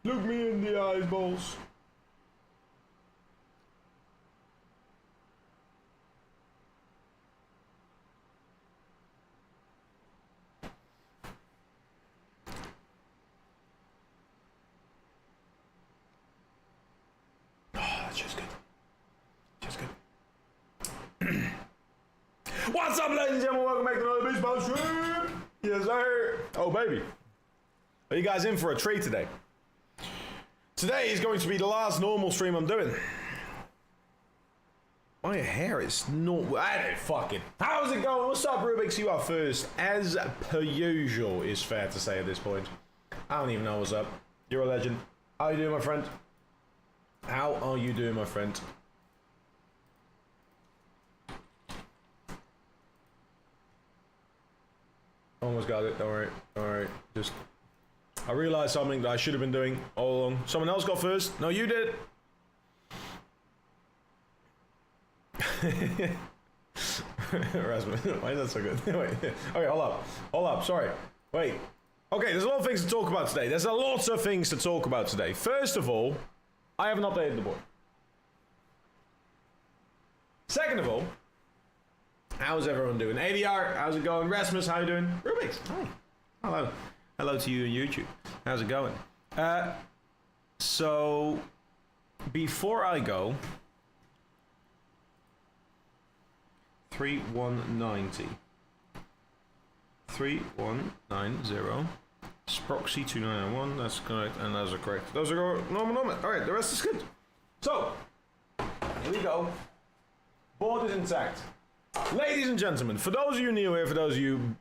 Look me in the eyeballs. That's just good. Just good. What's up, ladies and gentlemen? Welcome back to another Baseball Stream. Yes, sir. Oh, baby. Are you guys in for a treat today? Today is going to be the last normal stream I'm doing. My hair is not... I don't fuck it. How's it going? What's up, Rubik's? You are first. As per usual, is fair to say at this point. I don't even know what's up. You're a legend. How you doing, my friend? How are you doing, my friend? Almost got it. Don't worry. Don't worry. Just... I realized something that I should have been doing all along. Someone else got first. No, you did. Rasmus, why is that so good? Wait. Okay, hold up. Hold up. Sorry. Wait. Okay, there's a lot of things to talk about today. There's a lot of things to talk about today. First of all, I haven't updated the board. Second of all, how's everyone doing? ADR, how's it going? Rasmus, how you doing? Rubik's, hi. Hello. Hello to you on YouTube. How's it going? So, before I go, 3190. 3190. Sproxy 2991, that's correct, and those are correct. Those are normal. Alright, the rest is good. So, here we go. Board is intact. Ladies and gentlemen, for those of you new here, for those of you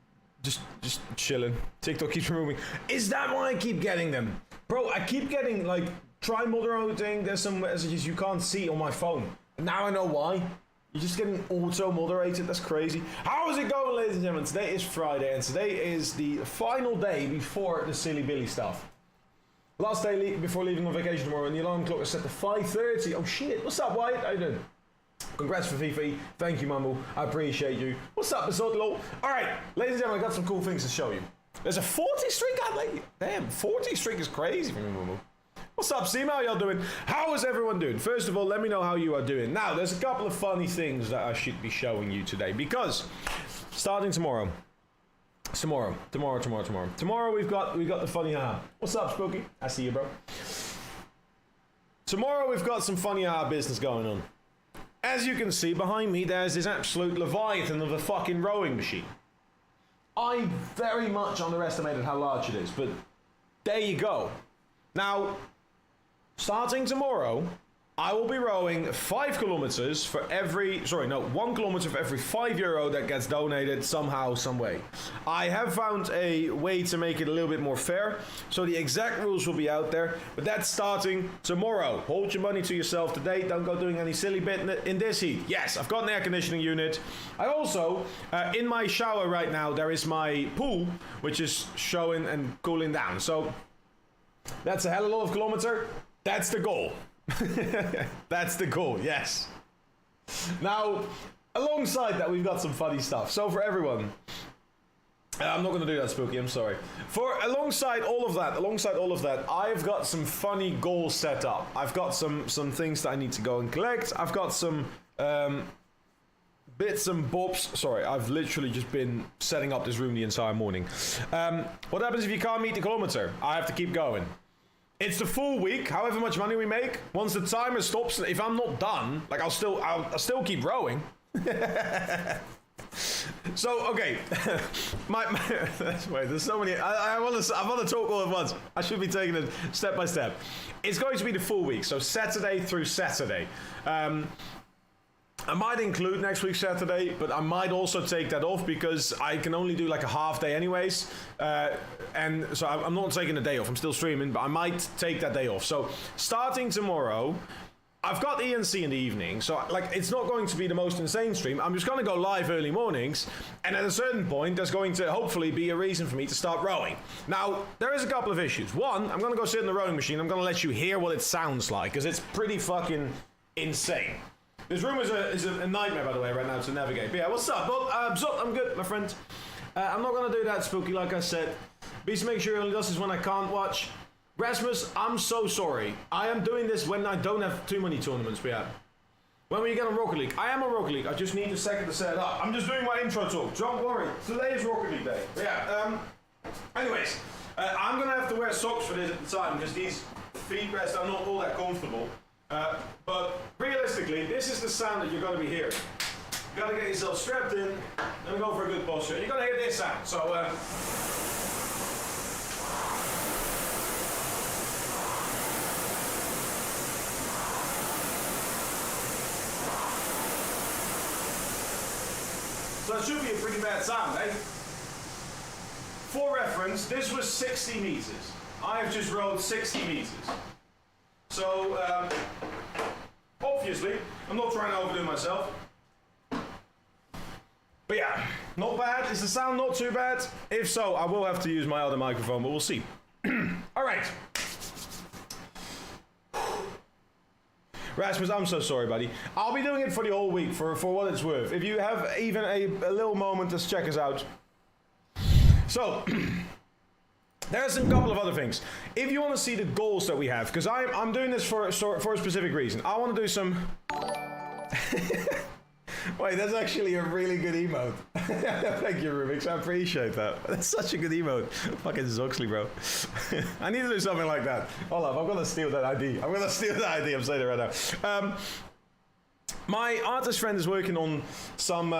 just chilling, TikTok keeps removing. Is that why I keep getting them? Bro, I keep getting, like, try moderating, there's some messages you can't see on my phone. Now I know why. You're just getting auto-moderated, that's crazy. How is it going, ladies and gentlemen? Today is Friday, and today is the final day before the Silly Billy stuff. Last day before leaving on vacation tomorrow, and the alarm clock is set to 5:30. Oh shit, what's up, Wyatt? How you doing? Congrats for Fifi. Thank you, Mumble. I appreciate you. What's up, Basotlo? Alright, ladies and gentlemen, I got some cool things to show you. There's a 40 streak. Damn, 40 streak is crazy for me, Mumble. What's up, Seema? How y'all doing? How is everyone doing? First of all, let me know how you are doing. Now, there's a couple of funny things that I should be showing you today, because starting tomorrow, tomorrow, we've got the funny What's up, Spooky? I see you, bro. Tomorrow we've got some funny business going on. As you can see behind me, there's this absolute leviathan of a fucking rowing machine. I very much underestimated how large it is, but there you go. Now, starting tomorrow, I will be rowing 5 kilometers for every, 1 kilometer for every €5 that gets donated somehow, some way. I have found a way to make it a little bit more fair, so the exact rules will be out there, but that's starting tomorrow. Hold your money to yourself today, don't go doing any silly bit in this heat. Yes, I've got an air conditioning unit. I also, in my shower right now, there is my pool, which is showing and cooling down. So, that's a hell of a lot of kilometer. That's the goal. That's the goal, yes. Now, alongside that, we've got some funny stuff. So for everyone, I'm not going to do that, Spooky, I'm sorry. Alongside all of that, I've got some funny goals set up. I've got some things that I need to go and collect. I've got some bits and bobs. Sorry, I've literally just been setting up this room the entire morning. What happens if you can't meet the kilometer? I have to keep going. It's the full week, however much money we make. Once the timer stops, if I'm not done, like I'll still keep rowing. So okay, wait. There's so many. I want to talk all at once. I should be taking it step by step. It's going to be the full week, so Saturday through Saturday. I might include next week's Saturday, but I might also take that off because I can only do like a half day anyways. And so I'm not taking a day off. I'm still streaming, but I might take that day off. So starting tomorrow, I've got ENC in the evening. So like, it's not going to be the most insane stream. I'm just going to go live early mornings. And at a certain point, there's going to hopefully be a reason for me to start rowing. Now, there is a couple of issues. One, I'm going to go sit in the rowing machine. I'm going to let you hear what it sounds like because it's pretty fucking insane. This room is a nightmare, by the way, right now to navigate. But yeah, what's up? Well, I'm good, my friend. I'm not going to do that, Spooky, like I said. Beast, make sure he only does this when I can't watch. Rasmus, I'm so sorry. I am doing this when I don't have too many tournaments, but yeah. When we get on Rocket League, I am on Rocket League. I just need a second to set it up. I'm just doing my intro talk. Don't worry. Today is Rocket League day. But yeah. Anyways, I'm gonna have to wear socks for this at the time because these feet rests are not all that comfortable. But realistically, this is the sound that you're gonna be hearing. You gotta get yourself strapped in and go for a good posture. You're gonna hear this sound. So. So it should be a pretty bad sound, eh? For reference, this was 60 meters. I have just rode 60 meters. So, obviously, I'm not trying to overdo myself. But yeah, not bad. Is the sound not too bad? If so, I will have to use my other microphone, but we'll see. All right. Rasmus, I'm so sorry, buddy. I'll be doing it for the whole week, for what it's worth. If you have even a little moment, just check us out. So, there's a couple of other things. If you want to see the goals that we have, because I'm doing this for a specific reason. I want to do some... Wait, that's actually a really good emote. Thank you, Rubix. I appreciate that. That's such a good emote. Fucking Zoxley, bro. I need to do something like that. Hold up, I'm gonna steal that ID. I'm saying it right now. My artist friend is working on some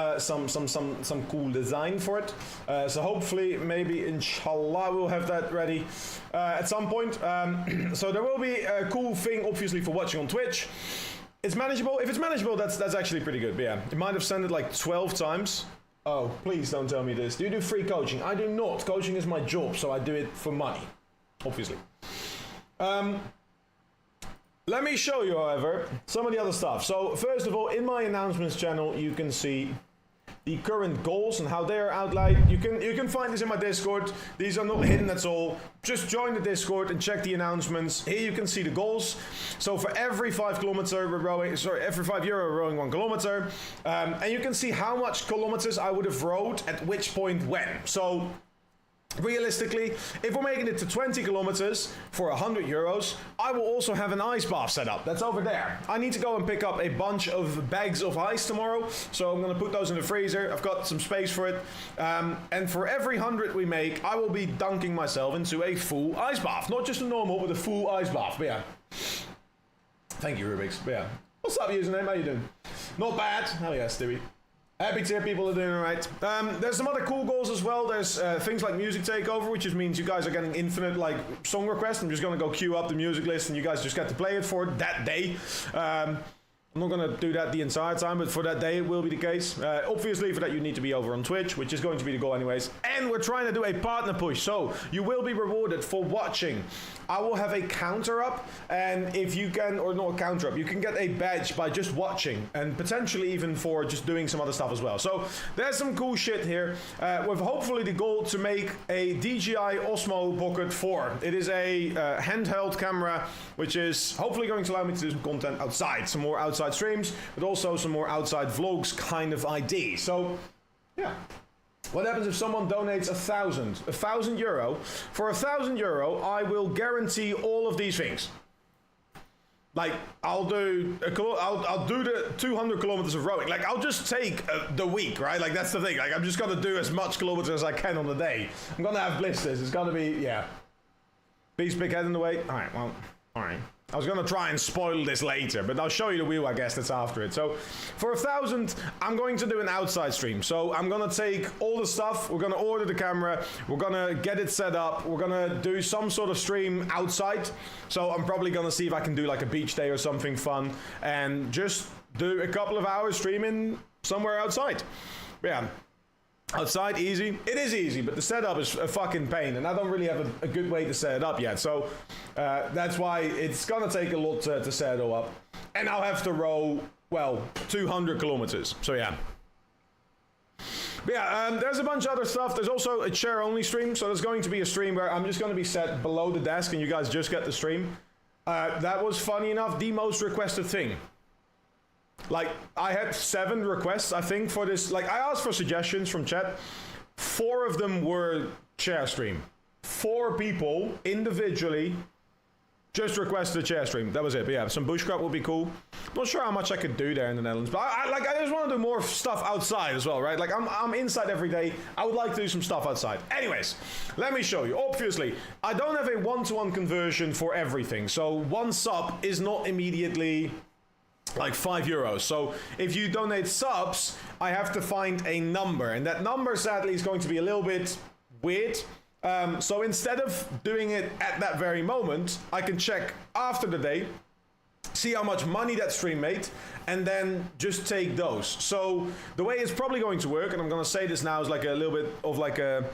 cool design for it. So hopefully, maybe inshallah, we'll have that ready at some point. So there will be a cool thing, obviously, for watching on Twitch. It's manageable. If it's manageable, that's actually pretty good. But yeah, it might have sent it like 12 times. Oh, please don't tell me this. Do you do free coaching? I do not. Coaching is my job, so I do it for money, obviously. Let me show you, however, some of the other stuff. So first of all, in my announcements channel, you can see the current goals and how they are outlined. You can find this in my Discord. These are not hidden at all. Just join the Discord and check the announcements. Here you can see the goals. So for every 5 kilometer we're rowing, every €5 we're rowing 1 kilometer. And you can see how much kilometers I would have rowed at which point when. So realistically, if we're making it to 20 kilometers for €100, I will also have an ice bath set up. That's over there. I need to go and pick up a bunch of bags of ice tomorrow, so I'm going to put those in the freezer. I've got some space for it. And for every 100 we make, I will be dunking myself into a full ice bath. Not just a normal, but a full ice bath. But yeah. Thank you, Rubix. But yeah. What's up, username? How you doing? Not bad. Hell yeah, Stewie. Happy to hear people are doing alright. There's some other cool goals as well. There's things like Music Takeover, which just means you guys are getting infinite like song requests. I'm just gonna go queue up the music list and you guys just get to play it for that day. I'm not going to do that the entire time, but for that day it will be the case. Obviously, for that you need to be over on Twitch, which is going to be the goal anyways. And we're trying to do a partner push, so you will be rewarded for watching. I will have a counter up, and if you can, or not a counter up, you can get a badge by just watching, and potentially even for just doing some other stuff as well. So there's some cool shit here, with hopefully the goal to make a DJI Osmo Pocket 4. It is a handheld camera, which is hopefully going to allow me to do some content outside, some more outside streams, but also some more outside vlogs kind of ID. So, yeah. What happens if someone donates €1,000? For €1,000, I will guarantee all of these things. Like, I'll do the 200 kilometers of rowing. Like, I'll just take the week, right? Like, that's the thing. Like, I'm just gonna do as much kilometers as I can on the day. I'm gonna have blisters. It's gonna be, yeah. Beast big head in the way. All right, well, all right. I was gonna try and spoil this later, but I'll show you the wheel, I guess, that's after it. So, for 1,000, I'm going to do an outside stream. So, I'm gonna take all the stuff, we're gonna order the camera, we're gonna get it set up, we're gonna do some sort of stream outside. So, I'm probably gonna see if I can do like a beach day or something fun, and just do a couple of hours streaming somewhere outside. But yeah. Outside, easy. It is easy, but the setup is a fucking pain, and I don't really have a good way to set it up yet. So that's why it's gonna take a lot to set it all up. And I'll have to row, well, 200 kilometers. So yeah. But yeah, there's a bunch of other stuff. There's also a chair-only stream. So there's going to be a stream where I'm just going to be set below the desk, and you guys just get the stream. That was, funny enough, the most requested thing. Like, I had 7 requests, I think, for this. Like, I asked for suggestions from chat. 4 of them were chair stream. 4 people individually Just requested a chair stream. That was it. But yeah, some bushcraft would be cool. Not sure how much I could do there in the Netherlands, but I just want to do more stuff outside as well, right? Like I'm inside every day. I would like to do some stuff outside. Anyways, let me show you. Obviously, I don't have a one-to-one conversion for everything, so one sub is not immediately like €5. So if you donate subs, I have to find a number, and that number sadly is going to be a little bit weird. So instead of doing it at that very moment, I can check after the day, see how much money that stream made, and then just take those. So the way it's probably going to work, and I'm going to say this now, is like a little bit of like a,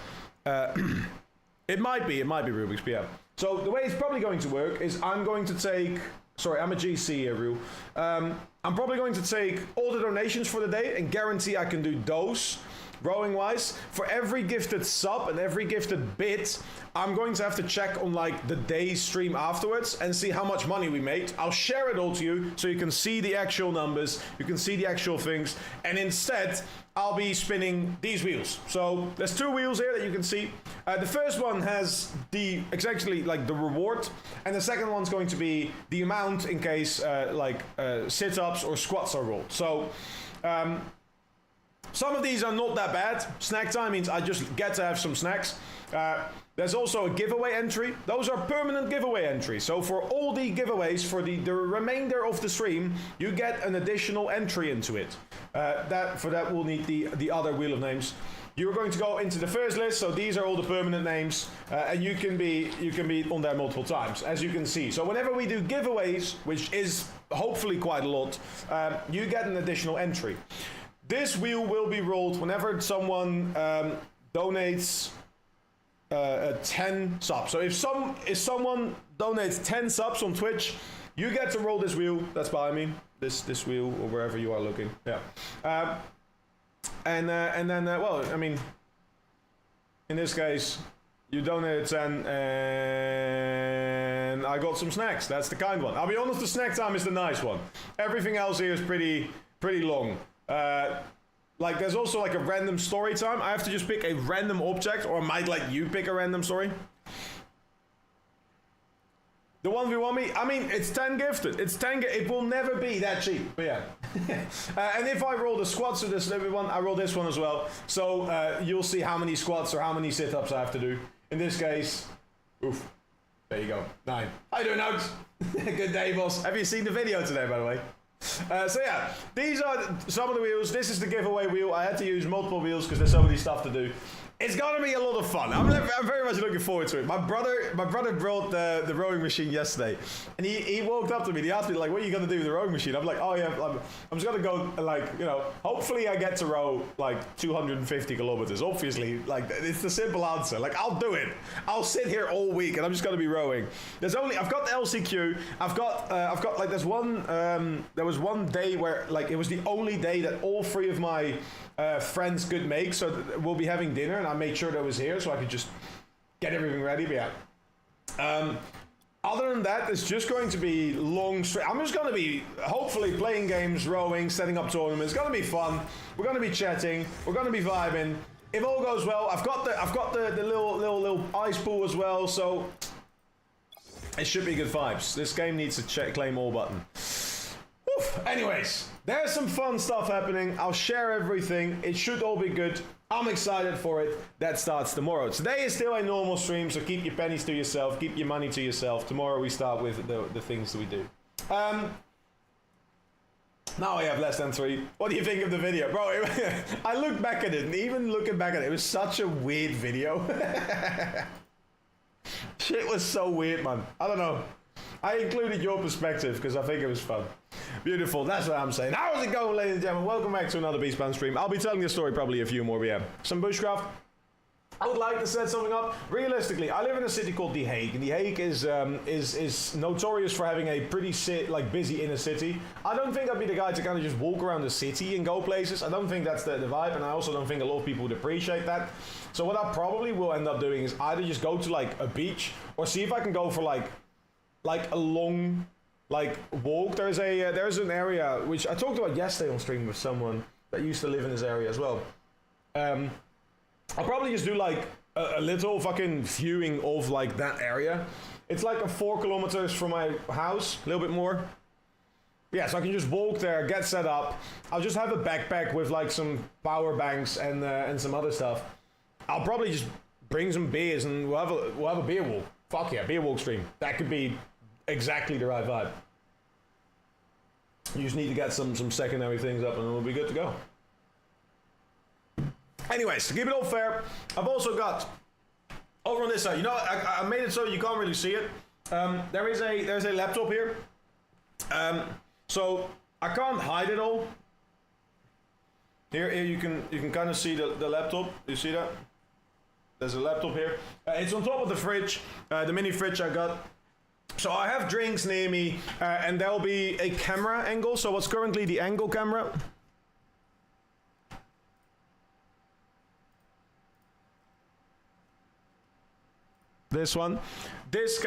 it might be Rubik's, but yeah. So the way it's probably going to work is I'm going to take, sorry, I'm a GC here, Rue. I'm probably going to take all the donations for the day and guarantee I can do those. Rowing wise, for every gifted sub and every gifted bit, I'm going to have to check on like the day's stream afterwards and see how much money we made. I'll share it all to you so you can see the actual numbers, you can see the actual things, and instead I'll be spinning these wheels. So there's 2 wheels here that you can see. The first one has the exactly like the reward, and the second one's going to be the amount in case sit-ups or squats are rolled. So some of these are not that bad. Snack time means I just get to have some snacks. There's also a giveaway entry. Those are permanent giveaway entries. So for all the giveaways for the remainder of the stream, you get an additional entry into it. For that we'll need the other wheel of names. You're going to go into the first list, so these are all the permanent names, and you can be on there multiple times, as you can see. So whenever we do giveaways, which is hopefully quite a lot, you get an additional entry. This wheel will be rolled whenever someone donates 10 subs. So if someone donates 10 subs on Twitch, you get to roll this wheel. That's behind me. This wheel, or wherever you are looking. Yeah. And then well, I mean, in this case, you donated 10, and I got some snacks. That's the kind one. I'll be honest, the snack time is the nice one. Everything else here is pretty long. Like there's also like a random story time. I have to just pick a random object, or I might let you pick a random story. The 1v1 me, I mean, it's 10 gifted. It's 10, it will never be that cheap, but yeah. And if I roll the squats of this one, I roll this one as well. So you'll see how many squats or how many sit-ups I have to do. In this case, oof, there you go, 9. How you doing, Oaks? Good day, boss. Have you seen the video today, by the way? So yeah, these are some of the wheels. This is the giveaway wheel. I had to use multiple wheels because there's so many stuff to do. It's gonna be a lot of fun. I'm very much looking forward to it. My brother brought the rowing machine yesterday, and he walked up to me. He asked me like, "What are you gonna do with the rowing machine?" I'm like, "Oh yeah, I'm just gonna go like, you know, hopefully I get to row like 250 kilometers." Obviously, like it's the simple answer. Like I'll do it. I'll sit here all week and I'm just gonna be rowing. I've got the LCQ. I've got like there was one day where like it was the only day that all 3 of my friends could make, so we'll be having dinner, and I made sure that was here so I could just get everything ready. But yeah, other than that, it's just going to be long straight. I'm just going to be hopefully playing games, rowing, setting up tournaments. It's going to be fun. We're going to be chatting. We're going to be vibing. If all goes well, I've got the little ice pool as well, so it should be good vibes. This game needs a claim all button. Oof. Anyways, there's some fun stuff happening. I'll share everything. It should all be good. I'm excited for it. That starts tomorrow. Today is still a normal stream, so keep your pennies to yourself. Keep your money to yourself. Tomorrow we start with the things that we do. Now I have less than 3. What do you think of the video? Bro, I looked back at it, and even looking back at it, it was such a weird video. Shit was so weird, man. I don't know. I included your perspective because I think it was fun. Beautiful, that's what I'm saying. How's it going, ladies and gentlemen? Welcome back to another Beastbound stream. I'll be telling this story probably a few more, but yeah. Some bushcraft. I would like to set something up. Realistically, I live in a city called The Hague, and The Hague is notorious for having a pretty busy inner city. I don't think I'd be the guy to kind of just walk around the city and go places. I don't think that's the vibe, and I also don't think a lot of people would appreciate that. So what I probably will end up doing is either just go to like a beach, or see if I can go for like a long walk. There's an area which I talked about yesterday on stream with someone that used to live in this area as well. I'll probably just do like a little fucking viewing of like that area. It's like a 4 kilometers from my house, a little bit more. Yeah, so I can just walk there, get set up. I'll just have a backpack with like some power banks and some other stuff. I'll probably just bring some beers and we'll have a beer walk. Fuck yeah, beer walk stream. That could be exactly the right vibe. You just need to get some secondary things up and we'll be good to go. Anyways, to keep it all fair, I've also got over on this side. You know, I made it so you can't really see it. There's a laptop here. So I can't hide it all. Here you can kind of see the laptop. You see that? There's a laptop here. It's on top of the fridge, the mini fridge I got. So I have drinks near me, and there'll be a camera angle. So what's currently the angle camera? This one. This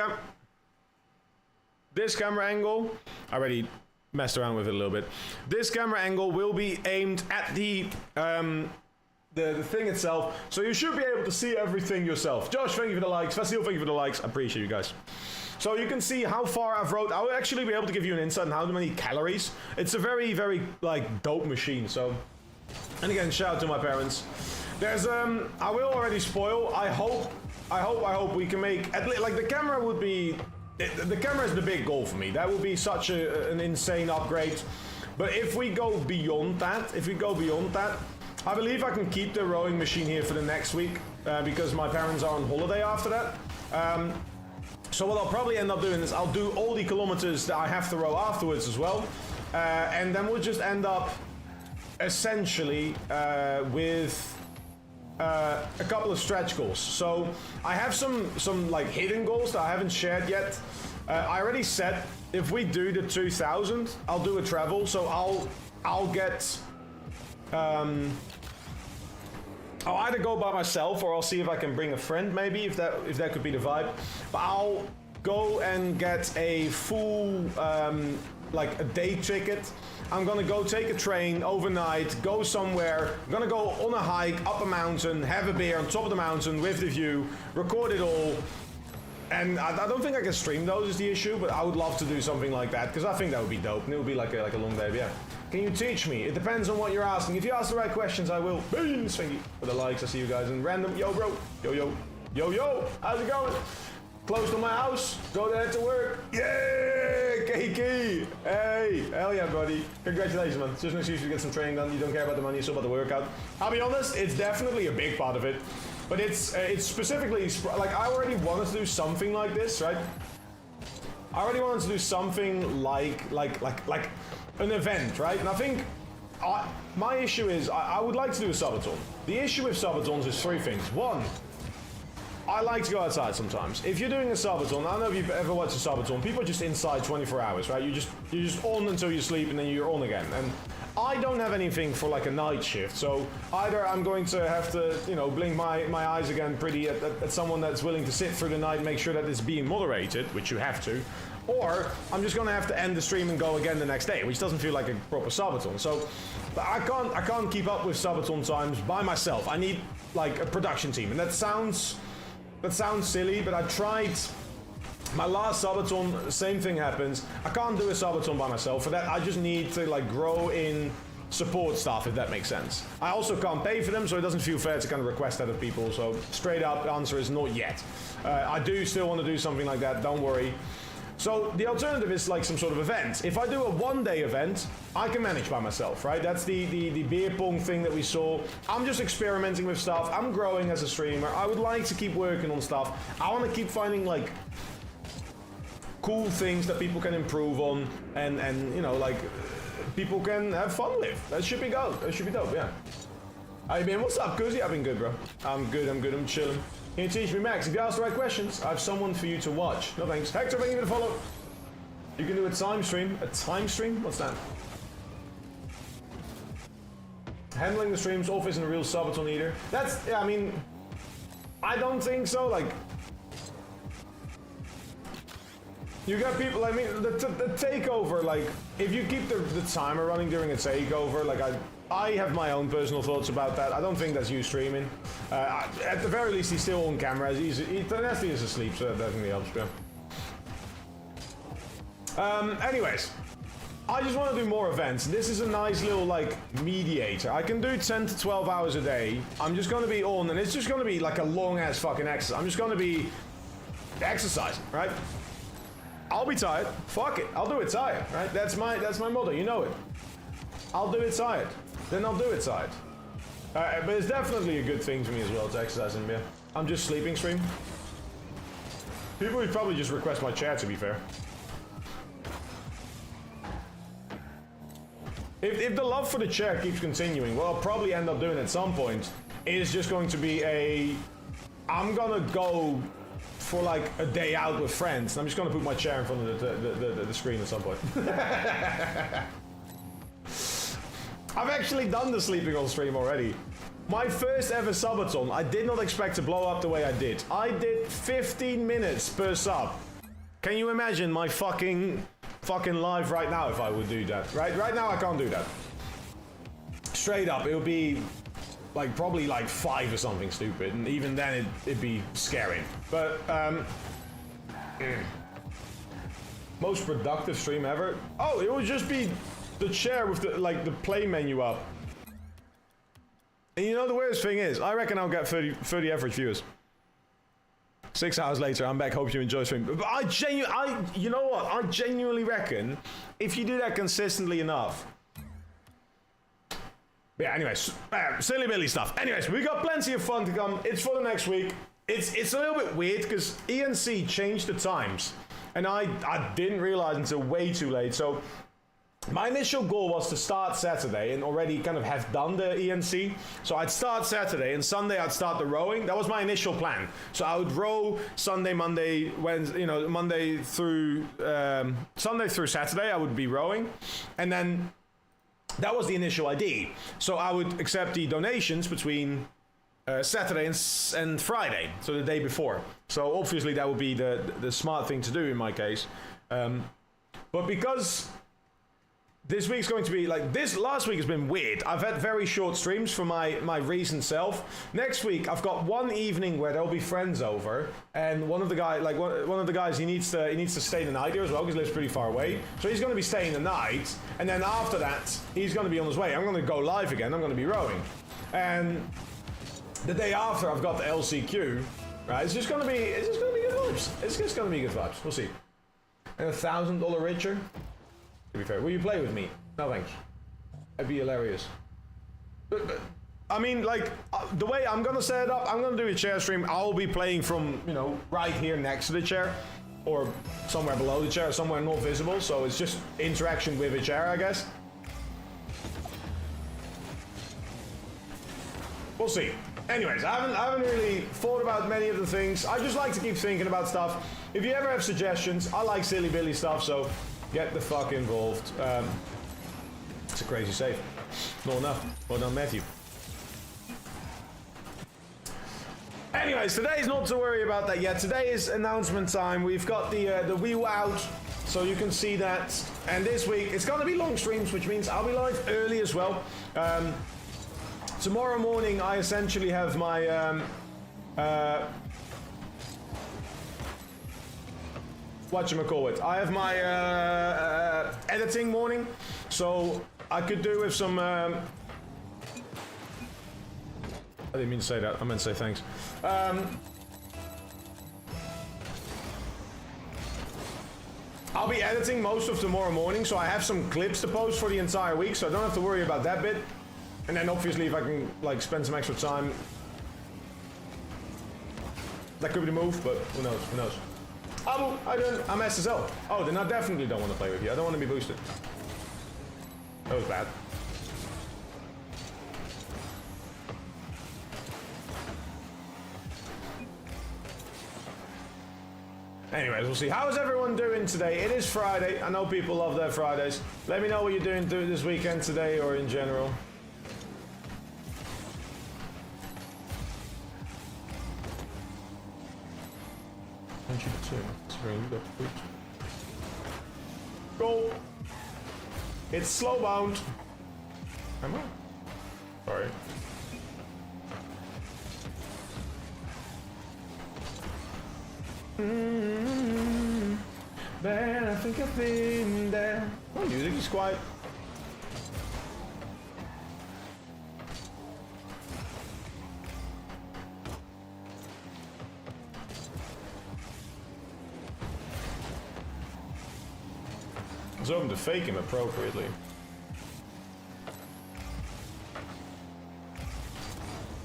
camera angle, I already messed around with it a little bit. This camera angle will be aimed at the thing itself, so you should be able to see everything yourself. Josh, thank you for the likes. Vasil, thank you for the likes. I appreciate you guys. So you can see how far I've rode. I'll actually be able to give you an insight on how many calories. It's a very, very like dope machine. So, and again, shout out to my parents. There's I will already spoil. I hope we can make at least like the camera would be. The camera is the big goal for me. That would be such an insane upgrade. But if we go beyond that, I believe I can keep the rowing machine here for the next week because my parents are on holiday after that. So what I'll probably end up doing is I'll do all the kilometers that I have to row afterwards as well. And then we'll just end up essentially with a couple of stretch goals. So I have some like hidden goals that I haven't shared yet. I already said if we do the 2000, I'll do a travel. So I'll get I'll either go by myself or I'll see if I can bring a friend maybe if that could be the vibe. But I'll go and get a full like a day ticket. I'm gonna go take a train overnight, go somewhere. I'm gonna go on a hike, up a mountain, have a beer on top of the mountain with the view, record it all. And I don't think I can stream those is the issue, but I would love to do something like that because I think that would be dope. And it would be like a long day, but yeah. Can you teach me? It depends on what you're asking. If you ask the right questions, I will. Beans, thank you for the likes. I see you guys in random. Yo, bro. Yo. How's it going? Close to my house. Go there to work. Yeah, Keiki. Hey, hell yeah, buddy. Congratulations, man. Just an excuse to get some training done. You don't care about the money, it's all about the workout. I'll be honest, it's definitely a big part of it. But it's specifically, like, I already wanted to do something like this, right? I already wanted to do something like an event, right? And I think my issue is I would like to do a subathon. The issue with subathons is three things. One, I like to go outside sometimes. If you're doing a subathon, I don't know if you've ever watched a subathon, people are just inside 24 hours, right? You're just on until you sleep and then you're on again. And I don't have anything for like a night shift, so either I'm going to have to, you know, blink my eyes again pretty at someone that's willing to sit through the night and make sure that it's being moderated, which you have to, or I'm just going to have to end the stream and go again the next day, which doesn't feel like a proper subathon. So I can't keep up with subathon times by myself. I need like a production team, and that sounds silly, but I tried. My last subathon, same thing happens. I can't do a subathon by myself. For that, I just need to like grow in support staff, if that makes sense. I also can't pay for them, so it doesn't feel fair to kind of request that of people. So straight up answer is not yet. I do still want to do something like that, don't worry. So the alternative is like some sort of event. If I do a one-day event, I can manage by myself, right? That's the beer pong thing that we saw. I'm just experimenting with stuff. I'm growing as a streamer. I would like to keep working on stuff. I want to keep finding like cool things that people can improve on and you know, like people can have fun with. That should be dope. That should be dope, yeah. How you been? What's up, Kuzi? I've been good, bro. I'm good, I'm chilling. Can you teach me, Max? If you ask the right questions, I have someone for you to watch. No thanks. Hector, thank you for the follow. You can do a time stream. A time stream? What's that? Handling the streams off isn't a real subathon either. That's, yeah, I mean, I don't think so. Like, you got people, I mean, the takeover, like, if you keep the timer running during a takeover, like, I have my own personal thoughts about that. I don't think that's you streaming. At the very least, he's still on camera. He honestly is asleep, so that definitely helps, yeah. Anyways, I just want to do more events. This is a nice little, like, mediator. I can do 10 to 12 hours a day. I'm just going to be on, and it's just going to be like a long-ass fucking exercise. I'm just going to be exercising, right? I'll be tired. Fuck it. I'll do it tired, right? That's my motto. You know it. I'll do it tired. Then I'll do it tired. But it's definitely a good thing for me as well to exercise in beer. I'm just sleeping stream. People would probably just request my chair, to be fair. If the love for the chair keeps continuing, what I'll probably end up doing at some point is just going to be I'm gonna go for like a day out with friends, and I'm just gonna put my chair in front of the screen at some point. I've actually done the sleeping on stream already. My first ever subathon, I did not expect to blow up the way I did. I did 15 minutes per sub. Can you imagine my fucking life right now if I would do that? Right now I can't do that. Straight up, it would be like probably like 5 or something stupid, and even then it'd be scary. But most productive stream ever? Oh, it would just be the chair with the play menu up. And you know the weirdest thing is, I reckon I'll get 30 average viewers. 6 hours later, I'm back. Hope you enjoy stream. But you know what? I genuinely reckon if you do that consistently enough. Yeah. Anyways, silly Billy stuff. Anyways, we got plenty of fun to come. It's for the next week. It's a little bit weird because ENC changed the times, and I didn't realize until way too late. So my initial goal was to start Saturday and already kind of have done the ENC. So I'd start Saturday and Sunday I'd start the rowing. That was my initial plan. So I would row Sunday, Monday, Wednesday, Monday through Sunday through Saturday I would be rowing. And then that was the initial idea. So I would accept the donations between Saturday and Friday, so the day before. So obviously that would be the smart thing to do in my case. But because this week's going to be like this. Last week has been weird. I've had very short streams for my recent self. Next week I've got one evening where there'll be friends over, and one of the guys he needs to stay the night here as well because he lives pretty far away. So he's going to be staying the night, and then after that he's going to be on his way. I'm going to go live again. I'm going to be rowing, and the day after I've got the LCQ. Right, it's just going to be good vibes. It's just going to be good vibes. We'll see. And $1,000 richer. To be fair, will you play with me? No thanks. That'd be hilarious. But, I mean, like, the way I'm gonna set it up, I'm gonna do a chair stream. I'll be playing from, right here next to the chair, or somewhere below the chair, somewhere not visible. So it's just interaction with a chair, I guess. We'll see. Anyways, I haven't really thought about many of the things. I just like to keep thinking about stuff. If you ever have suggestions, I like silly Billy stuff, so get the fuck involved. It's a crazy save. Not enough. Well done, Matthew. Anyways, today's not to worry about that yet. Today is announcement time. We've got the wheel out, so you can see that. And this week, it's going to be long streams, which means I'll be live early as well. Tomorrow morning, I essentially have my whatchamacallit. I have my editing morning, so I could do with some. I didn't mean to say that. I meant to say thanks. I'll be editing most of tomorrow morning, so I have some clips to post for the entire week, so I don't have to worry about that bit. And then obviously, if I can spend some extra time, that could be the move. But who knows? Who knows? I'm SSL. Oh, then I definitely don't want to play with you. I don't want to be boosted. That was bad. Anyways, we'll see. How is everyone doing today? It is Friday. I know people love their Fridays. Let me know what you're doing this weekend today or in general. Go. It's slow bound. Am I? Sorry. Then I think I've been there. Oh, music is quiet. Let's open to fake him appropriately.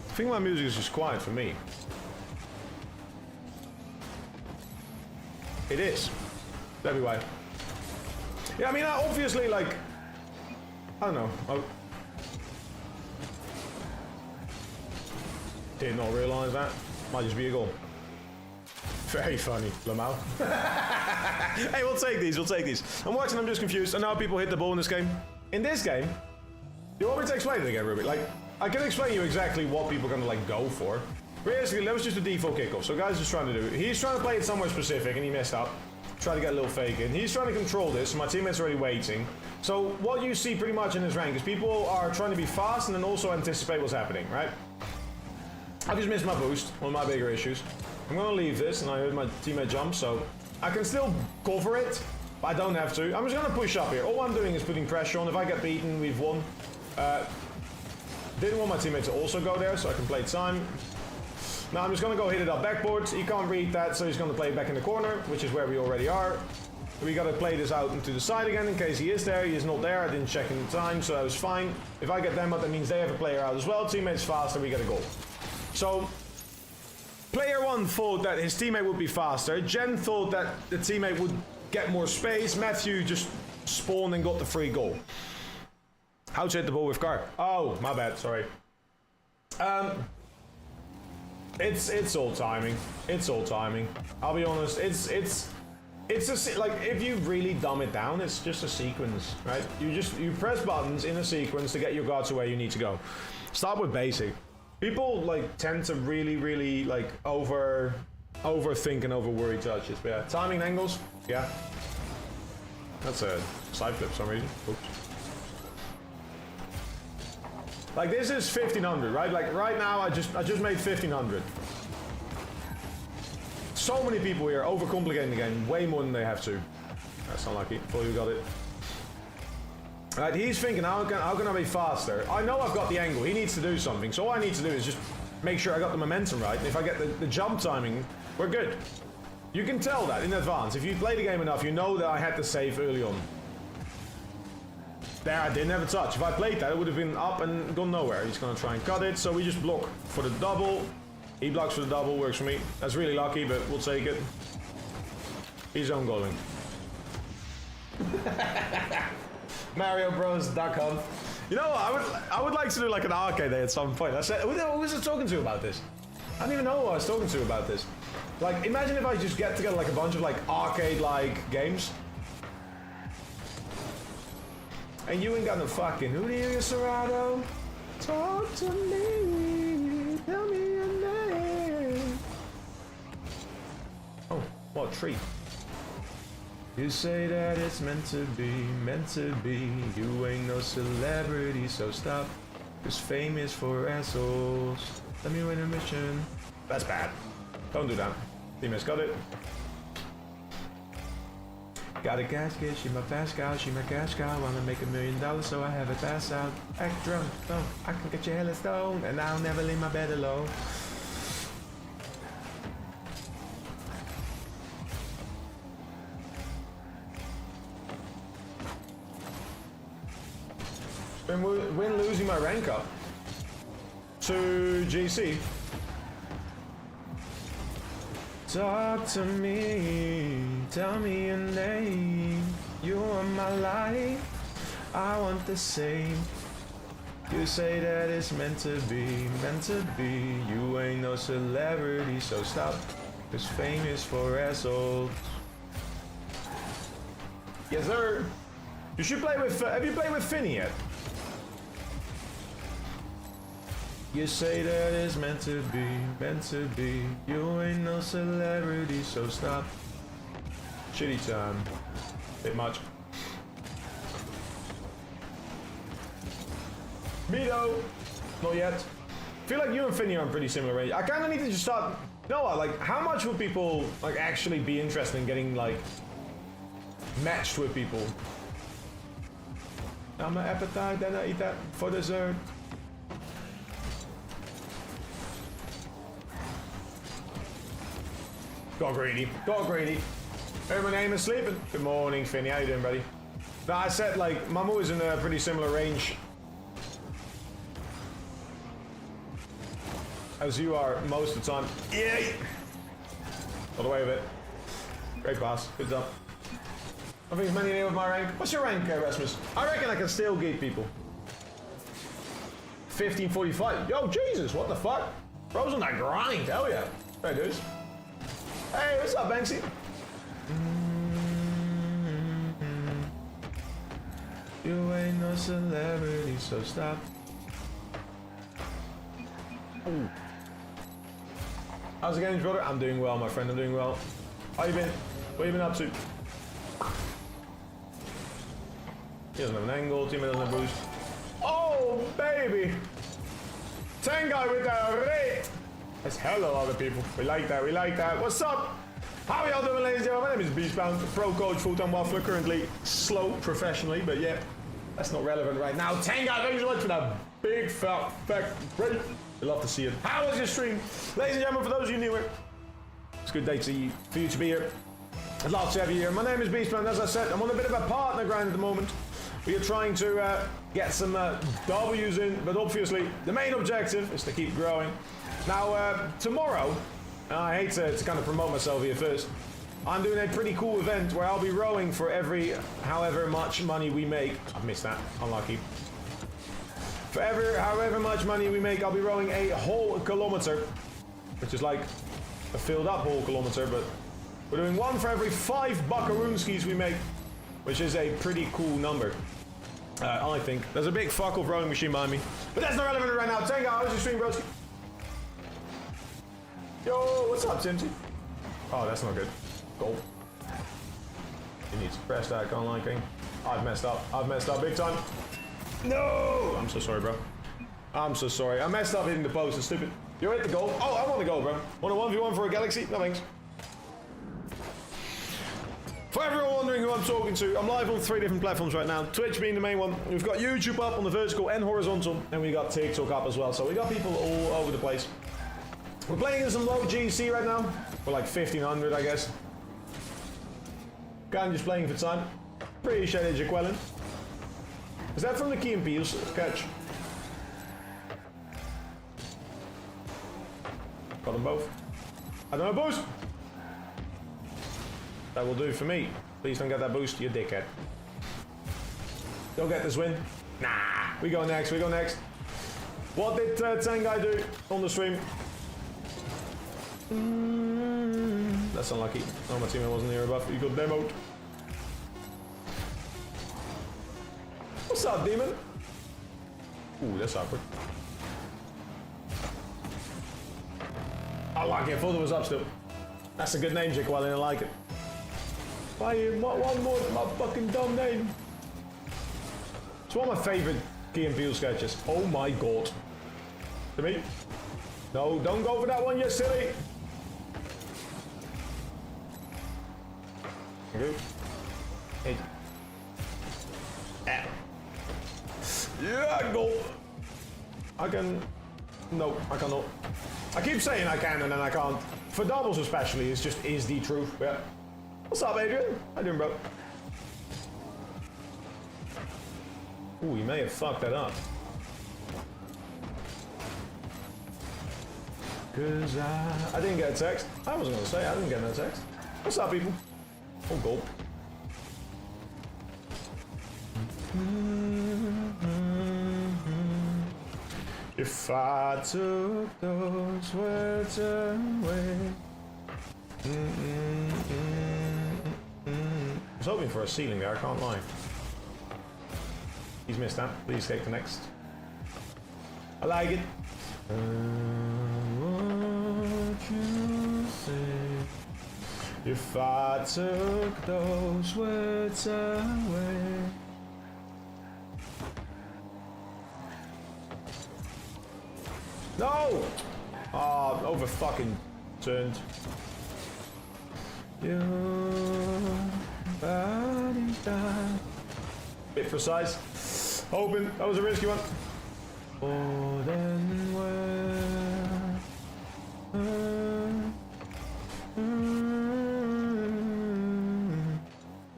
I think my music is just quiet for me. It is. That'd be why. Yeah, I mean, obviously, like, I don't know. I did not realize that. Might just be a goal. Very funny, Lamau. Hey, we'll take these, we'll take these. I'm watching, I'm just confused. And now people hit the ball in this game. In this game, you want me to explain it again, Ruby? Like, I can explain you exactly what people are gonna, like, go for. Basically, that was just a default kickoff. So guys just trying to do. He's trying to play it somewhere specific and he messed up. Try to get a little fake in. He's trying to control this, so my teammates are already waiting. So what you see pretty much in this rank is people are trying to be fast and then also anticipate what's happening, right? I just missed my boost, one of my bigger issues. I'm gonna leave this and I heard my teammate jump, so I can still cover it, but I don't have to. I'm just gonna push up here. All I'm doing is putting pressure on. If I get beaten, we've won. Didn't want my teammate to also go there, so I can play time. Now I'm just gonna go hit it up backboard. He can't read that, so he's gonna play it back in the corner, which is where we already are. We gotta play this out into the side again in case he is there. He is not there. I didn't check in the time, so that was fine. If I get them out, that means they have a player out as well. Teammate's faster, we get a goal. So, player one thought that his teammate would be faster. Jen thought that the teammate would get more space. Matthew just spawned and got the free goal. How'd you hit the ball with car? Oh, my bad, sorry. It's all timing. It's all timing. I'll be honest. It's like, if you really dumb it down, it's just a sequence, right? You press buttons in a sequence to get your guard to where you need to go. Start with basic. People like tend to really like overthink and over worry touches. But yeah, timing angles. Yeah. That's a side flip for some reason. Oops. Like this is 1500, right? Like right now I just made 1500. So many people here overcomplicating the game way more than they have to. That's unlucky. Thought you got it. Right, he's thinking how can I be faster? I know I've got the angle. He needs to do something. So all I need to do is just make sure I got the momentum right. And if I get the jump timing, we're good. You can tell that in advance. If you play the game enough, you know that I had to save early on. There, I didn't have a touch. If I played that, it would have been up and gone nowhere. He's going to try and cut it, so we just block for the double. He blocks for the double, works for me. That's really lucky, but we'll take it. He's own goaling. Mario Bros. Duck Hunt. You know what? I would like to do like an arcade day at some point. I said, who was I talking to about this? I don't even know who I was talking to about this. Like, imagine if I just get together like a bunch of like arcade-like games. And you ain't got no fucking who do you, Serato? Talk to me, tell me your name. Oh, what a treat. You say that it's meant to be, meant to be. You ain't no celebrity, so stop. Cause fame is for assholes. Let me win a mission. That's bad. Don't do that. Teammates got it. Got a gasket, she my fast cow, she my cash cow. Wanna make $1 million, so I have a pass out. Act drunk, no, I can get your hella stoned, and I'll never leave my bed alone. When losing my rank up to GC. Talk to me, tell me your name. You are my life, I want the same. You say that it's meant to be, meant to be. You ain't no celebrity, so stop. Cause fame is for assholes. Yes sir. You should play with, have you played with Finny yet? You say that it's meant to be, meant to be. You ain't no celebrity, so stop. Shitty time. Bit much. Mito! Not yet. Feel like you and Finny are in pretty similar range. I kinda need to just start... No, like, how much would people, like, actually be interested in getting, like... matched with people. Now my appetite, then I eat that for dessert. Got greedy, got greedy. Hey, my name is sleeping. Good morning, Finny. How you doing, buddy? Now, I said, like, Mamu is in a pretty similar range as you are most of the time. Yay! Got away with it. Great pass. Good job. I think it's many near with my rank. What's your rank, Rasmus? I reckon I can still beat people. 1545. Yo, Jesus, what the fuck? Bro's on that grind. Hell yeah. There it is. Hey, what's up, Banksy? You ain't no celebrity, so stop. Ooh. How's it going, brother? I'm doing well, my friend. I'm doing well. How you been? What you been up to? He doesn't have an angle. Teammate doesn't have boost. Oh, baby! Tengai with the rate! That's hell a lot of people. We like that. We like that. What's up? How y'all doing, ladies and gentlemen? My name is Beastbound, pro coach, full-time waffler, currently slow professionally, but yeah, that's not relevant right now. Tengai, thank you so much for that big fat great. We'd love to see it. How was your stream? Ladies and gentlemen, for those of you newer, it's a good day for you to be here. I'd love to have you here. My name is Beastbound. As I said, I'm on a bit of a partner grind at the moment. We are trying to get some W's in, but obviously the main objective is to keep growing. Now, tomorrow, I hate to kind of promote myself here first, I'm doing a pretty cool event where I'll be rowing for every however much money we make. I've missed that, unlucky. For however much money we make, I'll be rowing a whole kilometer, which is like a filled up whole kilometer, but we're doing one for every 5 buckaroonskis we make, which is a pretty cool number. I think. There's a big fuck off rowing machine behind me, but that's not relevant right now. Tenga, how's your stream, broski? Yo, what's up, Timsy? Oh, that's not good. Goal. You need to press that, can't like thing. I've messed up. I've messed up big time. No! I'm so sorry, bro. I'm so sorry. I messed up hitting the post. It's stupid. You hit the goal. Oh, I want the goal, bro. Want a 1v1 for a Galaxy? No thanks. For everyone wondering who I'm talking to, I'm live on 3 different platforms right now. Twitch being the main one. We've got YouTube up on the vertical and horizontal, and we got TikTok up as well. So we got people all over the place. We're playing in some low GC right now. We're like 1500, I guess. Kind of just playing for time. Appreciate it, Jaqueline. Is that from the Key and Peels catch? Got them both. I don't know, boost. That will do for me. Please don't get that boost, you dickhead. Don't get this win. Nah. We go next. We go next. What did Tengai do on the stream? That's unlucky. Oh, my teammate wasn't here above. You got demoed. What's up, demon? Ooh, that's awkward. I like it. I thought it was up still. That's a good name, Jake. Well, I didn't like it. Why one more my fucking dumb name? It's one of my favorite Key and Peele sketches. Oh my god. To me? No, don't go for that one, you silly. Okay. Hey. Yeah, goal. I can. No, I cannot. I keep saying I can and then I can't. For doubles especially, it's just is the truth. Yeah. What's up, Adrian? How you doing, bro? Ooh, you may have fucked that up. Cause I didn't get a text. I wasn't gonna say I didn't get no text. What's up, people? Oh, goal. If I took those words away. I was hoping for a ceiling there, I can't lie. He's missed that. Please take the next. I like it. What you say? If I took those words away. No! Oh, over fucking turned. You Bit precise. Hoping that was a risky one. Oh, then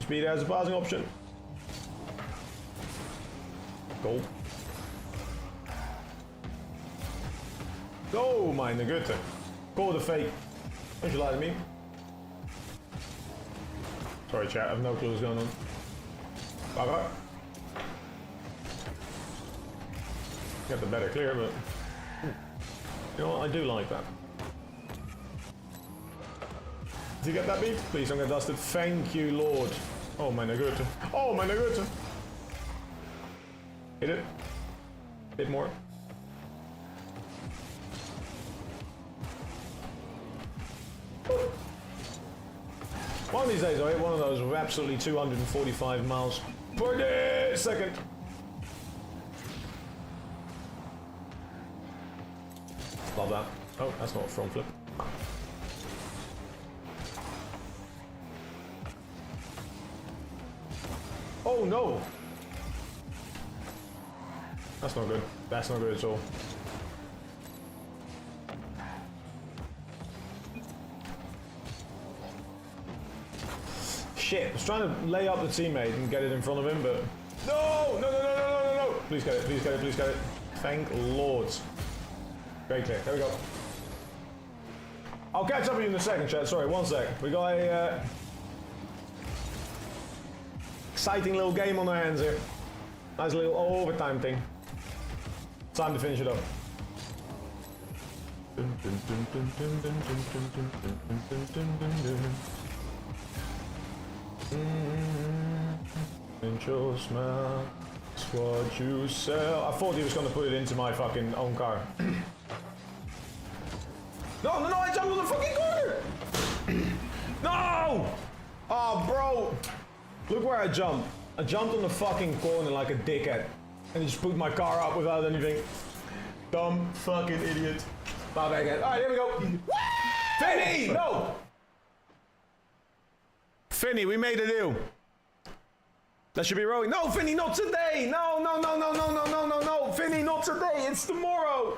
speed as a passing option. Goal. Oh, meine Güte. Call the fake. Don't you lie to me? Sorry, chat. I have no clue what's going on. Bye-bye. Get the better clear, but you know what? I do like that. Did you get that beat? Please don't get dusted. Thank you, Lord. Oh, meine Güte. Oh, meine Güte. Hit it. Bit more. One of these days I'll hit one of those with absolutely 245 miles per second. Love that. Oh, that's not a front flip. Oh no! That's not good. That's not good at all. Shit, I was trying to lay up the teammate and get it in front of him, but... No! No, no, no, no, no, no, no! Please get it, please get it, please get it. Thank Lord. Very clear, there we go. I'll catch up with you in a second, chat. Sorry, 1 sec. We got a... exciting little game on our hands here. Nice little overtime thing. Time to finish it up. Your smell, it's what you sell. I thought he was going to put it into my fucking own car. No, no, no, I jumped on the fucking corner! No! Oh, bro! Look where I jumped. I jumped on the fucking corner like a dickhead. And just put my car up without anything. Dumb fucking idiot. Bow back again. Alright, here we go. Finny! No! Finny, we made a deal. That should be rowing. No, Finny, not today! No, no, no, no, no, no, no, no, no! Finny, not today! It's tomorrow!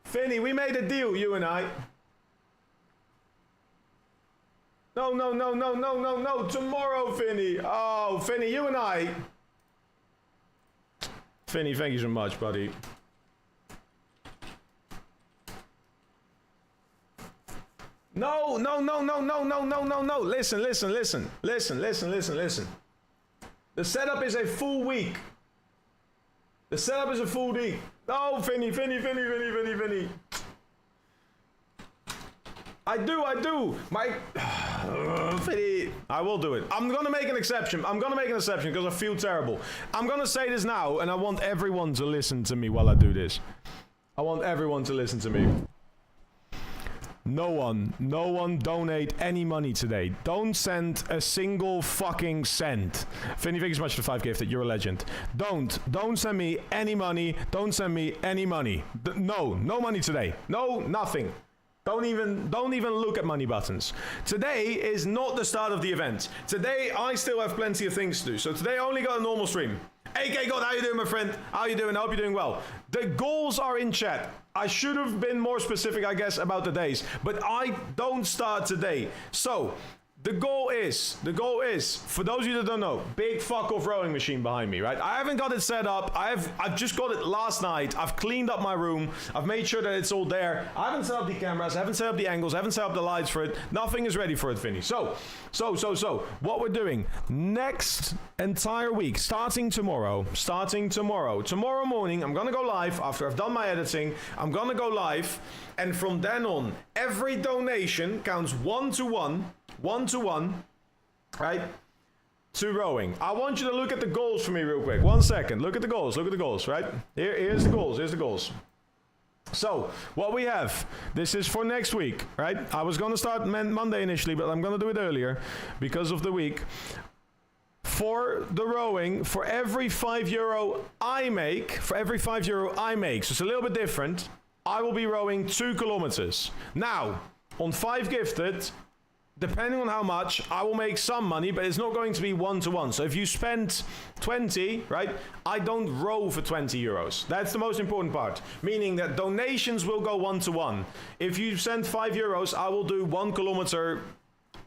Finny, we made a deal, you and I. No, no, no, no, no, no, no, tomorrow, Finny. Oh, Finny, you and I. Finny, thank you so much, buddy. No, no, no, no, no, no, no, no, no. Listen, listen, listen, listen, listen, listen, listen. The setup is a full week. The setup is a full week. No, Finny, Finny, Finny, Finny, Finny, Finny. I do. My... Finny. I will do it. I'm gonna make an exception. I'm gonna make an exception because I feel terrible. I'm gonna say this now and I want everyone to listen to me while I do this. I want everyone to listen to me. No one donate any money today. Don't send a single fucking cent. Finny, thank you so much for the 5 gifted. You're a legend. Don't send me any money. Don't send me any money. No money today. No, nothing. Don't even look at money buttons. Today is not the start of the event. Today, I still have plenty of things to do. So today, I only got a normal stream. AK God, how you doing, my friend? How you doing? I hope you're doing well. The goals are in chat. I should have been more specific, I guess, about the days. But I don't start today. So, the goal is, for those of you that don't know, big fuck off rowing machine behind me, right? I haven't got it set up. I've just got it last night. I've cleaned up my room. I've made sure that it's all there. I haven't set up the cameras. I haven't set up the angles. I haven't set up the lights for it. Nothing is ready for it, Finny. So, what we're doing next entire week, starting tomorrow morning, I'm gonna go live after I've done my editing. I'm gonna go live, and from then on, every donation counts 1 to 1, right, to rowing. I want you to look at the goals for me real quick. 1 second. Look at the goals, right? Here's the goals. So, what we have, this is for next week, right? I was going to start Monday initially, but I'm going to do it earlier because of the week. For the rowing, for every €5 I make, so it's a little bit different, I will be rowing 2 kilometers. Now, on 5 gifted, depending on how much, I will make some money, but it's not going to be one-to-one. So if you spend 20, right, I don't row for 20 euros. That's the most important part. Meaning that donations will go one-to-one. If you send 5 euros, I will do 1 kilometer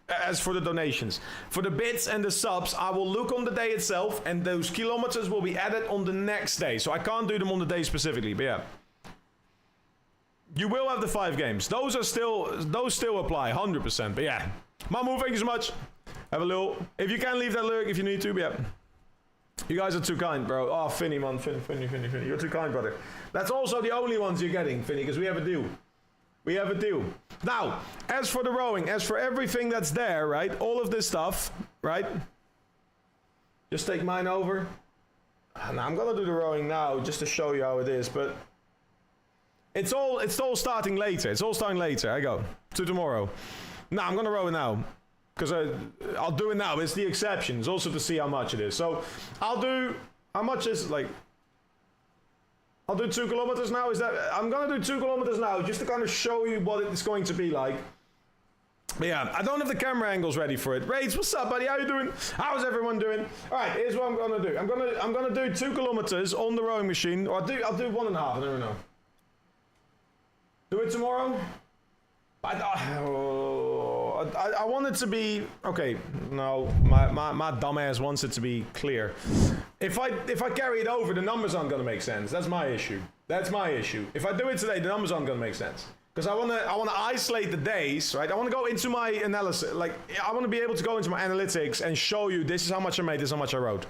as for the donations. For the bits and the subs, I will look on the day itself, and those kilometers will be added on the next day. So I can't do them on the day specifically, but yeah. You will have the 5 games. Those still apply, 100%. But yeah. Mamu, thank you so much. Have a little. If you can leave that lurk if you need to, but yeah. You guys are too kind, bro. Oh, Finny, man. Finny. You're too kind, brother. That's also the only ones you're getting, Finny, because we have a deal. We have a deal. Now, as for the rowing, as for everything that's there, right? All of this stuff, right? Just take mine over. And I'm gonna do the rowing now just to show you how it is, but it's all starting later. It's all starting later. I go to tomorrow. No, I'm gonna row it now because I'll do it now. It's the exceptions also to see how much it is. So I'll do how much is like. I'll do 2 kilometers now. I'm gonna do 2 kilometers now just to kind of show you what it's going to be like. But yeah, I don't have the camera angles ready for it. Raids, what's up, buddy? How you doing? How's everyone doing? All right, here's what I'm gonna do. I'm gonna do 2 kilometers on the rowing machine. Or I'll do 1.5. I don't know. Do it tomorrow. I want it to be okay. No, my dumb ass wants it to be clear. If I carry it over, the numbers aren't gonna make sense. That's my issue. That's my issue. If I do it today, the numbers aren't gonna make sense. Because I wanna isolate the days, right? I wanna go into my analysis. Like I wanna be able to go into my analytics and show you this is how much I made, this is how much I wrote.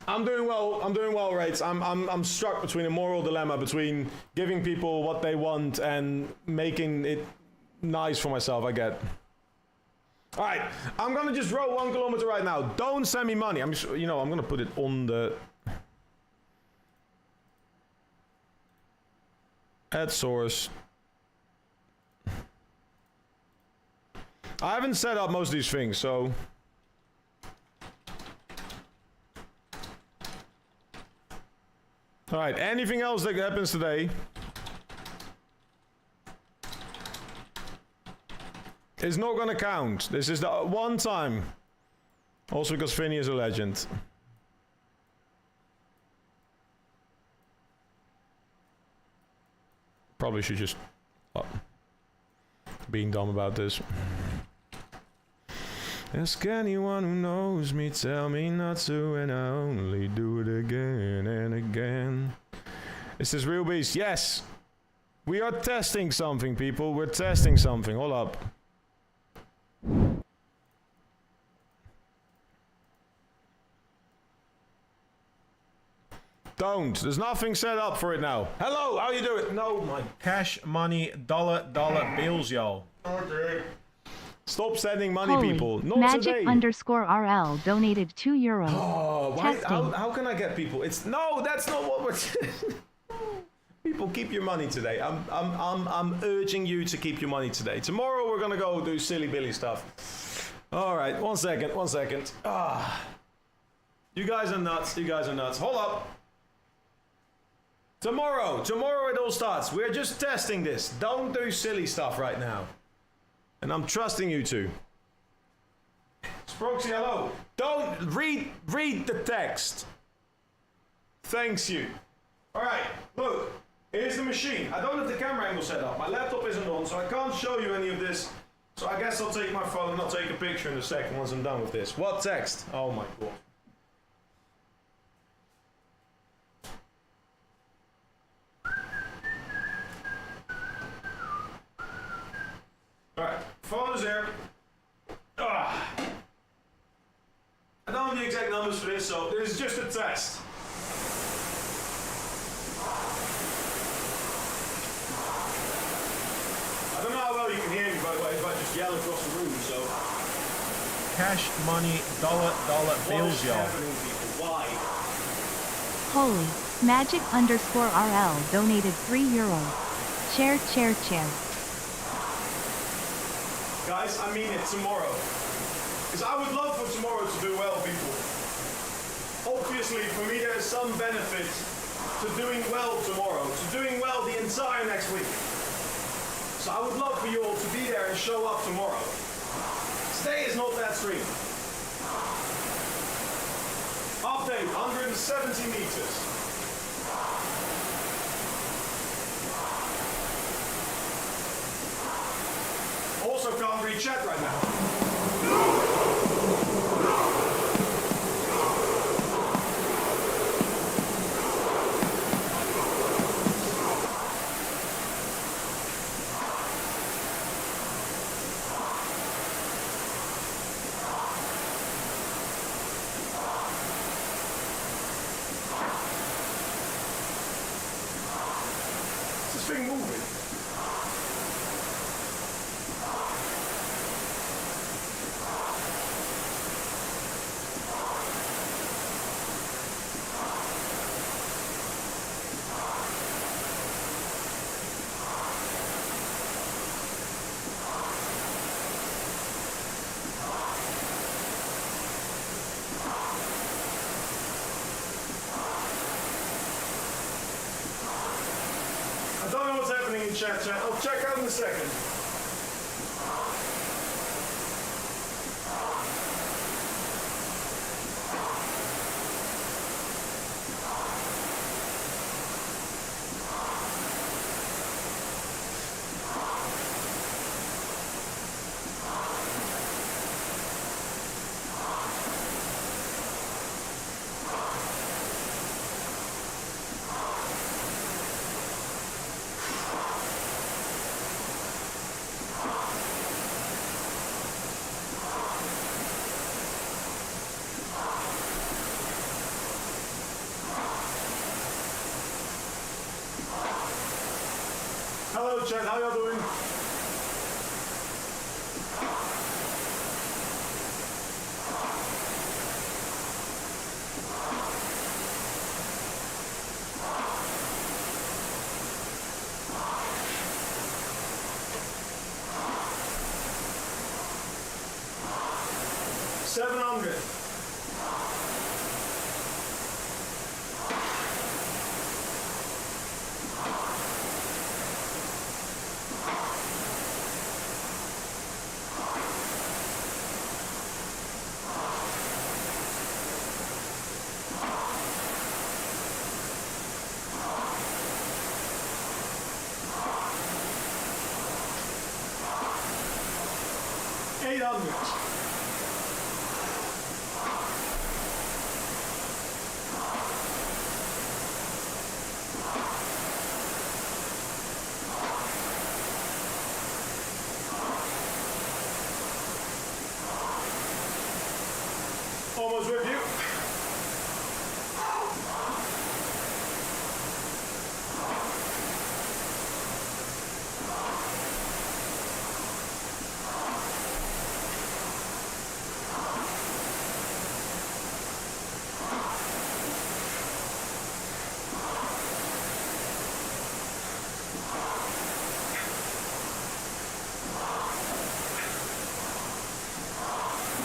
I'm doing well, Rates. I'm stuck between a moral dilemma between giving people what they want and making it nice for myself, I get. All right, I'm gonna just row 1 kilometer right now. Don't send me money. I'm gonna put it on the add source. I haven't set up most of these things, so. All right, anything else that happens today is not gonna count. This is the one time. Also because Finny is a legend. Probably should just stop being dumb about this. Ask anyone who knows me, tell me not to, and I only do it again and again. Is this real beast? Yes! We are testing something, people. We're testing something. Hold up. Don't. There's nothing set up for it now. Hello, how you doing? No, my cash money dollar bills, y'all. Okay. Stop sending money, Holy, people. Not Magic today. _RL donated €2. Oh, why, Testing. how can I get people? It's no, that's not what we're. People, keep your money today. I'm urging you to keep your money today. Tomorrow we're gonna go do silly Billy stuff. All right, one second. Ah, you guys are nuts. Hold up. Tomorrow it all starts. We're just testing this. Don't do silly stuff right now. And I'm trusting you to. Sproxy, hello. Don't read the text. Thanks you. All right, look. Here's the machine. I don't have the camera angle set up. My laptop isn't on, so I can't show you any of this. So I guess I'll take my phone and I'll take a picture in a second once I'm done with this. What text? Oh my god. Alright, phone is here. I don't have the exact numbers for this, so this is just a test. I don't know how well you can hear me, by the way, if I just yell across the room, so. Cash, money, dollar bills, y'all. Why? Holy, Magic _RL donated €3. Chair. Guys, I mean it, tomorrow. Because I would love for tomorrow to do well, people. Obviously, for me, there is some benefit to doing well tomorrow, to doing well the entire next week. So I would love for you all to be there and show up tomorrow. Today is not that stream. Update, 170 meters. Also can't read chat right now. Is this thing moving? I don't know what's happening in chat. I'll check out in a second. Hello chat, how y'all doing? $700. $800. Almost with you.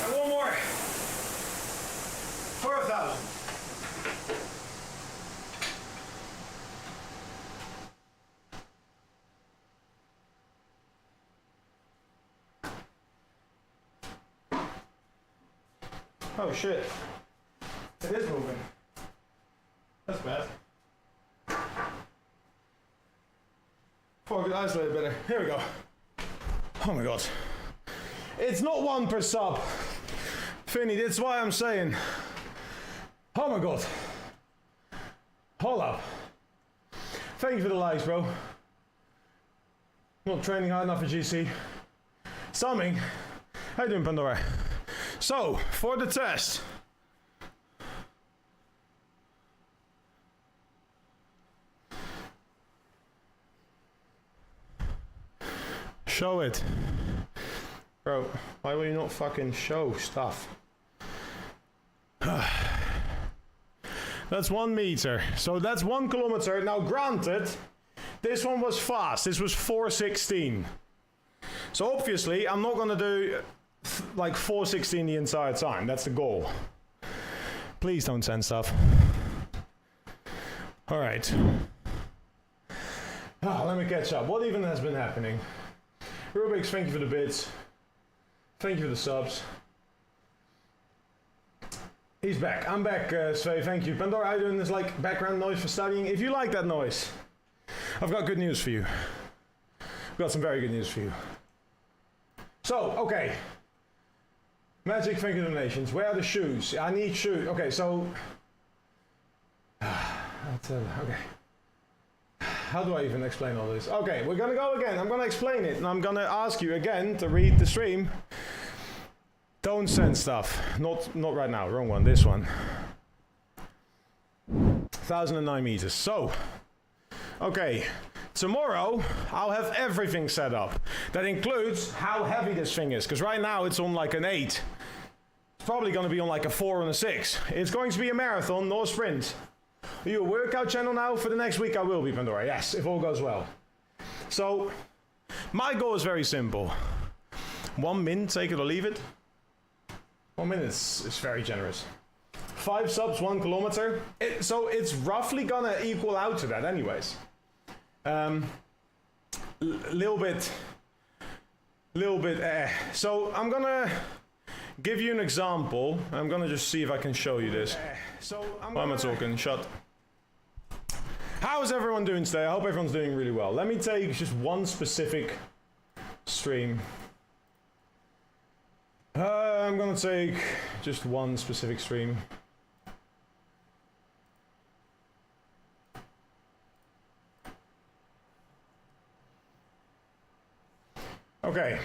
And one more. 4,000. Oh shit. It is moving. That's bad. Before I get isolated better. Here we go. Oh my god. It's not one per sub. Finny, that's why I'm saying. Oh my god. Hold up. Thank you for the likes, bro. Not training hard enough for GC. Summing. How you doing, Pandora? So, for the test. Show it. Bro, why will you not fucking show stuff? That's 1 meter. So that's 1 kilometer. Now granted, this one was fast. This was 4:16. So obviously, I'm not gonna do like 4:16 the entire time. That's the goal. Please don't send stuff. All right. Let me catch up. What even has been happening? Rubik's, thank you for the bits. Thank you for the subs. He's back. I'm back, Sve, thank you. Pandora, how you doing? This like background noise for studying. If you like that noise, I've got good news for you. I've got some very good news for you. So, okay. Magic finger donations. Where are the shoes? I need shoes. Okay, so... okay. How do I even explain all this? Okay, we're gonna go again. I'm gonna explain it, and I'm gonna ask you again to read the stream. Don't send stuff. Not right now. Wrong one. This one. 1,009 meters. So, okay. Tomorrow, I'll have everything set up. That includes how heavy this thing is, because right now it's on like an 8. It's probably going to be on like a 4 and a 6. It's going to be a marathon, no sprint. Are you a workout channel now? For the next week I will be, Pandora. Yes, if all goes well. So, my goal is very simple. 1 min, take it or leave it. 1 minute is very generous. 5 subs, 1 kilometer. So it's roughly gonna equal out to that anyways. Little bit. So I'm gonna give you an example. I'm gonna just see if I can show you this. Why am I talking? Shut. How is everyone doing today? I hope everyone's doing really well. Let me take just one specific stream. I'm gonna take just one specific stream. Okay.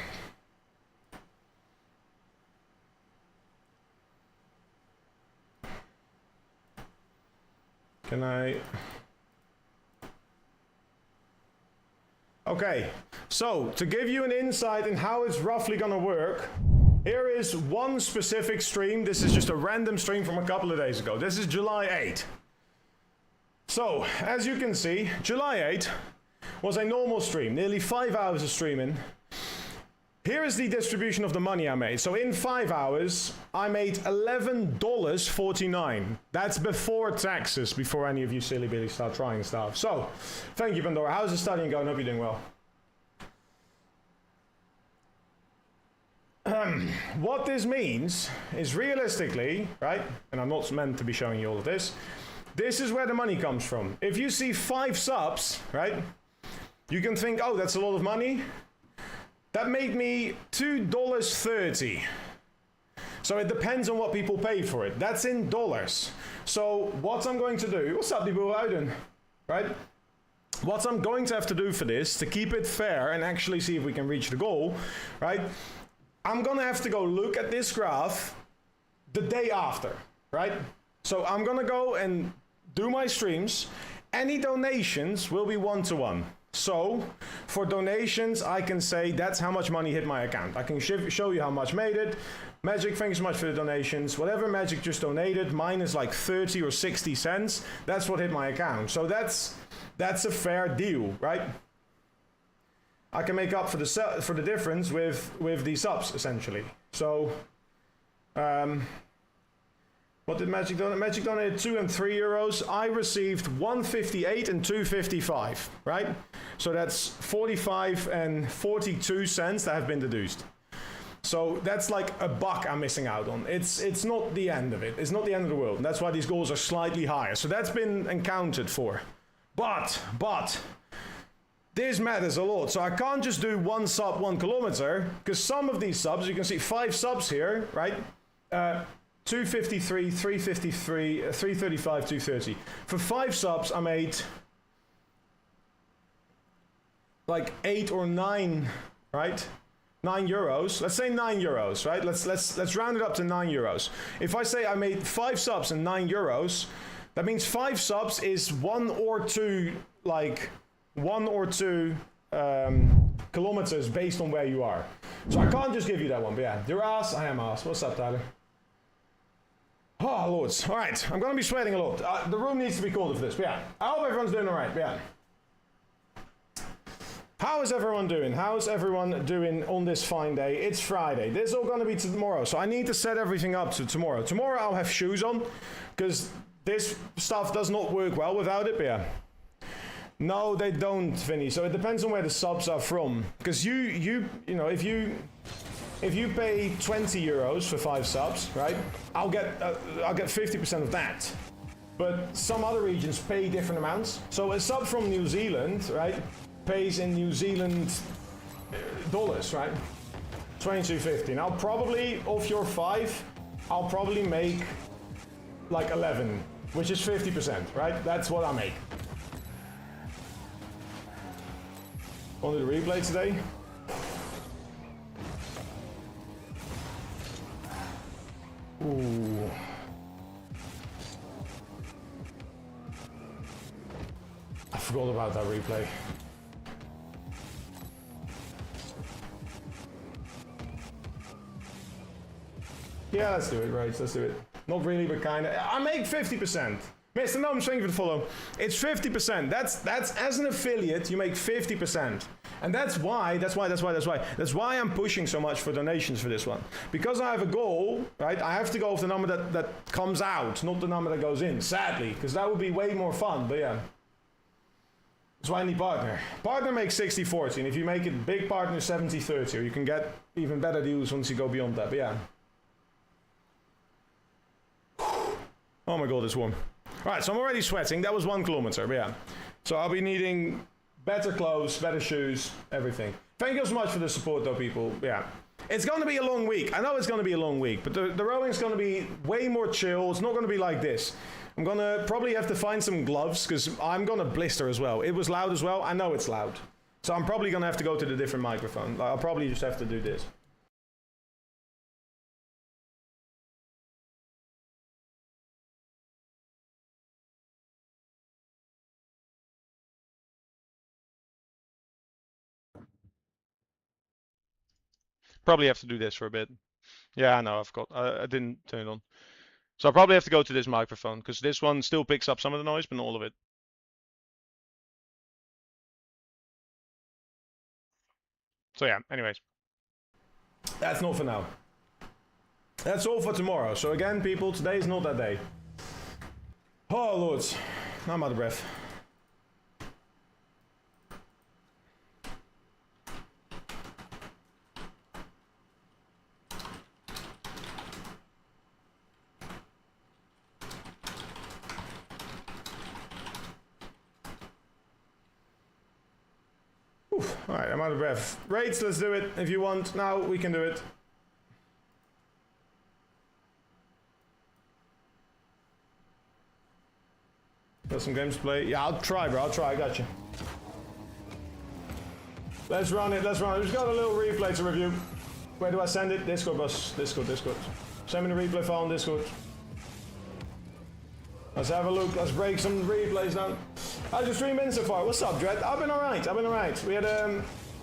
Can I? Okay, so to give you an insight in how it's roughly gonna work, here is one specific stream. This is just a random stream from a couple of days ago. This is July 8. So, as you can see, July 8 was a normal stream, nearly 5 hours of streaming. Here is the distribution of the money I made. So in 5 hours, I made $11.49. That's before taxes, before any of you silly billy start trying stuff. So, thank you, Pandora. How's the studying going? Hope you're doing well. What this means is realistically, right, and I'm not meant to be showing you all of this, this is where the money comes from. If you see 5 subs, right, you can think, oh, that's a lot of money. That made me $2.30. So it depends on what people pay for it. That's in dollars. So what I'm going to do, what's up, Dibu Ouden, right? What I'm going to have to do for this, to keep it fair and actually see if we can reach the goal, right? I'm gonna have to go look at this graph the day after, right? So I'm gonna go and do my streams. Any donations will be one-to-one. So, for donations, I can say that's how much money hit my account. I can show you how much made it. Magic, thanks so much for the donations. Whatever Magic just donated, mine is like 30 or 60 cents. That's what hit my account. So that's a fair deal, right? I can make up for the difference with the subs, essentially. So, what did Magic donate? Magic donated 2 and 3 euros. I received 1.58 and 2.55, right? So that's 45 and 42 cents that have been deduced. So that's like $1 I'm missing out on. It's not the end of it. It's not the end of the world. And that's why these goals are slightly higher. So that's been accounted for. But this matters a lot. So I can't just do 1 sub, 1 kilometer, because some of these subs, you can see 5 subs here, right? 253, 353, 335, 230. For 5 subs, I made like 8 or 9, right? 9 euros. Let's say 9 euros, right? Let's round it up to 9 euros. If I say I made 5 subs and 9 euros, that means 5 subs is 1 or 2, like 1 or 2 kilometers based on where you are. So I can't just give you that one, but yeah. You're ass, I am ass. What's up, Tyler? Oh, lords. All right, I'm going to be sweating a lot. The room needs to be colder for this, but yeah. I hope everyone's doing all right, but yeah. How is everyone doing? How's everyone doing on this fine day? It's Friday. This is all going to be tomorrow, so I need to set everything up to tomorrow. Tomorrow I'll have shoes on, because this stuff does not work well without it, but yeah. No, they don't, Vinny. So it depends on where the subs are from. Because you know, if you pay 20 euros for 5 subs, right? I'll get 50% of that. But some other regions pay different amounts. So a sub from New Zealand, right, pays in New Zealand dollars, right? 22.50. Now probably off your 5, I'll probably make like 11, which is 50%, right? That's what I make. Want to do the replay today? Ooh. I forgot about that replay. Yeah, let's do it, right? Let's do it. Not really, but kinda. I make 50%. Mr. Gnome, thank you for the follow. It's 50%. That's as an affiliate, you make 50%. And that's why I'm pushing so much for donations for this one. Because I have a goal, right? I have to go with the number that comes out, not the number that goes in, sadly. Because that would be way more fun, but yeah. That's why I need partner. Partner makes 60-40, and if you make it big partner, 70-30, or you can get even better deals once you go beyond that, but yeah. Oh my god, it's warm. Alright, so I'm already sweating. That was 1 kilometer, but yeah. So I'll be needing better clothes, better shoes, everything. Thank you so much for the support though, people. Yeah. It's going to be a long week. I know it's going to be a long week, but the rowing's going to be way more chill. It's not going to be like this. I'm going to probably have to find some gloves because I'm going to blister as well. It was loud as well. I know it's loud. So I'm probably going to have to go to the different microphone. I'll probably just have to do this. Probably have to do this for a bit. Yeah, I know, I didn't turn it on. So I'll probably have to go to this microphone, because this one still picks up some of the noise, but not all of it. So yeah, anyways. That's not for now. That's all for tomorrow. So again, people, today is not that day. Oh, lords. I'm out of breath. Alright, I'm out of breath. Rates, let's do it. If you want, now we can do it. Got some games to play? Yeah, I'll try, bro. I'll try. I got you. Let's run it. Let's run it. We've got a little replay to review. Where do I send it? Discord, boss. Discord. Send me the replay file on Discord. Let's have a look. Let's break some replays down. How's your stream been so far? What's up, Dread? I've been alright. We had a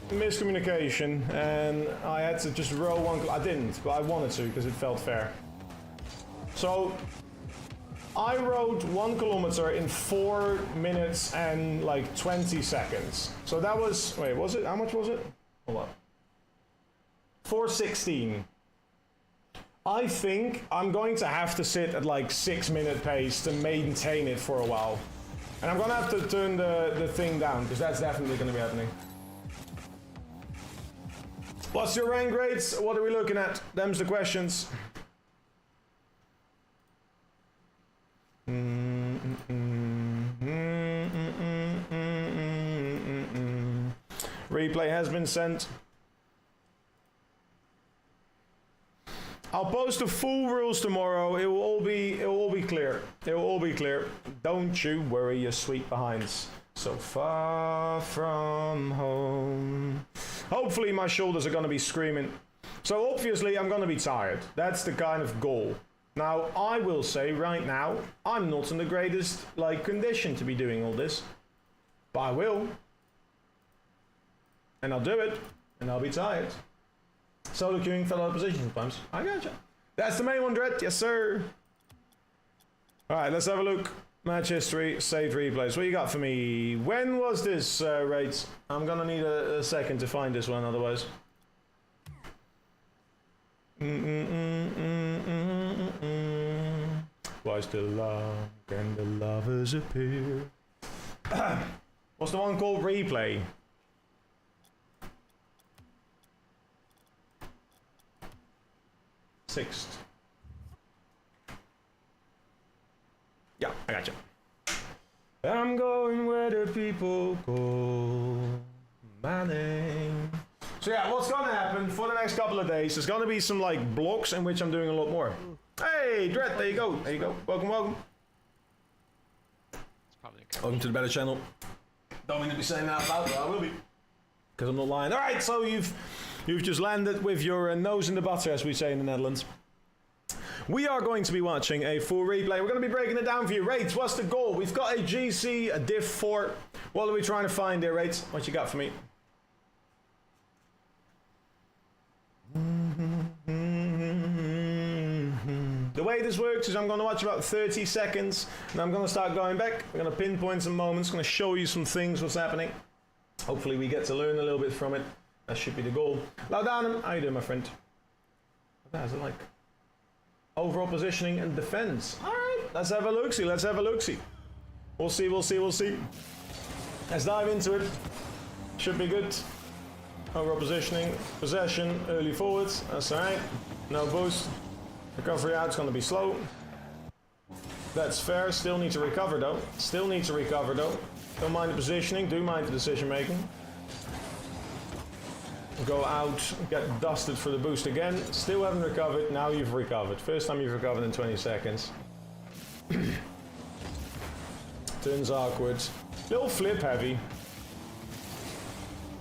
miscommunication and I had to just row one. I didn't, but I wanted to because it felt fair. So I rode 1 kilometer in 4 minutes and like 20 seconds. So that was, wait, was it? How much was it? Hold on. 4:16. I think I'm going to have to sit at like 6-minute pace to maintain it for a while. And I'm gonna have to turn the thing down, because that's definitely gonna be happening. What's your rank rates? What are we looking at? Them's the questions. Replay has been sent. I'll post the full rules tomorrow. It will all be clear. It will all be clear. Don't you worry, you sweet behinds. So far from home. Hopefully my shoulders are gonna be screaming. So obviously I'm gonna be tired. That's the kind of goal. Now I will say right now, I'm not in the greatest condition to be doing all this. But I will. And I'll do it. And I'll be tired. Solo queuing, fellow position sometimes. I gotcha. That's the main one, Dread. Yes, sir. Alright, let's have a look. Match history, saved replays. What you got for me? When was this race? I'm gonna need a second to find this one, otherwise. Why still love? Can the lovers appear? What's the one called? Replay. Sixth. Yeah, I got you. I'm going where the people go. My name. So yeah, what's gonna happen for the next couple of days? There's gonna be some like blocks in which I'm doing a lot more. Hey, Dread, there you go. There you go. Welcome, welcome. It's probably okay. Welcome to the better channel. Don't mean to be saying that about, but I will be. Because I'm not lying. Alright, so you've just landed with your nose in the butter, as we say in the Netherlands. We are going to be watching a full replay. We're going to be breaking it down for you. Rates, what's the goal? We've got a GC, a Div 4. What are we trying to find there, Rates? What you got for me? The way this works is I'm going to watch about 30 seconds and I'm going to start going back. We're going to pinpoint some moments, going to show you some things, what's happening. Hopefully we get to learn a little bit from it. That should be the goal. Laudanum, how you doing, my friend? What is it like? Overall positioning and defense. Alright, let's have a look-see, let's have a look-see. We'll see, we'll see, we'll see. Let's dive into it. Should be good. Overall positioning, possession, early forwards, that's alright. No boost. Recovery out's gonna be slow. That's fair, still need to recover though. Still need to recover though. Don't mind the positioning, do mind the decision making. Go out, get dusted for the boost again. Still haven't recovered, now you've recovered. First time you've recovered in 20 seconds. Turns awkward. Little flip heavy.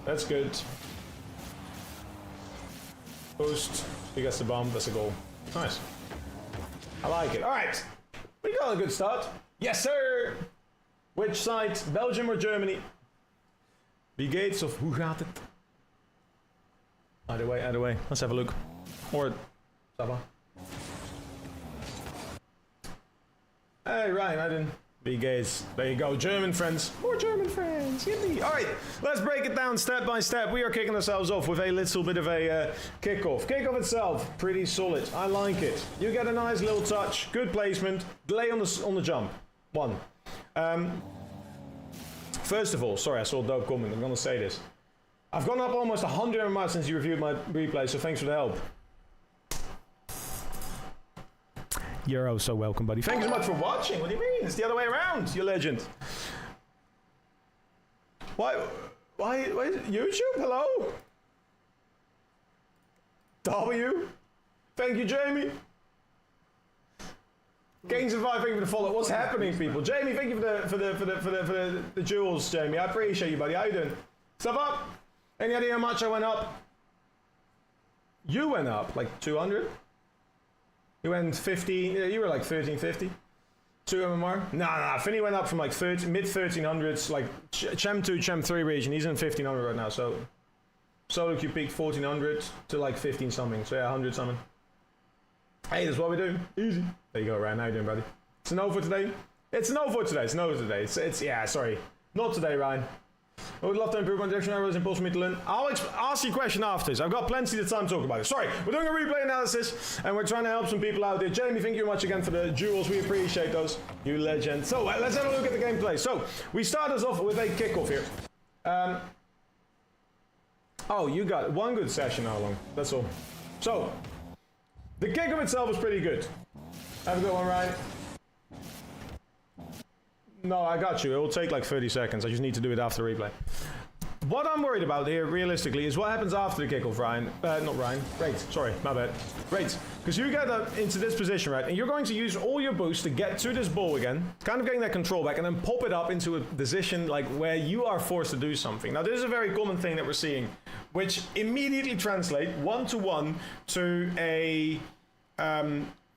That's good. Boost, he gets the bomb, that's a goal. Nice. I like it. Alright, we got a good start. Yes sir! Which side, Belgium or Germany? Wie geht's of hoe gaat het? Either way, either way. Let's have a look. Or, ça va? Hey, Ryan, I didn't. Wie geht's? There you go, German friends. More German friends, yippee. All right, let's break it down step by step. We are kicking ourselves off with a little bit of a kickoff. Kickoff itself, pretty solid. I like it. You get a nice little touch, good placement, delay on the jump. One. First of all, sorry, I saw a dope comment. I'm gonna say this. I've gone up almost 100 MMR since you reviewed my replay, so thanks for the help. You're oh so welcome, buddy. Thank you so much for watching. What do you mean? It's the other way around, you legend. Why YouTube? Hello? W? Thank you, Jamie. Gains of 5, thank you for the follow. What's happening, people? Jamie, thank you for the jewels, Jamie. I appreciate you, buddy. How you doing? Stuff up? Any idea how much I went up? You went up like 200? You went 15, you were like 1350. 2 MMR? Nah, Finny went up from like mid 1300s, like Chem 2, Chem 3 region. He's in 1500 right now, so Solo Q peaked 1400 to like 15 something. So yeah, 100 something. Hey, that's what we do. Easy. There you go, Ryan. How you doing, buddy? It's a no for today. It's a no for today. It's a no for today. It's yeah, sorry. Not today, Ryan. I would love to improve my direction. It was impossible for me to learn. I'll ask you a question after this. I've got plenty of time to talk about it. Sorry, we're doing a replay analysis and we're trying to help some people out there. Jamie, thank you very much again for the jewels. We appreciate those. You legend. So let's have a look at the gameplay. So we start us off with a kickoff here. Oh, you got one good session. How long? That's all. So the kickoff itself was pretty good. Have a good one, Ryan. No, I got you. It will take like 30 seconds. I just need to do it after the replay. What I'm worried about here, realistically, is what happens after the kickoff, Ryan. Not Ryan. Rate. Sorry, my bad. Rate. Because you get into this position, right? And you're going to use all your boost to get to this ball again, kind of getting that control back, and then pop it up into a position like where you are forced to do something. Now, this is a very common thing that we're seeing, which immediately translate one-to-one to a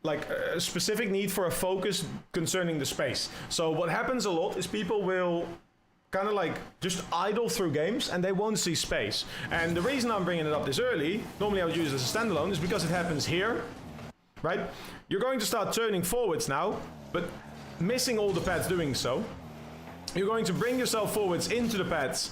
like a specific need for a focus concerning the space. So what happens a lot is people will kind of like just idle through games and they won't see space. And the reason I'm bringing it up this early, normally I would use it as a standalone, is because it happens here, right? You're going to start turning forwards now, but missing all the pads doing so. You're going to bring yourself forwards into the pads.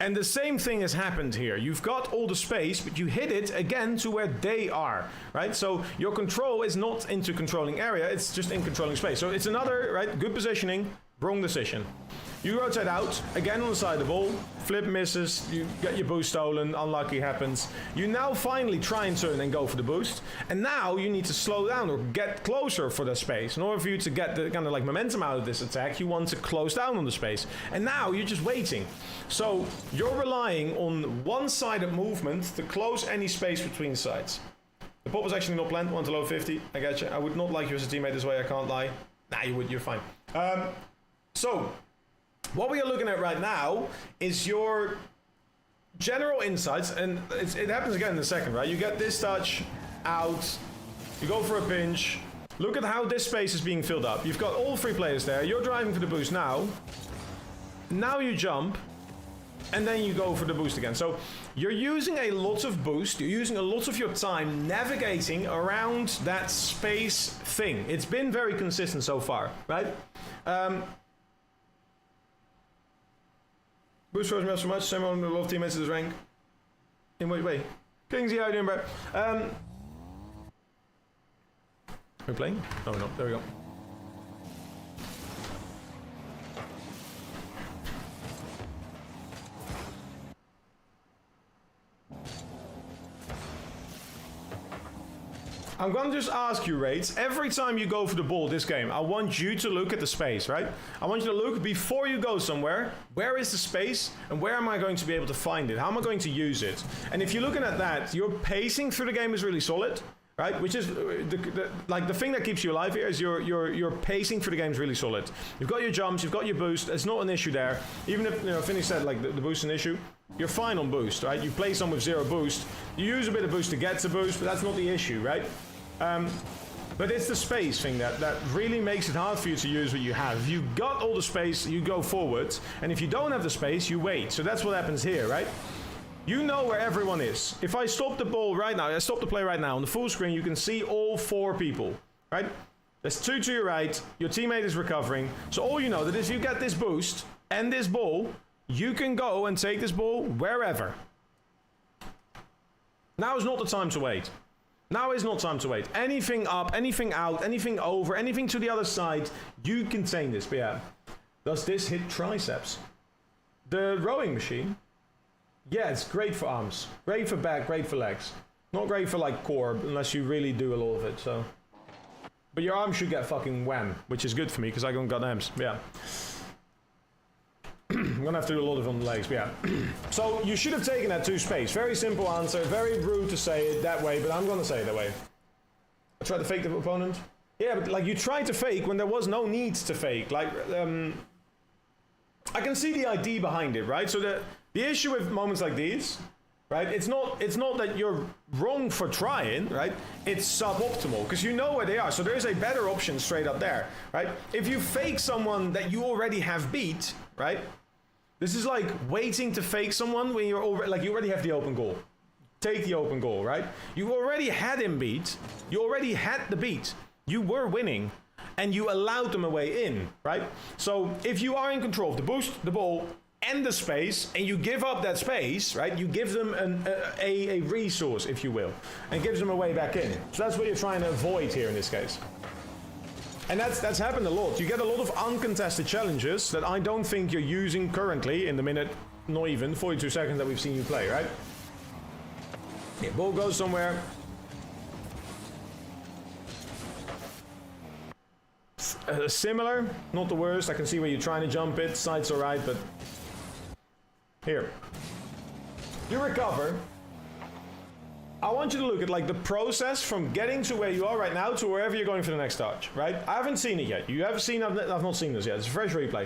And the same thing has happened here. You've got all the space, but you hit it again to where they are, right? So your control is not into controlling area, it's just in controlling space. So it's another, right, good positioning, wrong decision. You rotate out, again on the side of the ball, flip misses, you get your boost stolen, unlucky happens. You now finally try and turn and go for the boost, and now you need to slow down or get closer for the space. In order for you to get the kind of like momentum out of this attack, you want to close down on the space. And now you're just waiting. So you're relying on one-sided movement to close any space between sides. The pop was actually not planned, 1 to low 50, I got you. I would not like you as a teammate this way, I can't lie. Nah, you would, you're fine. So, what we are looking at right now is your general insights, and it happens again in a second, right? You get this touch out, you go for a pinch, look at how this space is being filled up. You've got all 3 players there, you're driving for the boost now. Now you jump, and then you go for the boost again. So you're using a lot of boost, you're using a lot of your time navigating around that space thing. It's been very consistent so far, right? Boost throws me up so much, same on a lot of teammates in this rank. In what way? Kingsy, how you doing, bro? Are we playing? Oh no, there we go. I'm gonna just ask you, Raids, every time you go for the ball this game, I want you to look at the space, right? I want you to look before you go somewhere, where is the space and where am I going to be able to find it? How am I going to use it? And if you're looking at that, your pacing through the game is really solid, right? Which is, the thing that keeps you alive here is your pacing through the game is really solid. You've got your jumps, you've got your boost, it's not an issue there. Even if, you know, Finney said like the boost is an issue, you're fine on boost, right? You play some with 0 boost, you use a bit of boost to get to boost, but that's not the issue, right? But it's the space thing that really makes it hard for you to use what you have. If you've got all the space, you go forward, and if you don't have the space, you wait. So that's what happens here, right? You know where everyone is. If I stop the ball right now, I stop the play right now, on the full screen, you can see all 4 people, right? There's 2 to your right, your teammate is recovering, so all you know that if you get this boost and this ball, you can go and take this ball wherever. Now is not the time to wait. Now is not time to wait. Anything up, anything out, anything over, anything to the other side, you contain this. But yeah, does this hit triceps? The rowing machine? Yeah, it's great for arms. Great for back, great for legs. Not great for like core, unless you really do a lot of it, so. But your arms should get fucking wham, which is good for me, because I don't got arms. Yeah. I'm gonna have to do a lot of on the legs, but yeah. So you should have taken that 2 space. Very simple answer, very rude to say it that way, but I'm gonna say it that way. I tried to fake the opponent. Yeah, but like you tried to fake when there was no need to fake. Like, I can see the idea behind it, right? So the issue with moments like these, right? It's not that you're wrong for trying, right? It's suboptimal because you know where they are. So there is a better option straight up there, right? If you fake someone that you already have beat, right? This is like waiting to fake someone when you're already, like you already have the open goal. Take the open goal, right? You already had him beat. You already had the beat. You were winning and you allowed them a way in, right? So if you are in control of the boost, the ball, and the space, and you give up that space, right? You give them a resource, if you will, and gives them a way back in. So that's what you're trying to avoid here in this case. And that's happened a lot. You get a lot of uncontested challenges that I don't think you're using currently in the minute, not even, 42 seconds that we've seen you play, right? Yeah, ball goes somewhere. Similar, not the worst. I can see where you're trying to jump it. Side's alright, but... Here. You recover. I want you to look at like the process from getting to where you are right now to wherever you're going for the next touch, right? I haven't seen it yet. You have seen, I've not seen this yet. It's a fresh replay.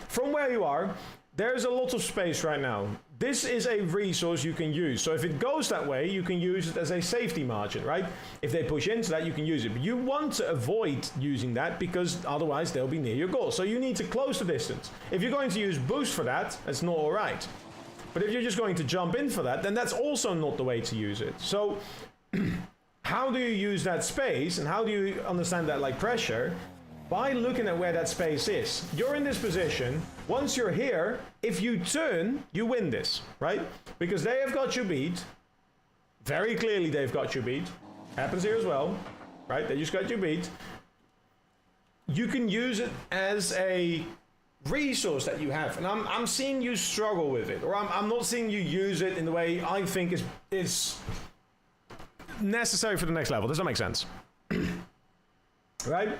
From where you are, there's a lot of space right now. This is a resource you can use. So if it goes that way, you can use it as a safety margin, right? If they push into that, you can use it. But you want to avoid using that because otherwise they'll be near your goal. So you need to close the distance. If you're going to use boost for that, it's not all right. But if you're just going to jump in for that, then that's also not the way to use it. So how do you use that space and how do you understand that like pressure? By looking at where that space is. You're in this position. Once you're here, if you turn, you win this, right? Because they have got you beat. Very clearly they've got you beat. Happens here as well, right? They just got you beat. You can use it as a resource that you have, and I'm seeing you struggle with it, or I'm not seeing you use it in the way I think is necessary for the next level. Does that make sense? Right?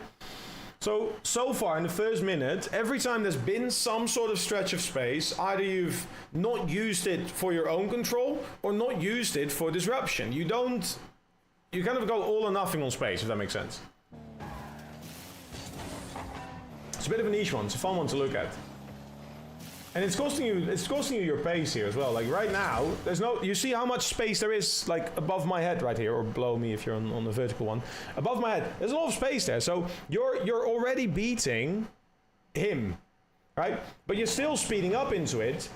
So far in the first minute, every time there's been some sort of stretch of space, either you've not used it for your own control or not used it for disruption. You kind of go all or nothing on space, if that makes sense. It's a bit of a niche one. It's a fun one to look at. And it's costing you your pace here as well. Like right now, you see how much space there is like above my head right here, or below me if you're on the vertical one. Above my head, there's a lot of space there. So you're already beating him, right? But you're still speeding up into it,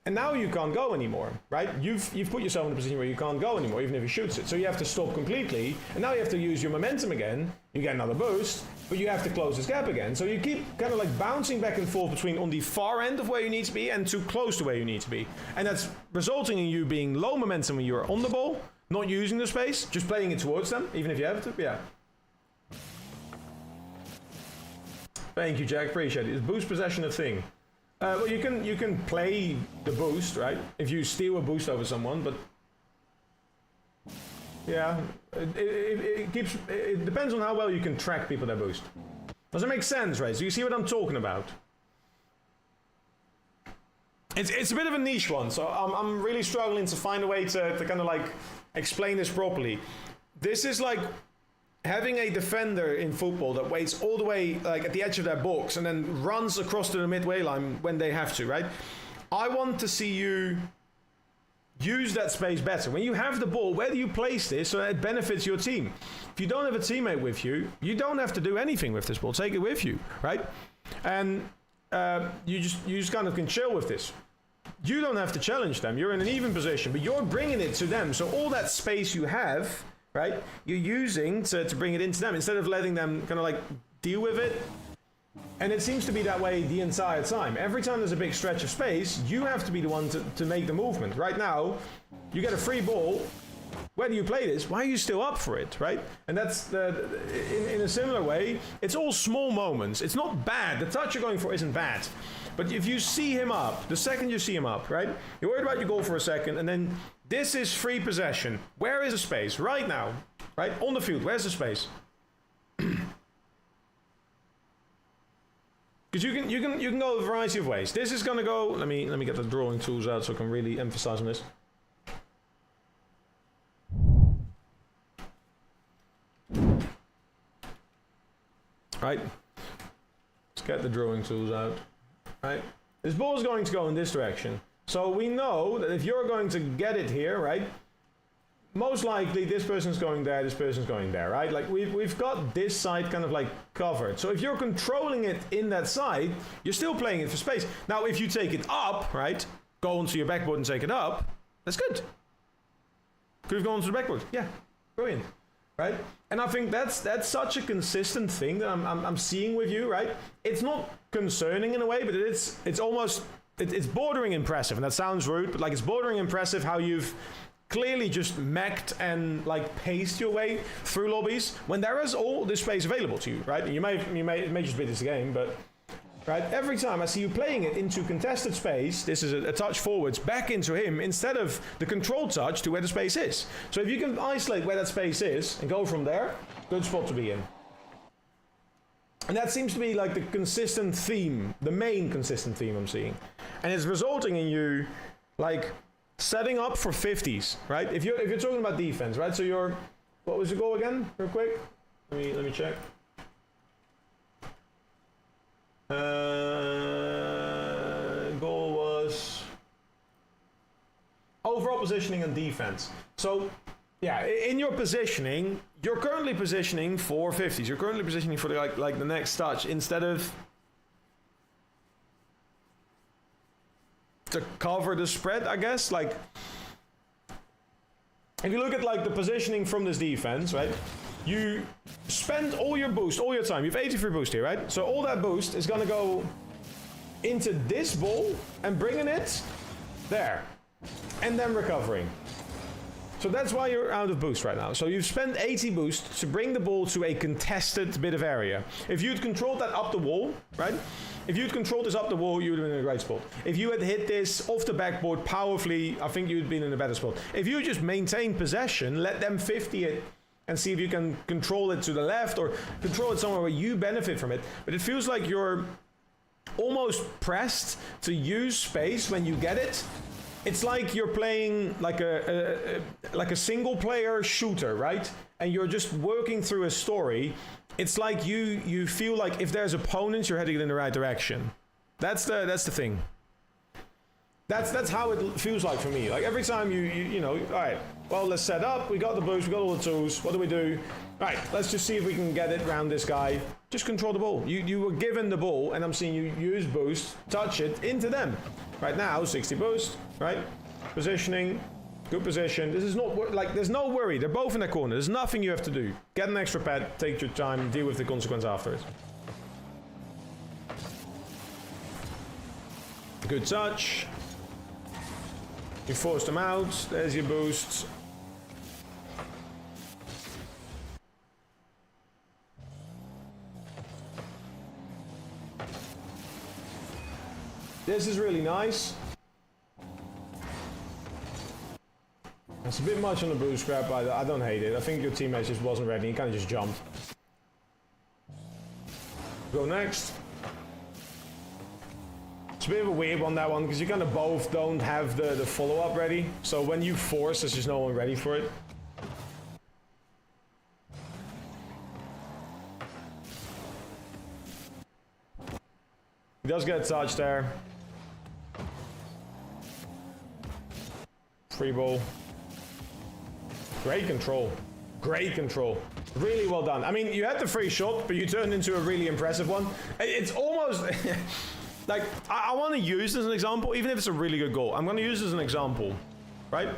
and now you can't go anymore, right? You've put yourself in a position where you can't go anymore, even if he shoots it. So you have to stop completely, and now you have to use your momentum again. You get another boost, but you have to close this gap again. So you keep kind of like bouncing back and forth between on the far end of where you need to be and too close to where you need to be. And that's resulting in you being low momentum when you're on the ball, not using the space, just playing it towards them, even if you have to, yeah. Thank you, Jack, appreciate it. Is boost possession a thing? Well, you can play the boost, right? If you steal a boost over someone, but yeah, it depends on how well you can track people that boost. Does it make sense, right? So you see what I'm talking about? It's a bit of a niche one, so I'm really struggling to find a way to kind of like explain this properly. This is like having a defender in football that waits all the way like at the edge of their box and then runs across to the midway line when they have to, right? I want to see you use that space better. When you have the ball, where do you place this so that it benefits your team? If you don't have a teammate with you, you don't have to do anything with this ball. Take it with you, right? And you just kind of can chill with this. You don't have to challenge them. You're in an even position, but you're bringing it to them. So all that space you have, right, you're using to bring it into them instead of letting them kind of like deal with it. And it seems to be that way the entire time. Every time there's a big stretch of space, you have to be the one to make the movement. Right now, you get a free ball. Where do you play this? Why are you still up for it, right? And that's in a similar way, it's all small moments. It's not bad. The touch you're going for isn't bad. But if you see him up, the second you see him up, right? You're worried about your goal for a second, and then this is free possession. Where is the space? Right now, right? On the field, where's the space? Because you can go a variety of ways. This is gonna go. Let me get the drawing tools out so I can really emphasize on this. Right. Let's get the drawing tools out. Right. This ball is going to go in this direction. So we know that if you're going to get it here, right? Most likely this person's going there, this person's going there, right? Like we've got this side kind of like covered. So if you're controlling it in that side, you're still playing it for space. Now if you take it up, right? Go onto your backboard and take it up, that's good. Could have gone onto the backboard. Yeah, brilliant. Right? And I think that's such a consistent thing that I'm seeing with you, right? It's not concerning in a way, but it's almost it's bordering impressive, and that sounds rude, but like it's bordering impressive how you've clearly just mech'd and like paced your way through lobbies when there is all this space available to you, right? And it may just be this game, but right, every time I see you playing it into contested space, this is a touch forwards back into him instead of the controlled touch to where the space is. So if you can isolate where that space is and go from there, good spot to be in. And that seems to be like the consistent theme, the main consistent theme I'm seeing. And it's resulting in you like setting up for 50s, right? If you're talking about defense, right? So what was your goal again, real quick? Let me check. Goal was overall positioning and defense. So yeah, in your positioning, you're currently positioning for 50s. You're currently positioning for like the next touch instead of to cover the spread, I guess. Like if you look at like the positioning from this defense, right? You spend all your boost, all your time. You have 83 boost here, right? So all that boost is gonna go into this ball and bringing it there. And then recovering. So that's why you're out of boost right now. So you've spent 80 boost to bring the ball to a contested bit of area. If you'd controlled that up the wall, right? If you'd controlled this up the wall, you would have been in a great spot. If you had hit this off the backboard powerfully, I think you'd been in a better spot. If you just maintain possession, let them 50 it, and see if you can control it to the left or control it somewhere where you benefit from it. But it feels like you're almost pressed to use space when you get it. It's like you're playing like a single player shooter, right? And you're just working through a story. It's like you feel like if there's opponents, you're heading in the right direction. That's the thing. That's how it feels like for me. Like every time you know, all right, well, let's set up. We got the boost, we got all the tools. What do? All right, let's just see if we can get it around this guy. Just control the ball. You were given the ball, and I'm seeing you use boost, touch it into them. Right now, 60 boost, right? Positioning, good position. This is not like there's no worry. They're both in their corner. There's nothing you have to do. Get an extra pad, take your time, deal with the consequence after it. Good touch. You forced them out. There's your boost. This is really nice. It's a bit much on the boost grab, but I don't hate it. I think your teammate just wasn't ready. He kind of just jumped. Go next. It's a bit of a weird one, that one, because you kind of both don't have the follow-up ready. So when you force, there's just no one ready for it. He does get a touch there. Free ball. Great control. Great control. Really well done. I mean, you had the free shot, but you turned into a really impressive one. It's almost... like, I want to use this as an example, even if it's a really good goal. I'm going to use this as an example, right?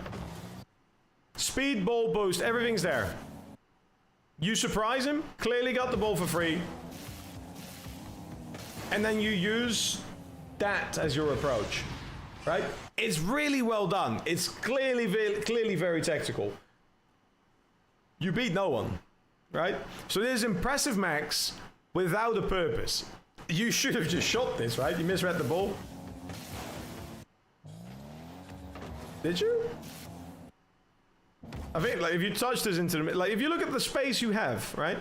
Speed, ball, boost, everything's there. You surprise him, clearly got the ball for free. And then you use that as your approach, right? It's really well done. It's clearly very tactical. You beat no one, right? So this is impressive max without a purpose. You should have just shot this, right? You misread the ball. Did you? I think, like, if you touch this into the... Like, if you look at the space you have, right?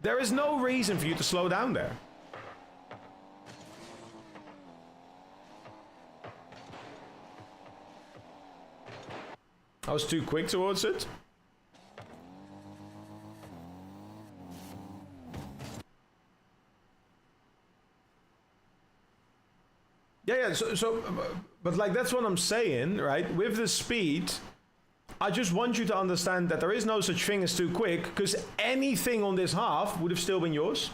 There is no reason for you to slow down there. I was too quick towards it. Yeah, but like that's what I'm saying, right? With the speed, I just want you to understand that there is no such thing as too quick, because anything on this half would have still been yours.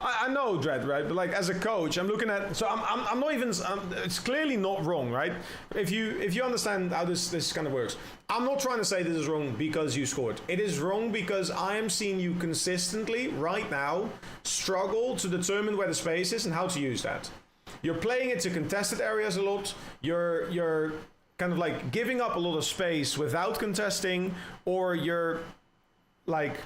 I know, Dread, right? But like as a coach, I'm looking at, so I'm not even, it's clearly not wrong, right? If you understand how this kind of works, I'm not trying to say this is wrong because you scored. It is wrong because I am seeing you consistently right now struggle to determine where the space is and how to use that. You're playing it to contested areas a lot. You're kind of like giving up a lot of space without contesting, or you're like,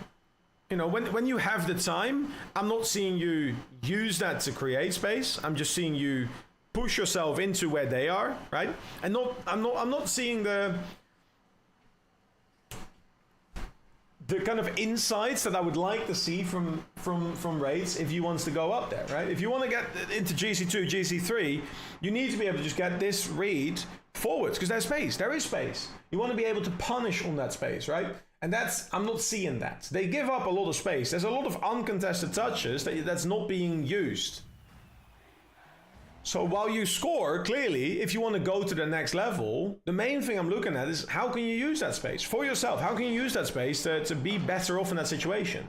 you know, when you have the time, I'm not seeing you use that to create space. I'm just seeing you push yourself into where they are, right? And I'm not seeing the kind of insights that I would like to see from Raids if you want to go up there, right? If you want to get into GC2, GC3, you need to be able to just get this read forwards, because there's space. There is space. You want to be able to punish on that space, right? And I'm not seeing that. They give up a lot of space. There's a lot of uncontested touches that's not being used. So while you score, clearly, if you want to go to the next level, the main thing I'm looking at is how can you use that space for yourself? How can you use that space to be better off in that situation?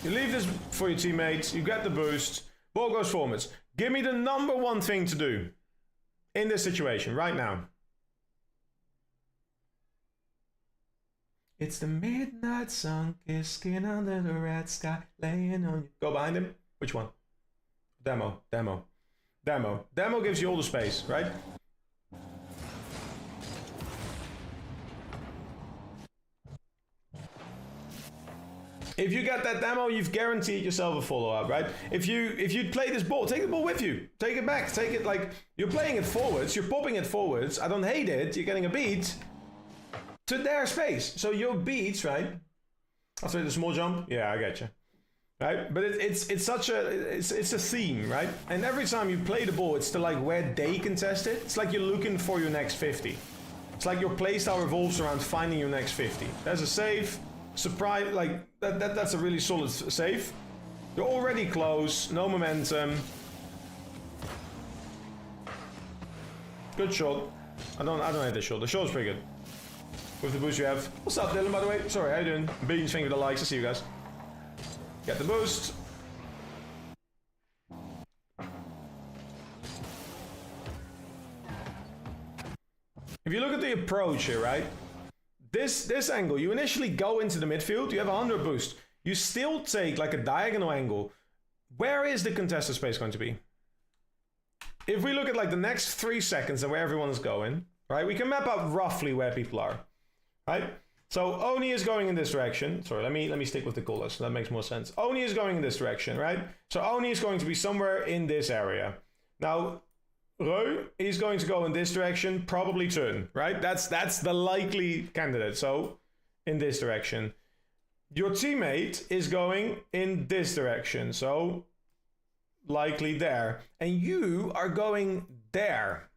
You leave this for your teammates, you get the boost, ball goes forwards. Give me the number one thing to do in this situation right now. It's the midnight sun, kissed skin under the red sky, laying on you. Go behind him. Which one? Demo. Demo gives you all the space, right? If you get that demo, you've guaranteed yourself a follow-up, right? If you play this ball, take the ball with you. Take it back. Take it like you're playing it forwards. You're popping it forwards. I don't hate it. You're getting a beat to their space. So your beats, right? I'll say the small jump. Yeah, I get you. Right? But it's such a it's a theme, right? And every time you play the ball, it's to like where they contest it. It's like you're looking for your next 50. It's like your playstyle revolves around finding your next 50. There's a save. Surprise, like that's a really solid save. You're already close, no momentum. Good shot. I don't hate the shot. The shot's pretty good. With the boost you have. What's up, Dylan, by the way? Sorry, how you doing? Beans, thank you for the likes. I see you guys. Get the boost. If you look at the approach here, right? This angle, you initially go into the midfield, you have 100 boost. You still take like a diagonal angle. Where is the contested space going to be? If we look at like the next 3 seconds and where everyone is going, right? We can map out roughly where people are, right? So Oni is going in this direction. Sorry, let me stick with the colors. That makes more sense. Oni is going in this direction, right? So Oni is going to be somewhere in this area. Now, Reu is going to go in this direction, probably turn, right? That's the likely candidate. So in this direction. Your teammate is going in this direction, so likely there. And you are going there,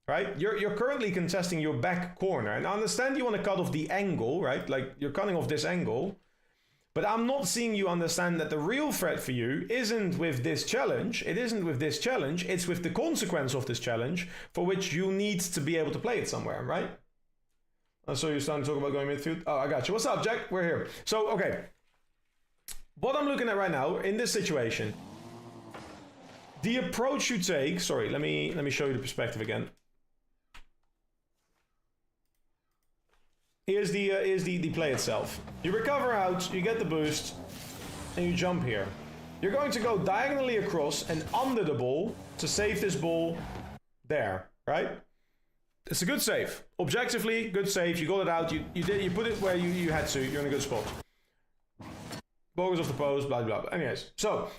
right? You're currently contesting your back corner. And I understand you want to cut off the angle, right? Like you're cutting off this angle. But I'm not seeing you understand that the real threat for you isn't with this challenge. It isn't with this challenge. It's with the consequence of this challenge for which you need to be able to play it somewhere, right? So you're starting to talk about going midfield. Oh, I got you. What's up, Jack? We're here. So, okay. What I'm looking at right now in this situation, the approach you take. Sorry, let me show you the perspective again. Here's the play itself. You recover out, you get the boost, and you jump here. You're going to go diagonally across and under the ball to save this ball there, right? It's a good save. Objectively, good save. You got it out. You put it where you had to. You're in a good spot. Ball goes off the post, blah, blah, blah. Anyways, so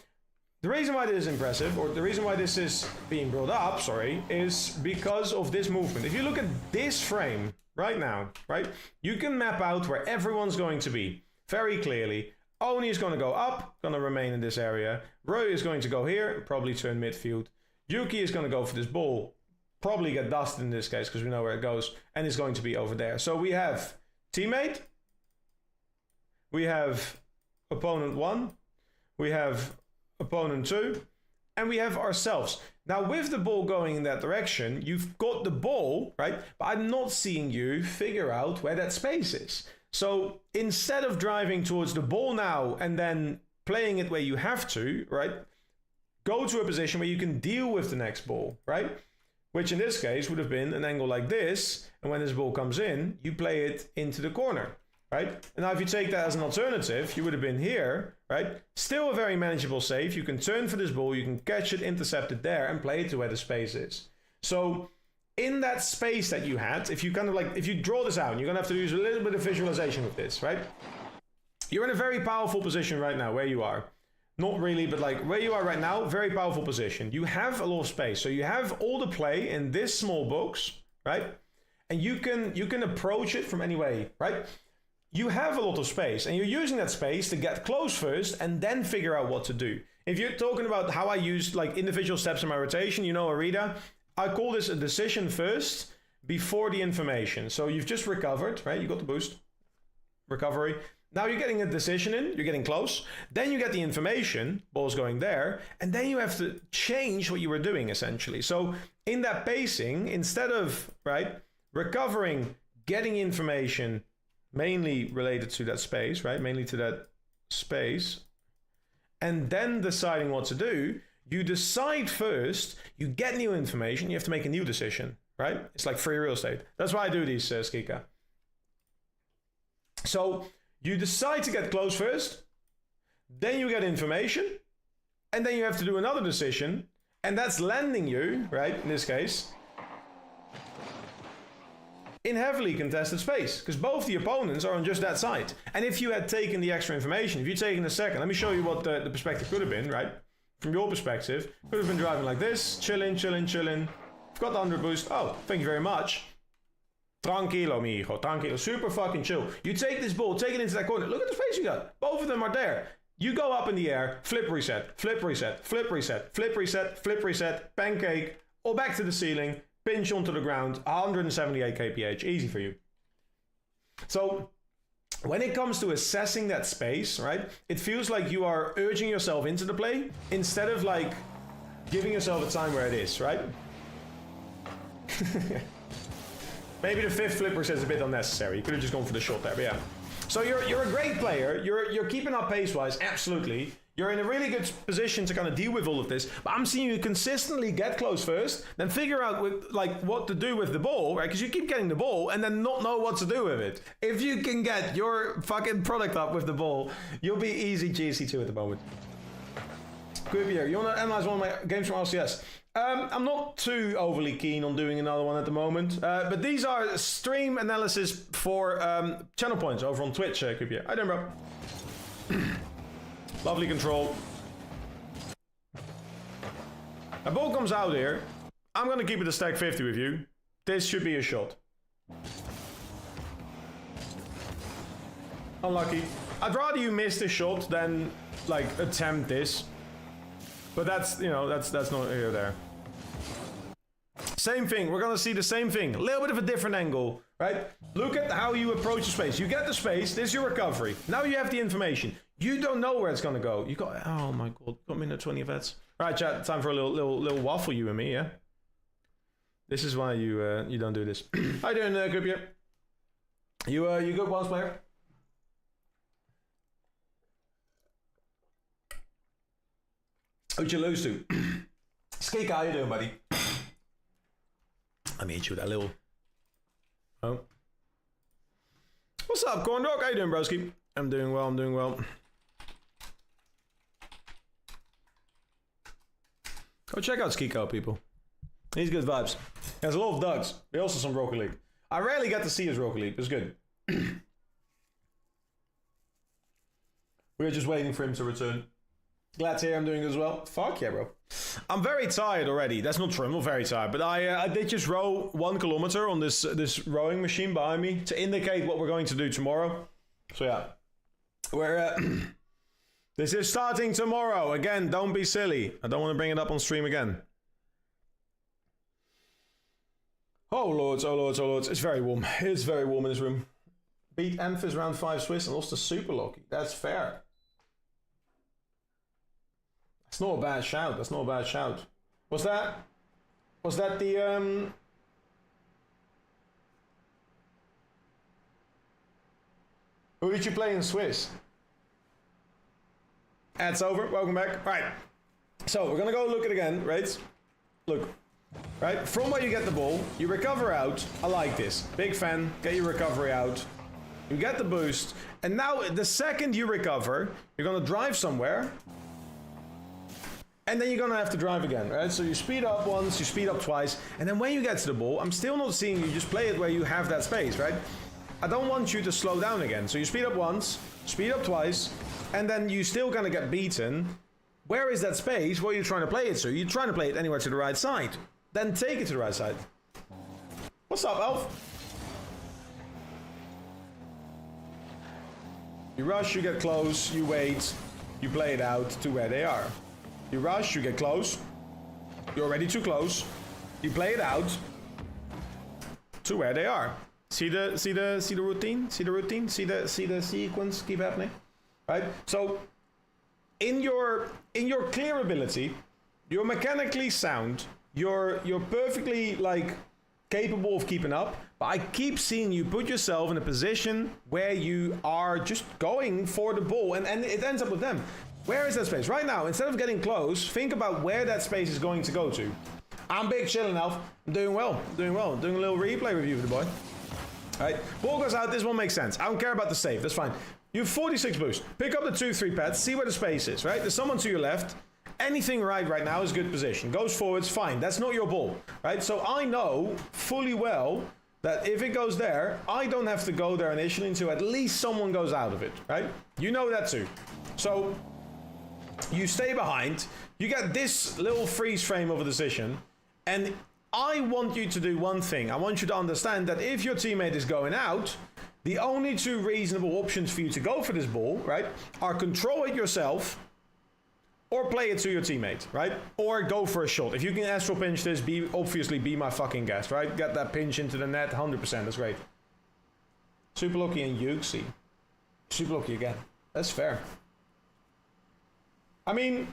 the reason why this is impressive, or the reason why this is being brought up, sorry, is because of this movement. If you look at this frame right now, right, you can map out where everyone's going to be very clearly. Oni is going to go up, going to remain in this area. Reu is going to go here, probably turn midfield. Yuki is going to go for this ball, probably get dusted in this case because we know where it goes, and it's going to be over there. So we have teammate, we have opponent 1, we have opponent 2, and we have ourselves. Now with the ball going in that direction, you've got the ball, right? But I'm not seeing you figure out where that space is. So instead of driving towards the ball now and then playing it where you have to, right? Go to a position where you can deal with the next ball, right? Which in this case would have been an angle like this. And when this ball comes in, you play it into the corner, right? And now if you take that as an alternative, you would have been here, right? Still a very manageable save. You can turn for this ball, you can catch it, intercept it there, and play it to where the space is. So in that space that you had, if you draw this out, you're gonna have to use a little bit of visualization with this, right? You're in a very powerful position right now where you are. Not really, but like where you are right now, very powerful position. You have a lot of space. So you have all the play in this small box, right? And you can approach it from any way, right? You have a lot of space and you're using that space to get close first and then figure out what to do. If you're talking about how I use like individual steps in my rotation, you know, Arita, I call this a decision first before the information. So you've just recovered, right? You got the boost, recovery. Now you're getting a decision in, you're getting close. Then you get the information, ball's going there, and then you have to change what you were doing essentially. So in that pacing, instead of, right, recovering, getting information, mainly related to that space, right, mainly to that space, and then deciding what to do, you decide first, you get new information, you have to make a new decision, right? It's like free real estate. That's why I do these, Skika. So you decide to get close first, then you get information, And then you have to do another decision, and that's landing you, right, in this case, in heavily contested space, because both the opponents are on just that side. And if you had taken the extra information, if you'd taken a second, let me show you what the perspective could have been, right? From your perspective, could have been driving like this, chilling, chilling, chilling. I've got the 100 boost. Oh, thank you very much. Tranquilo, mijo, tranquilo, super fucking chill. You take this ball, take it into that corner. Look at the space you got. Both of them are there. You go up in the air, flip reset, flip reset, flip reset, flip reset, flip reset, pancake, or back to the ceiling, pinch onto the ground, 178 kph, easy for you. So when it comes to assessing that space, right, it feels like you are urging yourself into the play instead of like giving yourself a time where it is, right? Maybe the fifth flip reset is a bit unnecessary. You could have just gone for the shot there, but yeah. So you're a great player. You're keeping up pace-wise, absolutely. You're in a really good position to kind of deal with all of this. But I'm seeing you consistently get close first, then figure out what to do with the ball, right? Because you keep getting the ball and then not know what to do with it. If you can get your fucking product up with the ball, you'll be easy GC2 at the moment. Kubier, you want to analyze one of my games from RCS? I'm not too overly keen on doing another one at the moment, but these are stream analysis for channel points over on Twitch, Kubier. Hi, bro. Lovely control. A ball comes out here. I'm going to keep it a stack 50 with you. This should be a shot. Unlucky. I'd rather you miss this shot than, like, attempt this. But that's, you know, that's not here or there. Same thing. We're going to see the same thing. A little bit of a different angle, right? Look at how you approach the space. You get the space. This is your recovery. Now you have the information. You don't know where it's going to go. You got, oh my God, got me in the 20 vets. All right, chat. Time for a little waffle, you and me, yeah? This is why you don't do this. How you doing, Kubier? You good, once player? Who'd you lose to? Skika, how you doing, buddy? Let me hit you with that little... Oh. What's up, Corn Dog? How you doing, broski? I'm doing well, I'm doing well. Go check out Skiko, people. He's good vibes. He has a lot of duds. He also some Rocket League. I rarely get to see his Rocket League, but it's good. We're just waiting for him to return. Glad to hear I'm doing as well. Fuck yeah, bro. I'm very tired already. That's not true. I'm not very tired. But I did just row 1 kilometer on this rowing machine behind me to indicate what we're going to do tomorrow. So yeah. This is starting tomorrow. Again, don't be silly. I don't want to bring it up on stream again. Oh lords, oh lords, oh lords. It's very warm. It's very warm in this room. Beat Emphys round 5 Swiss and lost to Super Loki. That's fair. That's not a bad shout. That's not a bad shout. Was that the Who did you play in Swiss? Ad's over. Welcome back. All right. So we're gonna go look at it again, right? Look, right? From where you get the ball, you recover out. I like this. Big fan. Get your recovery out. You get the boost, and now the second you recover, you're gonna drive somewhere. And then you're gonna have to drive again, right? So you speed up once, you speed up twice, and then when you get to the ball, I'm still not seeing you just play it where you have that space, right? I don't want you to slow down again. So you speed up once, speed up twice, and then you still gonna get beaten. Where is that space? Where are you trying to play it to? You're trying to play it anywhere to the right side. Then take it to the right side. What's up, Elf? You rush, you get close, you wait, you play it out to where they are. You rush, you get close. You're already too close. You play it out to where they are. See the routine? See the routine? See the sequence keep happening? Right? So in your clear ability, you're mechanically sound. You're perfectly like capable of keeping up. But I keep seeing you put yourself in a position where you are just going for the ball and it ends up with them. Where is that space? Right now, instead of getting close, think about where that space is going to go to. I'm big chilling, Elf. I'm doing well. Doing well. Doing a little replay review for the boy. Alright, ball goes out. This one makes sense. I don't care about the save. That's fine. You have 46 boost. Pick up the 2-3 pads. See where the space is, right? There's someone to your left. anything right now is good position. Goes forwards, fine. That's not your ball, right? So I know fully well that if it goes there, I don't have to go there initially until at least someone goes out of it, right? You know that too. So you stay behind, you get this little freeze frame of a decision, and I want you to do one thing. I want you to understand that if your teammate is going out, the only two reasonable options for you to go for this ball, right, are control it yourself or play it to your teammate, right? Or go for a shot. If you can astral pinch this, obviously be my fucking guest, right? Get that pinch into the net, 100%, that's great. Super lucky and Yuxi. Super lucky again. That's fair. I mean,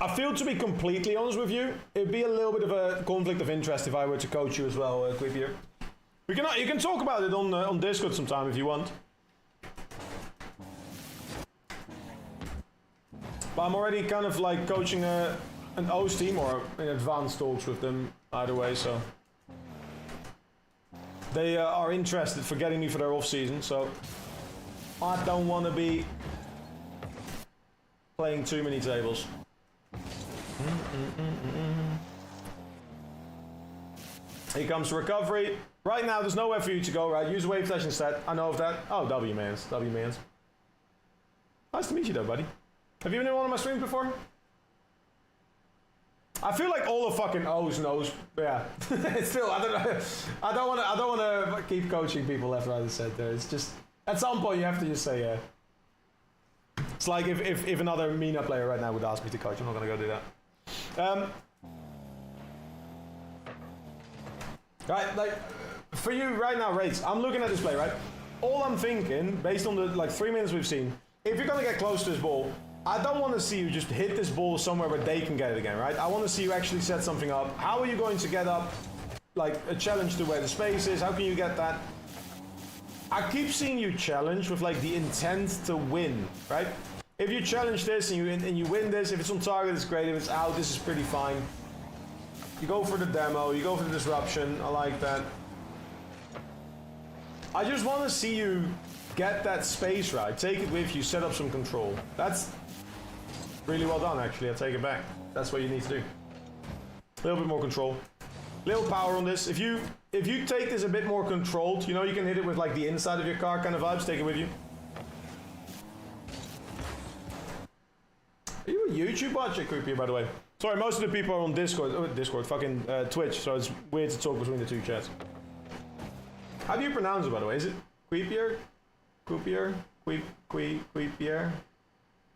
I feel, to be completely honest with you, it'd be a little bit of a conflict of interest if I were to coach you as well, Quipier. You can talk about it on Discord sometime if you want. But I'm already kind of like coaching an O's team, or in advanced talks with them, either way, so. They are interested for getting me for their off-season, so I don't want to be playing too many tables. Here comes the recovery. Right now, there's nowhere for you to go, right? Use wave flash instead. I know of that. Oh, W-mans. W-mans. Nice to meet you, though, buddy. Have you been in one of my streams before? I feel like all the fucking O's knows. Yeah. Still, I don't know. I don't want to keep coaching people left, right, and center. It's just at some point you have to just say yeah. It's like if another Mina player right now would ask me to coach, I'm not gonna go do that. Right, like for you right now, Raids. I'm looking at this play, right? All I'm thinking, based on the like 3 minutes we've seen, if you're gonna get close to this ball, I don't want to see you just hit this ball somewhere where they can get it again, right? I want to see you actually set something up. How are you going to get up, like, a challenge to where the space is? How can you get that? I keep seeing you challenge with, like, the intent to win, right? If you challenge this and you win this, if it's on target, it's great. If it's out, this is pretty fine. You go for the demo, you go for the disruption. I like that. I just want to see you get that space right. Take it with you, set up some control. That's really well done, actually. I take it back. That's what you need to do. A little bit more control. Little power on this. If you take this a bit more controlled, you know, you can hit it with like the inside of your car kind of vibes. Take it with you. Are you a YouTube watcher, Creepier, by the way? Sorry, most of the people are on Discord, fucking Twitch, so it's weird to talk between the two chats. How do you pronounce it, by the way? Is it Creepier? Creepier? Creepier?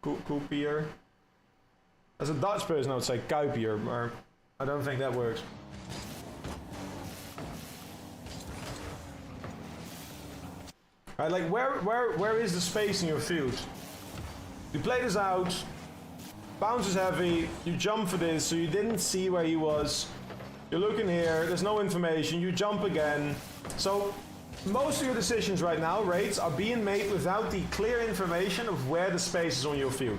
Creepier? As a Dutch person, I would say Kuipier, or I don't think that works. Right, like where is the space in your field? You play this out, bounce is heavy, you jump for this, so you didn't see where he was. You're looking here, there's no information, you jump again. So most of your decisions right now, Raids, are being made without the clear information of where the space is on your field.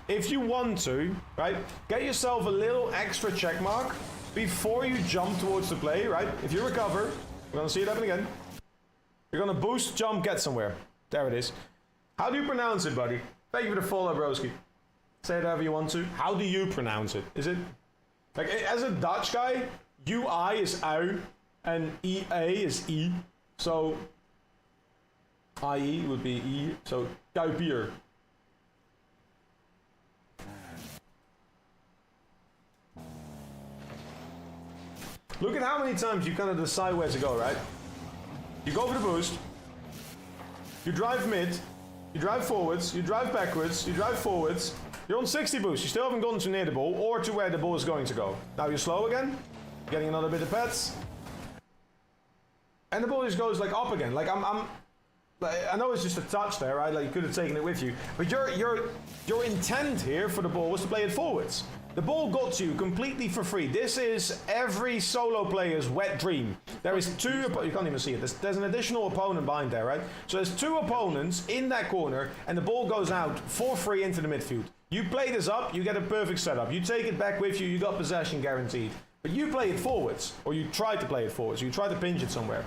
If you want to, right, get yourself a little extra check mark before you jump towards the play, right? If you recover, we're gonna see it happen again. You're gonna boost, jump, get somewhere. There it is. How do you pronounce it, buddy? Thank you for the follow, broski. Say it however you want to. How do you pronounce it? Is it, like, as a Dutch guy, UI is ui, and EA is E. So, IE would be E, so Kuipier. Look at how many times you kind of decide where to go, right? You go for the boost, you drive mid, you drive forwards, you drive backwards, you drive forwards, you're on 60 boost, you still haven't gotten to near the ball or to where the ball is going to go. Now you're slow again, getting another bit of pets, and the ball just goes like up again. Like I know it's just a touch there, right? Like you could have taken it with you, but your intent here for the ball was to play it forwards. The ball got to you completely for free. This is every solo player's wet dream. There is two, you can't even see it. There's an additional opponent behind there, right? So there's two opponents in that corner, and the ball goes out for free into the midfield. You play this up, you get a perfect setup. You take it back with you, you got possession guaranteed. But you play it forwards, or you try to play it forwards. You try to pinch it somewhere.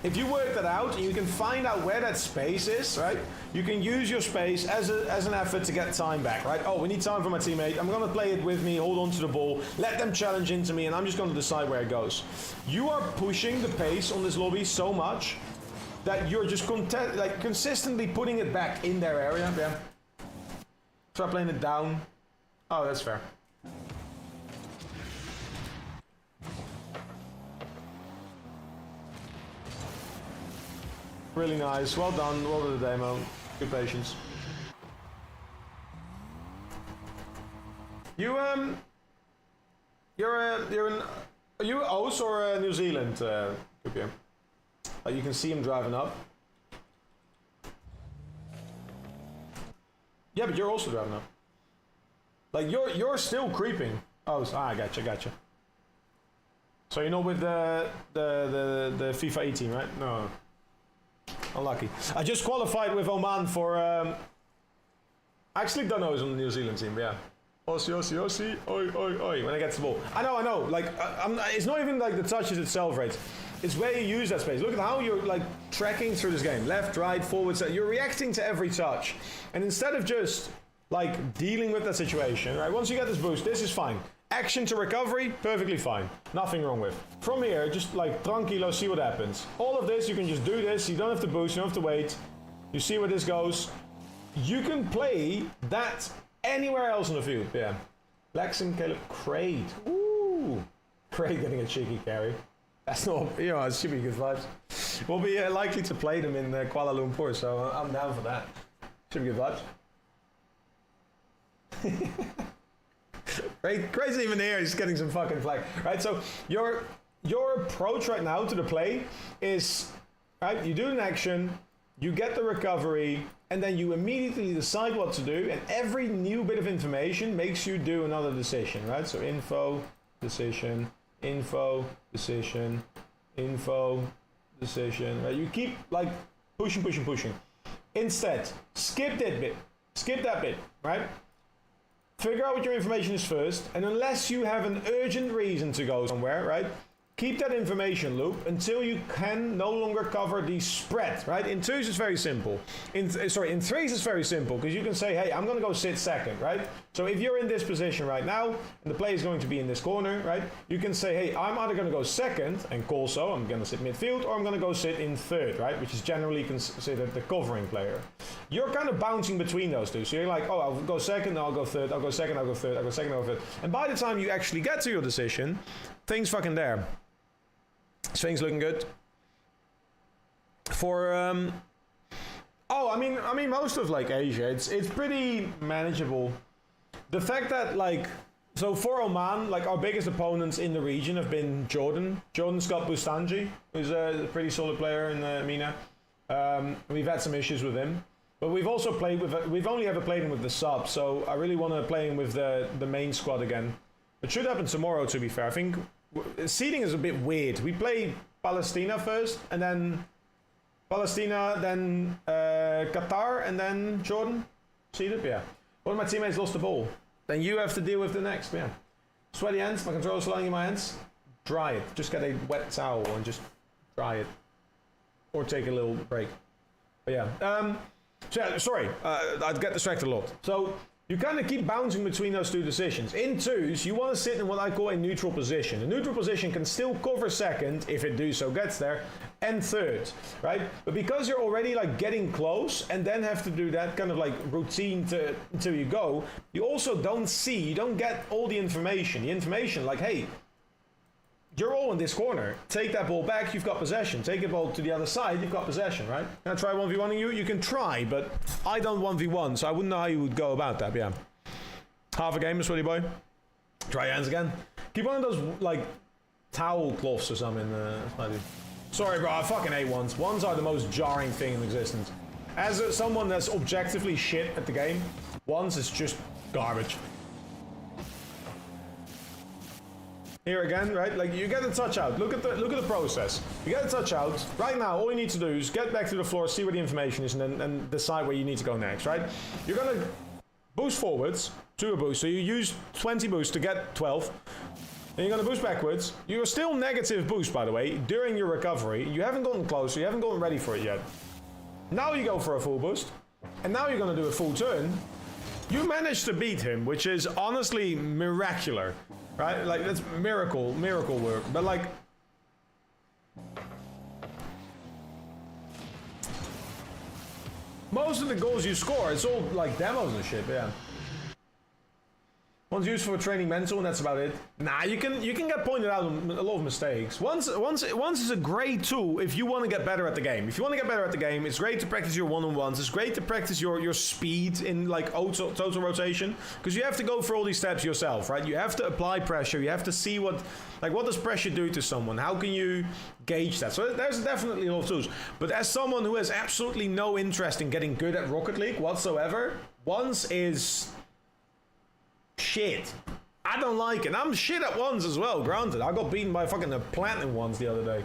if you work that out and you can find out where that space is, right? You can use your space as an effort to get time back, right? Oh, we need time for my teammate. I'm going to play it with me, hold on to the ball, let them challenge into me, and I'm just going to decide where it goes. You are pushing the pace on this lobby so much that you're just consistently putting it back in their area. Yeah. Try playing it down. Oh, that's fair. Really nice. Well done. Well done the demo. Good patience. You are you Oz or New Zealand? Kupier? You can see him driving up. Yeah, but you're also driving up. Like you're still creeping. Oh, I gotcha. So you're not with the FIFA 18, right? No. Unlucky. I just qualified with Oman for. I actually don't know who's on the New Zealand team, but yeah. Aussie, oi, when I get the ball. I know. Like, it's not even like the touches itself, right? It's where you use that space. Look at how you're like tracking through this game. Left, right, forward, side. You're reacting to every touch. And instead of just like dealing with that situation, right? Once you get this boost, this is fine. Action to recovery, perfectly fine. Nothing wrong with. From here, just like tranquilo, see what happens. All of this, you can just do this. You don't have to boost, you don't have to wait. You see where this goes. You can play that anywhere else on the field. Yeah. Lex and Caleb Craig. Ooh. Craig getting a cheeky carry. That's not, it should be good vibes. We'll be likely to play them in Kuala Lumpur, so I'm down for that. Should be good vibes. Crazy even here, he's getting some fucking flag. Right, so your approach right now to the play is, right, you do an action, you get the recovery, and then you immediately decide what to do, and every new bit of information makes you do another decision, right? So info, decision, info, decision, info, decision, right? You keep like pushing. Instead, skip that bit, right? Figure out what your information is first, and unless you have an urgent reason to go somewhere, right? Keep that information loop until you can no longer cover the spread, right? In twos, it's very simple. In threes, it's very simple, because you can say, hey, I'm going to go sit second, right? So if you're in this position right now, and the play is going to be in this corner, right? You can say, hey, I'm either going to go second, and call so, I'm going to sit midfield, or I'm going to go sit in third, right? Which is generally considered the covering player. You're kind of bouncing between those two. So you're like, oh, I'll go second, I'll go third, I'll go second, I'll go third, I'll go second, I'll go third. And by the time you actually get to your decision, things fucking there. Things looking good. For I mean most of like Asia, it's pretty manageable. The fact that like, so for Oman, like our biggest opponents in the region have been Jordan. Jordan's got Bustanji, who's a pretty solid player in the MENA. We've had some issues with him, but we've also played with. We've only ever played him with the sub, so I really want to play him with the main squad again. It should happen tomorrow, to be fair. I think seeding is a bit weird. We play Palestina first, and then Palestina, then Qatar, and then Jordan. Seeded, yeah. One of my teammates lost the ball. Then you have to deal with the next, yeah. Sweaty hands, my controller's sliding in my hands. Dry it. Just get a wet towel and just dry it. Or take a little break. But yeah. Sorry, I'd get distracted a lot. So you kind of keep bouncing between those two decisions. In twos, you want to sit in what I call a neutral position. A neutral position can still cover second, if it do so gets there, and third, right? But because you're already like getting close and then have to do that kind of like routine until you go, you also you don't get all the information. The information like, hey, you're all in this corner. Take that ball back, you've got possession. Take the ball to the other side, you've got possession, right? Can I try 1v1ing you? You can try, but I don't 1v1, so I wouldn't know how you would go about that, but yeah. Half a game, sweaty boy. Try your hands again. Keep one of those, like, towel cloths or something. Sorry, bro, I fucking hate ones. Ones are the most jarring thing in existence. As someone that's objectively shit at the game, ones is just garbage. Here again, right? Like you get the touch out. Look at the process. You get the touch out. Right now, all you need to do is get back to the floor, see where the information is, and then decide where you need to go next, right? You're gonna boost forwards to a boost. So you use 20 boost to get 12. Then you're going to boost backwards. You're still negative boost, by the way, during your recovery. You haven't gotten closer. You haven't gotten ready for it yet. Now you go for a full boost. And now you're going to do a full turn. You managed to beat him, which is honestly miraculous. Right? Like, that's miracle work. But, like... most of the goals you score, it's all, like, demos and shit, yeah. One's used for training mental, and that's about it. Nah, you can get pointed out on a lot of mistakes. Once is a great tool if you want to get better at the game. If you want to get better at the game, it's great to practice your one-on-ones. It's great to practice your speed in like total rotation, because you have to go for all these steps yourself, right? You have to apply pressure. You have to see what does pressure do to someone? How can you gauge that? So there's definitely a lot of tools. But as someone who has absolutely no interest in getting good at Rocket League whatsoever, once is shit. I don't like it. I'm shit at ones as well, granted. I got beaten by fucking the platinum ones the other day.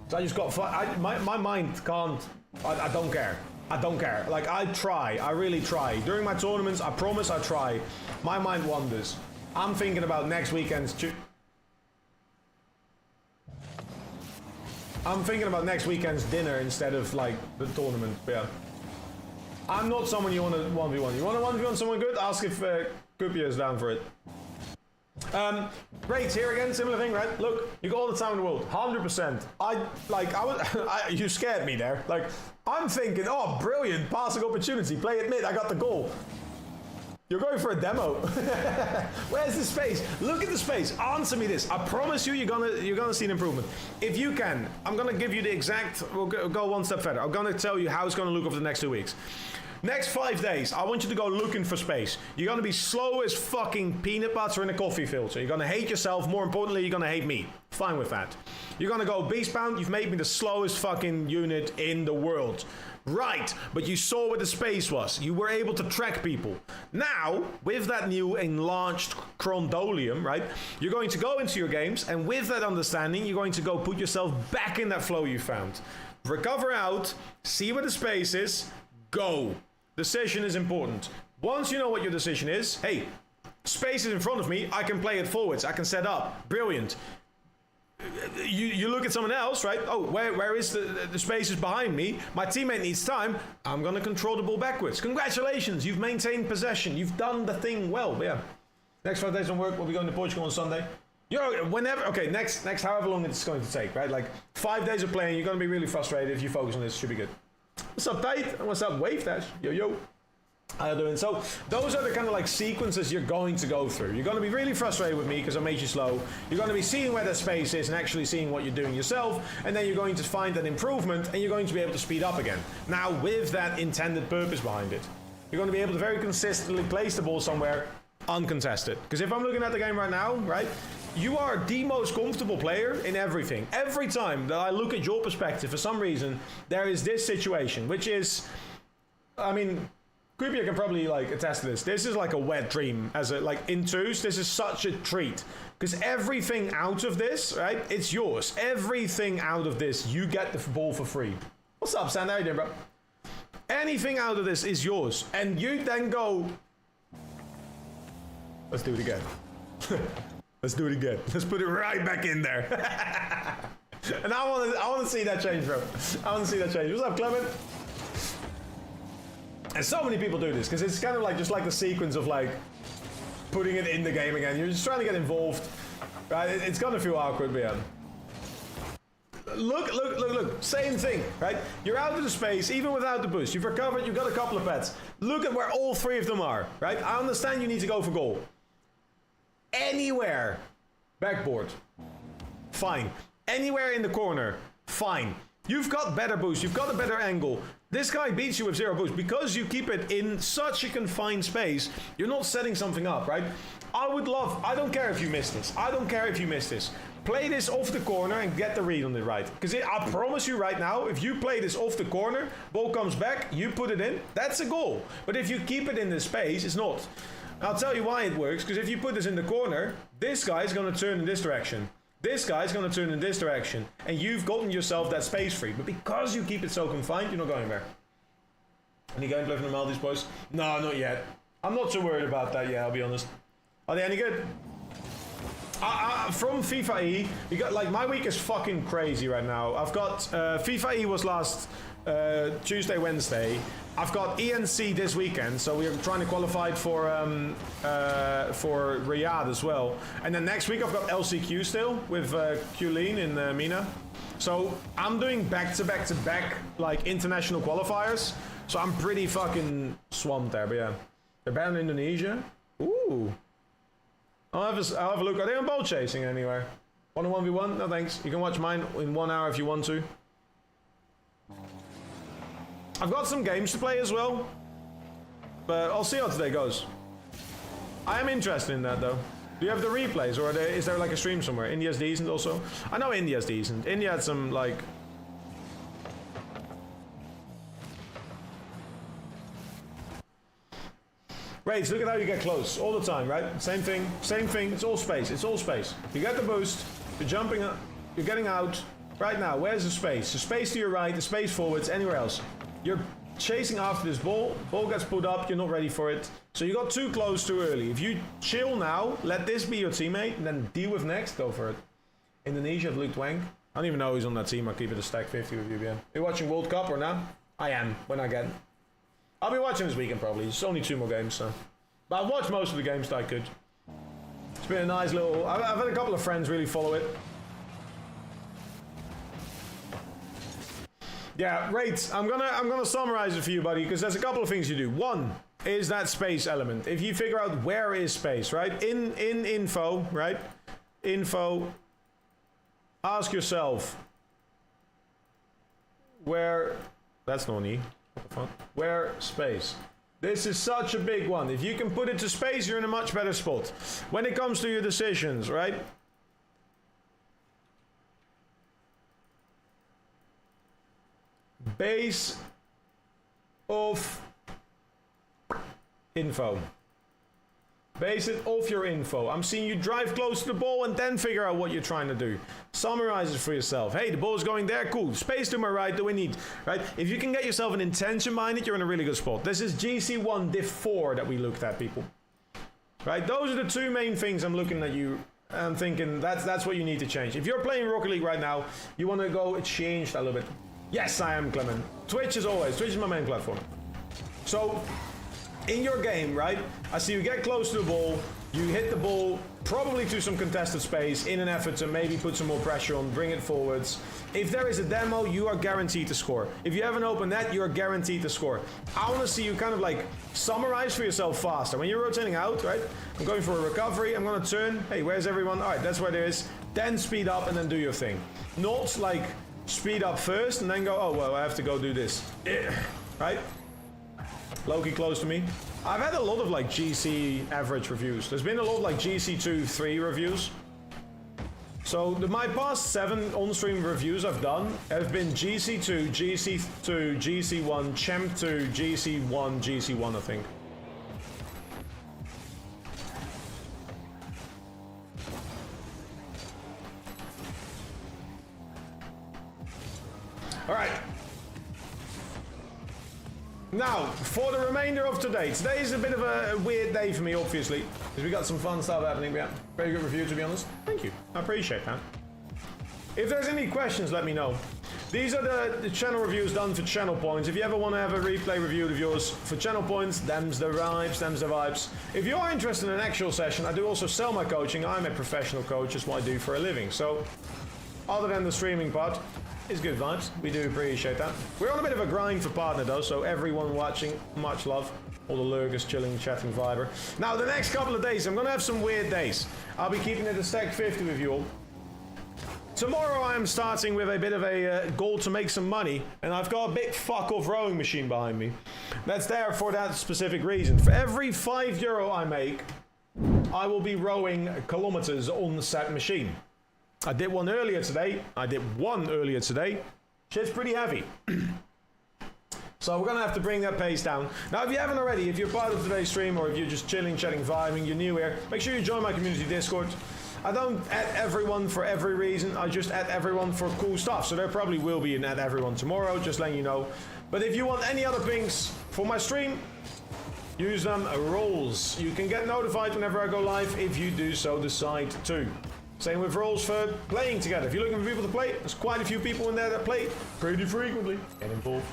So I just got... my mind can't... I don't care. I don't care. Like, I try. I really try. During my tournaments, I promise I try. My mind wanders. I'm thinking about next weekend's... I'm thinking about next weekend's dinner instead of, like, the tournament. Yeah. I'm not someone you want to 1v1. You want to 1v1 someone good? Ask if Kupia is down for it. Rates here again, similar thing, right? Look, you got all the time in the world, 100%. You scared me there. Like, I'm thinking, oh, brilliant, passing opportunity, play it mid, I got the goal. You're going for a demo. Where's the space? Look at the space. Answer me this. I promise you're gonna see an improvement. If you can, I'm gonna give you the exact. We'll go one step further. I'm gonna tell you how it's gonna look over the next 2 weeks. Next 5 days, I want you to go looking for space. You're gonna be slow as fucking peanut butter in a coffee filter. You're gonna hate yourself. More importantly, you're gonna hate me. Fine with that. You're gonna go Beastbound. You've made me the slowest fucking unit in the world. Right, but you saw where the space was. You were able to track people. Now, with that new enlarged Crondolium, right, you're going to go into your games, and with that understanding, you're going to go put yourself back in that flow you found. Recover out, see where the space is, go. Decision is important. Once you know what your decision is, hey, space is in front of me, I can play it forwards, I can set up. Brilliant. You look at someone else, right? Oh, where is the space is behind me? My teammate needs time. I'm going to control the ball backwards. Congratulations, you've maintained possession. You've done the thing well. But yeah. Next 5 days on work, we'll be going to Portugal on Sunday. You know, whenever, okay, next however long it's going to take, right? Like 5 days of playing, you're going to be really frustrated. If you focus on this, it should be good. What's up, Tate? What's up, Wave Dash? Yo. How you doing? So those are the kind of like sequences you're going to go through. You're going to be really frustrated with me because I made you slow. You're going to be seeing where the space is and actually seeing what you're doing yourself. And then you're going to find an improvement and you're going to be able to speed up again. Now with that intended purpose behind it. You're going to be able to very consistently place the ball somewhere uncontested. Because if I'm looking at the game right now, right? You are the most comfortable player in everything. Every time that I look at your perspective, for some reason, there is this situation, which is, I mean, Kupia can probably like attest to this. This is like a wet dream as a like in twos. This is such a treat because everything out of this, right? It's yours. Everything out of this, you get the ball for free. What's up, Sam? How you doing, bro? Anything out of this is yours, and you then go. Let's do it again. Let's do it again. Let's put it right back in there. And I want to see that change, bro. I want to see that change. What's up, Clement? And so many people do this because it's kind of like just like the sequence of like putting it in the game again. You're just trying to get involved, right? It's gonna feel awkward, but yeah. Look. Same thing, right? You're out of the space, even without the boost. You've recovered, you've got a couple of pets. Look at where all three of them are, right? I understand you need to go for goal. Anywhere. Backboard. Fine. Anywhere in the corner. Fine. You've got better boost. You've got a better angle. This guy beats you with 0 boost. Because you keep it in such a confined space, you're not setting something up, right? I don't care if you miss this. I don't care if you miss this. Play this off the corner and get the read on it right. Because I promise you right now, if you play this off the corner, ball comes back, you put it in, that's a goal. But if you keep it in the space, it's not. I'll tell you why it works, because if you put this in the corner, this guy's going to turn in this direction. This guy's going to turn in this direction. And you've gotten yourself that space free. But because you keep it so confined, you're not going there. Any gameplay from the Maldives, boys? No, not yet. I'm not too worried about that yet, I'll be honest. Are they any good? From FIFA E, we got like my week is fucking crazy right now. I've got FIFA E was last Tuesday, Wednesday. I've got ENC this weekend, so we're trying to qualify for Riyadh as well. And then next week I've got LCQ still with Qleen in Mina. So I'm doing back-to-back-to-back like international qualifiers. So I'm pretty fucking swamped there. But yeah, they're banned in Indonesia. Ooh. I'll have a look. Are they on boat chasing anywhere? 1-on-1v1? No thanks. You can watch mine in 1 hour if you want to. I've got some games to play as well, but I'll see how today goes. I am interested in that though. Do you have the replays, or is there like a stream somewhere? India's decent also. I know India's decent. India had some like... Raids, look at how you get close all the time, right? Same thing, it's all space, it's all space. You get the boost, you're jumping up, you're getting out. Right now, where's the space? The space to your right, the space forwards, anywhere else. You're chasing after this ball gets put up, you're not ready for it. So you got too close too early. If you chill now, let this be your teammate, and then deal with next, go for it. Indonesia of Luke Twang. I don't even know who's on that team, I'll keep it a stack 50 with you, yeah. Are you watching World Cup or not? I am, when I get. I'll be watching this weekend probably, it's only 2 more games, so. But I've watched most of the games that I could. It's been a nice little, I've had a couple of friends really follow it. Yeah, rates. I'm gonna summarize it for you, buddy, because there's a couple of things you do. One is that space element. If you figure out where is space, right? In info, right? Info. Ask yourself where. That's no need. What the fuck? Where space. This is such a big one. If you can put it to space, you're in a much better spot. When it comes to your decisions, right? Base of info. Base it off your info. I'm seeing you drive close to the ball and then figure out what you're trying to do. Summarize it for yourself. Hey, the ball's going there, cool. Space to my right, do we need, right? If you can get yourself an intention behind it, you're in a really good spot. This is GC1 Div 4 that we looked at, people. Right, those are the 2 main things I'm looking at you. I'm thinking that's what you need to change. If you're playing Rocket League right now, you want to go change that a little bit. Yes, I am, Clement. Twitch as always. Twitch is my main platform. So, in your game, right, I see you get close to the ball, you hit the ball probably to some contested space in an effort to maybe put some more pressure on, bring it forwards. If there is a demo, you are guaranteed to score. If you have an open net, you are guaranteed to score. I want to see you kind of like summarize for yourself faster. When you're rotating out, right, I'm going for a recovery, I'm going to turn, hey, where's everyone? All right, that's where there is. Then speed up and then do your thing. Not like speed up first and then go, oh, well, I have to go do this. Right? Loki close to me. I've had a lot of like GC average reviews. There's been a lot of like GC2, 3 reviews. So my past 7 on-stream reviews I've done have been GC2, GC2, GC1, Champ 2, GC1, GC1 I think. All right. Now, for the remainder of today. Today is a bit of a weird day for me, obviously, because we got some fun stuff happening. Yeah, very good review, to be honest. Thank you. I appreciate that. If there's any questions, let me know. These are the channel reviews done for Channel Points. If you ever want to have a replay review of yours for Channel Points, them's the vibes, them's the vibes. If you are interested in an actual session, I do also sell my coaching. I'm a professional coach. That's what I do for a living. So, other than the streaming part, it's good vibes. We do appreciate that. We're on a bit of a grind for partner though, so everyone watching, much love. All the lurkers, chilling, chatting, viber. Now, the next couple of days, I'm going to have some weird days. I'll be keeping it a stack 50 with you all. Tomorrow I am starting with a bit of a goal to make some money, and I've got a big fuck-off rowing machine behind me. That's there for that specific reason. For every €5 I make, I will be rowing kilometers on said machine. I did one earlier today. Shit's pretty heavy. So we're going to have to bring that pace down. Now, if you haven't already, if you're part of today's stream or if you're just chilling, chatting, vibing, you're new here, make sure you join my community Discord. I don't add everyone for every reason. I just add everyone for cool stuff. So there probably will be an add everyone tomorrow, just letting you know. But if you want any other pings for my stream, use them roles. You can get notified whenever I go live if you do so decide to. Same with rules for playing together. If you're looking for people to play, there's quite a few people in there that play pretty frequently. Get involved.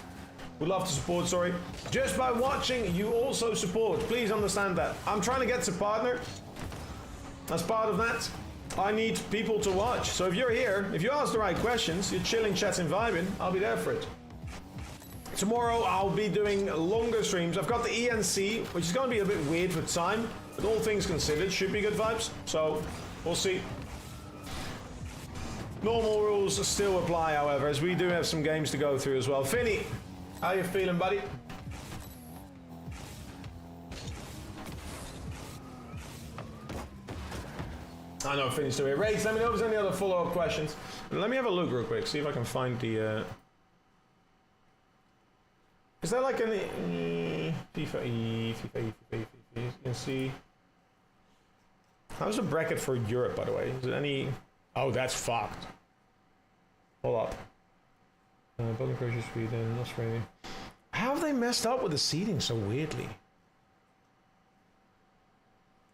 Would love to support, sorry. Just by watching, you also support. Please understand that. I'm trying to get to partner. As part of that, I need people to watch. So if you're here, if you ask the right questions, you're chilling, chatting, vibing, I'll be there for it. Tomorrow, I'll be doing longer streams. I've got the ENC, which is going to be a bit weird for time, but all things considered, should be good vibes. So, we'll see. Normal rules still apply, however, as we do have some games to go through as well. Finny, how you feeling, buddy? I know Finny's still here. Rage, let me know if there's any other follow-up questions. Let me have a look real quick, see if I can find the... Is there like an... FIFA, you can see... How's the bracket for Europe, by the way? Is it any... Oh, that's fucked. Hold up. Belgium, Croatia, Sweden, Australia. How have they messed up with the seeding so weirdly?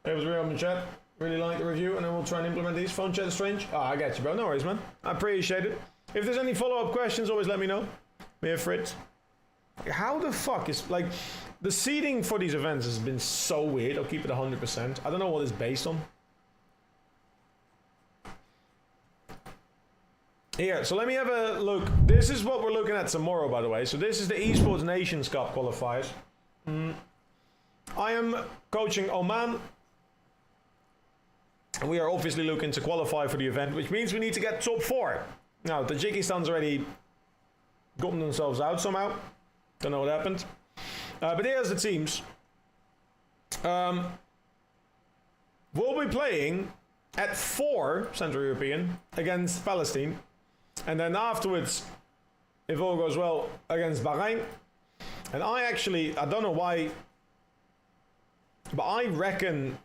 It was real in the chat. Really like the review, and then we'll try and implement these. Phone chat is strange. Oh, I got you, bro. No worries, man. I appreciate it. If there's any follow-up questions, always let me know. I'm here for it. How the fuck is... Like, the seeding for these events has been so weird. I'll keep it 100%. I don't know what it's based on. Here, so let me have a look. This is what we're looking at tomorrow, by the way. So this is the Esports Nations Cup qualifiers. I am coaching Oman. And we are obviously looking to qualify for the event, which means we need to get top 4. Now, Tajikistan's already gotten themselves out somehow. Don't know what happened. But here's the teams. We'll be playing at 4 Central European against Palestine. And then afterwards, if all goes well, against Bahrain. And I don't know why, but I reckon,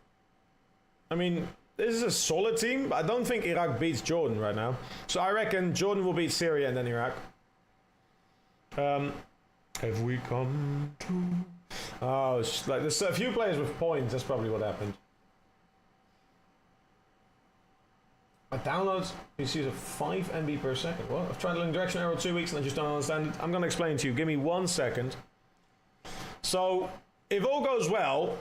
I mean, this is a solid team, but I don't think Iraq beats Jordan right now. So I reckon Jordan will beat Syria and then Iraq. Have we come to... Oh, it's like there's a few players with points. That's probably what happened. My downloads PCs are 5 MB per second. What? I've tried the direction arrow 2 weeks and I just don't understand it. I'm going to explain to you. Give me 1 second. So, if all goes well,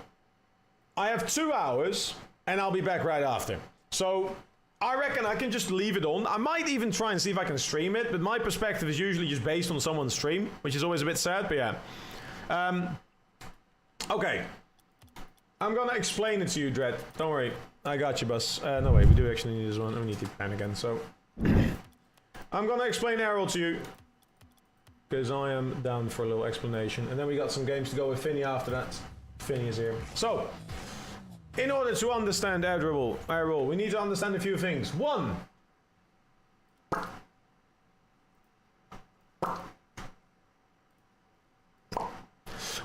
I have 2 hours and I'll be back right after. So, I reckon I can just leave it on. I might even try and see if I can stream it, but my perspective is usually just based on someone's stream, which is always a bit sad, but yeah. Okay. I'm gonna explain it to you, Dread. Don't worry. I got you, boss. No way, we do actually need this one. We need to plan again, so... I'm gonna explain Errol to you. Because I am down for a little explanation. And then we got some games to go with Finny after that. Finny is here. So, in order to understand Errol, we need to understand a few things. 1.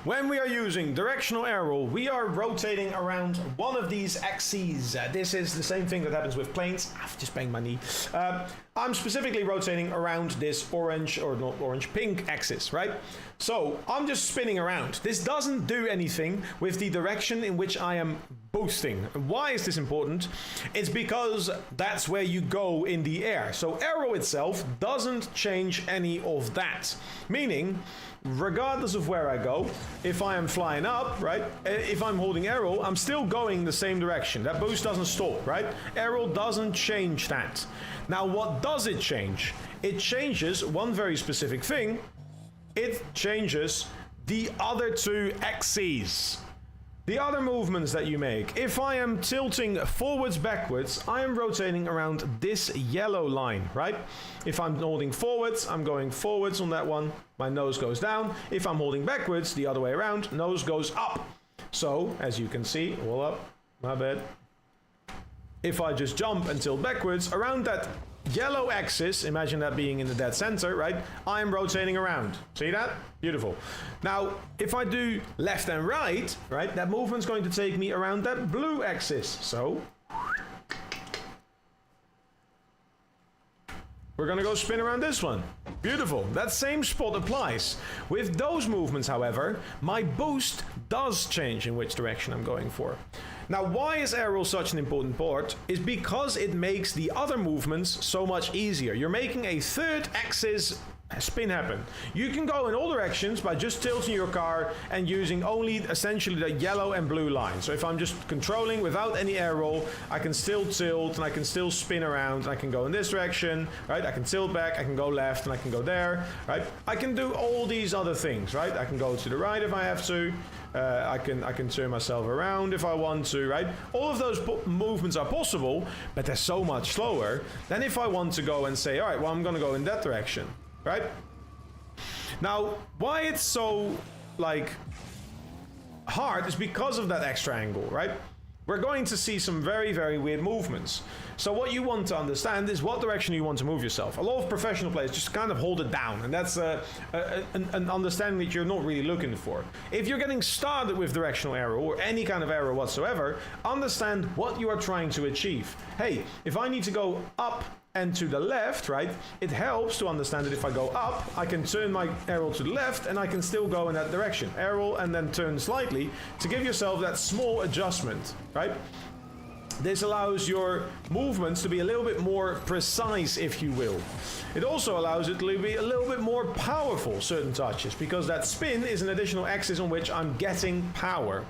When we are using directional arrow, we are rotating around one of these axes. This is the same thing that happens with planes. I've just banged my knee. I'm specifically rotating around this orange, or not orange, pink axis, right? So I'm just spinning around. This doesn't do anything with the direction in which I am boosting. Why is this important? It's because that's where you go in the air. So arrow itself doesn't change any of that. Meaning, regardless of where I go, if I am flying up, right, if I'm holding arrow, I'm still going the same direction. That boost doesn't stop, right? Arrow doesn't change that. Now, what does it change? It changes one very specific thing. It changes the other 2 axes. The other movements that you make. If I am tilting forwards, backwards, I am rotating around this yellow line, right? If I'm holding forwards, I'm going forwards on that one. My nose goes down. If I'm holding backwards, the other way around, nose goes up. So, as you can see, hold up, my bad. If I just jump and tilt backwards, around that yellow axis, imagine that being in the dead center, right? I'm rotating around. See that? Beautiful. Now, if I do left and right, that movement's going to take me around that blue axis. So, we're gonna go spin around this one. Beautiful. That same spot applies. With those movements, however, my boost does change in which direction I'm going for. Now, why is air roll such an important part? Is because it makes the other movements so much easier. You're making a third axis spin happen. You can go in all directions by just tilting your car and using only essentially the yellow and blue line. So if I'm just controlling without any air roll, I can still tilt and I can still spin around and I can go in this direction, right? I can tilt back, I can go left and I can go there, right? I can do all these other things, right? I can go to the right if I have to. I can turn myself around if I want to, right? All of those movements are possible, but they're so much slower than if I want to go and say, all right, well, I'm going to go in that direction. Right? Now, why it's so, like, hard is because of that extra angle, right? We're going to see some very, very weird movements. So what you want to understand is what direction you want to move yourself. A lot of professional players just kind of hold it down, and that's an understanding that you're not really looking for. If you're getting started with directional arrow or any kind of arrow whatsoever, understand what you are trying to achieve. Hey, if I need to go up and to the left, right, it helps to understand that if I go up, I can turn my arrow to the left and I can still go in that direction. Arrow and then turn slightly to give yourself that small adjustment, right? This allows your movements to be a little bit more precise, if you will. It also allows it to be a little bit more powerful, certain touches, because that spin is an additional axis on which I'm getting power,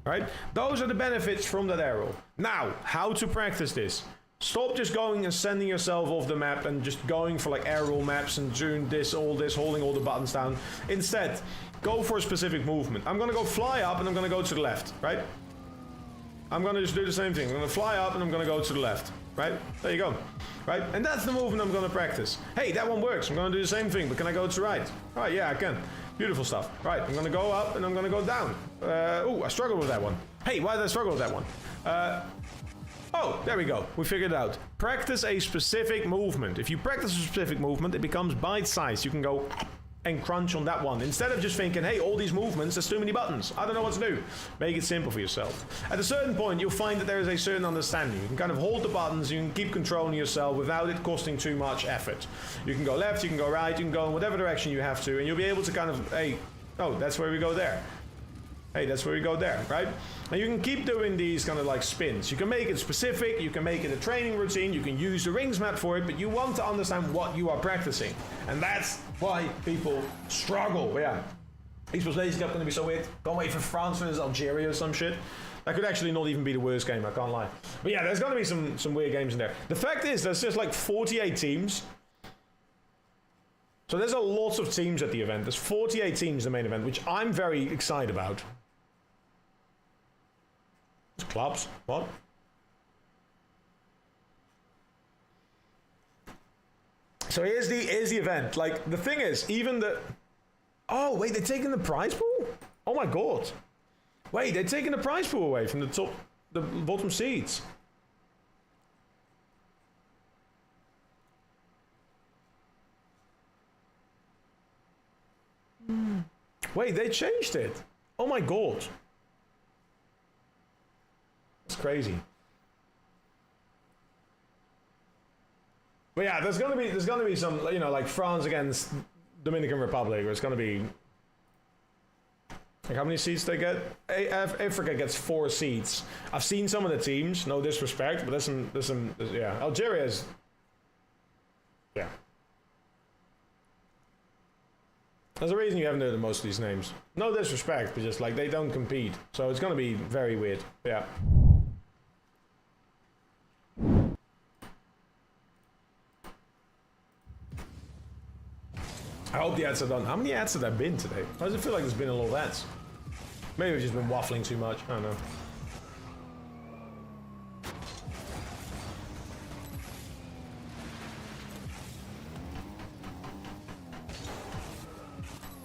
right? Those are the benefits from that arrow. Now, how to practice this? Stop just going and sending yourself off the map and just going for like air roll maps and doing this, holding all the buttons down. Instead, go for a specific movement. I'm gonna go fly up and I'm gonna go to the left, right? I'm gonna just do the same thing. I'm gonna fly up and I'm gonna go to the left, right? There you go, right? And that's the movement I'm gonna practice. Hey, that one works. I'm gonna do the same thing, but can I go to the right? All right, yeah, I can. Beautiful stuff. Right, I'm gonna go up and I'm gonna go down. Oh, I struggled with that one. Hey, why did I struggle with that one? Oh, there we go. We figured it out. Practice a specific movement. If you practice a specific movement, it becomes bite-sized. You can go and crunch on that one. Instead of just thinking, hey, all these movements, there's too many buttons. I don't know what to do. Make it simple for yourself. At a certain point, you'll find that there is a certain understanding. You can kind of hold the buttons, you can keep controlling yourself without it costing too much effort. You can go left, you can go right, you can go in whatever direction you have to, and you'll be able to kind of, hey, oh, that's where we go there. Hey, that's where we go there, right? And you can keep doing these kind of like spins. You can make it specific, you can make it a training routine, you can use the rings map for it, but you want to understand what you are practicing. And that's why people struggle. Yeah. Esports Ladies Cup going to be so weird. Don't wait for France versus Algeria or some shit. That could actually not even be the worst game, I can't lie. But yeah, there's going to be some weird games in there. The fact is, there's just like 48 teams. So there's a lot of teams at the event. There's 48 teams in the main event, which I'm very excited about. Clubs? What? So here's the event. Like, the thing is, even the... Oh, wait, they're taking the prize pool? Oh my god. Wait, they're taking the prize pool away from the bottom seeds. Wait, they changed it. Oh my god. It's crazy. But yeah, there's gonna be some, you know, like France against Dominican Republic, where it's gonna be like how many seeds they get? Africa gets 4 seeds. I've seen some of the teams, no disrespect, but there's some yeah. Algeria is, yeah. There's a reason you haven't heard of most of these names. No disrespect, but just like they don't compete, so it's gonna be very weird. Yeah. I hope the ads are done. How many ads have there been today? Why does it feel like there's been a lot of ads? Maybe we've just been waffling too much. I don't know.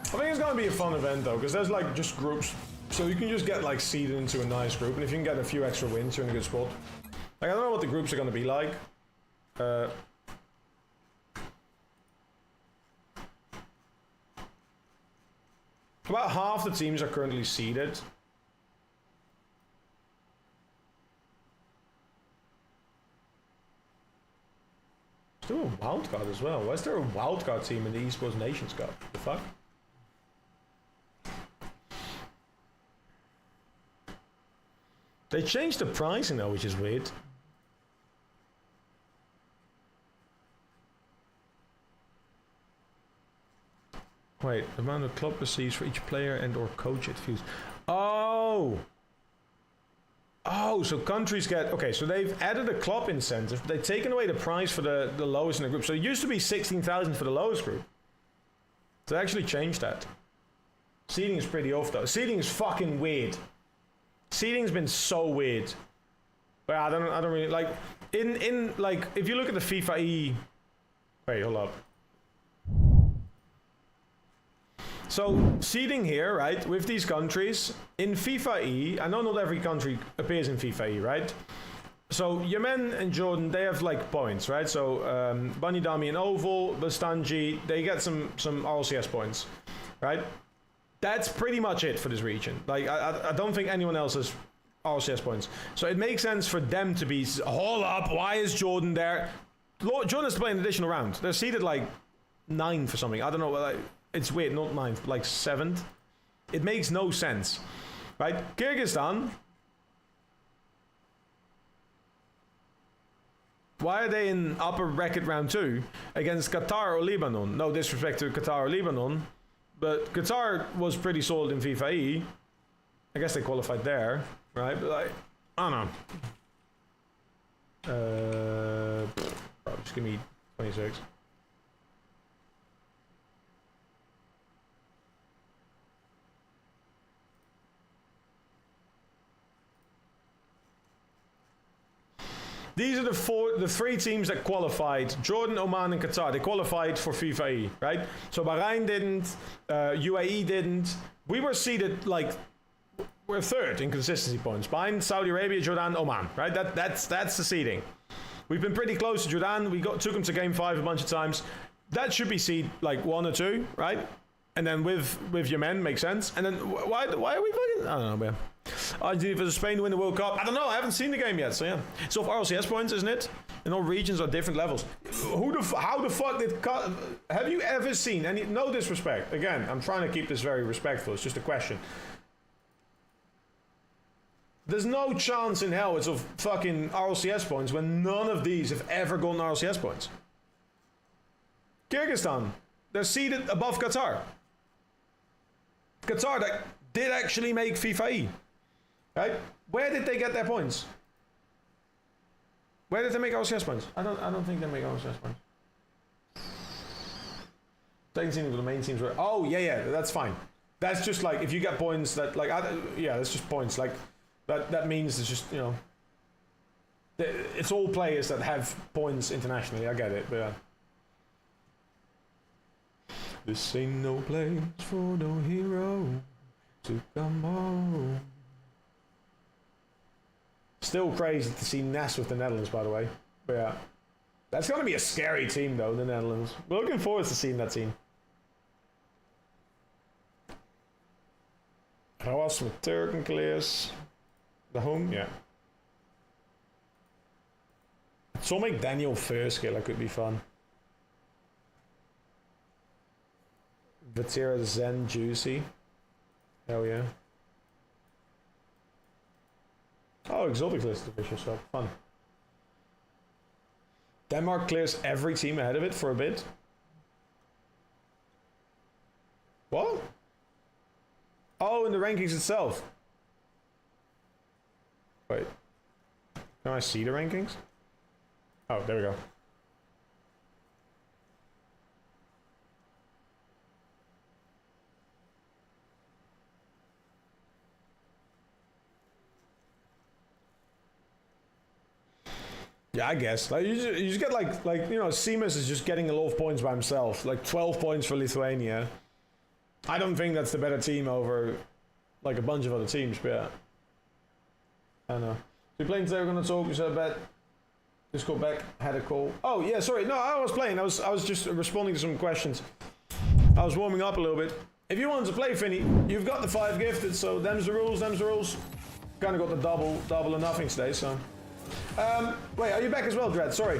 I think it's going to be a fun event though, because there's like just groups. So you can just get like seeded into a nice group, and if you can get a few extra wins, you're in a good spot. Like, I don't know what the groups are going to be like. About half the teams are currently seeded. Still a wildcard as well. Why is there a wildcard team in the Esports Nations Cup? The fuck? They changed the pricing though, which is weird. Wait, the amount the club receives for each player and or coach it feels. Oh! Oh, so countries get... Okay, so they've added a club incentive. They've taken away the price for the lowest in the group. So it used to be 16,000 for the lowest group. So they actually changed that. Seeding is pretty off though. Seeding is fucking weird. Seeding's been so weird. But I don't really... Like, like, if you look at the FIFA E... Wait, hold up. So, seeding here, right, with these countries, in FIFA E, I know not every country appears in FIFA E, right? So, Yemen and Jordan, they have, like, points, right? So, Bani Dami and Oval, Bastanji, they get some RLCS points, right? That's pretty much it for this region. Like, I don't think anyone else has RLCS points. So, it makes sense for them to be, hold up, why is Jordan there? Jordan has to play an additional round. They're seeded, like, 9 for something. I don't know, like... It's weird, not 9th, like 7th. It makes no sense, right? Kyrgyzstan. Why are they in upper bracket round 2 against Qatar or Lebanon? No disrespect to Qatar or Lebanon, but Qatar was pretty solid in FIFA E. I guess they qualified there, right? But like, I don't know. Just give me 26. These are the three teams that qualified. Jordan, Oman, and Qatar. They qualified for FIFA E, right? So Bahrain didn't, UAE didn't. We were seeded like we're third in consistency points behind Saudi Arabia, Jordan, Oman, right? That's the seeding. We've been pretty close to Jordan. We took them to game 5 a bunch of times. That should be seed like 1 or 2, right? And then with Yemen makes sense. And then why are we fucking? I don't know, man. Argentina versus Spain to win the World Cup. I don't know. I haven't seen the game yet. So yeah. It's off RLCS points, isn't it? And all regions are different levels. How the fuck did? Have you ever seen any? No disrespect. Again, I'm trying to keep this very respectful. It's just a question. There's no chance in hell it's of fucking RLCS points when none of these have ever gotten RLCS points. Kyrgyzstan, they're seated above Qatar. Qatar that did actually make FIFA E, right? Where did they get their points? Where did they make RLCS points? I don't think they make RLCS points. Second team for the main teams were. Oh yeah, that's fine. That's just like if you get points that like yeah, that's just points like that means it's just it's all players that have points internationally. I get it, but yeah. This ain't no place for no hero to come home. Still crazy to see Ness with the Netherlands, by the way. But yeah. That's going to be a scary team, though, the Netherlands. We're looking forward to seeing that team. Hawas with Turk clears. The home? Yeah. Some Daniel first killer could be fun. Vatira Zen Juicy. Hell yeah. Oh, exotic list official stuff. Fun. Denmark clears every team ahead of it for a bit. What? Oh, in the rankings itself. Wait. Can I see the rankings? Oh, there we go. Yeah, I guess. Like you just get like you know, Seamus is just getting a lot of points by himself. Like 12 points for Lithuania. I don't think that's the better team over like a bunch of other teams, but yeah. I don't know. So you're playing today, we're gonna talk, you said bet. Just got back, had a call. Oh yeah, sorry, no, I was playing. I was just responding to some questions. I was warming up a little bit. If you want to play, Finny, you've got the 5 gifted, so them's the rules, Kinda got the double or nothing today, so. Wait, are you back as well, Dread? Sorry.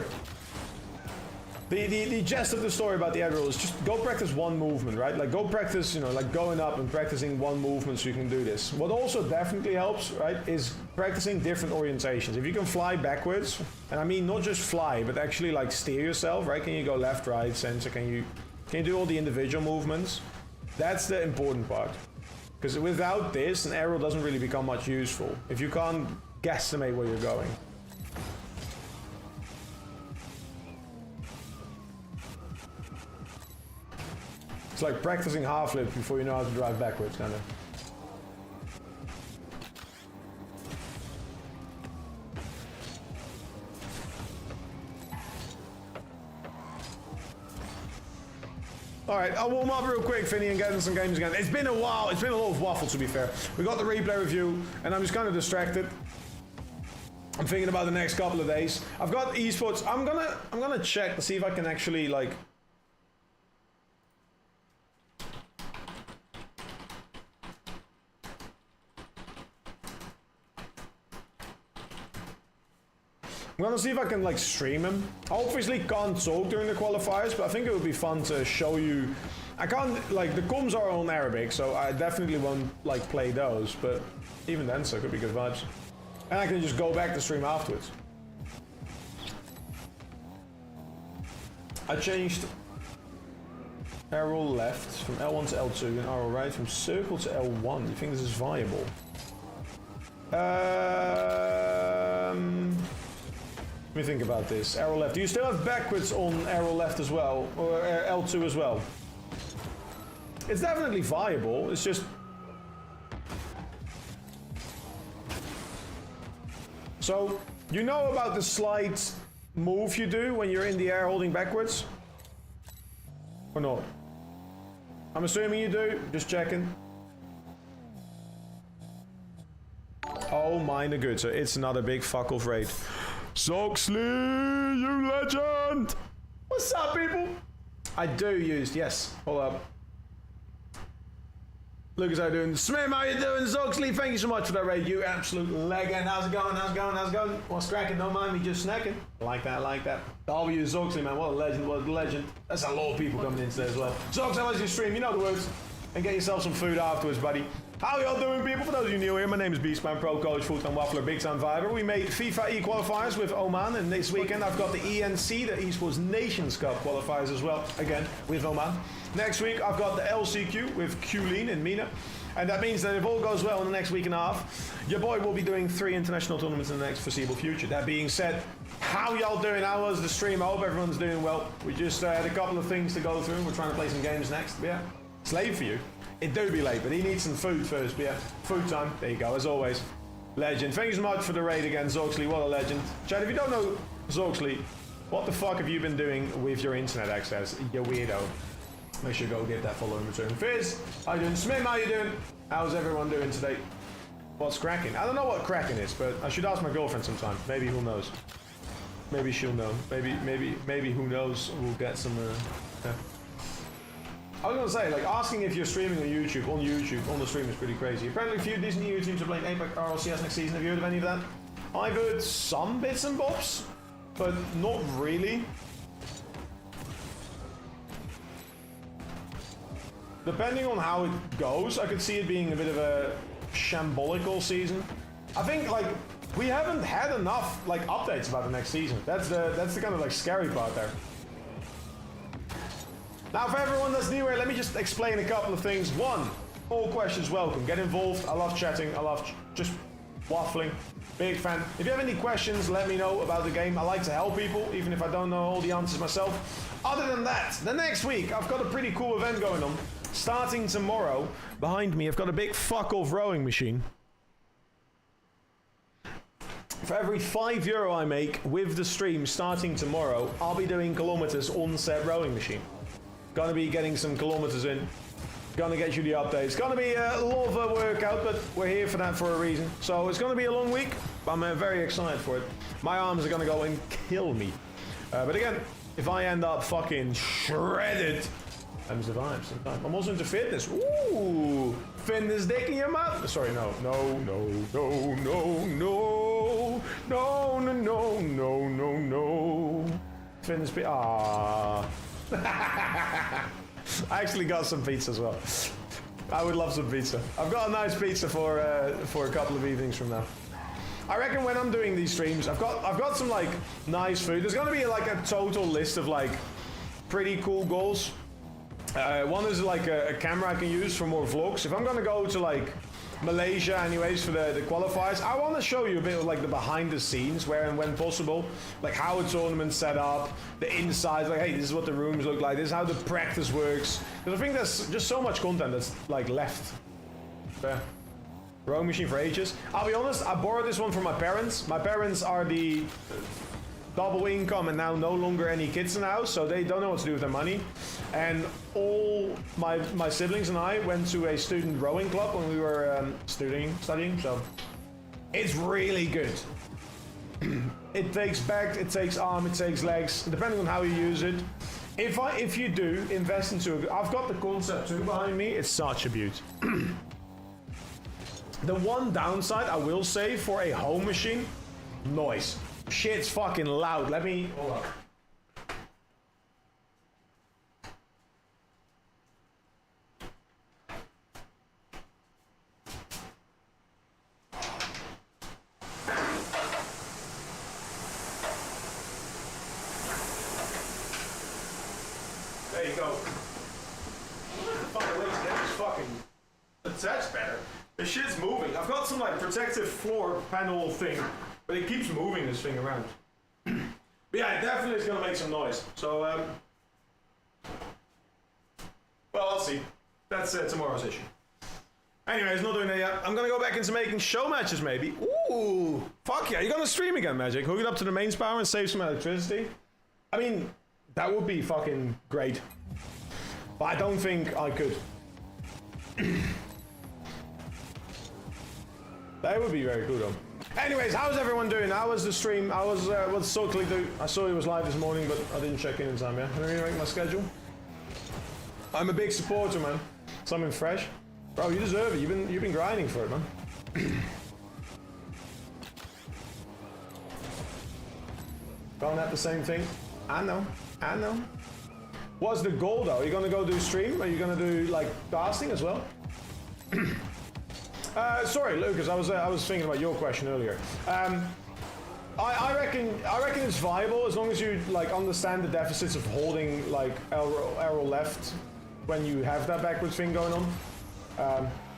The gist of the story about the aerial is just go practice one movement, right? Like go practice, you know, like going up and practicing one movement so you can do this. What also definitely helps, right, is practicing different orientations. If you can fly backwards, and I mean not just fly, but actually like steer yourself, right? Can you go left, right, center? Can you do all the individual movements? That's the important part. Because without this, an aerial doesn't really become much useful if you can't guesstimate where you're going. It's like practicing half flip before you know how to drive backwards, kind of. Alright, I'll warm up real quick, Finny, and get into some games again. It's been a while, it's been a lot of waffle, to be fair. We got the replay review, and I'm just kind of distracted. I'm thinking about the next couple of days. I've got esports. I'm gonna check to see if I can actually, like... I'm gonna see if I can like stream him. I obviously can't talk during the qualifiers, but I think it would be fun to show you. I can't, like, the comms are on Arabic, so I definitely won't like play those, but even then, so it could be good vibes. And I can just go back to stream afterwards. I changed arrow left from L1 to L2 and arrow right from circle to L1. You think this is viable? Let me think about this. Arrow left. Do you still have backwards on arrow left as well? Or L2 as well? It's definitely viable. It's just... So, you know about the slide move you do when you're in the air holding backwards? Or not? I'm assuming you do. Just checking. Oh my good. It's another big fuck off raid. Zoxley, you legend! What's up, people? I do use, yes. Hold up. Lucas, how you doing? Smim, how you doing? Zoxley, thank you so much for that raid. You absolute legend. How's it going? How's it going? How's it going? What's cracking? Don't mind me just snacking. I like that, I like that. W Zoxley, man. What a legend, what a legend. That's a lot of people coming in today as well. Zox, how was your stream? You know the words. And get yourself some food afterwards, buddy. How y'all doing, people? For those of you new here, my name is Beastman, pro coach, full-time waffler, big-time viber. We made FIFA E-qualifiers with Oman, and this weekend I've got the ENC, the Esports Nations Cup qualifiers as well, again, with Oman. Next week, I've got the LCQ with Qlin and Mina. And that means that if all goes well in the next week and a half, your boy will be doing 3 international tournaments in the next foreseeable future. That being said, how y'all doing? How was the stream? I hope everyone's doing well. We just had a couple of things to go through. We're trying to play some games next. But yeah, it's late for you. It do be late, but he needs some food first. But yeah, food time. There you go, as always. Legend. Thank you so much for the raid again, Zoxley. What a legend. Chad, if you don't know Zoxley, what the fuck have you been doing with your internet access, you weirdo? Make sure you go give that follow in return. Fizz, how you doing? Smith, how you doing? How's everyone doing today? What's cracking? I don't know what cracking is, but I should ask my girlfriend sometime. Maybe, who knows? Maybe she'll know. Maybe who knows? We'll get some. Yeah. I was gonna say, like, asking if you're streaming on YouTube on the stream is pretty crazy. Apparently, a few Disney YouTubers are playing Apex RLCS next season. Have you heard of any of that? I've heard some bits and bobs, but not really. Depending on how it goes, I could see it being a bit of a shambolical season. I think, like, we haven't had enough, like, updates about the next season. That's the kind of, like, scary part there. Now, for everyone that's new here, let me just explain a couple of things. One, all questions welcome. Get involved. I love chatting. I love just waffling. Big fan. If you have any questions, let me know about the game. I like to help people, even if I don't know all the answers myself. Other than that, the next week, I've got a pretty cool event going on. Starting tomorrow, behind me, I've got a big fuck-off rowing machine. For every €5 I make with the stream starting tomorrow, I'll be doing kilometers on said rowing machine. Gonna be getting some kilometers in. Gonna get you the updates. Gonna be a lot of a workout, but we're here for that for a reason. So it's gonna be a long week, but I'm very excited for it. My arms are gonna go and kill me. But again, if I end up fucking shredded, I'm survived sometimes. I'm also into fitness. Ooh, fitness dick in your mouth. Sorry, no. Finn's pizza. Aww. I actually got some pizza as well. I would love some pizza. I've got a nice pizza for a couple of evenings from now. I reckon when I'm doing these streams, I've got some like nice food. There's gonna be like a total list of like pretty cool goals. One is like a camera I can use for more vlogs. If I'm gonna go to like Malaysia anyways for the qualifiers, I want to show you a bit of like the behind the scenes where and when possible, like how a tournament's set up, the insides, like hey, this is what the rooms look like, this is how the practice works. Because I think there's just so much content that's like left there. Rowing machine for ages. I'll be honest, I borrowed this one from my parents. My parents are the double income and now no longer any kids in the house, so they don't know what to do with their money. And all my siblings and I went to a student rowing club when we were studying, so it's really good. It takes back, it takes arm, it takes legs, depending on how you use it. If you do invest into it, I've got the concept too behind me, it's such a beaut. The one downside I will say for a home machine, noise. Shit's fucking loud. Let me hold up. There you go. Fucking wait to get this fucking attached better. The shit's moving. I've got some like protective floor panel thing, but it keeps moving this thing around. But yeah, it definitely is gonna make some noise. So, well, I'll see. That's tomorrow's issue. Anyways, not doing that yet. I'm gonna go back into making show matches, maybe. Ooh, fuck yeah! You're gonna stream again, Magic. Hook it up to the mains power and save some electricity. I mean, that would be fucking great. But I don't think I could. That would be very cool though. Anyways, how's everyone doing? How was the stream? I was, what Sockley do? I saw he was live this morning, but I didn't check in time, yeah? Let me make my schedule. I'm a big supporter, man. Something fresh. Bro, you deserve it. You've been grinding for it, man. Going at the same thing. I know. What's the goal though? Are you gonna go do stream? Are you gonna do like casting as well? Sorry, Lucas. I was thinking about your question earlier. I reckon it's viable as long as you like understand the deficits of holding like arrow left when you have that backwards thing going on.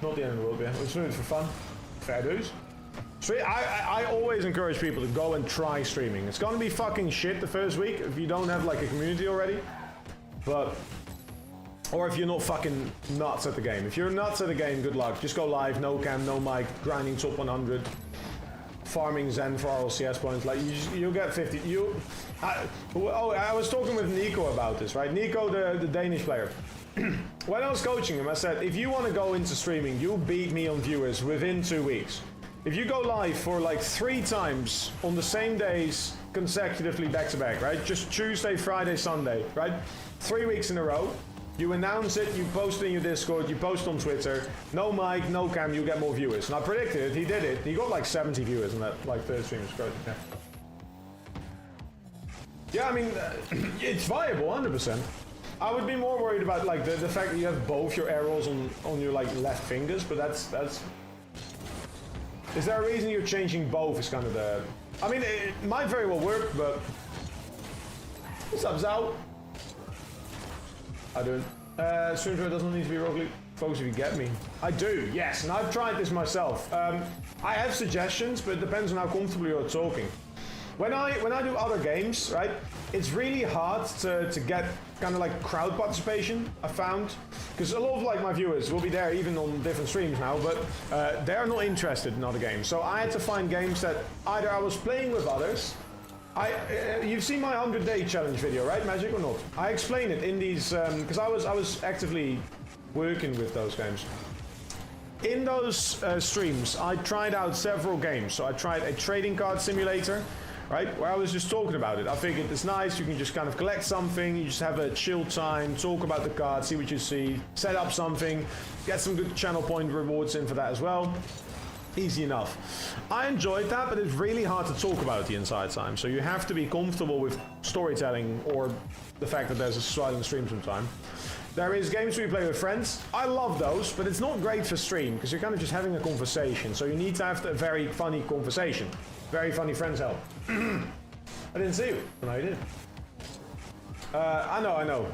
Not the end of the world, yeah. We're doing it for fun. Fair dues. I always encourage people to go and try streaming. It's gonna be fucking shit the first week if you don't have like a community already. But or if you're not fucking nuts at the game. If you're nuts at the game, good luck. Just go live, no cam, no mic, grinding top 100, farming Zen for RLCS points. Like you'll get 50. I was talking with Nico about this, right? Nico, the Danish player. When I was coaching him, I said, if you want to go into streaming, you'll beat me on viewers within 2 weeks. If you go live for like 3 times on the same days consecutively back to back, right? Just Tuesday, Friday, Sunday, right? 3 weeks in a row. You announce it, you post it in your Discord, you post on Twitter. No mic, no cam, you get more viewers. And I predicted it, he did it. He got like 70 viewers in that like third stream. It's great. Yeah, I mean, it's viable, 100%. I would be more worried about like the fact that you have both your arrows on your like left fingers, but that's. Is there a reason you're changing both? Is kind of the. I mean, it might very well work, but. What's up, Zao? I don't. Streamflow doesn't need to be Rocket League, folks, if you get me. I do, yes, and I've tried this myself. I have suggestions, but it depends on how comfortable you're talking. When I do other games, right, it's really hard to get kind of like crowd participation, I found. Because a lot of like my viewers will be there even on different streams now, but they're not interested in other games. So I had to find games that either I was playing with others. You've seen my 100-day challenge video, right, Magic, or not? I explain it in these, because I was actively working with those games. In those streams, I tried out several games. So I tried a trading card simulator, right, where I was just talking about it. I figured it's nice, you can just kind of collect something, you just have a chill time, talk about the card, see what you see, set up something, get some good channel point rewards in for that as well. Easy enough. I enjoyed that, but it's really hard to talk about the entire time. So you have to be comfortable with storytelling or the fact that there's a silent stream sometime. There is games where you play with friends. I love those, but it's not great for stream because you're kind of just having a conversation. So you need to have a very funny conversation. Very funny friends help. I didn't see you. No, you did. I know.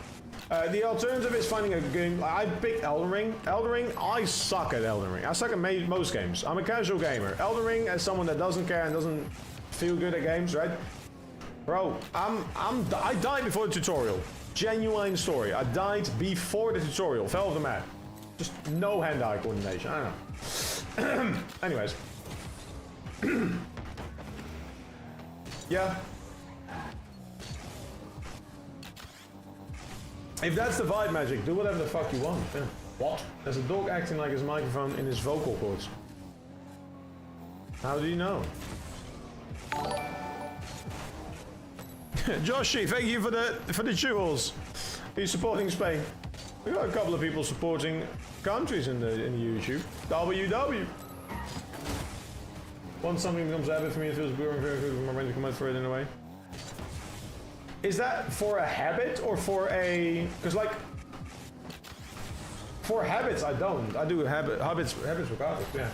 The alternative is finding a game. I picked Elden Ring. Elden Ring, I suck at Elden Ring. I suck at most games. I'm a casual gamer. Elden Ring, as someone that doesn't care and doesn't feel good at games, right? Bro, I died before the tutorial. Genuine story. I died before the tutorial. Fell off the mat. Just no hand-eye coordination. I don't know. Anyways. Yeah. If that's the vibe, Magic, do whatever the fuck you want. Yeah. What? There's a dog acting like his microphone in his vocal cords. How do you know? Joshy, thank you for the jewels. He's supporting Spain. We got a couple of people supporting countries in the YouTube. WW. Once something becomes a habit for me, it feels boring, very good. I'm ready to come out for it in a way. Is that for a habit or for a? Because like, for habits, I don't. I do habits regardless. Yeah.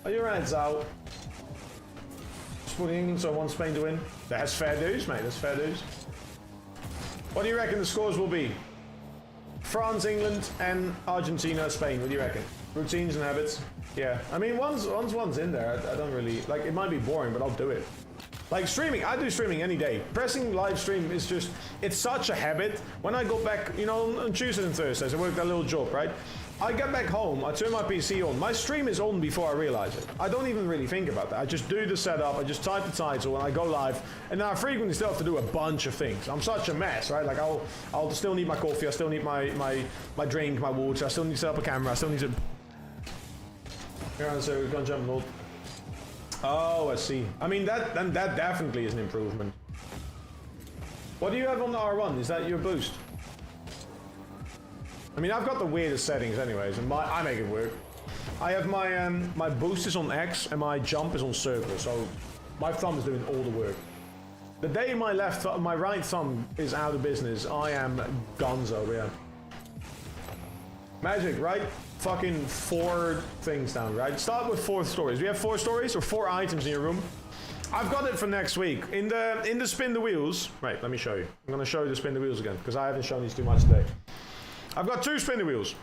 Are you right, Zao? Supporting England, so I want Spain to win. That's fair dues, mate. That's fair dues. What do you reckon the scores will be? France, England, and Argentina, Spain. What do you reckon? Routines and habits. Yeah. I mean, once one's in there, I don't really like. It might be boring, but I'll do it. Like streaming, I do streaming any day. Pressing live stream is just, it's such a habit. When I go back, you know, on Tuesdays and Thursdays, I work that little job, right? I get back home, I turn my PC on. My stream is on before I realize it. I don't even really think about that. I just do the setup, I just type the title, and I go live. And now I frequently still have to do a bunch of things. I'm such a mess, right? Like I'll still need my coffee, I still need my drink, my water, I still need to set up a camera, I still need to... Yeah, so we're gonna jump on. Oh, I see. I mean, that definitely is an improvement. What do you have on the R1? Is that your boost? I mean, I've got the weirdest settings anyways, and I make it work. I have my my boost is on X and my jump is on circle, so my thumb is doing all the work. The day my right thumb is out of business, I am gonzo, yeah. Magic, right? Fucking 4 things down, right? Start with 4 stories. We have 4 stories or 4 items in your room. I've got it for next week. In the spin the wheels. Right, let me show you. I'm gonna show you the spin the wheels again because I haven't shown these too much today. I've got 2 spin the wheels.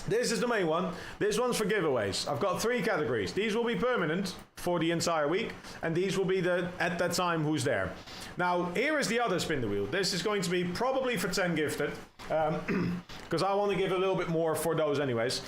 This is the main one. This one's for giveaways. I've got 3 categories. These will be permanent for the entire week, and these will be at that time who's there. Now, here is the other spin the wheel. This is going to be probably for 10 gifted, because I want to give a little bit more for those anyways.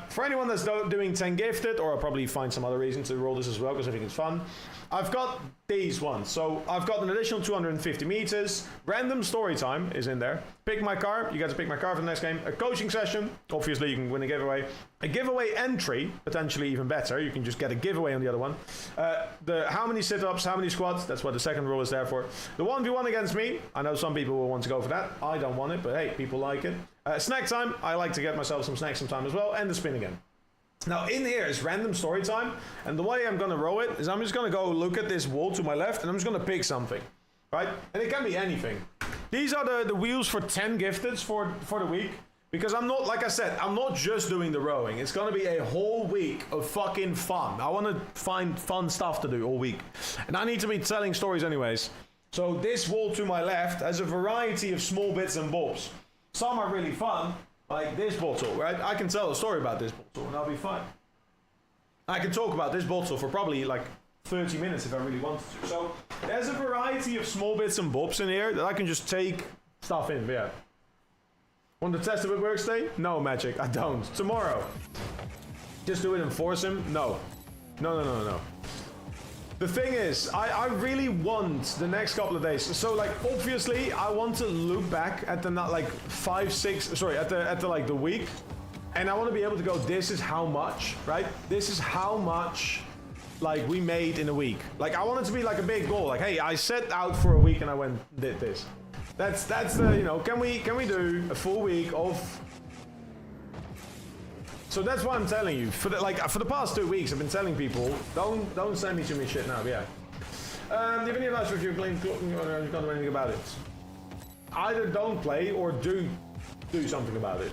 For anyone that's doing 10 gifted, or I'll probably find some other reason to roll this as well, because I think it's fun. I've got these ones. So I've got an additional 250 meters. Random story time is in there. Pick my car. You get to pick my car for the next game. A coaching session. Obviously, you can win a giveaway. A giveaway entry, potentially even better. You can just get a giveaway on the other one. How many sit-ups, how many squats. That's what the second rule is there for. The 1v1 against me. I know some people will want to go for that. I don't want it, but hey, people like it. Snack time. I like to get myself some snacks sometime as well. And the spin again. Now in here is random story time, and the way I'm gonna roll it is I'm just gonna go look at this wall to my left, and I'm just gonna pick something, right? And it can be anything. These are the wheels for 10 gifteds for the week, because I'm not, like I said, I'm not just doing the rowing. It's gonna be a whole week of fucking fun. I wanna find fun stuff to do all week, and I need to be telling stories anyways. So this wall to my left has a variety of small bits and bobs. Some are really fun. Like this bottle, right? I can tell a story about this bottle and I'll be fine. I can talk about this bottle for probably like 30 minutes if I really wanted to. So there's a variety of small bits and bobs in here that I can just take stuff in, yeah. Want to test it with work today? No, Magic, I don't. Tomorrow. Just do it and force him? No. No. The thing is, I really want the next couple of days. So like, obviously, I want to look back at the not like 5, 6. Sorry, at the like the week, and I want to be able to go. This is how much, right? This is how much, like we made in a week. Like I want it to be like a big goal. Like, hey, I set out for a week and I went did this. That's the Can we do a full week of So that's why I'm telling you. For the past 2 weeks, I've been telling people, don't send me too many shit now. But yeah. Do you have any advice if you're playing? You can't do anything about it. Either don't play or do something about it.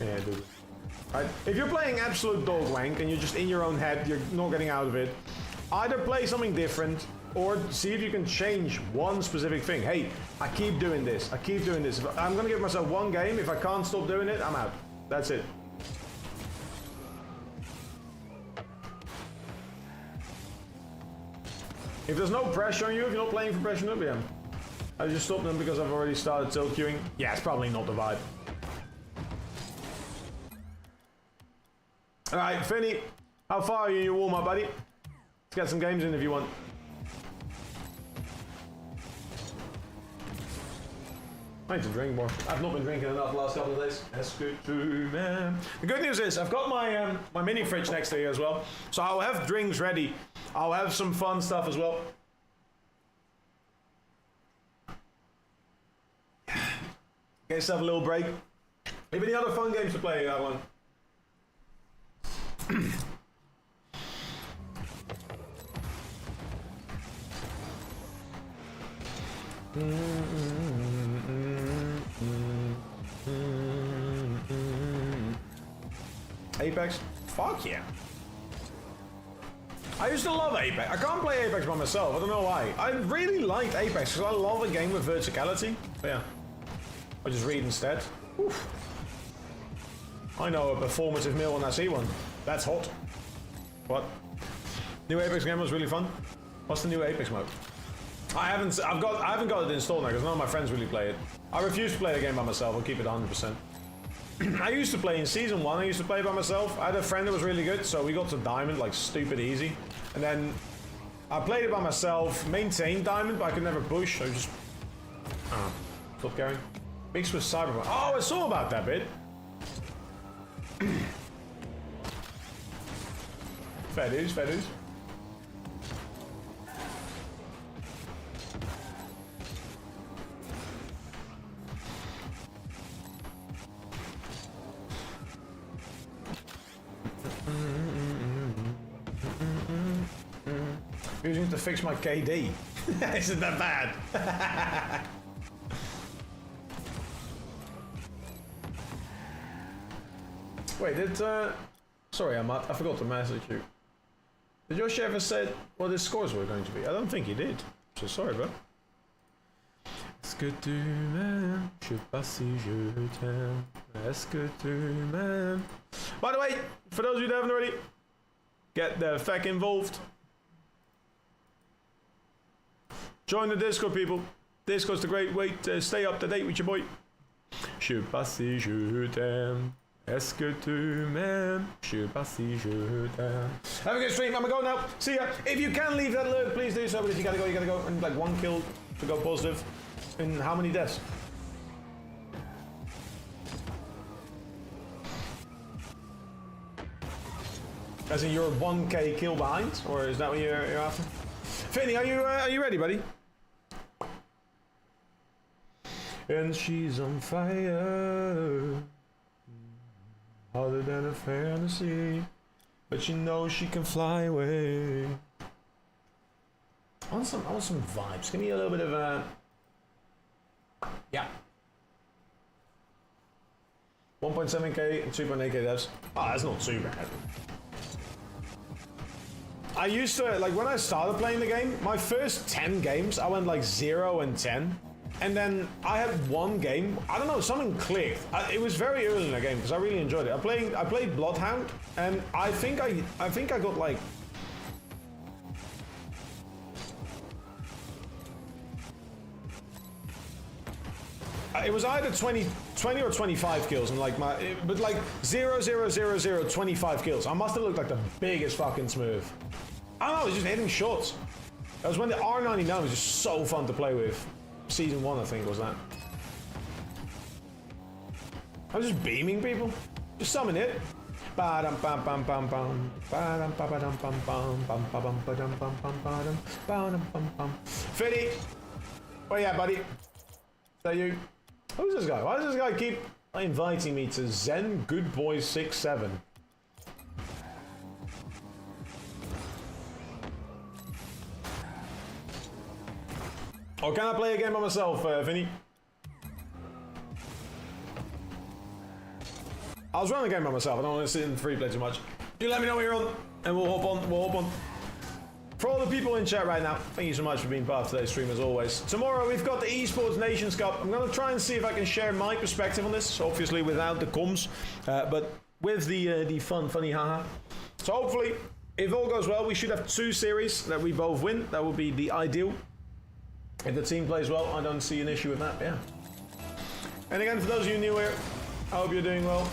Yeah, do. Right? If you're playing absolute dog wank and you're just in your own head, you're not getting out of it. Either play something different or see if you can change one specific thing. Hey, I keep doing this. I keep doing this. I'm gonna give myself one game. If I can't stop doing it, I'm out. That's it. If there's no pressure on you, if you're not playing for pressure, no, yeah. I just stopped them because I've already started tilt queuing. Yeah, it's probably not the vibe. Alright, Finny, how far are you in your warm-up, buddy? Let's get some games in if you want. I need to drink more. I've not been drinking enough the last couple of days. That's good too, man. The good news is I've got my my mini fridge next to you as well, so I'll have drinks ready. I'll have some fun stuff as well. Get yourself a little break. Have any other fun games to play, one? Apex? Fuck yeah. I used to love Apex. I can't play Apex by myself. I don't know why. I really liked Apex because I love a game with verticality. But yeah. I just read instead. Oof. I know a performative mill when I see one. That's hot. What? New Apex game was really fun. What's the new Apex mode? I haven't got it installed now because none of my friends really play it. I refuse to play the game by myself. I'll keep it 100%. I used to play in season 1. I used to play by myself. I had a friend that was really good, so we got to diamond like stupid easy. And then I played it by myself, maintained diamond, but I could never push. I just stop carrying. Mixed with Cyberpunk. Oh, I saw about that bit. Fair dues, fair dues. Using it to fix my KD. Isn't that bad? Wait, sorry, I forgot to message you. Did Yoshi ever said what his scores were going to be? I don't think he did. So sorry, bro. Est-ce que tu m'aimes? Je sais pas si je t'aime. Est-ce que tu m'aimes? By the way, for those of you that haven't already, get the feck involved. Join the Discord, people. Discord's the great way to stay up to date with your boy. Je sais pas si je t'aime. Est-ce que tu m'aimes? Je sais pas si je t'aime. Have a good stream. I'm gonna go now. See ya. If you can leave that alert, please do so. But if you gotta go, you gotta go. And like 1 kill to go positive. In how many deaths? As in you're 1k kill behind, or is that what you're after? Finny, are you ready, buddy? And she's on fire, hotter than a fantasy, but you know she can fly away. I want some vibes. Give me a little bit of a yeah. 1.7k and 2.8k devs. Oh, that's not too bad. I used to, like, when I started playing the game, my first 10 games, I went like 0 and 10. And then I had one game, I don't know, something clicked. It was very early in the game because I really enjoyed it. I played Bloodhound, and I think I got like it was either 20 or 25 kills, and like but like 0, 0, 0, 0, 25 kills. I must have looked like the biggest fucking smooth. I don't know, I was just hitting shots. That was when the R99 was just so fun to play with. Season 1, I think, was that. I was just beaming people. Just summon it. Ba-dum bam bam bam bam. Ba-dum ba ba dum bam bam bam ba bum ba dum bam bam ba dum ba dum bam bam. Fiddy! Where you at, buddy? Is that you? Who's this guy? Why does this guy keep inviting me to Zen Good Boy 6-7. Or can I play a game by myself, Vinny? I was running a game by myself. I don't want to sit in free play too much. You let me know when you're on, and we'll hop on. We'll hop on. For all the people in chat right now, thank you so much for being part of today's stream as always. Tomorrow we've got the Esports Nations Cup. I'm going to try and see if I can share my perspective on this, obviously without the comms, but with the funny haha. So hopefully, if all goes well, we should have 2 series that we both win. That would be the ideal. If the team plays well, I don't see an issue with that, yeah. And again, for those of you new here, I hope you're doing well.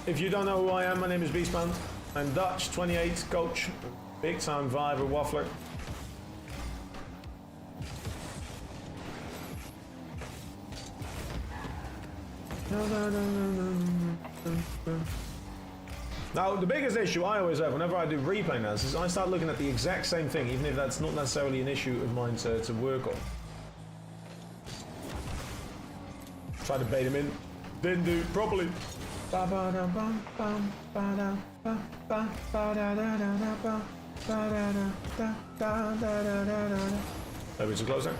If you don't know who I am, my name is Beastman. I'm Dutch, 28, coach, big time Viber waffler. Now, the biggest issue I always have whenever I do replay analysis is I start looking at the exact same thing, even if that's not necessarily an issue of mine to work on. Try to bait him in. Didn't do it properly. Maybe too close there.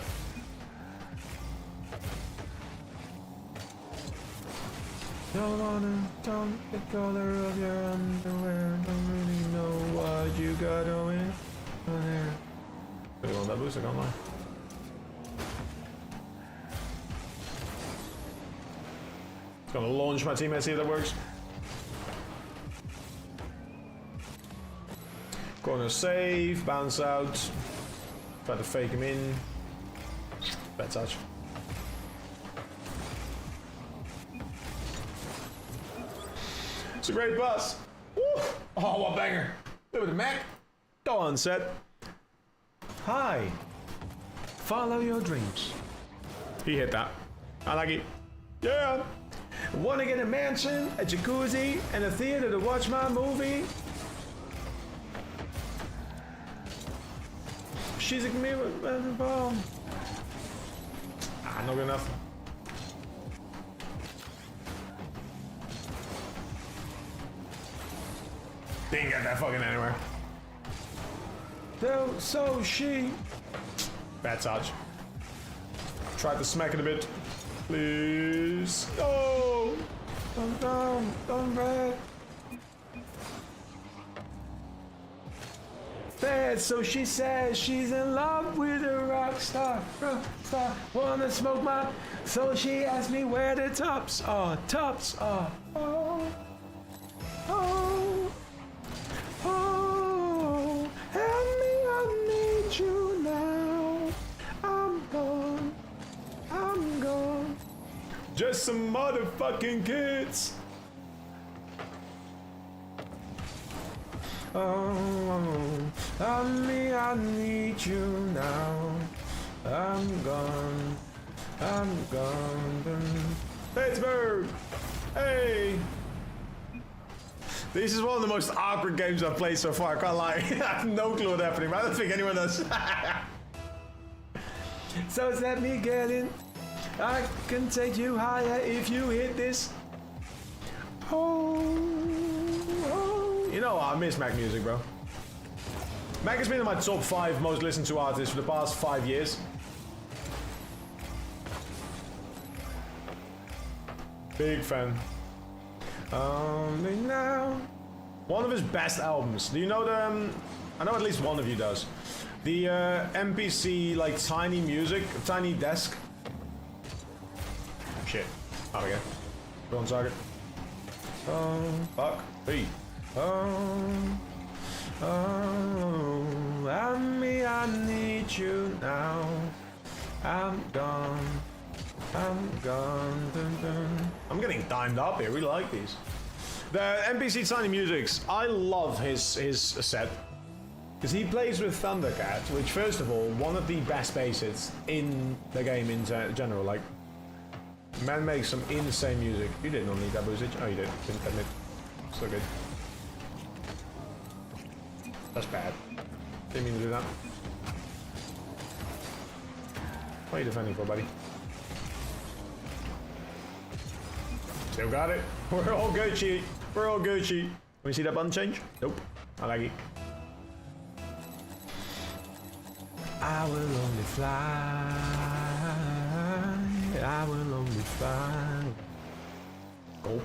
Don't wanna tone the color of your underwear. Don't really know what you got on there. Really want that boost, I can't lie. Gonna launch my teammate, see if that works. Corner save, bounce out. Try to fake him in. Bad touch. It's a great pass. Woo! Oh, what banger. Look at the Mac. Go on, set. Hi. Follow your dreams. He hit that. I like it. Yeah. Want to get a mansion, a jacuzzi, and a theater to watch my movie? She's a mirror. Ah, not good enough. Didn't get that fucking anywhere. So she... Bad touch. Tried to smack it a bit. Please. No! Don't red. Bad, so she says she's in love with a rock star. Wanna smoke my... So she asked me where the tops are. Tops are. Oh. Oh. Oh. Help me, I need you now. I'm gone. I'm gone. Just some motherfucking kids. Oh, I need you now. I'm gone. I'm gone. Pittsburgh. Hey. This is one of the most awkward games I've played so far. I can't lie. I have no clue what's happening. But I don't think anyone does. So is that me getting? I can take you higher if you hit this. Oh, oh. You know, I miss Mac music, bro. Mac has been in my top 5 most listened to artists for the past 5 years. Big fan. Only now. One of his best albums. Do you know the? I know at least one of you does. The MPC like Tiny Music, Tiny Desk. Shit. Out again. Go on target. Oh, fuck. Hey. Oh, I need you now. I'm gone. I'm gone. Dun, dun. I'm getting timed up here. We like these. The NPC Tiny Musics. I love his set. Because he plays with Thundercat, which, first of all, one of the best bassists in the game in general. Like, man makes some insane music. You did not need that boostage. Oh, you did. Didn't admit. So good. That's bad. Didn't mean to do that. What are you defending for, buddy? Still got it. We're all Gucci. We're all Gucci. Can we see that button change? Nope. I like it. I will only fly. I will only fly. Cool.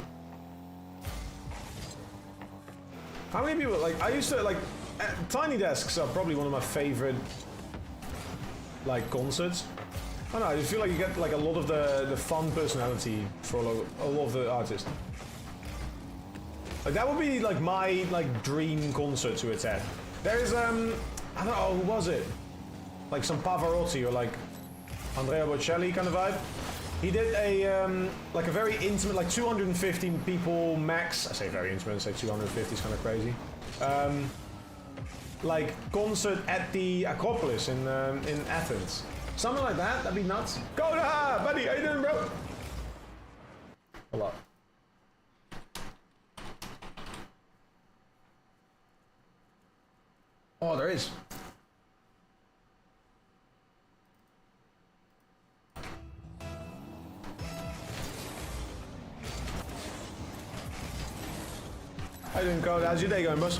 How many people, like, I used to, like, Tiny Desks are probably one of my favorite, like, concerts. I don't know, I just feel like you get, like, a lot of the fun personality for a lot of the artists. Like, that would be, like, my, like, dream concert to attend. There's, I don't know, who was it? Like, some Pavarotti or, like, Andrea Bocelli kind of vibe. He did a, like a very intimate, like 250 people max. I say very intimate, I say 250 is kind of crazy. Like concert at the Acropolis in Athens. Something like that, that'd be nuts. Koda, buddy, how you doing, bro? A lot. Oh, there is. How you doing, Code? How's your day going, boss?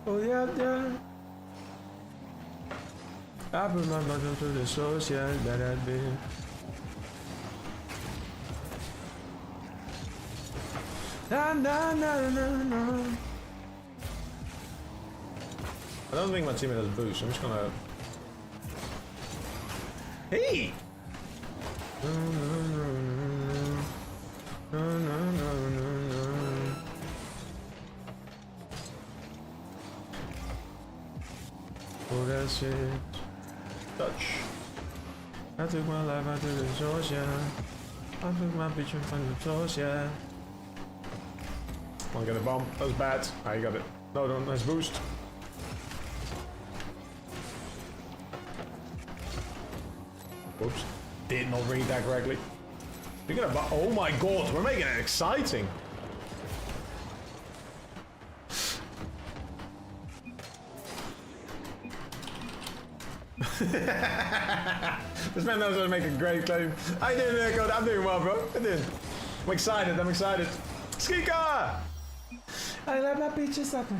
Oh, yeah, yeah. I put my bundle to the source, yeah, that I'd be. Na, na, na, na, na. I don't think my teammate has boost, I'm just gonna... Hey! No, no, no, no. No, no, no, no, no. Oh, that's it. Touch. I took my life out to the source, yeah. I took my picture from the source, yeah. Wanna get a bomb? That was bad. Ah, you got it. No, no, nice boost. Whoops. Did not read that correctly. We're gonna oh my god, we're making it exciting. This man knows how to make a great claim. How you doing there, Code? I'm doing well, bro. I'm doing. I'm excited, I'm excited. Skika! I love my bitches like a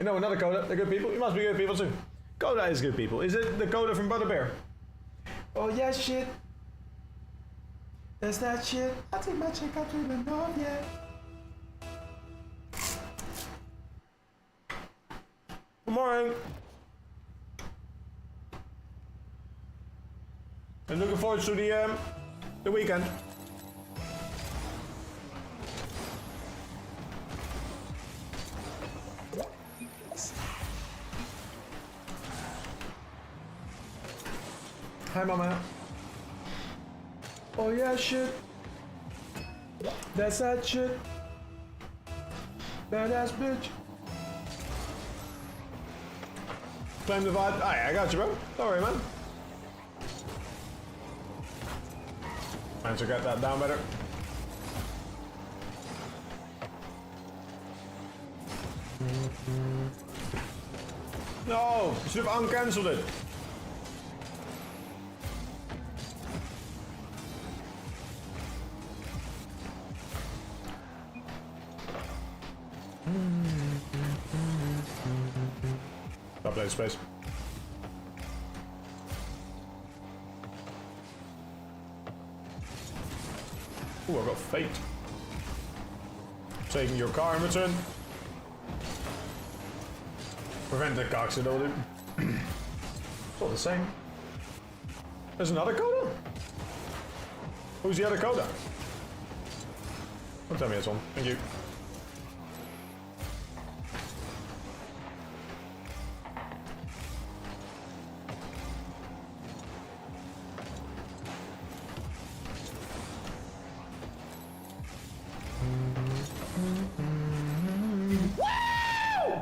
You know another Coda, they're good people. You must be good people too. Coda is good people. Is it the Coda from Butter Bear? Oh yeah, shit. That's that shit. I take my chick out to the north, yeah. Good morning. I'm looking forward to the weekend. Hi, mama. Oh yeah, shit. That's that shit. Badass bitch. Claim the vibe. Aye, I got you, bro. Don't worry, man. Managed to get that down better. No, you should have uncancelled it. Stop playing space. Ooh, I got fate. Taking your car in return. Prevent the accident. It's all the same. There's another Coda? Who's the other Coda? Don't tell me it's on. Thank you.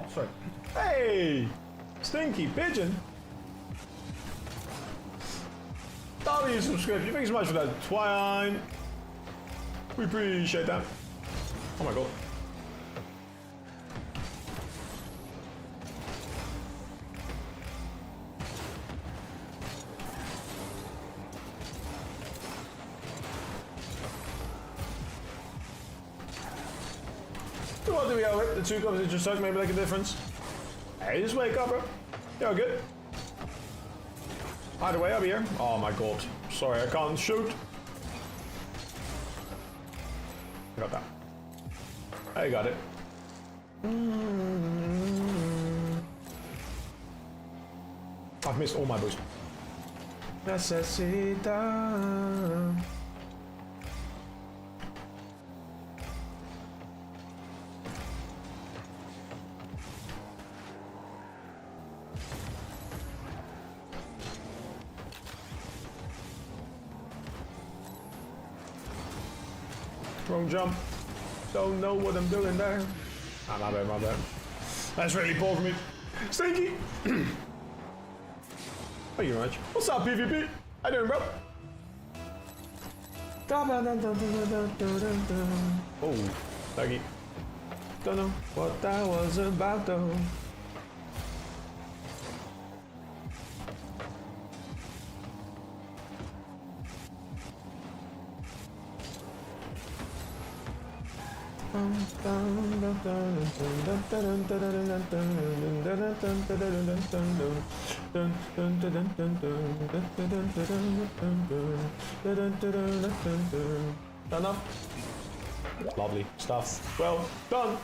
Sorry. Hey! Stinky Pigeon! W subscription. Thanks so much for that, Twine. We appreciate that. Oh my god. what do we owe it? The 2 cups just suck, maybe make a difference. Hey, just wake up, bro. You're good. Either way, I'll be here. Oh my god. Sorry, I can't shoot. I got that. I got it. I've missed all my boost. Necesita. Wrong jump. Don't know what I'm doing there. Ah, my bad, my bad. That's really poor for me. Stinky! Thank you very much. What's up, PvP? How you doing, bro? Oh, laggy. Don't know what that was about, though. Done up. Lovely stuff. Well done.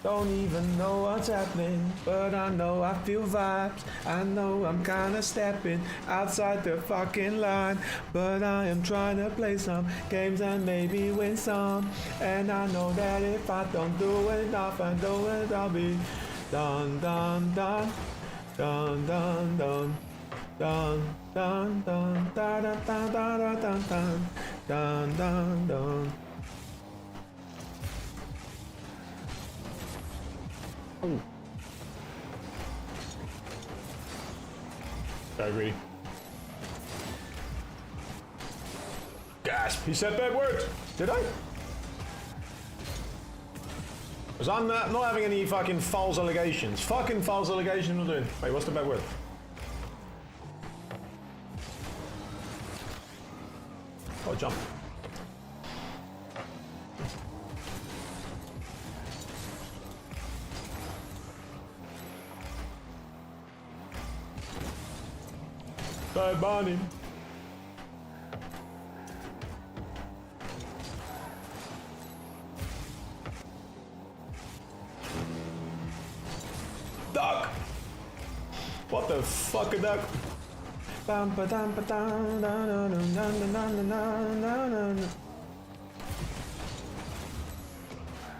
Don't even know what's happening, but I know I feel vibes. I know I'm kinda stepping outside the fucking line, but I am trying to play some games and maybe win some. And I know that if I don't do enough, I do it, I'll be done, done, done, done, done, done. Dun dun dun da da da da da dun dun dun dun dun. Oh. Very greedy. Gasp! He said bad words. Did I? Because I'm not having any fucking false allegations. Fucking false allegations I'm doing. Wait, what's the bad word? Oh, jump. Bye, Bonnie. Duck! What the fuck, a duck?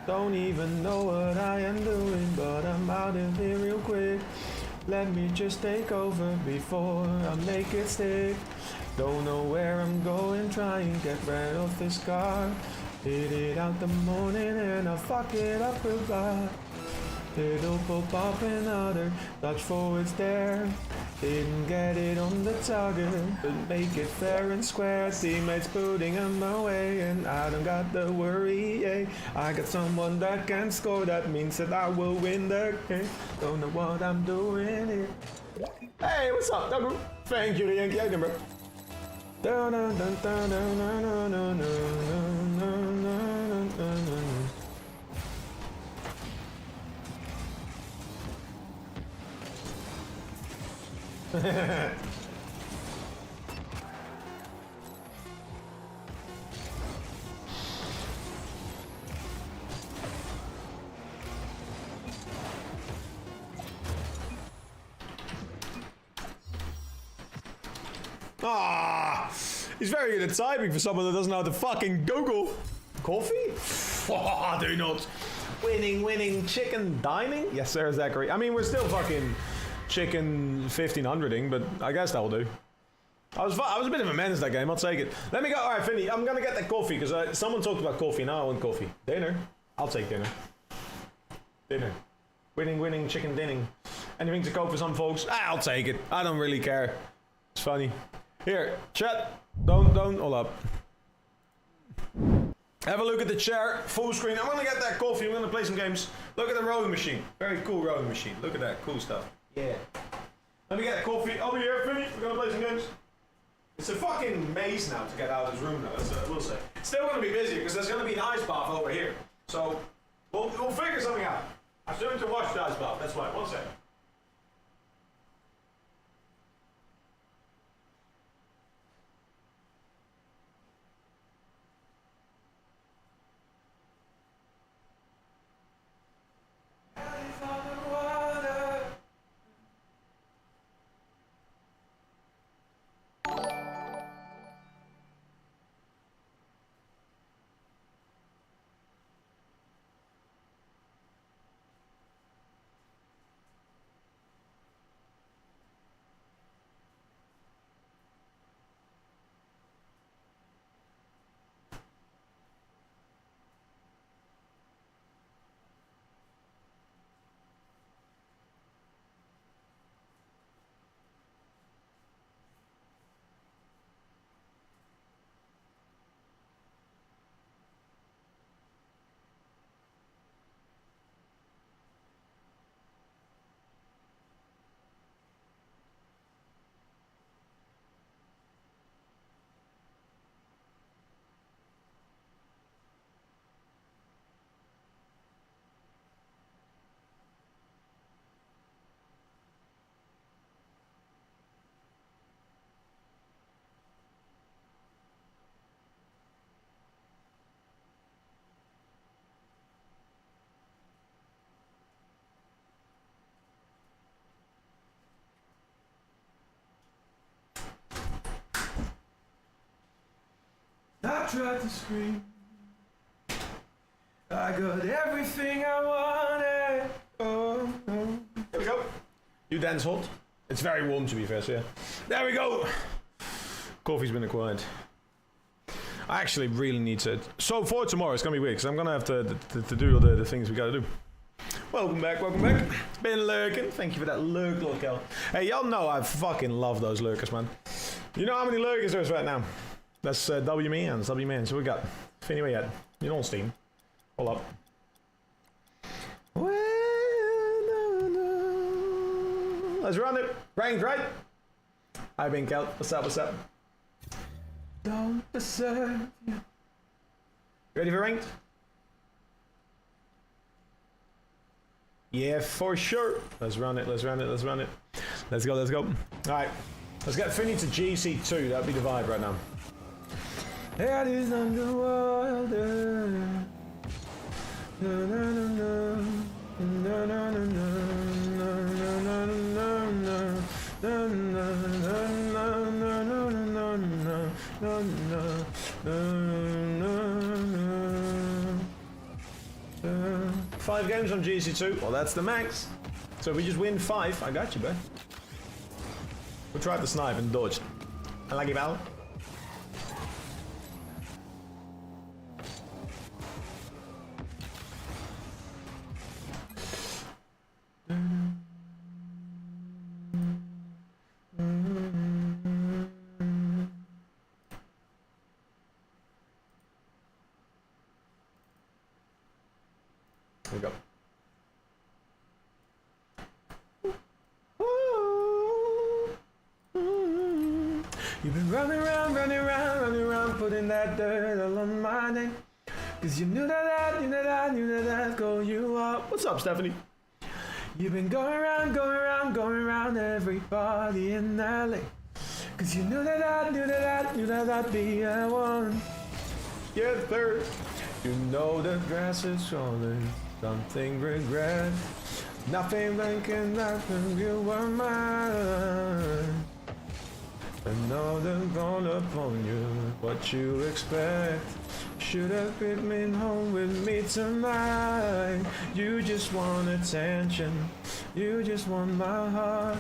Don't even know what I am doing, but I'm out of here real quick. Let me just take over before I make it stick. Don't know where I'm going, try and get rid of this car. Hit it out the morning and I fuck it up real bad. Little pop up another, touch forwards there. Didn't get it on the target, but make it fair and square. Teammates putting them my way, and I don't got the worry. Yeah. I got someone that can score, that means that I will win the game. Don't know what I'm doing here. Hey, what's up, Doug? Thank you, Yankee. How you doing, bro? Dun dun dun dun dun dun dun dun dun dun dun dun. He's very good at typing for someone that doesn't know how to fucking Google. Coffee? Oh, do not. Winning chicken dining? Yes, sir, Zachary. I mean, we're still fucking chicken 1500ing, but I guess that'll do. I was a bit of a menace that game, I'll take it. Let me go. Alright, Finny, I'm gonna get that coffee, because someone talked about coffee, now I want coffee. Dinner? I'll take dinner. Dinner. Winning chicken dinning. Anything to cope for some folks? I'll take it. I don't really care. It's funny. Here, chat. Don't, hold up. Have a look at the chair, full screen. I'm gonna get that coffee, I'm gonna play some games. Look at the rowing machine. Very cool rowing machine. Look at that, cool stuff. Yeah. Let me get that coffee. I'll be here, Finny. We're gonna play some games. It's a fucking maze now to get out of this room now, that's what I will say. It's still gonna be busy because there's gonna be an ice bath over here. So, We'll figure something out. I still need to watch that as well. That's right. 1 second. I tried to scream. I got everything I wanted. Oh, oh. Here we go. You dance hot. It's very warm to be fair, so yeah. There we go. Coffee's been acquired. I actually really need to. So for tomorrow, it's gonna be weird because I'm gonna have to do all the things we gotta do. Welcome back, welcome back. It's been lurking. Thank you for that lurk, little girl. Hey, y'all know I fucking love those lurkers, man. You know how many lurkers there is right now? That's W Mans. So we got Finny, where you at? You're on Steam. Hold up. Let's run it. Ranked, right? Hi, Ben Kel. What's up? What's up? Don't deserve you. Ready for ranked? Yeah, for sure. Let's run it. Let's run it. Let's run it. Let's go. Let's go. All right. Let's get Finny to GC2. That'd be the vibe right now. Head is underwater. Na, na, na, na. Na, na, na, na. Na, na, na, na, na. Na, na, na, na, na, na, na, na, na, na. 5 games on GC2. Well, that's the max. So if we just win 5, I got you, bro. We tried to snipe and dodged. I like it, Val. Here we go. You've been running around, putting that dirt all on my name. Cause you knew that I'd call you up. What's up, Stephanie? You've been going around everybody in LA. Cause you knew that I'd be a one. Yeah, third. You know the grass is falling, something regret. Nothing thinking nothing, you were mine. I know they're gonna upon you, what you expect. Should have been home with me tonight. You just want attention, you just want my heart.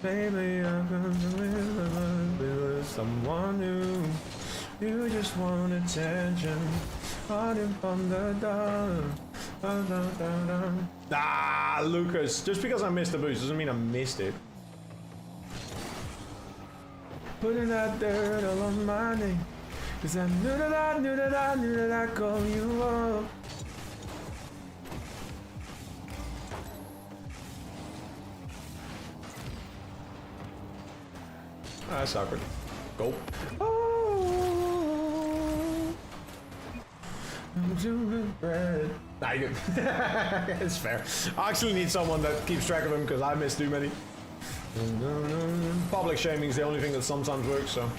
Baby, I'm gonna live with someone new. You just want attention, hiding from the dark. Ah, Lucas, just because I missed the boost doesn't mean I missed it. Putting that dirt all on my name. Cause I knew that I'd call you up. Ah, that's awkward. Go. Oh, I'm bread. Nah, you good. It's fair. I actually need someone that keeps track of them because I miss too many. Public shaming is the only thing that sometimes works, so.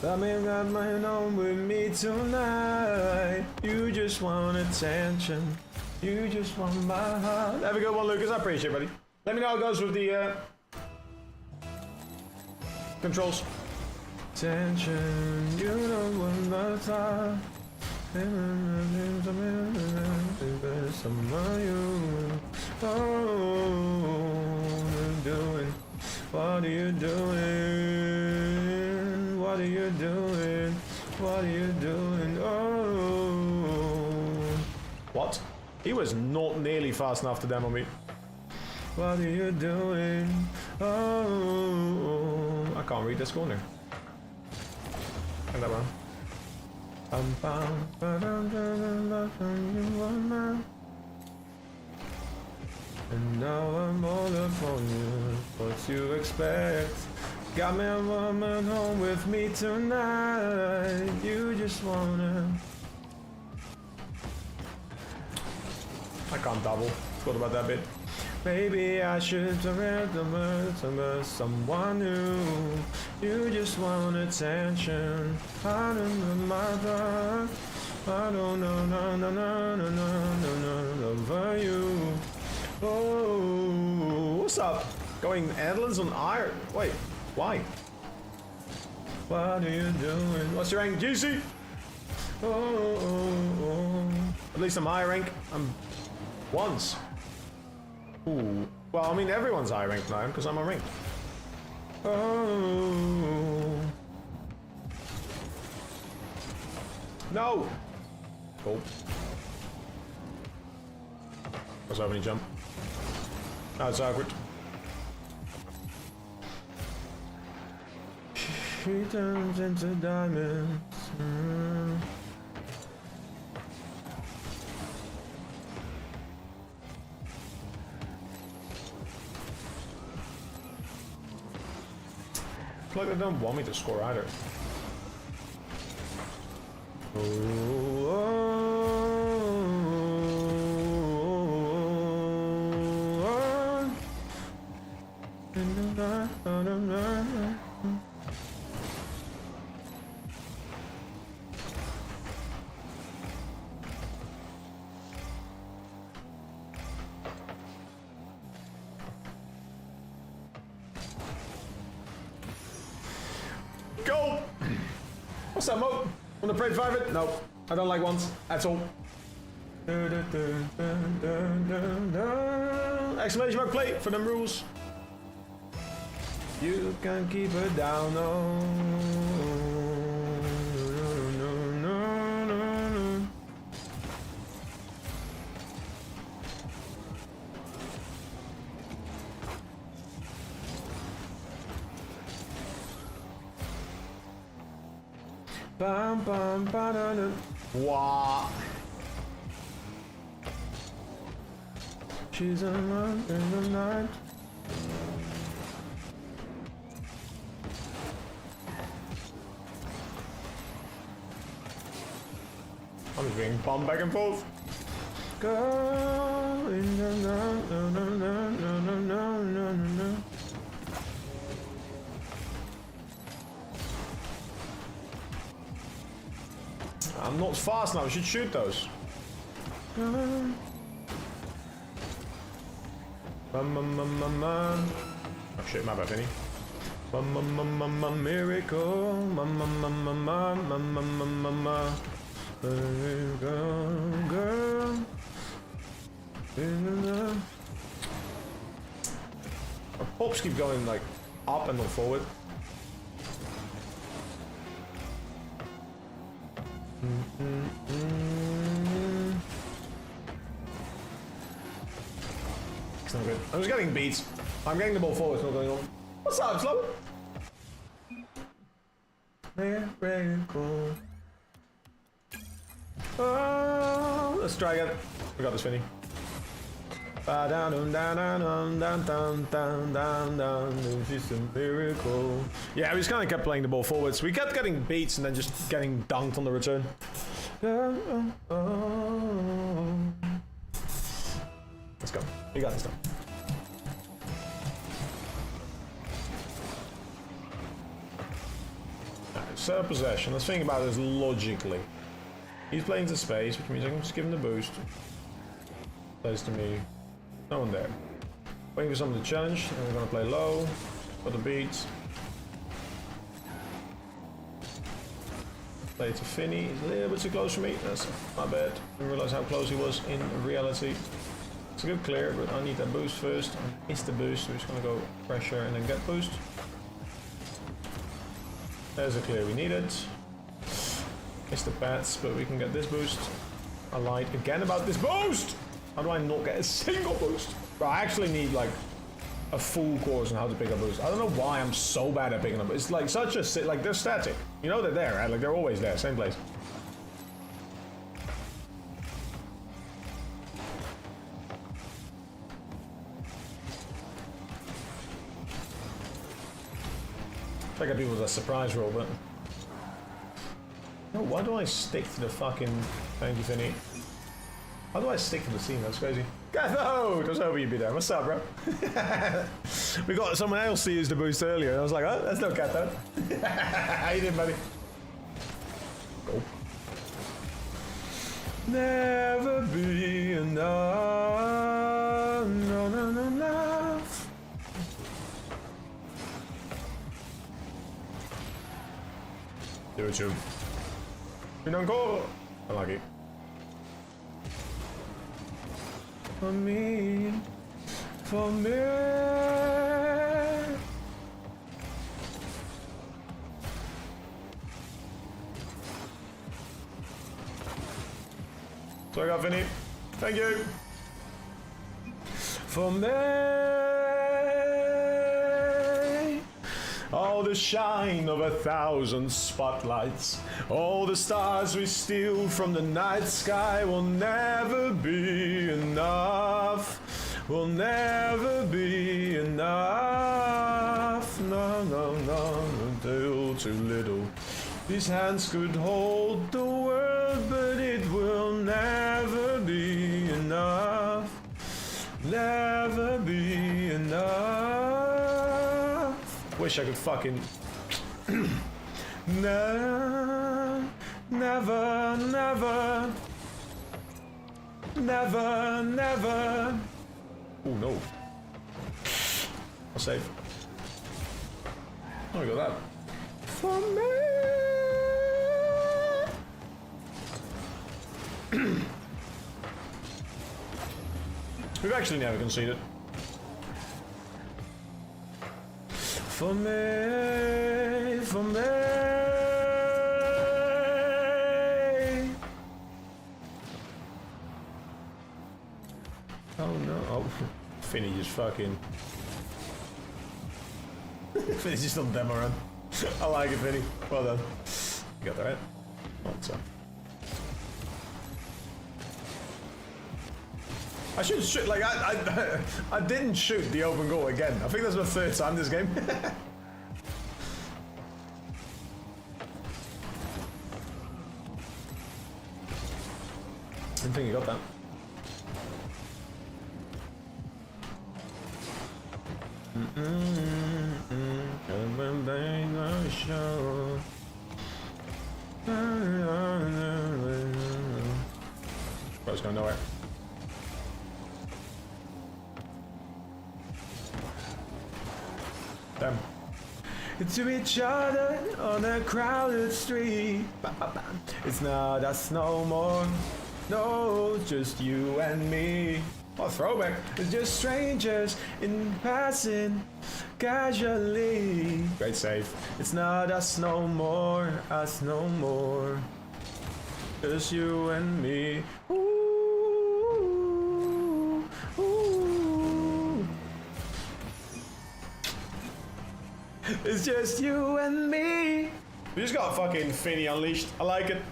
Got my home with me tonight. You just want attention. You just want my heart. Have a good one, Lucas. I appreciate it, buddy. Let me know how it goes with the controls. Attention, you don't want my time. What are you doing? What are you doing? What are you doing? Oh, what? He was not nearly fast enough to demo me. What are you doing? Oh, I can't read this corner. And that one. And now I'm all upon you. What you expect? Got me a woman home with me tonight. You just wanna. I can't double. Forgot about that bit. Maybe I should remember someone new. You just want attention. I don't know my heart. I don't know, no, over you. Oh, what's up? Going Netherlands on iron? Wait, why? What are you doing? What's your rank, GC? Oh. At least I'm high rank. I'm once. Ooh. Well, I mean, everyone's high ranked now because I'm a rank. Oh. No. Cool. Was I having a jump? Oh, it's awkward. She turns into diamonds. It's like they don't want me to score either. Go! What's up, Mo? Wanna pray private? No, I don't like ones. That's all. Exclamation mark play for them rules. You can keep her down, no. Bam, bam, ba-da-da. Wow. She's a month in the night. I'm just being bumped back and forth. Go in the night, no, no, no, no, no, no, no, no. I'm not fast now, I should shoot those. Oh shit, my bad, Vinny. Miracle. Girl. Our pops keep going like up and not forward. It's not good. I'm just getting beats. I'm getting the ball forward, it's not going on. What's up, Slow? Miracle. Oh, let's try again. We got this, Vinny. She's a miracle. Yeah, we just kind of kept playing the ball forwards. We kept getting beats and then just getting dunked on the return. Let's go. You got this done. Alright, set up possession. Let's think about this logically. He's playing to space, which means I can just give him the boost. Plays to me. No one there. Waiting for someone to challenge, and we're gonna play low. Got the beats. Play to Finny. He's a little bit too close for me. That's my bad. Didn't realize how close he was in reality. It's a good clear, but I need that boost first. I missed the boost, so we're just gonna go pressure and then get boost. There's a clear we needed. Missed the bats, but we can get this boost. I lied again about this boost! How do I not get a single boost? Bro, I actually need like a full course on how to pick up boost. I don't know why I'm so bad at picking up. It's like such a like they're static. You know they're there, right? Like they're always there, same place. I get people with a surprise roll, but no. Why do I stick to the fucking? Thank you, Finny. How do I stick to the scene? That's crazy. Gatho! I was hoping you'd be there. What's up, bro? We got someone else to use the boost earlier, and I was like, oh, that's no Gatho. How you doing, buddy? Go. Never be enough. No, no, no, enough. Do it, you. You don't go. Unlucky. For me, for me. So I got Vinny. Thank you. For me. All the shine of 1,000 spotlights, all the stars we steal from the night sky will never be enough, will never be enough, no, no, no, until too little. These hands could hold the world, but it will never be enough, never be enough. Wish I could fucking no, never, never, never, never. Oh no! I'll save. Oh, I got that. For me. We've actually never conceded. For me, for me. Oh no! Oh, Finny just fucking. Finny's just on demo run. I like it, Finny. Well done. You got that right. What's up? I should shoot, like, I didn't shoot the open goal again. I think that's my 3rd time this game. Didn't think you got that. Bro's going nowhere. Damn. To each other on a crowded street. It's not us no more. No, just you and me. Oh, throwback. It's just strangers in passing casually. Great save. It's not us no more. Us no more. Just you and me. Ooh, ooh. It's just you and me. We just got fucking Finny unleashed. I like it.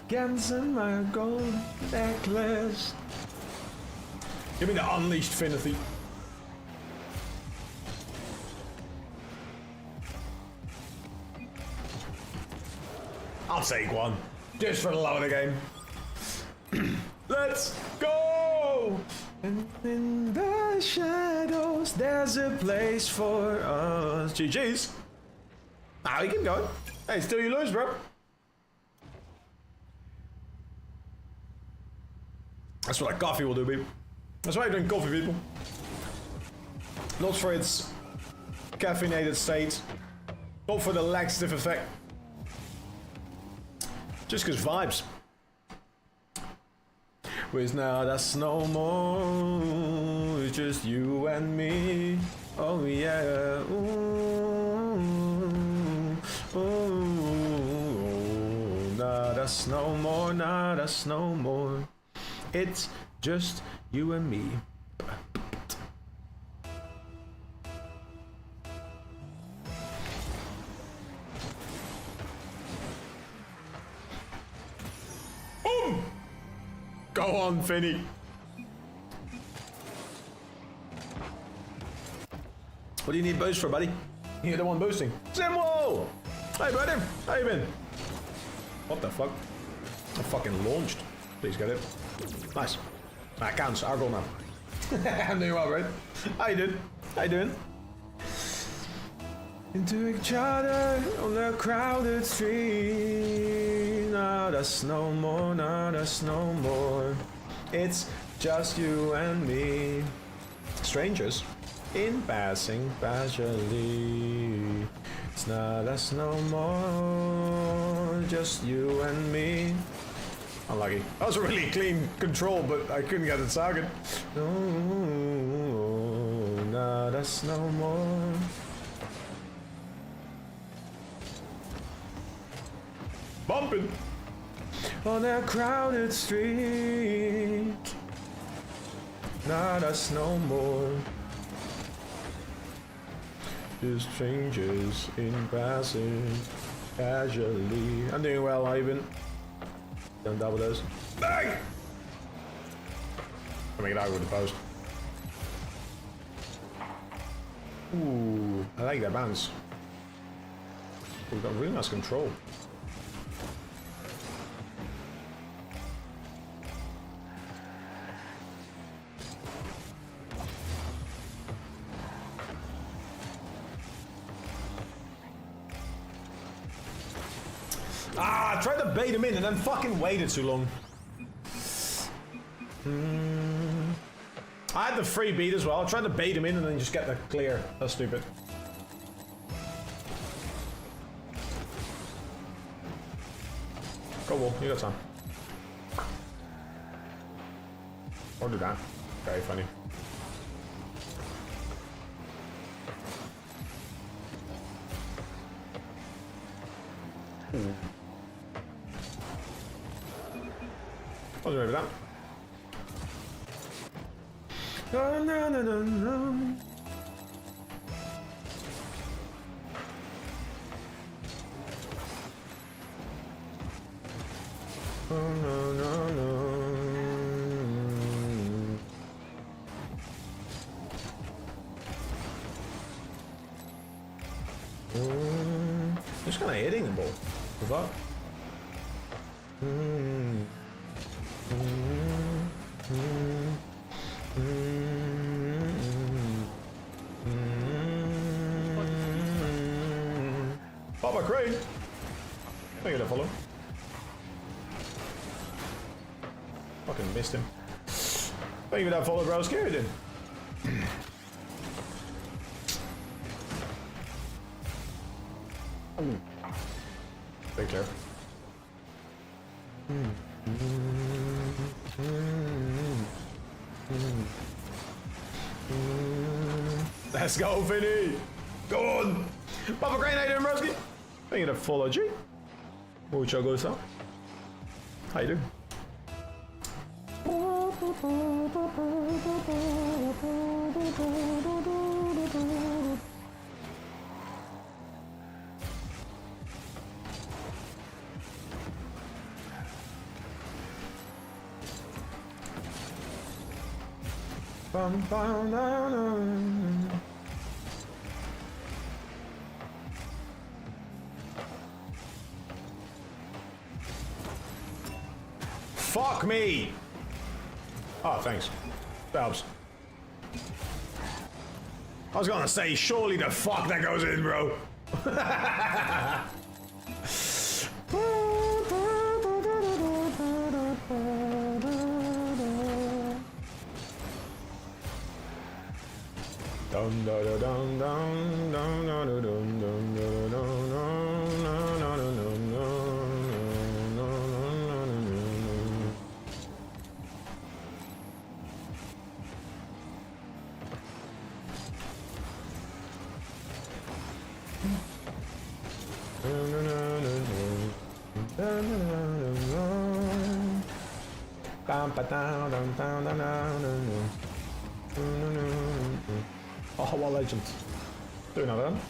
Gansing my gold necklace. Give me the unleashed Finity. I'll take one. Just for the love of the game. Let's go! And in the shadows, there's a place for us. GG's. Ah, we keep going. Hey, still you lose, bro. That's what a coffee will do, people. That's why I drink coffee, people. Not for its caffeinated state. Not for the laxative effect. Just cause vibes. With now that's no more. It's just you and me. Oh yeah. Ooh, ooh. Nah, that's no more. Nah, that's no more. It's just you and me. Boom! Go on, Finny. What do you need boost for, buddy? You're the one boosting. Zimwall! Hey, buddy. How you been? What the fuck? I fucking launched. Please get it. Nice. That counts. Our goal now. I'm doing well, right? How you doing? How you doing? Into each other on the crowded street. Now that's no more. Now that's no more. It's just you and me. Strangers in passing casually. It's now that's no more. Just you and me. Unlucky. That was a really clean control, but I couldn't get it target. No, nah, that's no more. Bumping on that crowded street. Nah, that's no more. Just strangers in passing casually. I'm doing well, Ivan. Done double those. Bang! I'll make it out with the post. Ooh, I like that bounce. We've got really nice control. Ah, I tried to bait him in and then fucking waited too long. I had the free beat as well. I tried to bait him in and then just get the clear. That's stupid. Go Wall, you got time. Or do that. Very funny. Wasn't ready for that. No, no, no, no, no. Oh, no, no, no. Just kind of hitting the ball. The fuck? Papa Crane! Thank you to follow. Fucking missed him. Thank you for that follow, bro. Scared him. Very clear. Let's go, Finny! Go on! Papa Crane, how you doing, broski? Thank you to follow G. Mucho gusto. How you doing? Bum, bum, na, na. Fuck me! Oh, thanks. That helps. I was gonna say, surely the fuck that goes in, bro. Dun dun dun dun dun dun dun dun dun dun Oh, what legend. Do another one.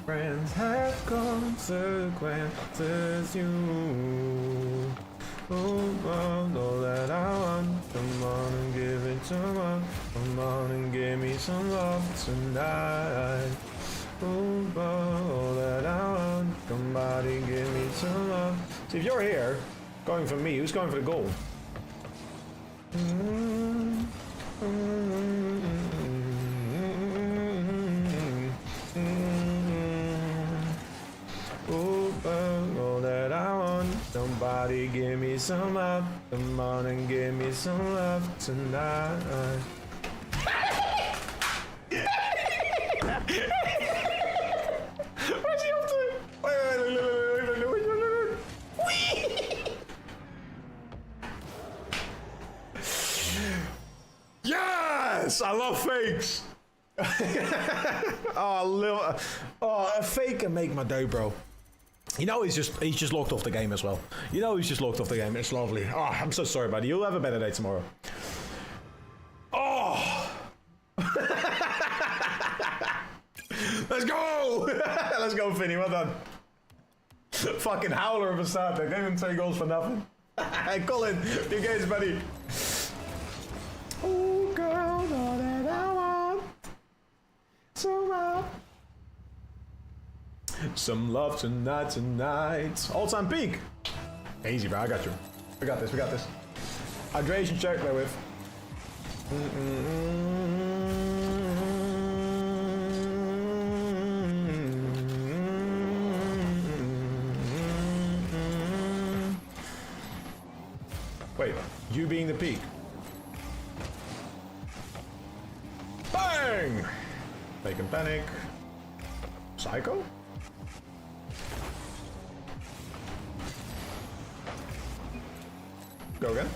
Friends have consequences, you. Oh, all that I want, come on and give it to me. Come on and give me some love tonight. Oh, all that I want, somebody give me some love. See, if you're here, going for me, who's going for the goal? All that I want, somebody give me some love. Come on and give me some love tonight. Where's he up to? Yes! I love fakes! A fake can make my day, bro. You know he's just locked off the game as well. You know he's just locked off the game. It's lovely. Oh, I'm so sorry, buddy. You'll have a better day tomorrow. Oh! Let's go! Let's go, Finny. Well done. Fucking howler of a start. They gave him 3 goals for nothing. Hey, Colin, you guys, buddy. Oh, girl, all that I want. So well. Some love tonight. All-time peak. Easy, bro. I got you. We got this. Hydration check, play with. Wait, you being the peak. Bang! Make him panic. Psycho? Go again.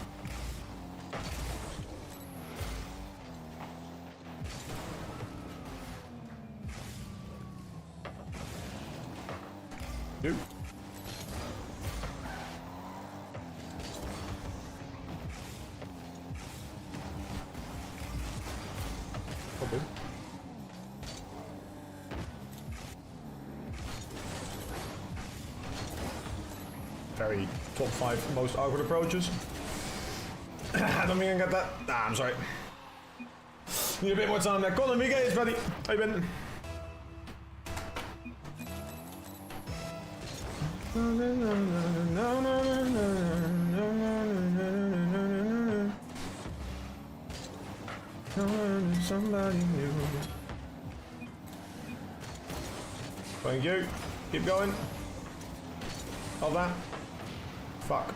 Two. Okay. Very top 5 most awkward approaches. I don't think I got that. Nah, I'm sorry. Need a bit more time there. Colin, wie geht's, buddy? How you been? Somebody new. Thank you. Keep going. Hold that. Fuck.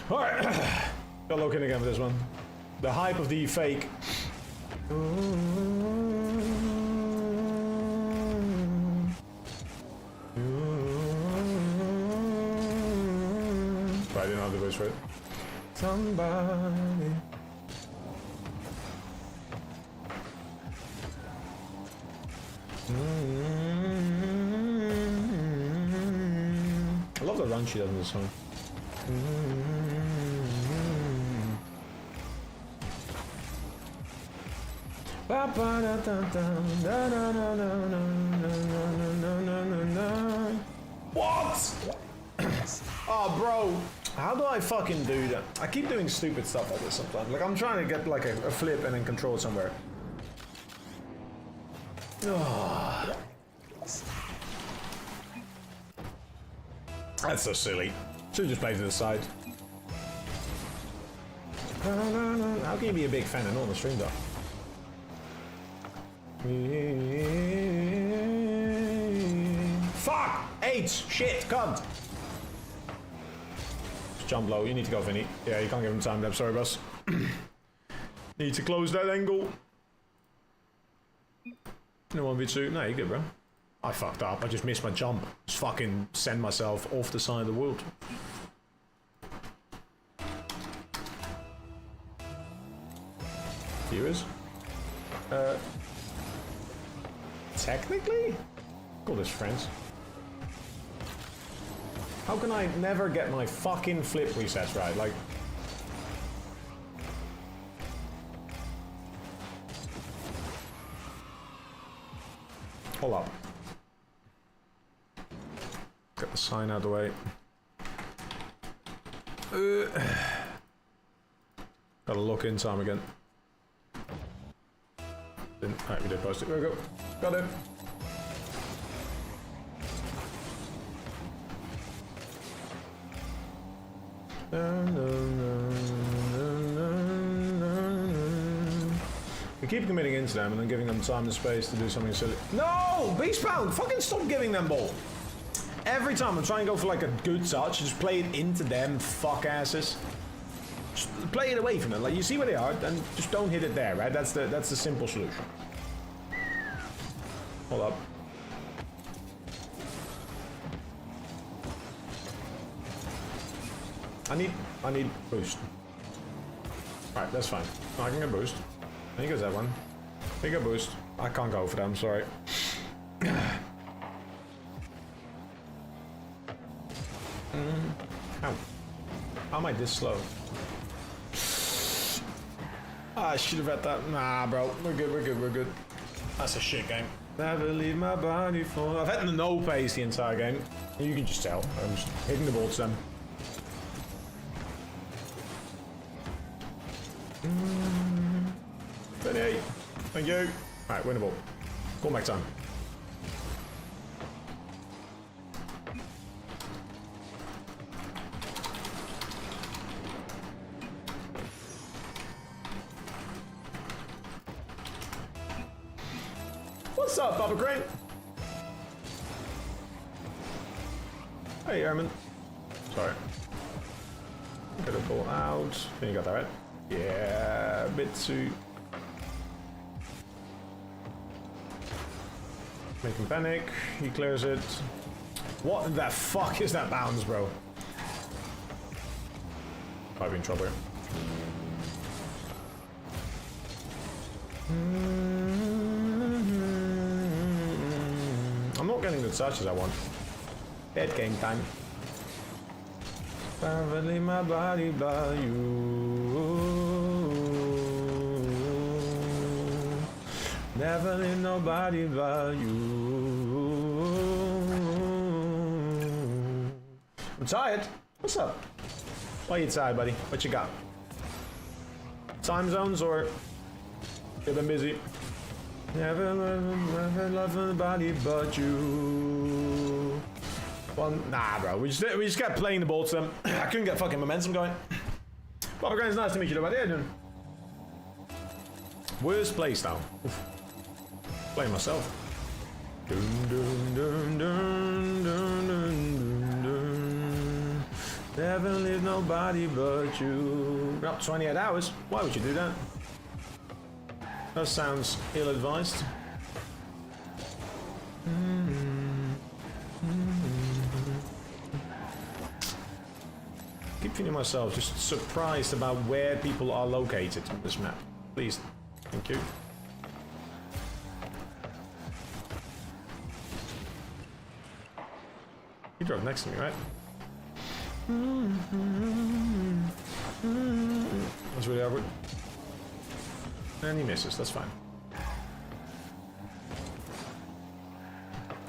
Alright. Got look in again for this one. The hype of the fake. But I didn't know the voice for it. Somebody. I love the run she does in this song. What? Oh, bro. How do I fucking do that? I keep doing stupid stuff like this sometimes. Like, I'm trying to get like a flip and then control somewhere. Oh. That's so silly. Should've just played to the side. How can you be a big fan and not on the stream though? Fuck! AIDS! Shit! Cunt! Just jump low. You need to go, Vinny. Yeah, you can't give him time lapse. Sorry, boss. Need to close that angle. No 1v2. No, you good, bro. I fucked up. I just missed my jump. Just fucking send myself off the side of the world. Viewers? Technically? Call this friends. How can I never get my fucking flip resets right? Like... Hold up. Get the sign out of the way. Gotta lock in time again. Alright, we did post it. There we go. Got it. We keep committing into them and then giving them time and space to do something silly. No! Beastbound! Fucking stop giving them ball! Every time I'm trying to go for like a good touch, just play it into them, fuck asses. Just play it away from them. Like, you see where they are, and just don't hit it there, right? That's the simple solution. Hold up. I need boost. Alright, that's fine. I can get boost. I think it's that one. Bigger boost. I can't go for them, sorry. How? How am I this slow? I should have had that. Nah, bro. We're good, we're good, we're good. That's a shit game. Never leave my body for... I've had the no pace the entire game. You can just tell. I'm just hitting the ball to them. 38. Thank you. Alright, winnable. Call back time. What's up, Bubba Crane? Hey, Airman. Sorry. Get a ball out. Think you got that right? Yeah, Bitsu. Make him panic. He clears it. What the fuck is that bounce, bro? Might be in trouble here. I'm not getting the touches I want. Dead game time. Never leave my body by you. Never leave nobody by you. I'm tired. What's up? Why are you tired, buddy? What you got? Time zones or you've been busy? Never love nobody but you. Well, nah, bro. We just kept playing the ball to them. I couldn't get fucking momentum going. Bobby Grant's nice to meet you. How are you doing? Worst playstyle. Playing myself. Dun, dun, dun, dun, dun, dun, dun. Never leave nobody but you. We're up 28 hours. Why would you do that? That sounds ill-advised. keep feeling myself just surprised about where people are located on this map. Please. Thank you. You drove next to me, right? That's really awkward. And he misses, that's fine.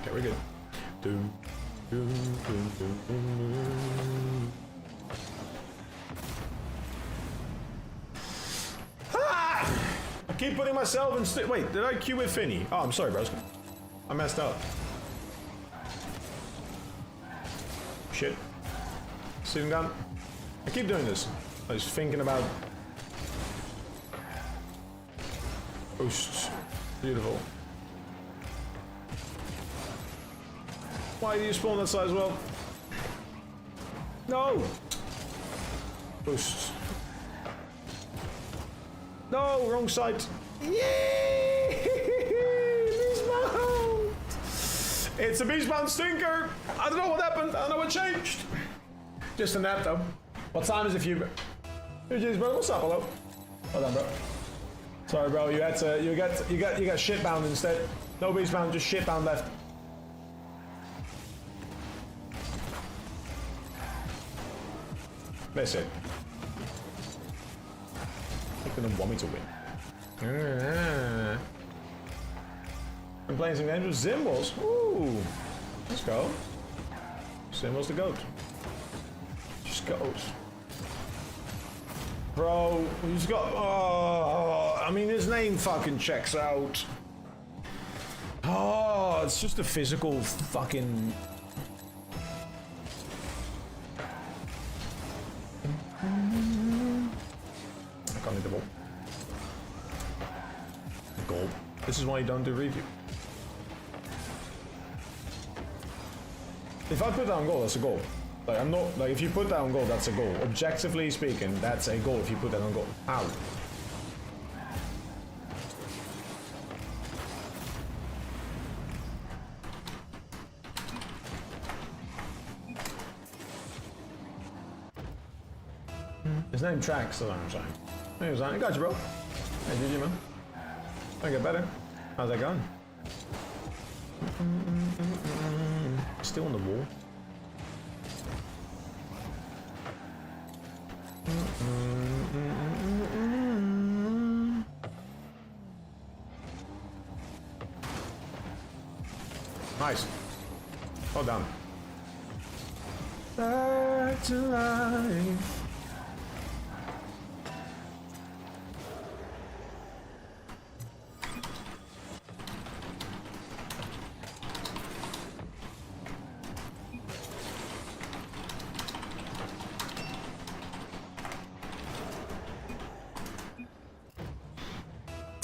Okay, we're good. Doom, doom, doom, doom, doom. Ah! I keep putting myself in wait, did I queue with Finny? Oh, I'm sorry, bros. I messed up. Shit. Sitting down. I keep doing this. I was thinking about boosts. Beautiful. Why do you spawn that side as well? No! Boosts. No, wrong side. Yay! Beastbound! It's a Beastbound stinker! I don't know what happened, I don't know what changed. Just a nap though. What time is it for you, bro? Hey, jeez, bro, what's up, hello? Hold on, bro. Sorry, bro, you had to, you got shitbound instead. No Beastbound, just shitbound left. That's it. They're gonna want me to win. I'm playing some games with Zimbles. Ooh, let's go. Zimbles the goat. Just goes. Bro, he's got. Oh, I mean, his name fucking checks out. Oh, it's just a physical fucking. I can't hit the ball. Goal. This is why you don't do review. If I put down goal, that's a goal. Like, I'm not, like, if you put down goal, that's a goal. Objectively speaking, that's a goal if you put that on goal. How? His name tracks, that's what I'm saying. Hey, was I got you, bro. Hey, GG, man. I get better. How's that going? Still on the wall. Nice. Well done. Back to life.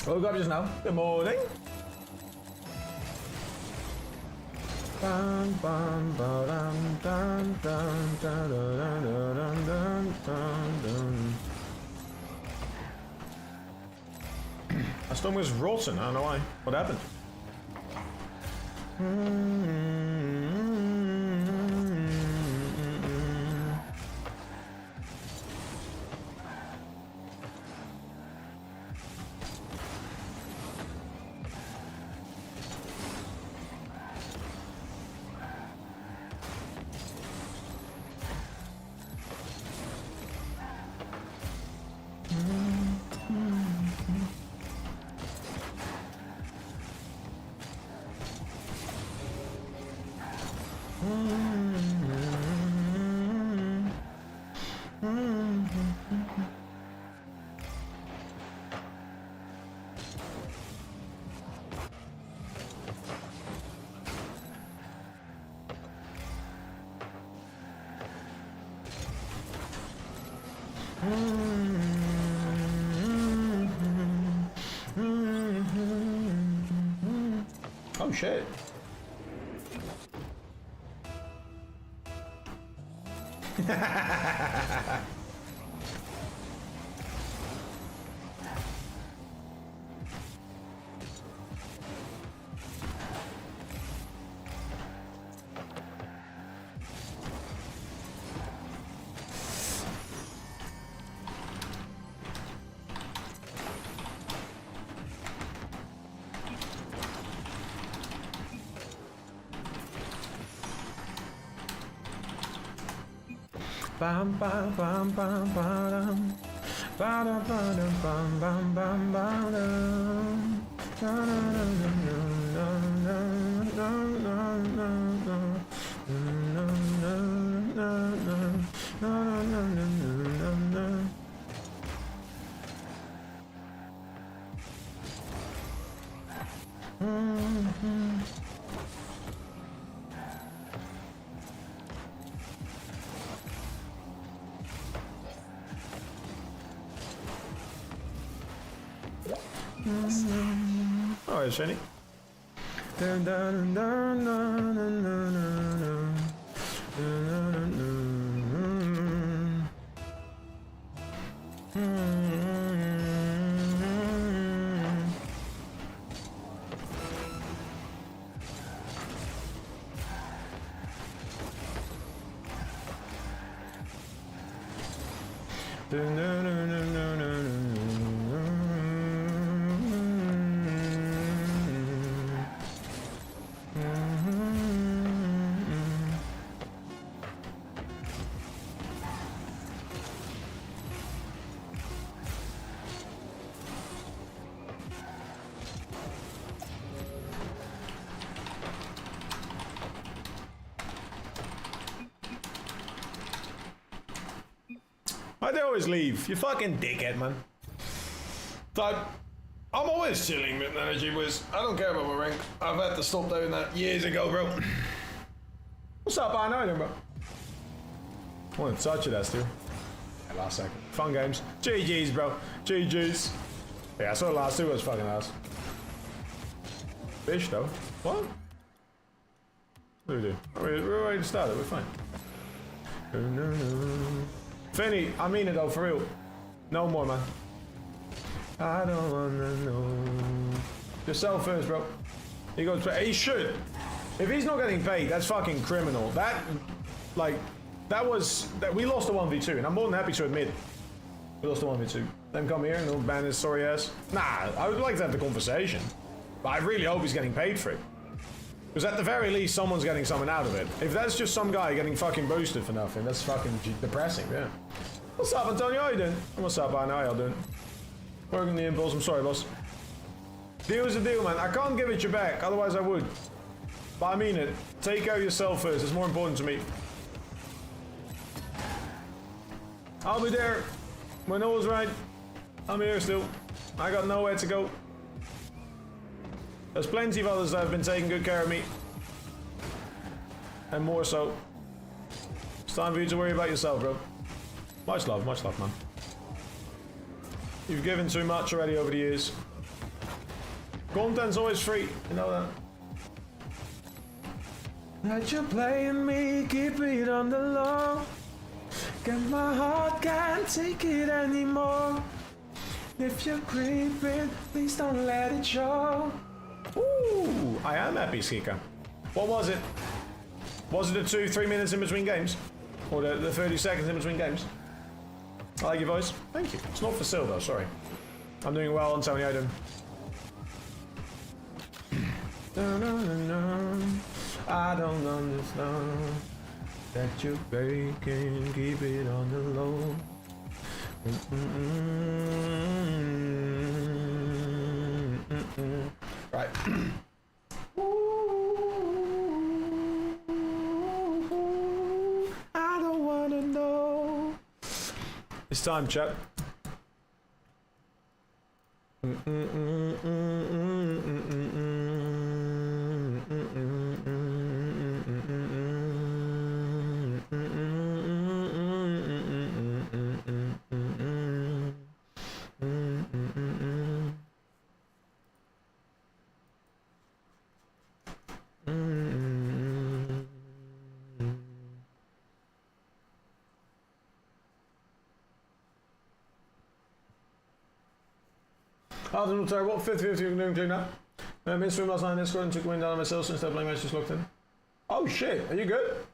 Woke up just now. Good morning. Bum, bum, ba-dum, dum, dum, dum, dum, dum, dum, dum, dum. My stomach was rotten. I don't know why. What happened? Oh shit. Bam bam bam bam bam. Ba-dum, ba-dum, bam bam bam bam. Oh, it's shiny. Dun, dun, dun, dun, dun, dun, dun, dun. Dun, dun, dun, dun. Dun, dun, dun, dun, dun, dun, dun. Why'd they always leave? You fucking dickhead, man. Like, I'm always chilling with Energy Wiz. I don't care about my rank. I've had to stop doing that years ago, bro. What's up, I know, bro? I want to touch it, that's too. Yeah, last second. Fun games. GG's, bro. GG's. Yeah, I saw the last two was fucking ass. Fish, though. What? What do we do? We're ready to start it. We're fine. Finny, I mean it though, for real. No more, man. I don't wanna know. Yourself first, bro. He goes, he should. If he's not getting paid, that's fucking criminal. That, like, we lost the 1v2, and I'm more than happy to admit we lost the 1v2. Then come here and they'll ban his sorry ass. Nah, I would like to have the conversation. But I really hope he's getting paid for it. Because at the very least, someone's getting something out of it. If that's just some guy getting fucking boosted for nothing, that's fucking depressing, yeah. What's up, Antonio? How you doing? What's up, Arno? How you doing? Working the impulse. I'm sorry, boss. Deal's a deal, man. I can't give it you back, otherwise I would. But I mean it. Take care of yourself first. It's more important to me. I'll be there when all's right. I'm here still. I got nowhere to go. There's plenty of others that have been taking good care of me. And more so. It's time for you to worry about yourself, bro. Much love, man. You've given too much already over the years. Content's always free, you know that. That you're playing me, keep it on the low. Get my heart, can't take it anymore. If you're creeping, please don't let it show. Ooh, I am happy, Skika. What was it? Was it the 2-3 minutes in between games? Or the 30 seconds in between games? I like your voice. Thank you. It's not for sale though, sorry. I'm doing well, Antonio. How you doing? I don't understand that you're baking, keep it on the low. Right. I don't wanna know. It's time, chap. Afternoon, sorry, what 50 you can do and clean up? Missed room last night in Discord and took the wind down on myself since they're playing match just locked in. Oh shit, are you good?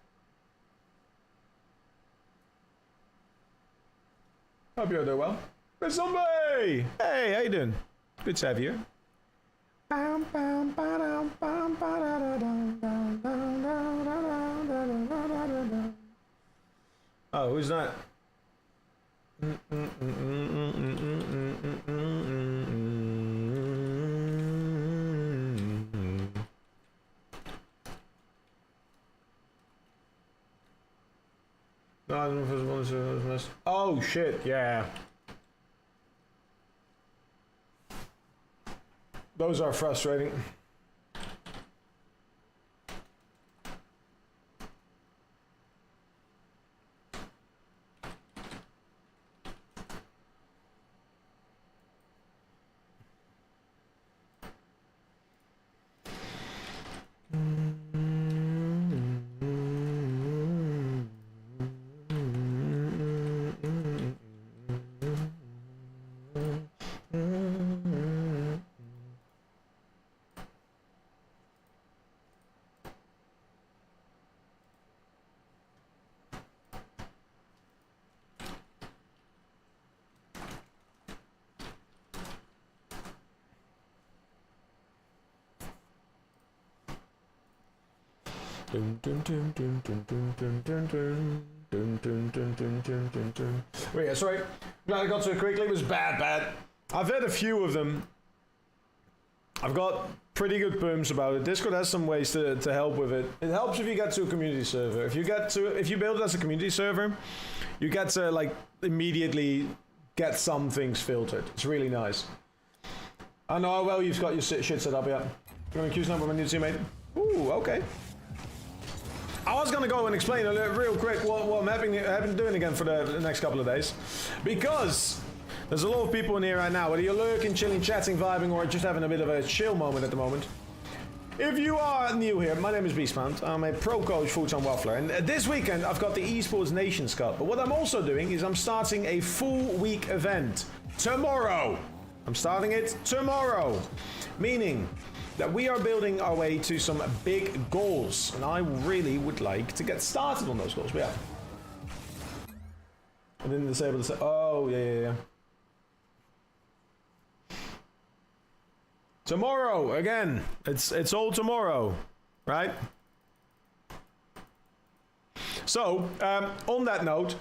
Hope you're doing well. Miss Zombie! Hey, how you doing? Good to have you. Oh, who's that? Oh shit, yeah. Those are frustrating. Wait, yeah, sorry. Glad I got to it quickly. It was bad. I've had a few of them. I've got pretty good booms about it. Discord has some ways to help with it. It helps if you get to a community server. If you build it as a community server, you get to like immediately get some things filtered. It's really nice. I know how well you've got your shit set up, yeah. You want to queue number my new teammate? Ooh, okay. I was gonna go and explain a little, real quick what I'm having doing again for the next couple of days, because there's a lot of people in here right now. Whether you're lurking, chilling, chatting, vibing, or just having a bit of a chill moment at the moment. If you are new here, my name is Beastmount. I'm a pro coach, full-time waffler, and this weekend I've got the Esports Nations Cup. But what I'm also doing is I'm starting a full week event tomorrow. I'm starting it tomorrow, meaning that we are building our way to some big goals, and I really would like to get started on those goals. But yeah, I didn't disable the. Oh yeah. Tomorrow again. It's all tomorrow, right? So on that note,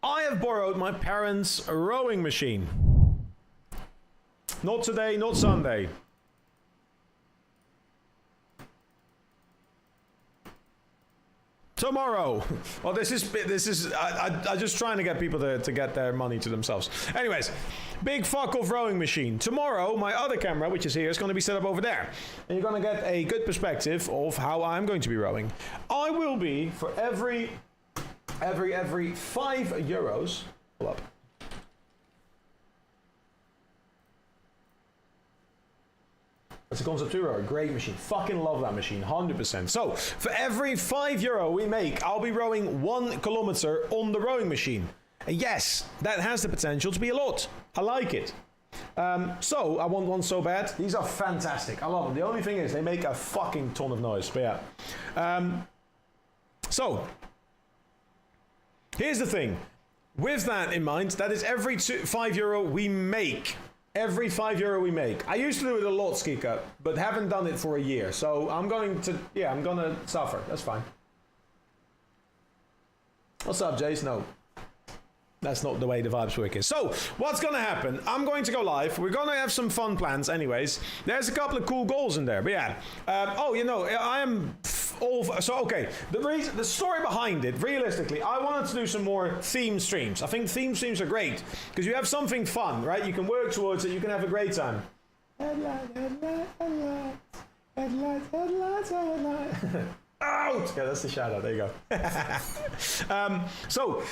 I have borrowed my parents' rowing machine. Not today, not Sunday. Tomorrow. Well, this is. I'm just trying to get people to get their money to themselves. Anyways, big fuck off rowing machine. Tomorrow, my other camera, which is here, is going to be set up over there, and you're going to get a good perspective of how I'm going to be rowing. I will be for every €5. Hold up. That's a Concept 2 rower, great machine. Fucking love that machine, 100%. So, for every €5 we make, I'll be rowing 1 kilometer on the rowing machine. And yes, that has the potential to be a lot. I like it. So, I want one so bad. These are fantastic. I love them. The only thing is, they make a fucking ton of noise. But yeah. So, here's the thing. With that in mind, that is every €5 we make. Every €5 we make. I used to do it a lot, Skika, but haven't done it for a year. So I'm going to suffer. That's fine. What's up, Jace? No. That's not the way the vibes work is. So, what's going to happen? I'm going to go live. We're going to have some fun plans anyways. There's a couple of cool goals in there. But yeah. I am all... So, okay. The story behind it, realistically, I wanted to do some more theme streams. I think theme streams are great. Because you have something fun, right? You can work towards it. You can have a great time. Headlight. Out! Yeah, that's the shout out. There you go. So...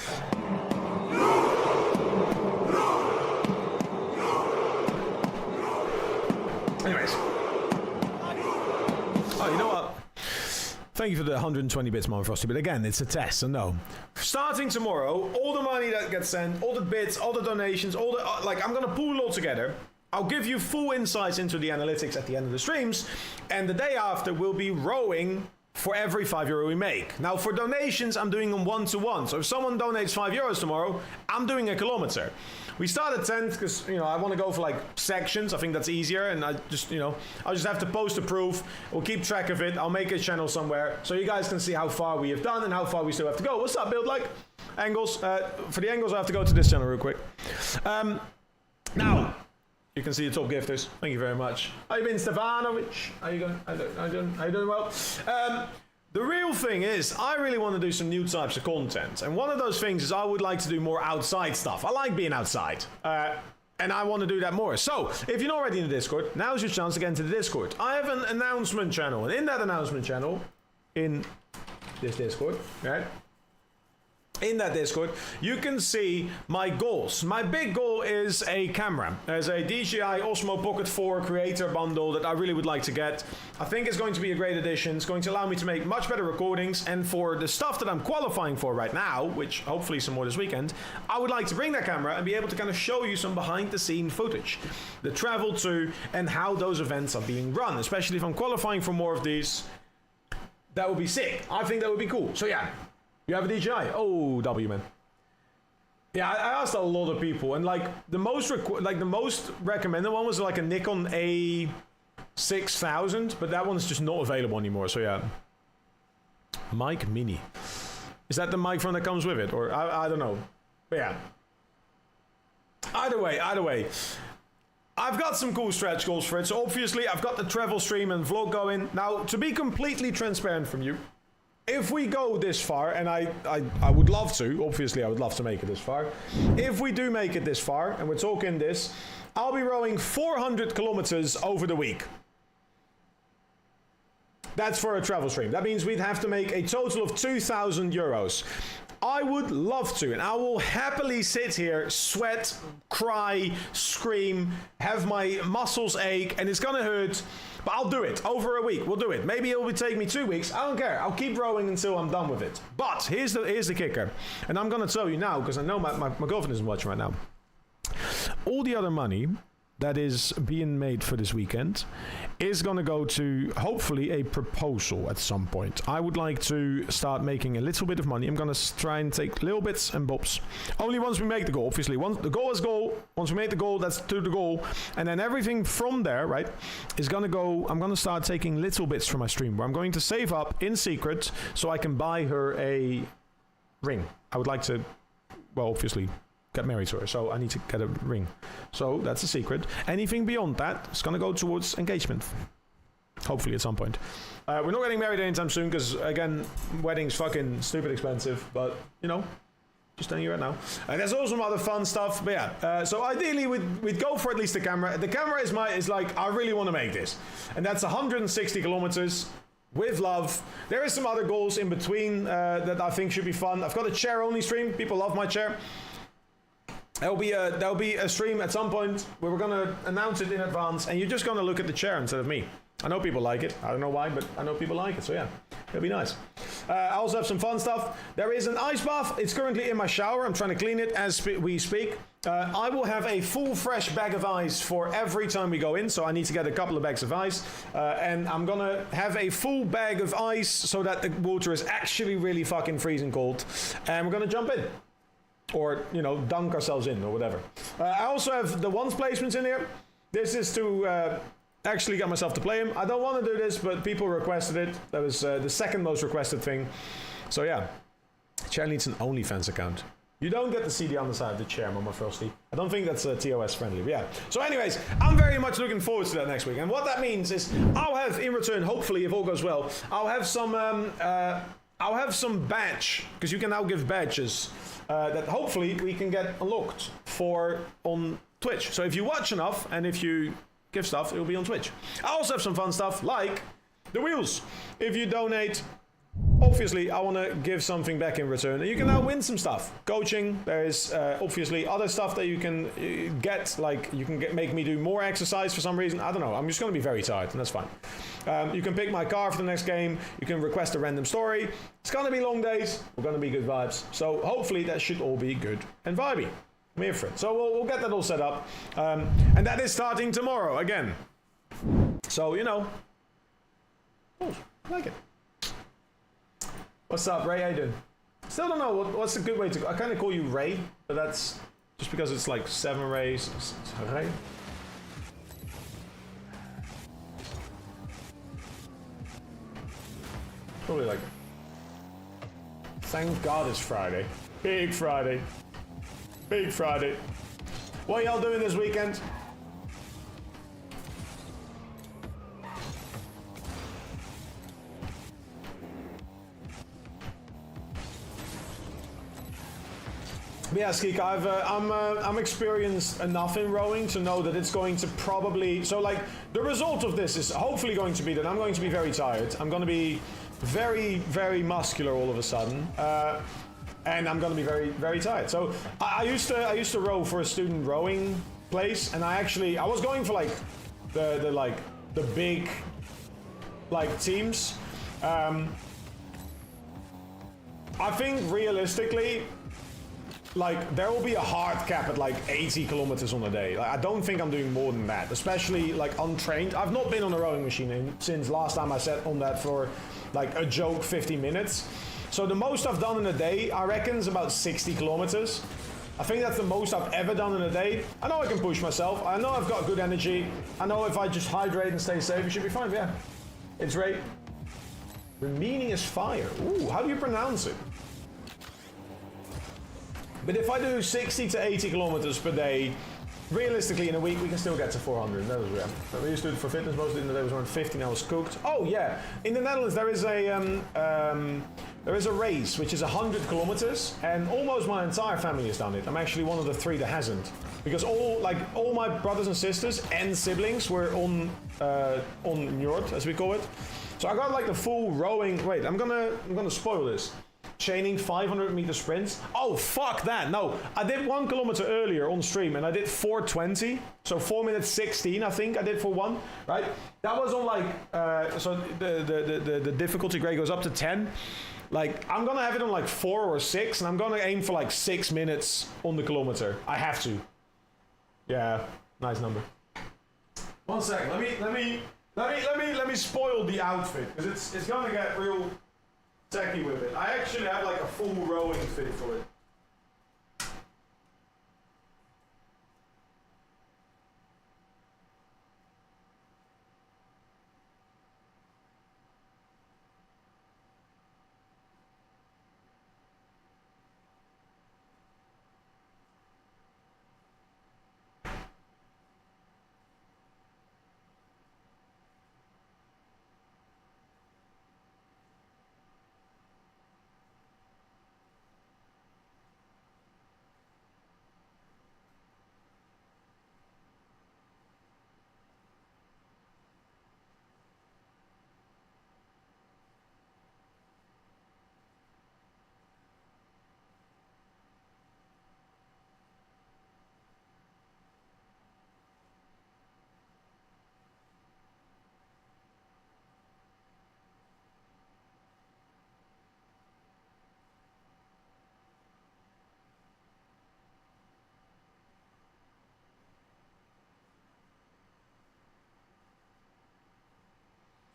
Anyways. Oh, you know what? Thank you for the 120 bits, Mom Frosty. But again, it's a test, so no. Starting tomorrow, all the money that gets sent, all the bits, all the donations, all the... I'm going to pool it all together. I'll give you full insights into the analytics at the end of the streams. And the day after, we'll be rowing for every €5 we make. Now for donations, I'm doing them 1-to-1. So if someone donates €5 tomorrow, I'm doing a kilometer. We start at 10 because, you know, I want to go for like sections. I think that's easier. And I just, you know, I'll just have to post a proof. We'll keep track of it. I'll make a channel somewhere so you guys can see how far we have done and how far we still have to go. What's up, Build Like? Angles. For the angles, I have to go to this channel real quick. Now, you can see the top gifters. Thank you very much. How you been, Stefanovic? How you going? How you doing well? The real thing is, I really want to do some new types of content. And one of those things is I would like to do more outside stuff. I like being outside. And I want to do that more. So, if you're not already in the Discord, now's your chance to get into the Discord. I have an announcement channel. And in that announcement channel, in this Discord, right? In that Discord, you can see my goals. My big goal is a camera. There's a DJI Osmo Pocket 4 creator bundle that I really would like to get. I think it's going to be a great addition. It's going to allow me to make much better recordings. And for the stuff that I'm qualifying for right now, which hopefully some more this weekend, I would like to bring that camera and be able to kind of show you some behind the scene footage. The travel to and how those events are being run. Especially if I'm qualifying for more of these. That would be sick. I think that would be cool. So yeah. You have a DJI? Oh, W, man. Yeah, I asked a lot of people, and like the most recommended one was like a Nikon A6000, but that one's just not available anymore. So yeah, Mic Mini. Is that the microphone that comes with it, or I don't know? But yeah. Either way, I've got some cool stretch goals for it. So obviously, I've got the travel stream and vlog going. Now, to be completely transparent from you. If we go this far, and I would love to, obviously I would love to make it this far. If we do make it this far, and we're talking this, I'll be rowing 400 kilometers over the week. That's for a travel stream. That means we'd have to make a total of €2,000. I would love to, and I will happily sit here, sweat, cry, scream, have my muscles ache, and it's gonna hurt. But I'll do it over a week. We'll do it. Maybe it will take me 2 weeks. I don't care. I'll keep rowing until I'm done with it. But here's the kicker. And I'm going to tell you now because I know my girlfriend isn't watching right now. All the other money that is being made for this weekend is going to go to hopefully a proposal at some point. I would like to start making a little bit of money. I'm going to try and take little bits and bobs. Only once we make the goal, obviously. Once the goal is goal. Once we make the goal, that's to the goal. And then everything from there, right, is going to go. I'm going to start taking little bits from my stream where I'm going to save up in secret so I can buy her a ring. I would like to, well, obviously, get married to her, so I need to get a ring. So that's a secret. Anything beyond that is going to go towards engagement. Hopefully at some point. We're not getting married anytime soon because, again, wedding's fucking stupid expensive, but, you know, just telling you right now. And there's also some other fun stuff, but yeah. So ideally, we'd go for at least the camera. The camera is like, I really want to make this. And that's 160 kilometers. With love. There is some other goals in between that I think should be fun. I've got a chair-only stream. People love my chair. There'll be a stream at some point where we're gonna announce it in advance, and you're just gonna look at the chair instead of me. I know people like it. I don't know why, but I know people like it. So yeah, it'll be nice. I also have some fun stuff. There is an ice bath. It's currently in my shower. I'm trying to clean it as we speak. I will have a full fresh bag of ice for every time we go in. So I need to get a couple of bags of ice, and I'm gonna have a full bag of ice so that the water is actually really fucking freezing cold, and we're gonna jump in. Or, you know, dunk ourselves in or whatever. I also have the ones placements in here. This is to actually get myself to play him. I don't want to do this, but people requested it. That was the second most requested thing. So yeah, chair needs an OnlyFans account. You don't get to see the underside of the chair, Mama Frosty. I don't think that's TOS friendly, but yeah. So anyways, I'm very much looking forward to that next week. And what that means is I'll have, in return, hopefully, if all goes well, I'll have some badge, because you can now give badges. That hopefully we can get unlocked for on Twitch. So if you watch enough and if you give stuff, it will be on Twitch. I also have some fun stuff like the wheels. If you donate, obviously I want to give something back in return. And you can now win some stuff. Coaching, there is obviously other stuff that you can get, like you can make me do more exercise for some reason. I don't know, I'm just going to be very tired and that's fine. You can pick my car for the next game. You can request a random story. It's going to be long days. We're going to be good vibes. So hopefully that should all be good and vibey. I'm here for it. So we'll get that all set up. And that is starting tomorrow again. So, you know. Oh, I like it. What's up, Ray? How you doing? Still don't know what's a good way to. I kind of call you Ray, but that's just because it's like 7 Rays. It's Ray. Probably like. Thank God it's Friday. Big Friday. Big Friday. What y'all doing this weekend? But yeah, Skeek, I'm experienced enough in rowing to know that it's going to probably... So, like, the result of this is hopefully going to be that I'm going to be very tired. I'm going to be very, very muscular all of a sudden. And I'm going to be very, very tired. So, I used to row for a student rowing place. And I was going for, like, the big, like, teams. I think, realistically... Like, there will be a hard cap at like 80 kilometers on a day. Like, I don't think I'm doing more than that, especially like untrained. I've not been on a rowing machine since last time I sat on that for like a joke 50 minutes. So the most I've done in a day, I reckon, is about 60 kilometers. I think that's the most I've ever done in a day. I know I can push myself. I know I've got good energy. I know if I just hydrate and stay safe, it should be fine. Yeah, it's great. The meaning is fire. Ooh, how do you pronounce it? But if I do 60 to 80 kilometers per day, realistically in a week we can still get to 400. That was real. So we used to do it for fitness. Most of the day was around 50 and I was cooked. Oh yeah, in the Netherlands there is a race which is 100 kilometers, and almost my entire family has done it. I'm actually one of the 3 that hasn't, because all my brothers and sisters and siblings were on Njord, as we call it. So I got like the full rowing. Wait, I'm gonna spoil this. Chaining 500 meter sprints. Oh, fuck that. No, I did 1 kilometer earlier on stream and I did 4:20. So 4 minutes 16, I think I did for one, right? That was on like, so the difficulty grade goes up to 10. Like, I'm gonna have it on like 4 or 6 and I'm gonna aim for like 6 minutes on the kilometer. I have to. Yeah, nice number. 1 second, let me spoil the outfit, because it's gonna get real techie with it. I actually have like a full rowing fit for it.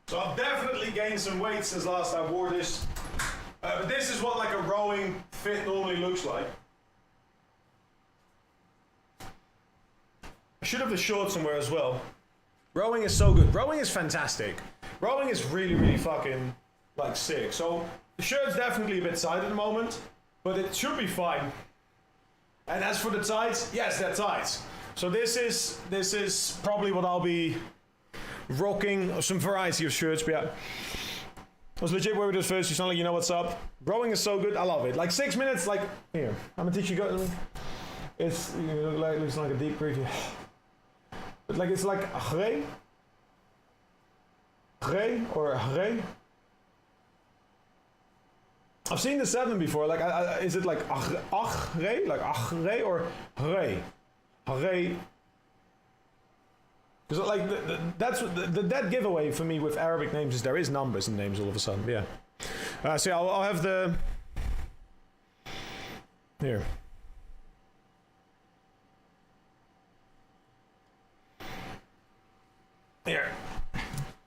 So I've definitely gained some weight since last I wore this. But this is what like a rowing fit normally looks like. I should have the shorts somewhere as well. Rowing is so good. Rowing is fantastic. Rowing is really, really fucking like sick. So the shirt's definitely a bit tight at the moment, but it should be fine. And as for the tights, yes, they're tight. So this is probably what I'll be rocking, some variety of shirts, but yeah. I was legit worried at first. You sound like you know what's up. Rowing is so good. I love it. Like 6 minutes, like, here. I'm gonna teach you guys. It's, you know, looks like a deep preview. But like, it's like Gre or Gre. I've seen the 7 before. Like, is it like Achre? Like Achre or Gre? Gre. Because like that's what the dead giveaway for me with Arabic names is there is numbers in names all of a sudden. Yeah. So I'll have the here. Here.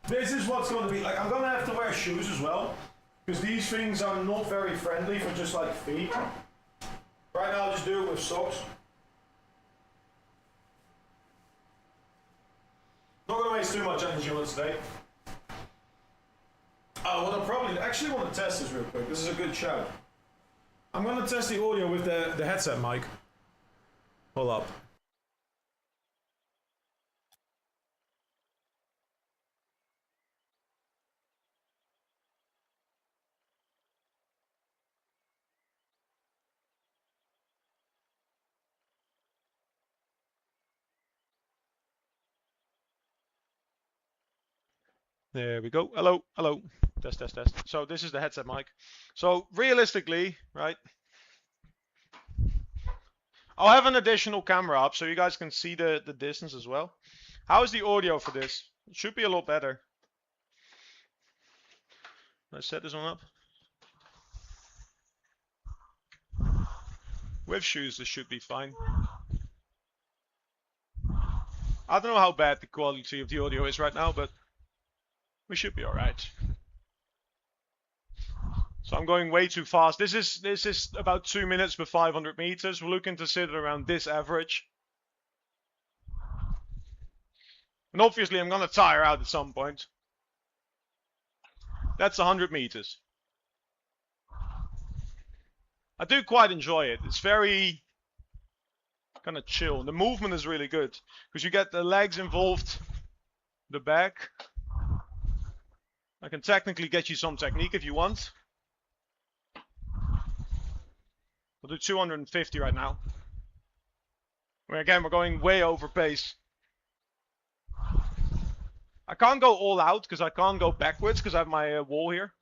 This is what's going to be like. I'm going to have to wear shoes as well. Because these things are not very friendly for just like feet. Right now I'll just do it with socks. Not gonna waste too much energy on it today. What I probably actually want to test this real quick. This is a good shout. I'm gonna test the audio with the headset mic. Hold up. There we go. Hello, hello. Test, test, test. So this is the headset mic. So realistically, right? I'll have an additional camera up so you guys can see the distance as well. How is the audio for this? It should be a lot better. Let's set this one up. With shoes, this should be fine. I don't know how bad the quality of the audio is right now, but we should be alright. So I'm going way too fast. This is about 2 minutes per 500 meters. We're looking to sit around this average. And obviously I'm gonna tire out at some point. That's 100 meters. I do quite enjoy it. It's very kind of chill. The movement is really good because you get the legs involved, the back. I can technically get you some technique if you want. We'll do 250 right now. Again, we're going way over pace. I can't go all out because I can't go backwards because I have my wall here.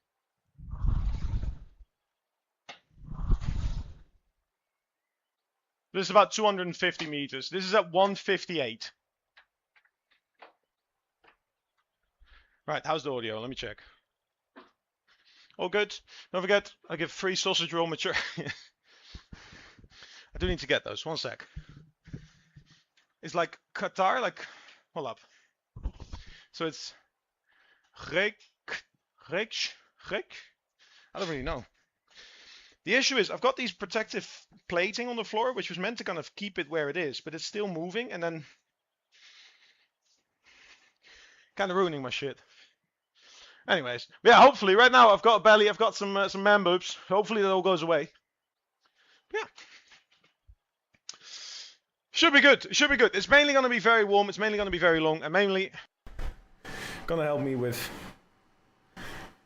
This is about 250 meters. This is at 158. Right, how's the audio? Let me check. All good. Don't forget, I give free sausage roll mature. I do need to get those. One sec. It's like Qatar, like, hold up. So it's Rek. I don't really know. The issue is I've got these protective plating on the floor, which was meant to kind of keep it where it is, but it's still moving and then kind of ruining my shit. Anyways, yeah, hopefully right now I've got a belly, I've got some man boobs. Hopefully that all goes away. Yeah. Should be good. It should be good. It's mainly going to be very warm. It's mainly going to be very long, and mainly gonna help me with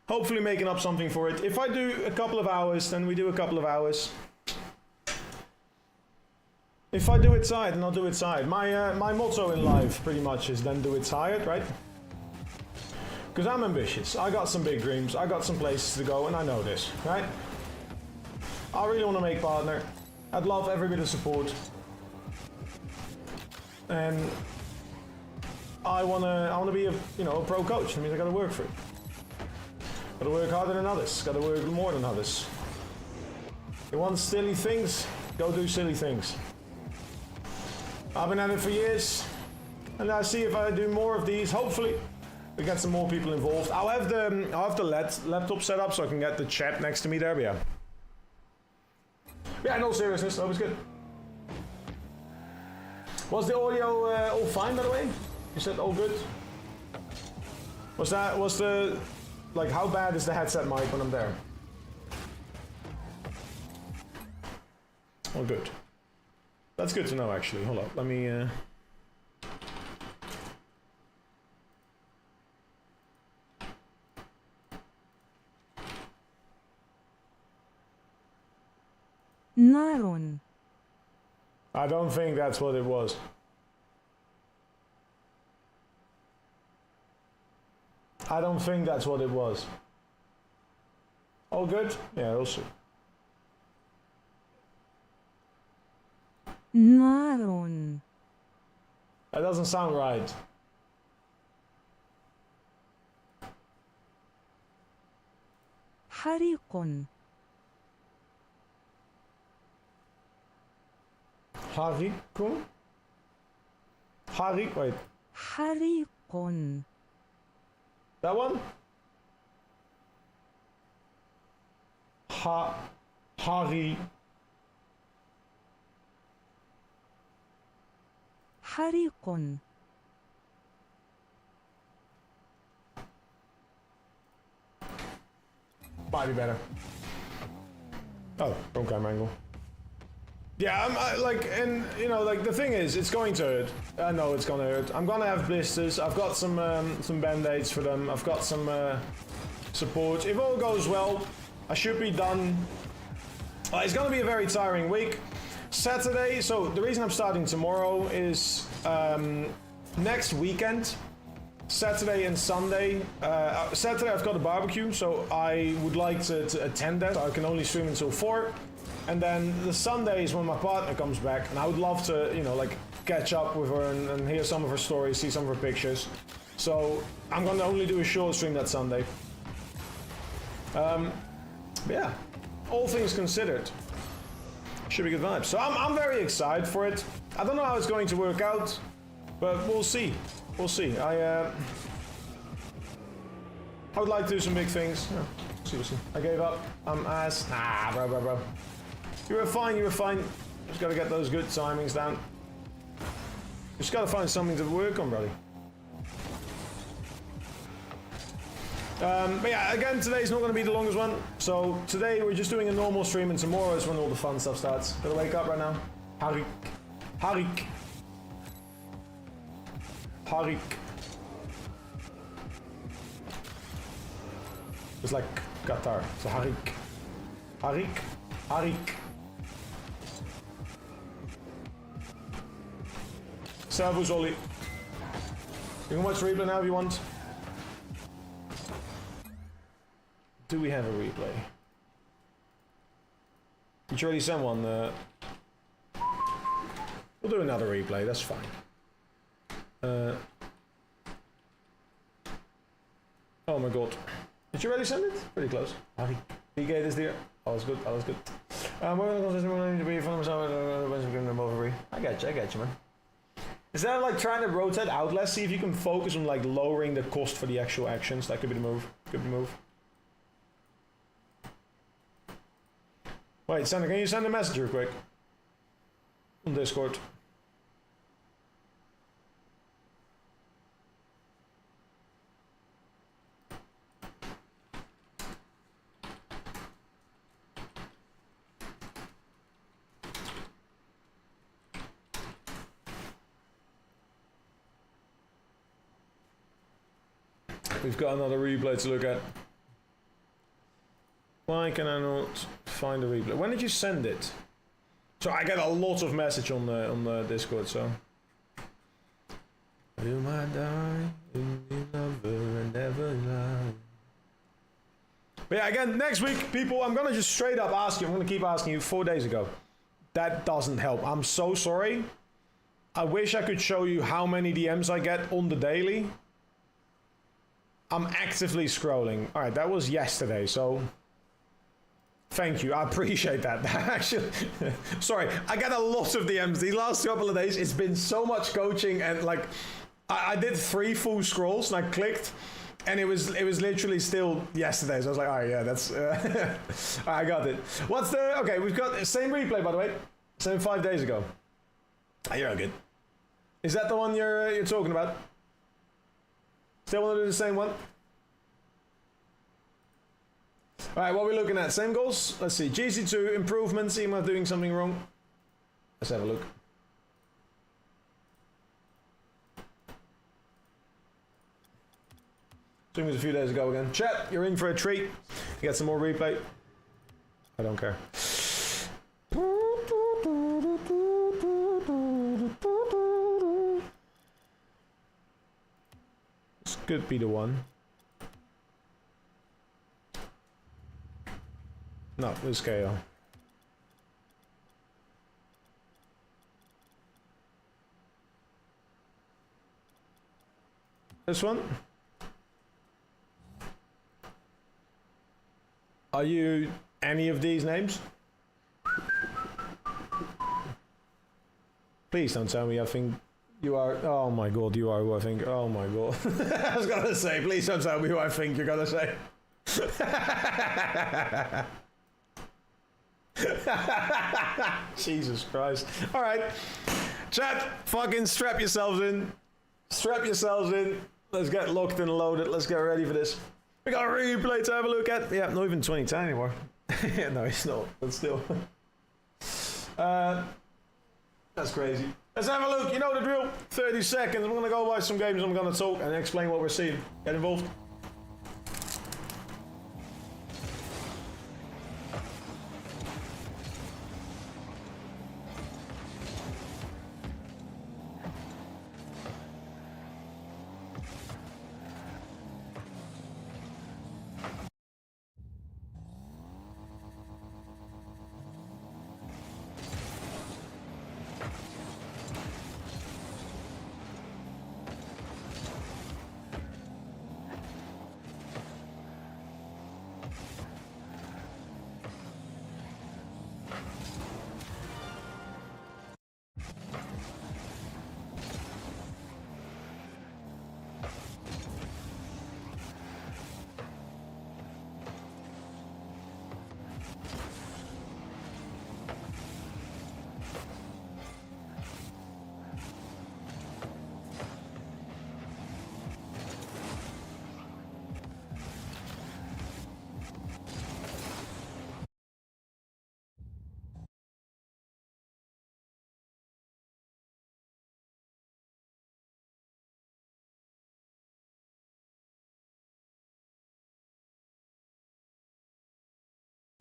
hopefully making up something for it. If I do a couple of hours, then we do a couple of hours. If I do it tired, then I'll do it tired. My motto in life pretty much is then do it tired, right? Because I'm ambitious. I got some big dreams. I got some places to go, and I know this, right? I really want to make partner. I'd love every bit of support. And I wanna be a pro coach. That means I gotta work for it. Gotta work harder than others. Gotta work more than others. You want silly things? Go do silly things. I've been at it for years, and I see if I do more of these. Hopefully, we get some more people involved. I'll have the laptop set up so I can get the chat next to me there. But yeah. Yeah, in all seriousness, that was good. Was the audio all fine, by the way? You said all good? Was the, like, how bad is the headset mic when I'm there? All good. That's good to know, actually. Hold up, let me, نار. I don't think that's what it was. I don't think that's what it was. All good? Yeah, we'll see. نار. That doesn't sound right. حريق. Harikun? Harik, wait. حريق. That one? Hari. حريق. Might be better. Oh, wrong camera angle. Yeah, like the thing is, it's going to hurt. I know it's gonna hurt. I'm gonna have blisters. I've got some band-aids for them. I've got some support. If all goes well, I should be done. It's gonna be a very tiring week. Saturday. So the reason I'm starting tomorrow is next weekend. Saturday and Sunday. Saturday I've got a barbecue, so I would like to attend that. I can only stream until 4. And then the Sunday is when my partner comes back, and I would love to, like catch up with her and hear some of her stories, see some of her pictures. So I'm gonna only do a short stream that Sunday. But yeah, all things considered, should be good vibes. So I'm very excited for it. I don't know how it's going to work out, but we'll see. We'll see. I would like to do some big things. Yeah, we'll see. I gave up. I'm ass. Nah, bro. You were fine. Just gotta get those good timings down. Just gotta find something to work on, buddy. But yeah, again, today's not gonna be the longest one. So today we're just doing a normal stream, and tomorrow is when all the fun stuff starts. Gotta wake up right now. Harik. It's like Qatar. So Harik. Servus Oli. You can watch the replay now if you want. Do we have a replay? Did you already send one? We'll do another replay, that's fine. Oh my god. Did you already send it? Pretty close. Harry. PK is there. That was good. We're going to be for myself. I got you, man. Is that like trying to rotate out less? See if you can focus on like lowering the cost for the actual actions. That could be the move. Wait, Sander, can you send a message real quick? On Discord. We've got another replay to look at. Why can I not find the replay? When did you send it? So I get a lot of message on the Discord, so. You might die in the lover and never lie. But yeah, again, next week, people, I'm gonna just straight up ask you. I'm gonna keep asking you 4 days ago. That doesn't help. I'm so sorry. I wish I could show you how many DMs I get on the daily. I'm actively scrolling. All right, that was yesterday, so thank you. I appreciate that. Actually, sorry, I got a lot of DMs these last couple of days. It's been so much coaching, and like I did 3 full scrolls and I clicked, and it was literally still yesterday. So I was like, all right, yeah, that's I got it. What's the okay? We've got the same replay, by the way, same 5 days ago. Oh, you're all good. Is that the one you're talking about? Still want to do the same one? Alright, what are we looking at? Same goals? Let's see. GC2, improvements. Am I doing something wrong? Let's have a look. Stream was a few days ago again. Chat, you're in for a treat. You get some more replay. I don't care. This could be the one. No, this KO. This one? Are you any of these names? Please don't tell me I think you are. Oh my god, you are who I think. Oh my god. I was gonna say, please don't tell me who I think you're gonna say. Jesus Christ. All right. Chat, fucking strap yourselves in. Strap yourselves in. Let's get locked and loaded. Let's get ready for this. We got a replay to have a look at. Yeah, not even 2010 anymore. Yeah, no, it's not. But still. That's crazy. Let's have a look. You know the drill. 30 seconds. I'm going to go by some games. I'm going to talk and explain what we're seeing. Get involved.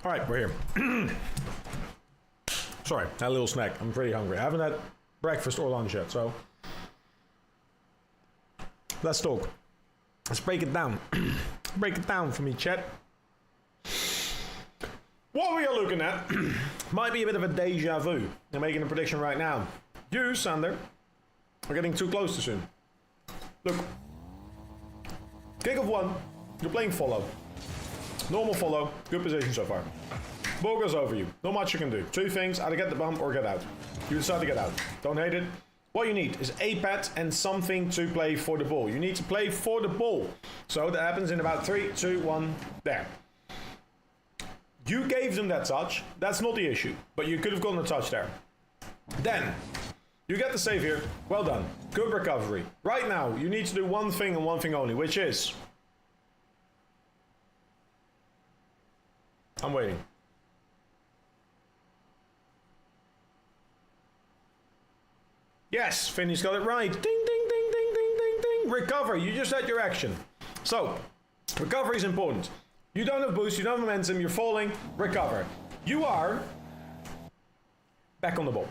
All right, we're here. Sorry, had a little snack. I'm pretty hungry. I haven't had breakfast or lunch yet, so let's talk. Let's break it down. Break it down for me, chat. What we are looking at might be a bit of a deja vu. I'm making a prediction right now. You, Sander, are getting too close too soon. Look, kick of one, you're playing follow. Normal follow, good position so far. Ball goes over you, not much you can do. Two things, either get the bump or get out. You decide to get out, don't hate it. What you need is a pad and something to play for the ball. You need to play for the ball. So that happens in about 3, 2, 1, there. You gave them that touch, that's not the issue, but you could have gotten a touch there. Then, you get the save here, well done, good recovery. Right now, you need to do one thing and one thing only, which is... I'm waiting. Yes, Finney's got it right. Ding, ding, ding, ding, ding, ding, ding. Recover, you just had your action. So, recovery is important. You don't have boost, you don't have momentum, you're falling, recover. You are back on the ball.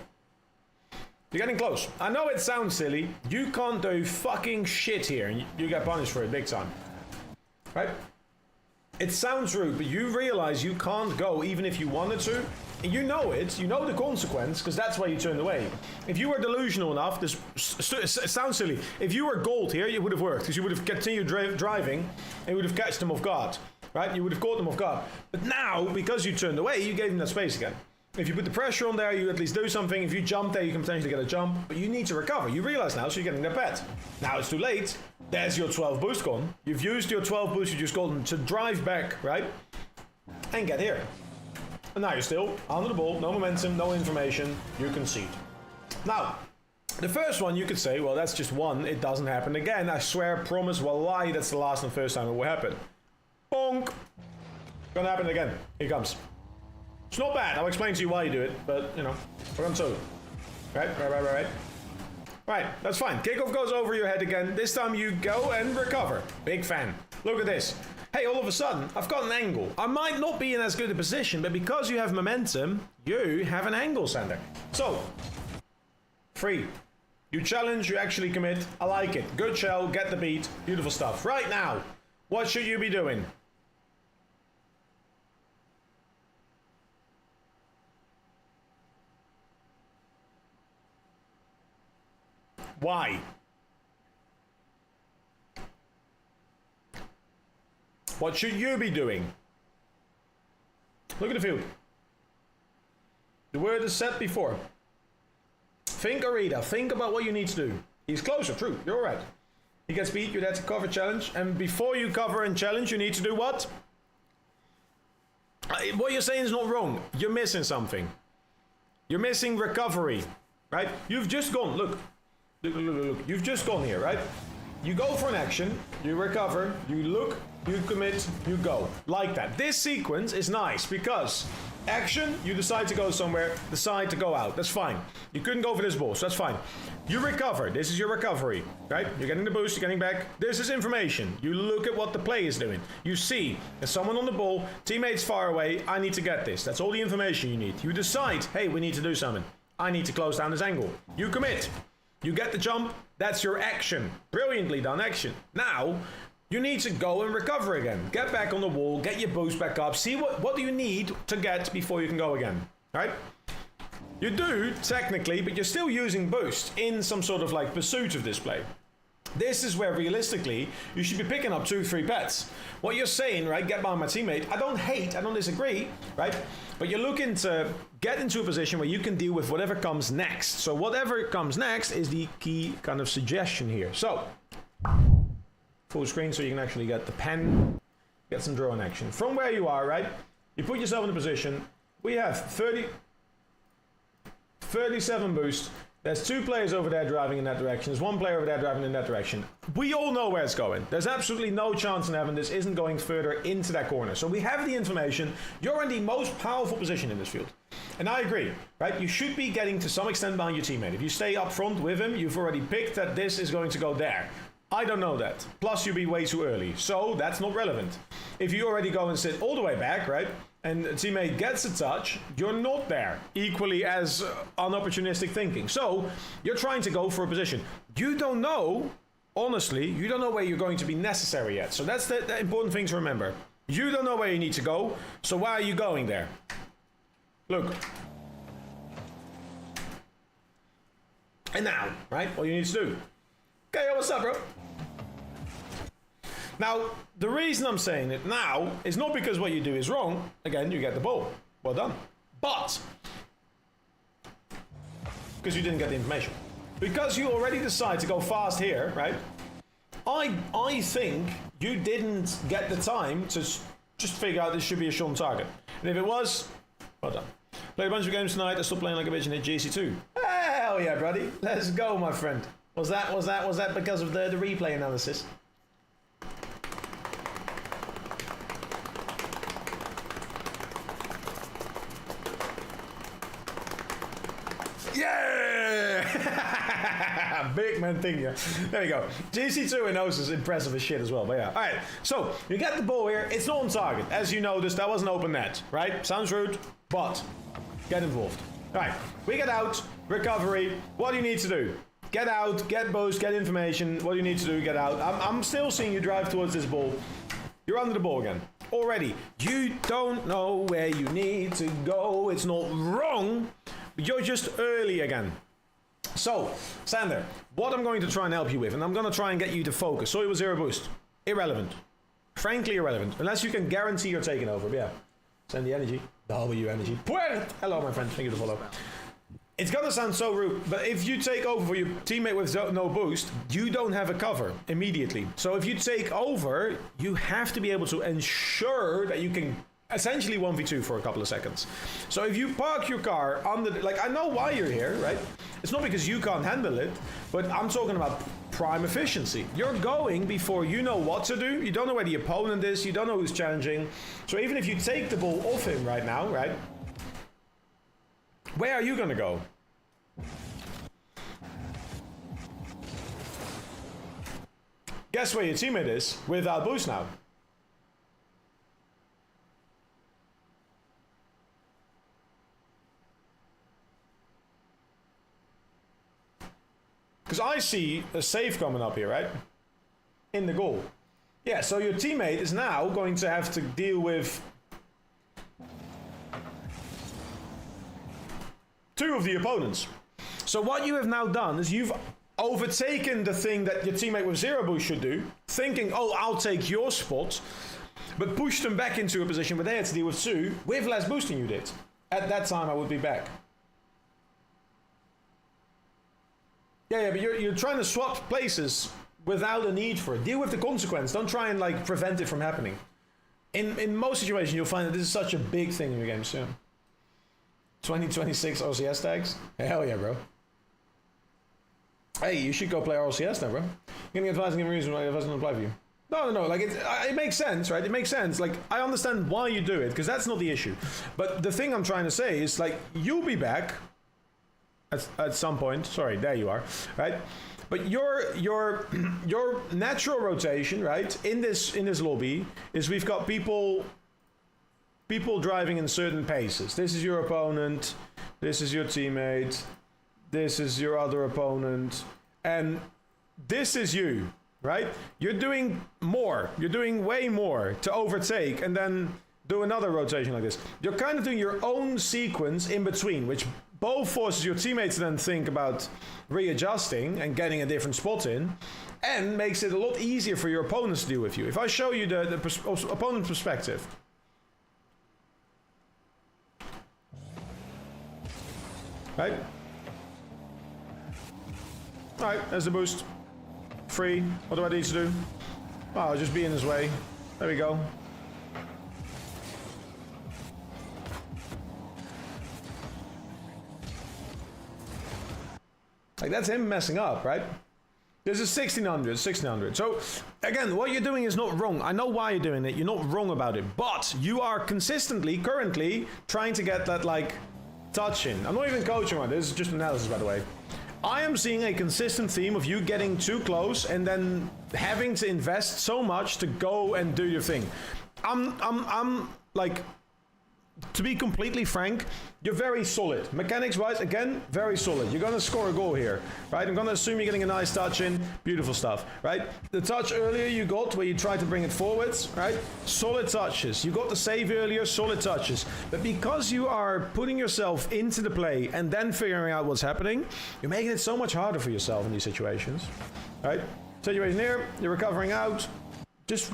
You're getting close. I know it sounds silly. You can't do fucking shit here, and you get punished for it big time. Right? It sounds rude, but you realize you can't go even if you wanted to. And you know it, you know the consequence, because that's why you turned away. If you were delusional enough, it sounds silly. If you were gold here, it would have worked, because you would have continued driving, and you would have catched them off guard. Right? You would have caught them off guard. But now, because you turned away, you gave them that space again. If you put the pressure on there, you at least do something. If you jump there, you can potentially get a jump. But you need to recover. You realize now, so you're getting that pet. Now it's too late. There's your 12 boost gone. You've used your 12 boost you just got to drive back, right? And get here. And now you're still under the ball. No momentum, no information. You concede. Now, the first one you could say, well, that's just one. It doesn't happen again. I swear, promise, wallahi, that's the last and first time it will happen. Bonk. Gonna happen again. Here it comes. It's not bad. I'll explain to you why you do it, but, you know, we're on two. Right. Right, that's fine. Kickoff goes over your head again. This time you go and recover. Big fan. Look at this. Hey, all of a sudden, I've got an angle. I might not be in as good a position, but because you have momentum, you have an angle, Sander. So, free. You challenge, you actually commit. I like it. Good shell, get the beat. Beautiful stuff. Right now, what should you be doing? Why? What should you be doing? Look at the field. The word is said before. Think, Arita. Think about what you need to do. He's closer, true. You're right. He gets beat, you have to cover challenge. And before you cover and challenge, you need to do what? What you're saying is not wrong. You're missing something. You're missing recovery, right? You've just gone, look. You've just gone here, right? You go for an action, you recover, you look, you commit, you go. Like that. This sequence is nice because action, you decide to go somewhere, decide to go out. That's fine. You couldn't go for this ball, so that's fine. You recover. This is your recovery, right? You're getting the boost, you're getting back. This is information. You look at what the play is doing. You see, there's someone on the ball, teammates far away, I need to get this. That's all the information you need. You decide, hey, we need to do something. I need to close down this angle. You commit. You get the jump. That's your action. Brilliantly done action. Now, you need to go and recover again. Get back on the wall, get your boost back up. See what do you need to get before you can go again, right? You do, technically, but you're still using boost in some sort of like pursuit of this play. This is where realistically you should be picking up 2-3 pets. What you're saying, right, get by my teammate, I don't disagree, right? But you're looking to get into a position where you can deal with whatever comes next. So whatever comes next is the key kind of suggestion here. So, full screen so you can actually get the pen, get some draw in action. From where you are, right, you put yourself in a position, we have 37 boost. There's 2 players over there driving in that direction. There's 1 player over there driving in that direction. We all know where it's going. There's absolutely no chance in heaven this isn't going further into that corner. So we have the information. You're in the most powerful position in this field. And I agree, right? You should be getting to some extent behind your teammate. If you stay up front with him, you've already picked that this is going to go there. I don't know that. Plus, you'll be way too early. So that's not relevant. If you already go and sit all the way back, right? And a teammate gets a touch, you're not there. Equally as unopportunistic thinking. So, you're trying to go for a position. You don't know, honestly, you don't know where you're going to be necessary yet. So that's the important thing to remember. You don't know where you need to go, so why are you going there? Look. And now, right, what you need to do. Okay, what's up, bro? Now, the reason I'm saying it now is not because what you do is wrong. Again, you get the ball. Well done. But, because you didn't get the information. Because you already decide to go fast here, right? I think you didn't get the time to just figure out this should be a Sean target. And if it was, well done. Played a bunch of games tonight. I stopped playing like a bitch and hit GC2. Hell yeah, buddy. Let's go, my friend. Was that because of the replay analysis? Yeah! Big man thing, yeah. There we go. GC2 and O's is impressive as shit as well, but yeah. Alright, so you get the ball here. It's not on target. As you noticed, that was an open net, right? Sounds rude, but get involved. Alright, we get out, recovery. What do you need to do? Get out, get boost, get information. What do you need to do? Get out. I'm still seeing you drive towards this ball. You're under the ball again. Already. You don't know where you need to go. It's not wrong. But you're just early again. So, Sander, what I'm going to try and help you with, and I'm going to try and get you to focus. So it was 0 boost. Irrelevant. Frankly irrelevant. Unless you can guarantee you're taking over. But yeah. Send the energy. W energy. Hello, my friend. Thank you to follow. It's gonna sound so rude, but if you take over for your teammate with no boost, you don't have a cover immediately. So if you take over, you have to be able to ensure that you can essentially 1v2 for a couple of seconds. So if you park your car under, like, I know why you're here, right? It's not because you can't handle it, but I'm talking about prime efficiency. You're going before you know what to do. You don't know where the opponent is. You don't know who's challenging. So even if you take the ball off him right now, right? Where are you gonna go? Guess where your teammate is without boost now. Because I see a save coming up here, right? In the goal. Yeah, so your teammate is now going to have to deal with 2 of the opponents. So what you have now done is you've overtaken the thing that your teammate with 0 boost should do, thinking, oh, I'll take your spot, but pushed them back into a position where they had to deal with 2 with less boost than you did. At that time, I would be back. Yeah, but you're trying to swap places without a need for it. Deal with the consequence. Don't try and like prevent it from happening. in most situations, you'll find that this is such a big thing in your game soon. 2026 OCS tags? Hell yeah, bro. Hey, you should go play RLCS now, bro. Giving advice and giving reason why it doesn't apply for you. No, like it makes sense, right? It makes sense. Like, I understand why you do it, because that's not the issue. But the thing I'm trying to say is, like, you'll be back at some point. Sorry, there you are, right? But your natural rotation, right, in this lobby is we've got people driving in certain paces. This is your opponent, this is your teammate, this is your other opponent, and this is you, right? You're doing more. You're doing way more to overtake and then do another rotation like this. You're kind of doing your own sequence in between, which both forces your teammates to then think about readjusting and getting a different spot in, and makes it a lot easier for your opponents to deal with you. If I show you the opponent's perspective. Right? Alright, there's the boost. Free. What do I need to do? Oh, I'll just be in his way. There we go. Like, that's him messing up, right? This is 1600. So, again, what you're doing is not wrong. I know why you're doing it. You're not wrong about it. But you are consistently, currently, trying to get that, like, touch in. I'm not even coaching on this. This is just analysis, by the way. I am seeing a consistent theme of you getting too close and then having to invest so much to go and do your thing. I'm like, to be completely frank, you're very solid. Mechanics-wise, again, very solid. You're going to score a goal here, right? I'm going to assume you're getting a nice touch in. Beautiful stuff, right? The touch earlier you got where you tried to bring it forwards, right? Solid touches. You got the save earlier, solid touches. But because you are putting yourself into the play and then figuring out what's happening, you're making it so much harder for yourself in these situations, right? Situation here, you're recovering out. Just...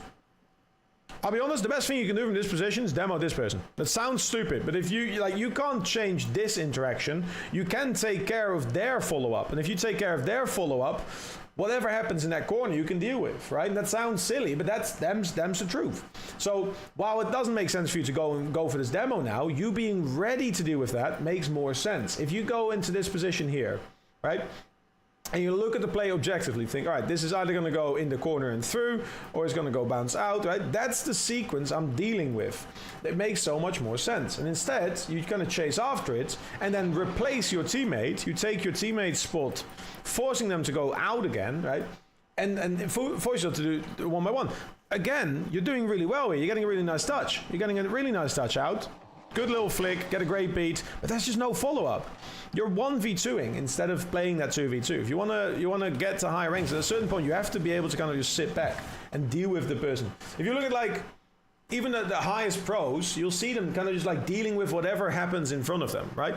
I'll be honest, the best thing you can do from this position is demo this person. That sounds stupid, but if you, like, you can't change this interaction, you can take care of their follow-up. And if you take care of their follow-up, whatever happens in that corner you can deal with, right? And that sounds silly, but that's the truth. So while it doesn't make sense for you to go for this demo now, you being ready to deal with that makes more sense. If you go into this position here, right? And you look at the play objectively, think, all right, this is either going to go in the corner and through, or it's going to go bounce out, right? That's the sequence I'm dealing with. It makes so much more sense. And instead, you're going to chase after it and then replace your teammate. You take your teammate's spot, forcing them to go out again, right? And force you to do one by one. Again, you're doing really well here. You're getting a really nice touch. You're getting a really nice touch out. Good little flick, get a great beat, but that's just no follow-up. You're 1v2ing instead of playing that 2v2. If you wanna get to higher ranks, at a certain point you have to be able to kind of just sit back and deal with the person. If you look at, like, even the highest pros, you'll see them kind of just like dealing with whatever happens in front of them, right?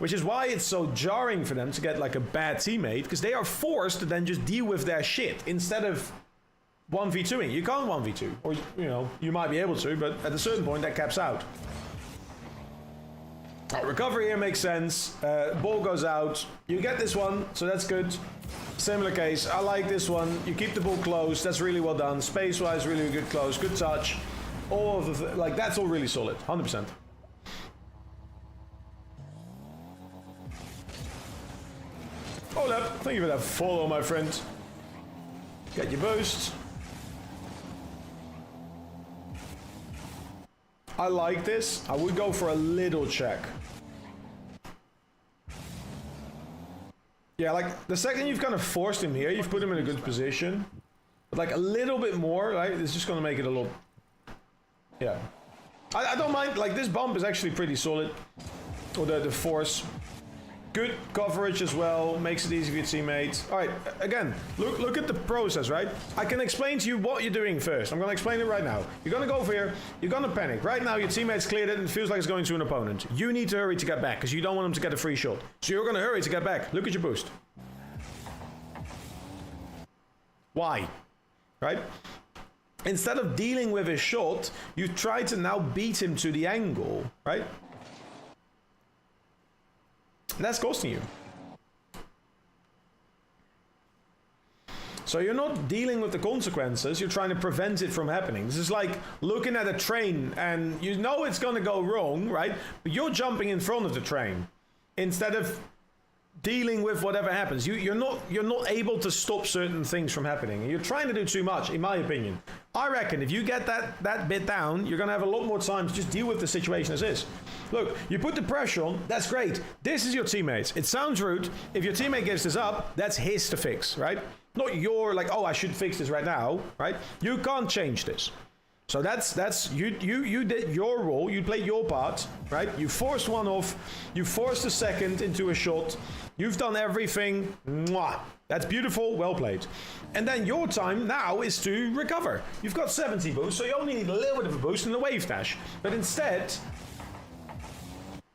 Which is why it's so jarring for them to get like a bad teammate, because they are forced to then just deal with their shit instead of 1v2ing. You can't 1v2, or, you know, you might be able to, but at a certain point that caps out. Recovery here makes sense. Ball goes out. You get this one, so that's good. Similar case. I like this one. You keep the ball close. That's really well done. Space-wise, really good close. Good touch. All of the like, that's all really solid. 100%. Hold up. Thank you for that follow, my friend. Get your boost. I like this. I would go for a little check. Yeah, like, the second you've kind of forced him here, you've put him in a good position. But like a little bit more, right? It's just going to make it a little... Yeah. I don't mind. Like, this bump is actually pretty solid. Or the force. Good coverage as well, makes it easy for your teammates. All right, again, look at the process, right? I can explain to you what you're doing first. I'm going to explain it right now. You're going to go for here, you're going to panic. Right now, your teammates cleared it and it feels like it's going to an opponent. You need to hurry to get back because you don't want them to get a free shot. So you're going to hurry to get back. Look at your boost. Why? Right? Instead of dealing with his shot, you try to now beat him to the angle, right? That's costing you. So you're not dealing with the consequences, you're trying to prevent it from happening. This is like looking at a train and you know it's gonna go wrong, right? But you're jumping in front of the train instead of dealing with whatever happens. You're not able to stop certain things from happening. You're trying to do too much, in my opinion. I reckon if you get that bit down, you're gonna have a lot more time to just deal with the situation as is. Look, you put the pressure on, that's great. This is your teammate. It sounds rude. If your teammate gives this up, that's his to fix, right? Not your, like, oh, I should fix this right now, right? You can't change this. So that's you did your role, you played your part, right? You forced one off, you forced the second into a shot, you've done everything. Mwah. That's beautiful, well played. And then your time now is to recover. You've got 70 boost, so you only need a little bit of a boost and a wave dash. But instead,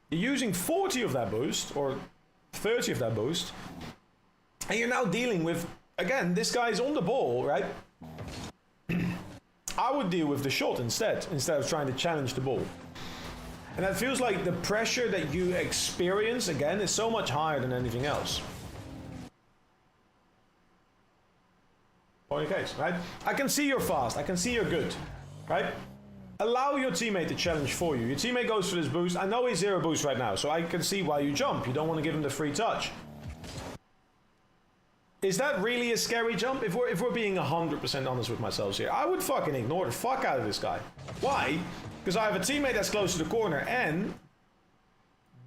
you're using 40 of that boost, or 30 of that boost, and you're now dealing with, again, this guy's on the ball, right? I would deal with the shot instead of trying to challenge the ball. And that feels like the pressure that you experience, again, is so much higher than anything else. Point of case, right? I can see you're fast, I can see you're good, right? Allow your teammate to challenge for you. Your teammate goes for this boost. I know he's 0 boost right now, so I can see why you jump. You don't want to give him the free touch. Is that really a scary jump? If we're being 100% honest with myself here, I would fucking ignore the fuck out of this guy. Why? Because I have a teammate that's close to the corner, and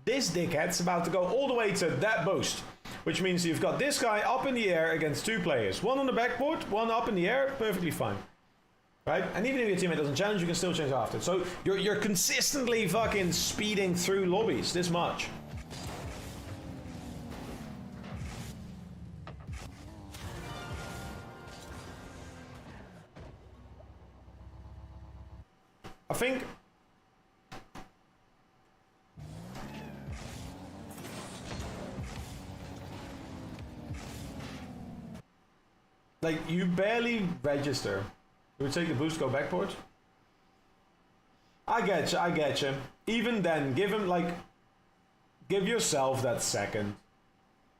this dickhead's about to go all the way to that boost. Which means you've got this guy up in the air against 2 players. One on the backboard, one up in the air, perfectly fine. Right? And even if your teammate doesn't challenge, you can still change after. So you're consistently fucking speeding through lobbies this much. I think like you barely register. You would take the boost, go backboard. I get you. Even then, give yourself that second.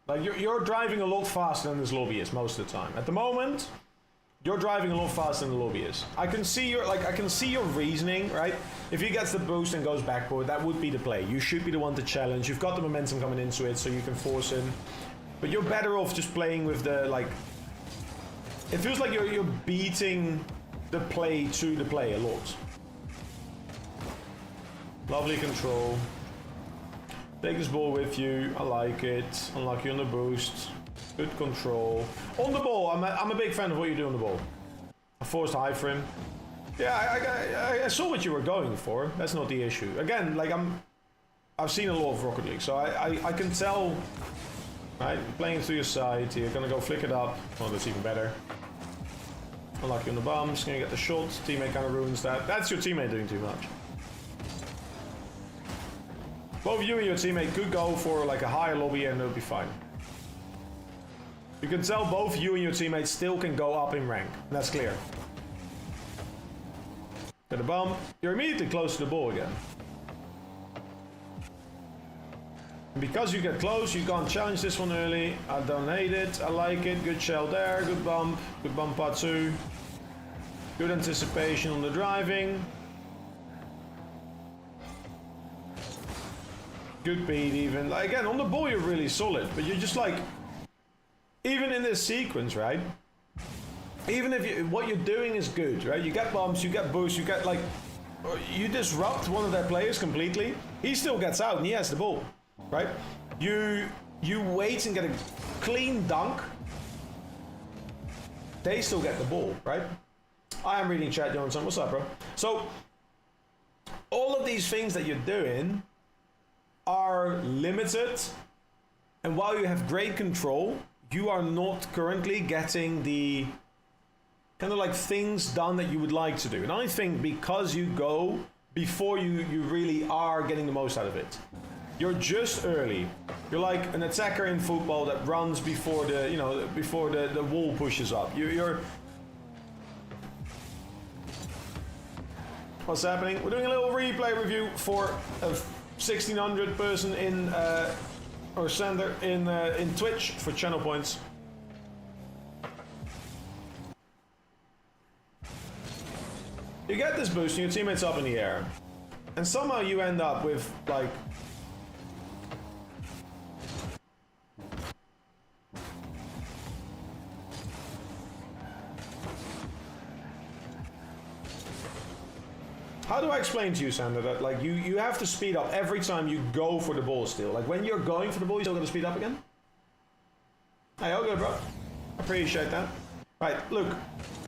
Like you're driving a lot faster than this lobbyist most of the time. At the moment, you're driving a lot faster than the lobbyist. I can see your reasoning, right? If he gets the boost and goes backboard, that would be the play. You should be the one to challenge. You've got the momentum coming into it, so you can force him. But you're better off just playing with the like. It feels like you're beating the play to the play a lot. Lovely control. Take this ball with you. I like it. Unlucky on the boost. Good control. On the ball, I'm a big fan of what you do on the ball. I forced high for him. Yeah, I saw what you were going for. That's not the issue. Again, like I've seen a lot of Rocket League, so I can tell. Right, playing through your side. You're gonna go flick it up. Oh, that's even better. Unlucky on the bumps. Gonna get the shot. Teammate kind of ruins that. That's your teammate doing too much. Both you and your teammate could go for like a higher lobby and it'll be fine. You can tell both you and your teammates still can go up in rank. That's clear. Get a bump. You're immediately close to the ball again. And because you get close, you can't challenge this one early. I don't hate it. I like it. Good shell there. Good bump. Good bump part 2. Good anticipation on the driving. Good beat even. Like, again, on the ball you're really solid, but you're just like, even in this sequence, right? Even if what you're doing is good, right? You get bumps, you get boosts, you get like, you disrupt one of their players completely. He still gets out and he has the ball, right? You wait and get a clean dunk. They still get the ball, right? I am reading chat, Johnson. What's up, bro? So, all of these things that you're doing are limited, and while you have great control, you are not currently getting the kind of like things done that you would like to do. And I think because you go before you really are getting the most out of it. You're just early. You're like an attacker in football that runs before the before the wall pushes up. You're what's happening? We're doing a little replay review for a 1600 person in or sender in Twitch for channel points. you get this boost and your teammate's up in the air. And somehow you end up with, like... How do I explain to you, Sander, that like you have to speed up every time you go for the ball still? Like when you're going for the ball, you still gotta speed up again? Hey, all good, bro. Appreciate that. Right, look,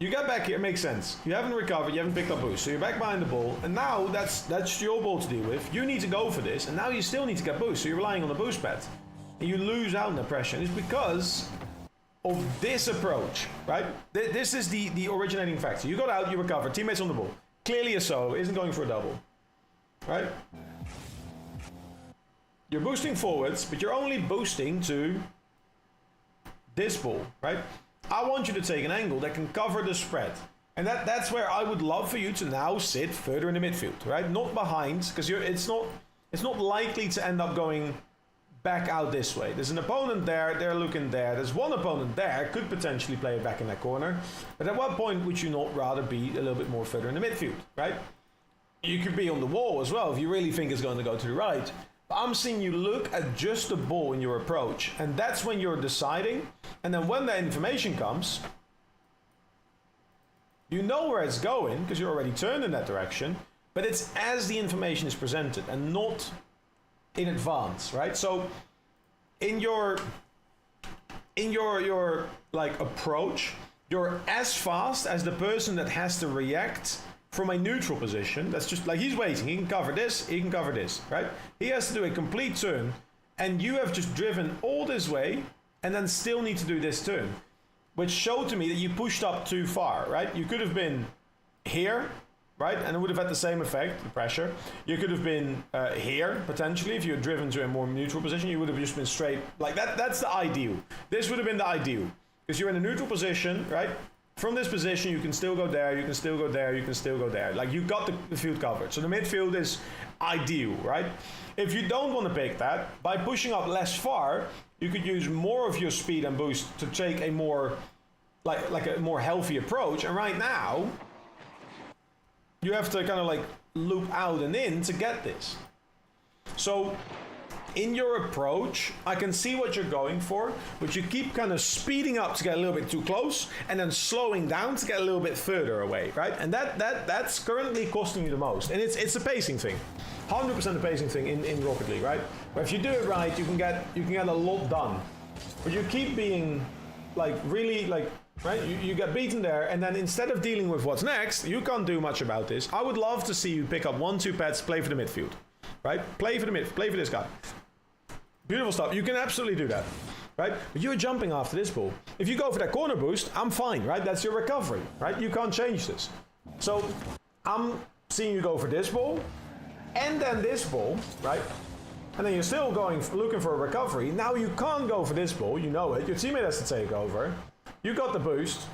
you get back here, it makes sense. You haven't recovered, you haven't picked up boost, so you're back behind the ball, and now that's your ball to deal with. You need to go for this, and now you still need to get boost, so you're relying on the boost pad. And you lose out on the pressure, and it's because of this approach, right? This is the originating factor. You got out, you recover, teammates on the ball. Clearly a solo, isn't going for a double, right? You're boosting forwards, but you're only boosting to this ball, right? I want you to take an angle that can cover the spread. And that's where I would love for you to now sit further in the midfield, right? Not behind, because it's not likely to end up going back out this way. There's an opponent there, they're looking there. There's one opponent there, could potentially play it back in that corner. But at what point would you not rather be a little bit more further in the midfield, right? You could be on the wall as well if you really think it's going to go to the right. But I'm seeing you look at just the ball in your approach, and that's when you're deciding. And then when that information comes, you know where it's going because you're already turned in that direction, but it's as the information is presented and not in advance, right? So in your like approach, you're as fast as the person that has to react from a neutral position. That's just like he's waiting, he can cover this, he can cover this, right? He has to do a complete turn, and you have just driven all this way and then still need to do this turn, which showed to me that you pushed up too far, right? You could have been here, right? And it would have had the same effect, the pressure. You could have been here, potentially, if you had driven to a more neutral position. You would have just been straight, like that. That's the ideal. This would have been the ideal, because you're in a neutral position, right? From this position, you can still go there, you can still go there, you can still go there. Like, you got the field covered. So the midfield is ideal, right? If you don't want to pick that, by pushing up less far, you could use more of your speed and boost to take a more, like a more healthy approach. And right now, you have to kind of like loop out and in to get this. So in your approach, I can see what you're going for, but you keep kind of speeding up to get a little bit too close and then slowing down to get a little bit further away, right? And that's currently costing you the most. And it's a pacing thing. 100% a pacing thing in Rocket League, right? But if you do it right, you can get a lot done. But you keep being like really like, right? You get beaten there, and then instead of dealing with what's next, you can't do much about this. I would love to see you pick up 1-2 pads, play for the midfield, right? Play for this guy. Beautiful stuff. You can absolutely do that, right? But you're jumping after this ball. If you go for that corner boost, I'm fine, right? That's your recovery, right? You can't change this. So I'm seeing you go for this ball, and then this ball, right? And then you're still looking for a recovery. Now you can't go for this ball, you know it. Your teammate has to take over. You got the boost.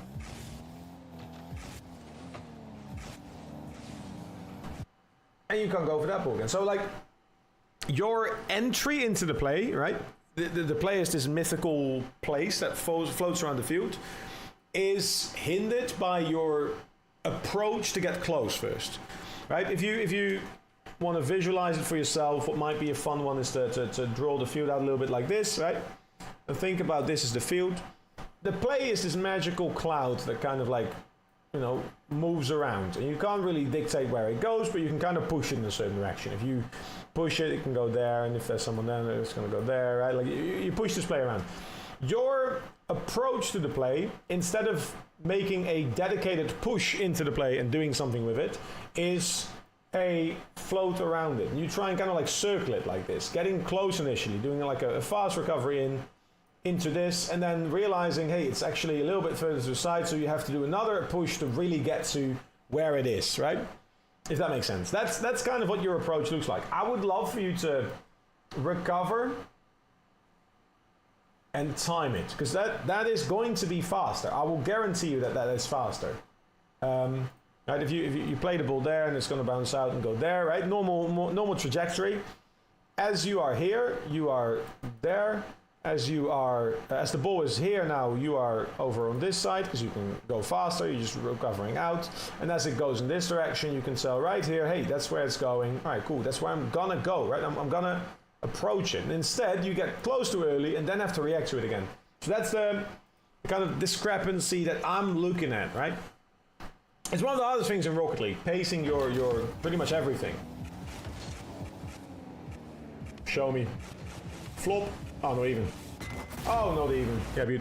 And you can't go for that ball again. So like, your entry into the play, right? The play is this mythical place that floats around the field, is hindered by your approach to get close first, right? If you want to visualize it for yourself, what might be a fun one is to draw the field out a little bit like this, right? And think about this as the field. The play is this magical cloud that kind of like, you know, moves around, and you can't really dictate where it goes, but you can kind of push it in a certain direction. If you push it, it can go there, and if there's someone there, it's going to go there, right? Like you push this play around. Your approach to the play, instead of making a dedicated push into the play and doing something with it, is a float around it. And you try and kind of like circle it like this, getting close initially, doing like a fast recovery into this, and then realizing, hey, it's actually a little bit further to the side, so you have to do another push to really get to where it is, right? If that makes sense. That's kind of what your approach looks like. I would love for you to recover and time it, because that is going to be faster. I will guarantee you that is faster. Right? If you play the ball there and it's going to bounce out and go there, right? Normal trajectory. As you are here, you are there. as you are, as the ball is here now, you are over on this side because you can go faster, you're just recovering out. And as it goes in this direction, you can tell right here, hey, that's where it's going. All right, cool, that's where I'm gonna go, right? I'm gonna approach it. And instead, you get close too early and then have to react to it again. So that's the kind of discrepancy that I'm looking at, right? It's one of the hardest things in Rocket League, pacing your pretty much everything. Show me. Flop. Oh, not even. Oh, not even. Yeah, but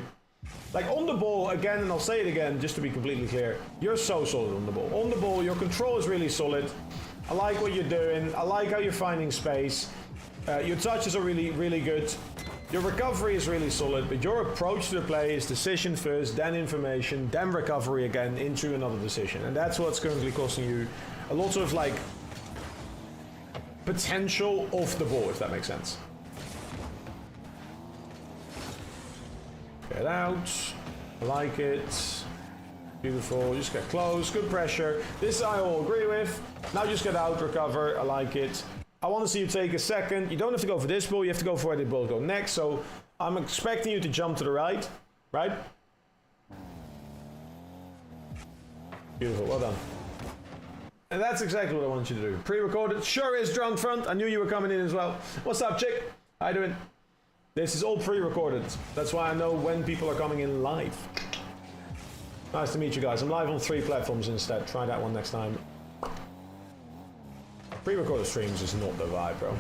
like on the ball, again, and I'll say it again, just to be completely clear, you're so solid on the ball. On the ball, your control is really solid. I like what you're doing. I like how you're finding space. Your touches are really, really good. Your recovery is really solid, but your approach to the play is decision first, then information, then recovery again into another decision. And that's what's currently costing you a lot of like potential off the ball, if that makes sense. Get out. I like it. Beautiful. Just get close. Good pressure. This I all agree with. Now just get out, recover. I like it. I want to see you take a second. You don't have to go for this ball. You have to go for where the ball go next. So I'm expecting you to jump to the right. Right? Beautiful. Well done. And that's exactly what I want you to do. Pre-recorded. Sure is Drunk Front. I knew you were coming in as well. What's up, chick? How you doing? This is all pre-recorded. That's why I know when people are coming in live. Nice to meet you guys. I'm live on 3 platforms instead. Try that one next time. Pre-recorded streams is not the vibe, bro.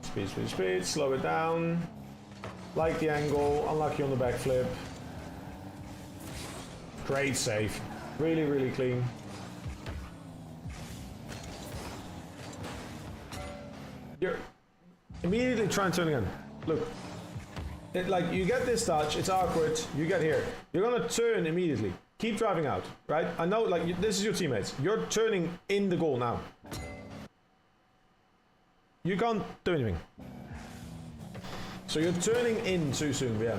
Speed, speed, speed. Slow it down. Like the angle. Unlucky on the backflip. Great save. Really, really clean. You're immediately try and turn again. Look. Like, you get this touch, it's awkward, you get here. You're gonna turn immediately. Keep driving out, right? I know, like, this is your teammates. You're turning in the goal now. You can't do anything. So you're turning in too soon, yeah.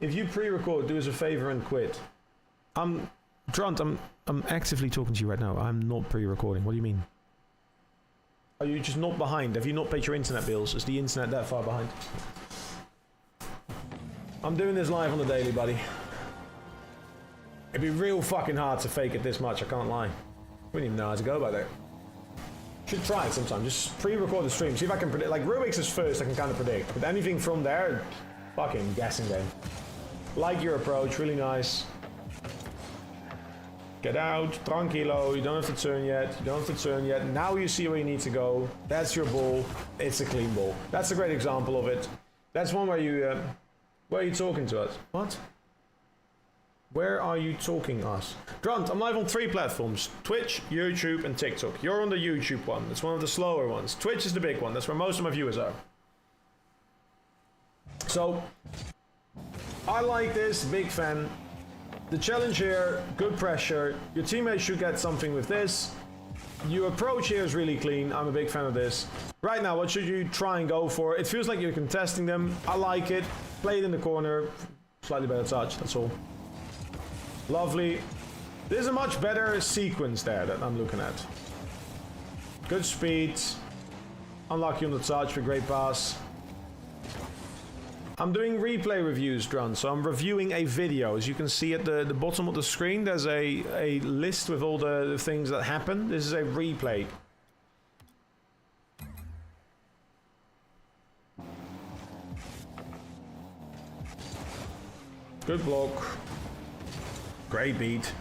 If you pre-record, do us a favor and quit. Drunt, I'm actively talking to you right now. I'm not pre-recording. What do you mean? Are you just not behind? Have you not paid your internet bills? Is the internet that far behind? I'm doing this live on the daily, buddy. It'd be real fucking hard to fake it this much, I can't lie. Wouldn't even know how to go about that. Should try it sometime. Just pre-record the stream. See if I can predict. Like, Rubik's is first, I can kind of predict. But anything from there, fucking guessing game. Like your approach, really nice. Get out, tranquilo, you don't have to turn yet, you don't have to turn yet. Now you see where you need to go. That's your ball, it's a clean ball. That's a great example of it. That's one where you, where are you talking to us? What? Where are you talking us? Drunt, I'm live on 3 platforms. Twitch, YouTube, and TikTok. You're on the YouTube one. It's one of the slower ones. Twitch is the big one. That's where most of my viewers are. So, I like this. Big fan. The challenge here, good pressure. Your teammates should get something with this. Your approach here is really clean. I'm a big fan of this. Right now, what should you try and go for? It feels like you're contesting them. I like it. Play it in the corner. Slightly better touch, that's all. Lovely. There's a much better sequence there that I'm looking at. Good speed. Unlucky on the touch, but great pass. I'm doing replay reviews, Drun, so I'm reviewing a video. As you can see at the bottom of the screen, there's a list with all the things that happen. This is a replay. Good block. Great beat.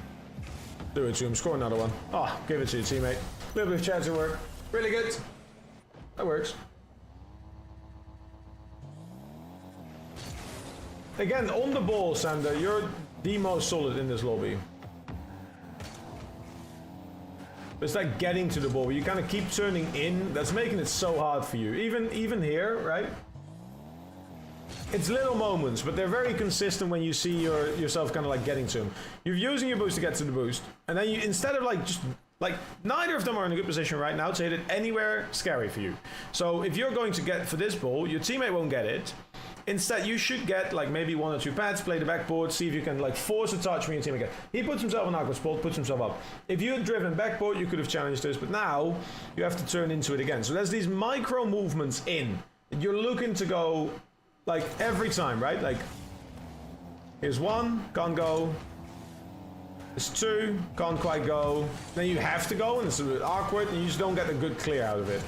Do it to him, score another one. Oh, give it to your teammate. A little bit of chance to work. Really good. That works. Again, on the ball, Sander, you're the most solid in this lobby. It's like getting to the ball, but you kind of keep turning in. That's making it so hard for you. Even here, right? It's little moments, but they're very consistent when you see yourself kind of like getting to them. You're using your boost to get to the boost, and then you, instead of like just like, neither of them are in a good position right now to hit it anywhere scary for you. So if you're going to get for this ball, your teammate won't get it. Instead, you should get like maybe 1 or 2 pads, play the backboard, see if you can like force a touch from your teammate. He puts himself in an awkward spot, puts himself up. If you had driven backboard, you could have challenged this, but now you have to turn into it again. So there's these micro movements in you're looking to go, like, every time, right? Like, here's one, can't go. There's two, can't quite go. Then you have to go, and it's a bit awkward, and you just don't get a good clear out of it.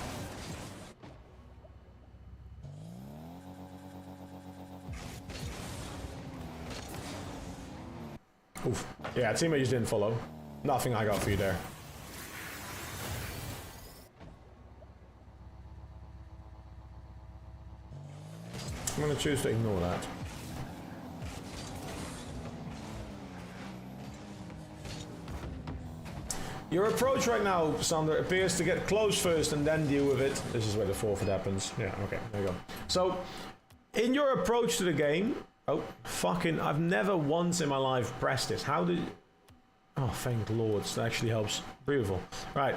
Oof. Yeah, teammate just didn't follow. Nothing I got for you there. I'm gonna choose to ignore that. Your approach right now, Sander, appears to get close first and then deal with it. This is where the forfeit happens. Yeah, okay, there you go. So, in your approach to the game... Oh, fucking... I've never once in my life pressed this. How did... Oh, thank Lord. That actually helps. Beautiful. Right.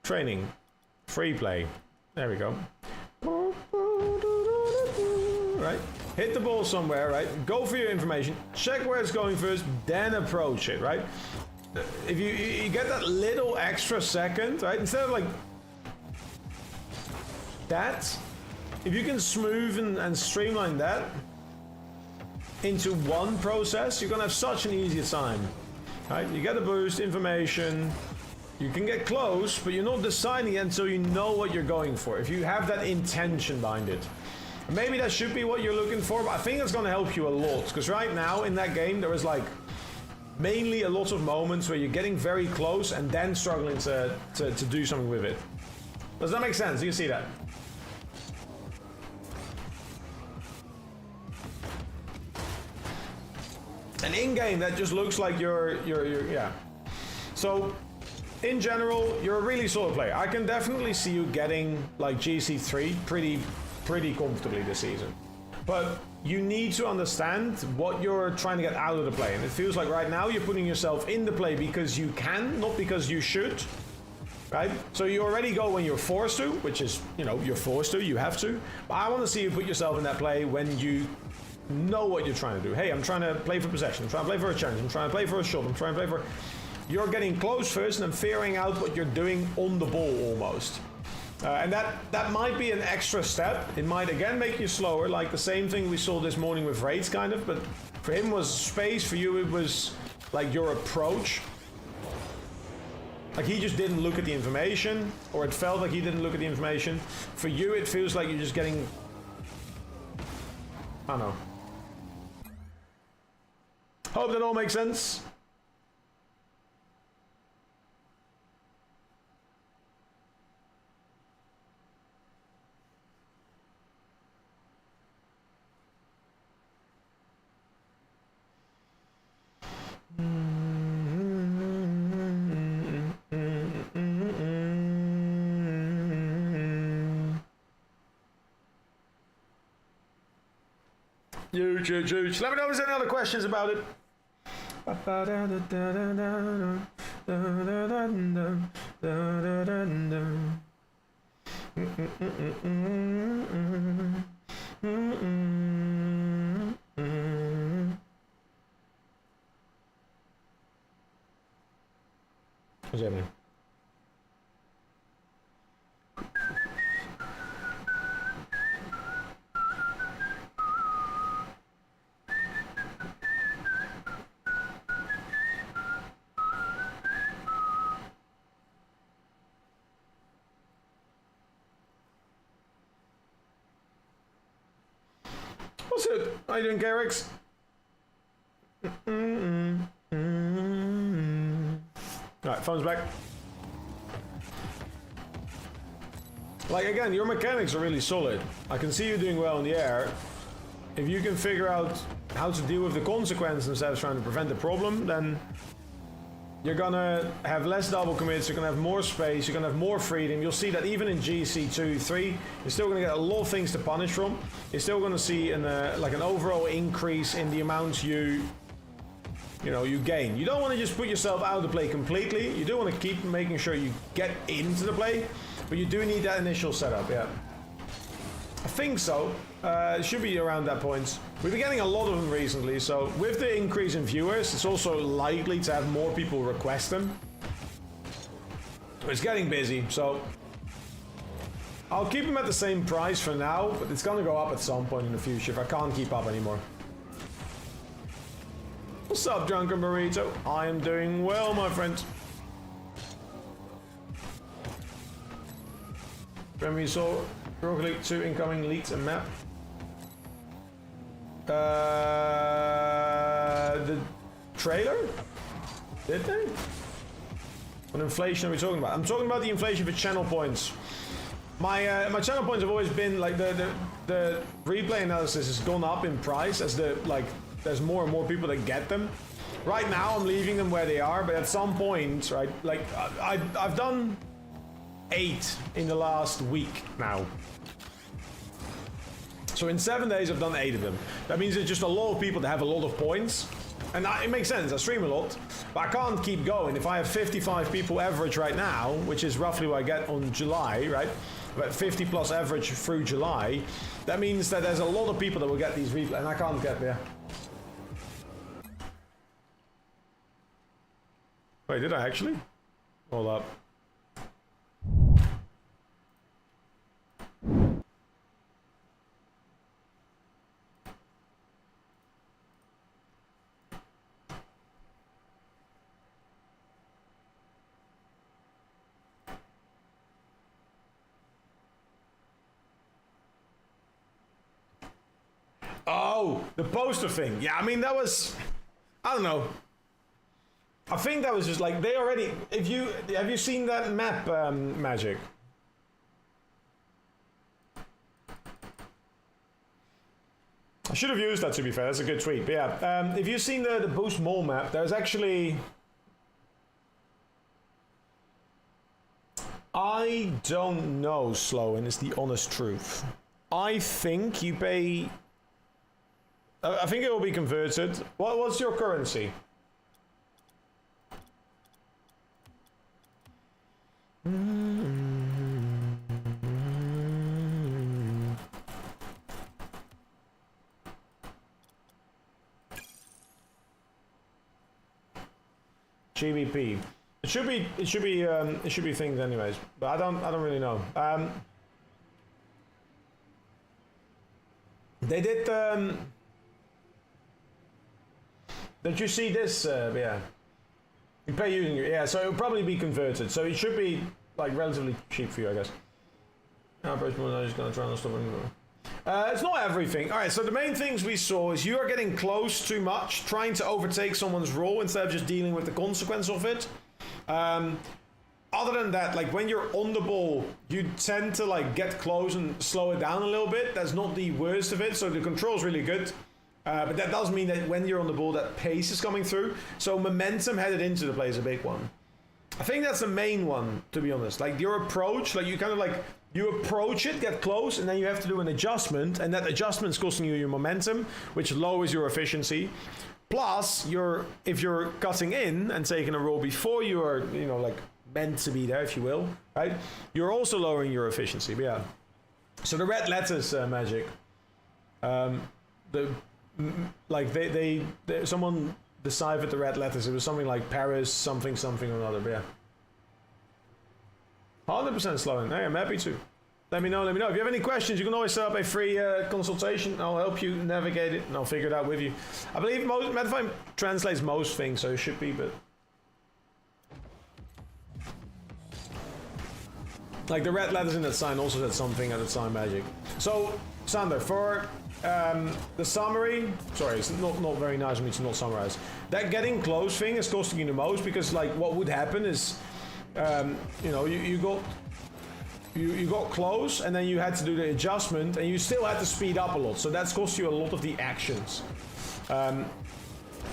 Training. Free play. There we go. Right. Hit the ball somewhere, right? Go for your information. Check where it's going first, then approach it, right? If you get that little extra second, right? Instead of like that, if you can smooth and streamline that into one process, you're gonna have such an easier time, right? You get a boost, information, you can get close, but you're not deciding it until you know what you're going for. If you have that intention behind it. Maybe that should be what you're looking for, but I think it's gonna help you a lot, because right now in that game, there is like mainly a lot of moments where you're getting very close and then struggling to do something with it. Does that make sense? You see that? And in-game, that just looks like you're yeah. So, in general, you're a really solid player. I can definitely see you getting like GC3 pretty comfortably this season. But you need to understand what you're trying to get out of the play. And it feels like right now you're putting yourself in the play because you can, not because you should. Right? So you already go when you're forced to, which is, you know, you're forced to, you have to. But I want to see you put yourself in that play when you know what you're trying to do. Hey, I'm trying to play for possession. I'm trying to play for a challenge. I'm trying to play for a shot. I'm trying to play for... You're getting close first and then figuring out what you're doing on the ball almost. And that might be an extra step. It might again make you slower, like the same thing we saw this morning with Raids kind of, but for him was space, for you it was like your approach. Like he just didn't look at the information, or it felt like he didn't look at the information. For you it feels like you're just getting... I don't know. Hope that all makes sense. Huge. Let me know if there's any other questions about it. What's happening? What's it? How you doing, Garrix? Alright, phone's back. Like, again, your mechanics are really solid. I can see you doing well in the air. If you can figure out how to deal with the consequences instead of trying to prevent the problem, then you're gonna have less double commits, you're gonna have more space, you're gonna have more freedom. You'll see that even in GC2, 3, you're still gonna get a lot of things to punish from. You're still gonna see like an overall increase in the amount you gain. You don't want to just put yourself out of the play completely. You do want to keep making sure you get into the play, but you do need that initial setup, yeah. I think so. It should be around that point. We've been getting a lot of them recently, so with the increase in viewers, it's also likely to have more people request them. It's getting busy, so I'll keep them at the same price for now, but it's gonna go up at some point in the future if I can't keep up anymore. What's up, Drunken Burrito? I am doing well, my friend. When we saw Rocket League 2 incoming leaks and map. The trailer? Did they? What inflation are we talking about? I'm talking about the inflation for channel points. My my channel points have always been like the replay analysis has gone up in price as there's more and more people that get them. Right now I'm leaving them where they are, but at some point, right, like I've done 8 in the last week now. So in 7 days I've done 8 of them. That means there's just a lot of people that have a lot of points. And it makes sense, I stream a lot, but I can't keep going. If I have 55 people average right now, which is roughly what I get on July, right? About 50 plus average through July, that means that there's a lot of people that will get these replays, and I can't get there. Wait, did I actually? Hold up. Oh, the poster thing. Yeah, I mean, that was, I don't know. I think that was just like, they already, have you seen that map, Magic? I should have used that, to be fair. That's a good tweet. But yeah, if you've seen the Boost Mall map, there's actually, I don't know, Sloan, is the honest truth. I think you pay, I think it will be converted. What's your currency? GBP. It should be things anyways, but I don't really know. They did. Did you see this? Yeah. You pay using it. Yeah, so it will probably be converted. So it should be like relatively cheap for you, I guess. I'm just gonna try and stop it. It's not everything. All right. So the main things we saw is you are getting close too much, trying to overtake someone's role instead of just dealing with the consequence of it. Other than that, like when you're on the ball, you tend to like get close and slow it down a little bit. That's not the worst of it. So the control's really good. But that does mean that when you're on the ball, that pace is coming through. So momentum headed into the play is a big one. I think that's the main one, to be honest. Like your approach, like you kind of like, you approach it, get close, and then you have to do an adjustment. And that adjustment's costing you your momentum, which lowers your efficiency. Plus, if you're cutting in and taking a roll before you are, you know, like meant to be there, if you will, right? You're also lowering your efficiency, but yeah. So the red letters, Magic. Someone deciphered the red letters. It was something like Paris, something or another, but yeah. 100% slowing. Hey, I'm happy to. Let me know. If you have any questions, you can always set up a free consultation. I'll help you navigate it, and I'll figure it out with you. I believe Medify translates most things, so it should be, but... Like the red letters in that sign also said something at the time, Magic. So, Sander, for the summary, sorry, it's not very nice of me to not summarize. That getting close thing is costing you the most because, like, what would happen is, you know, you got close and then you had to do the adjustment and you still had to speed up a lot. So that's cost you a lot of the actions.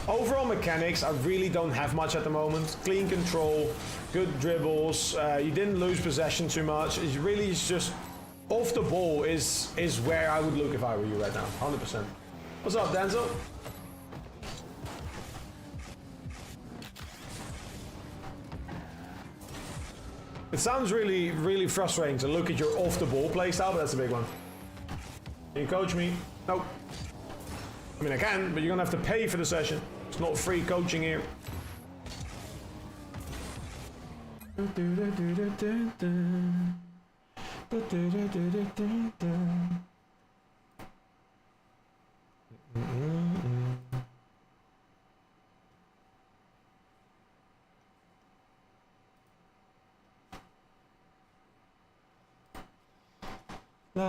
Overall mechanics, I really don't have much at the moment. Clean control, good dribbles. You didn't lose possession too much. It really is just off the ball is where I would look if I were you right now, 100%. What's up, Denzel? It sounds really, really frustrating to look at your off the ball playstyle, but that's a big one. Can you coach me? Nope. I mean, I can, but you're gonna have to pay for the session. It's not free coaching here. La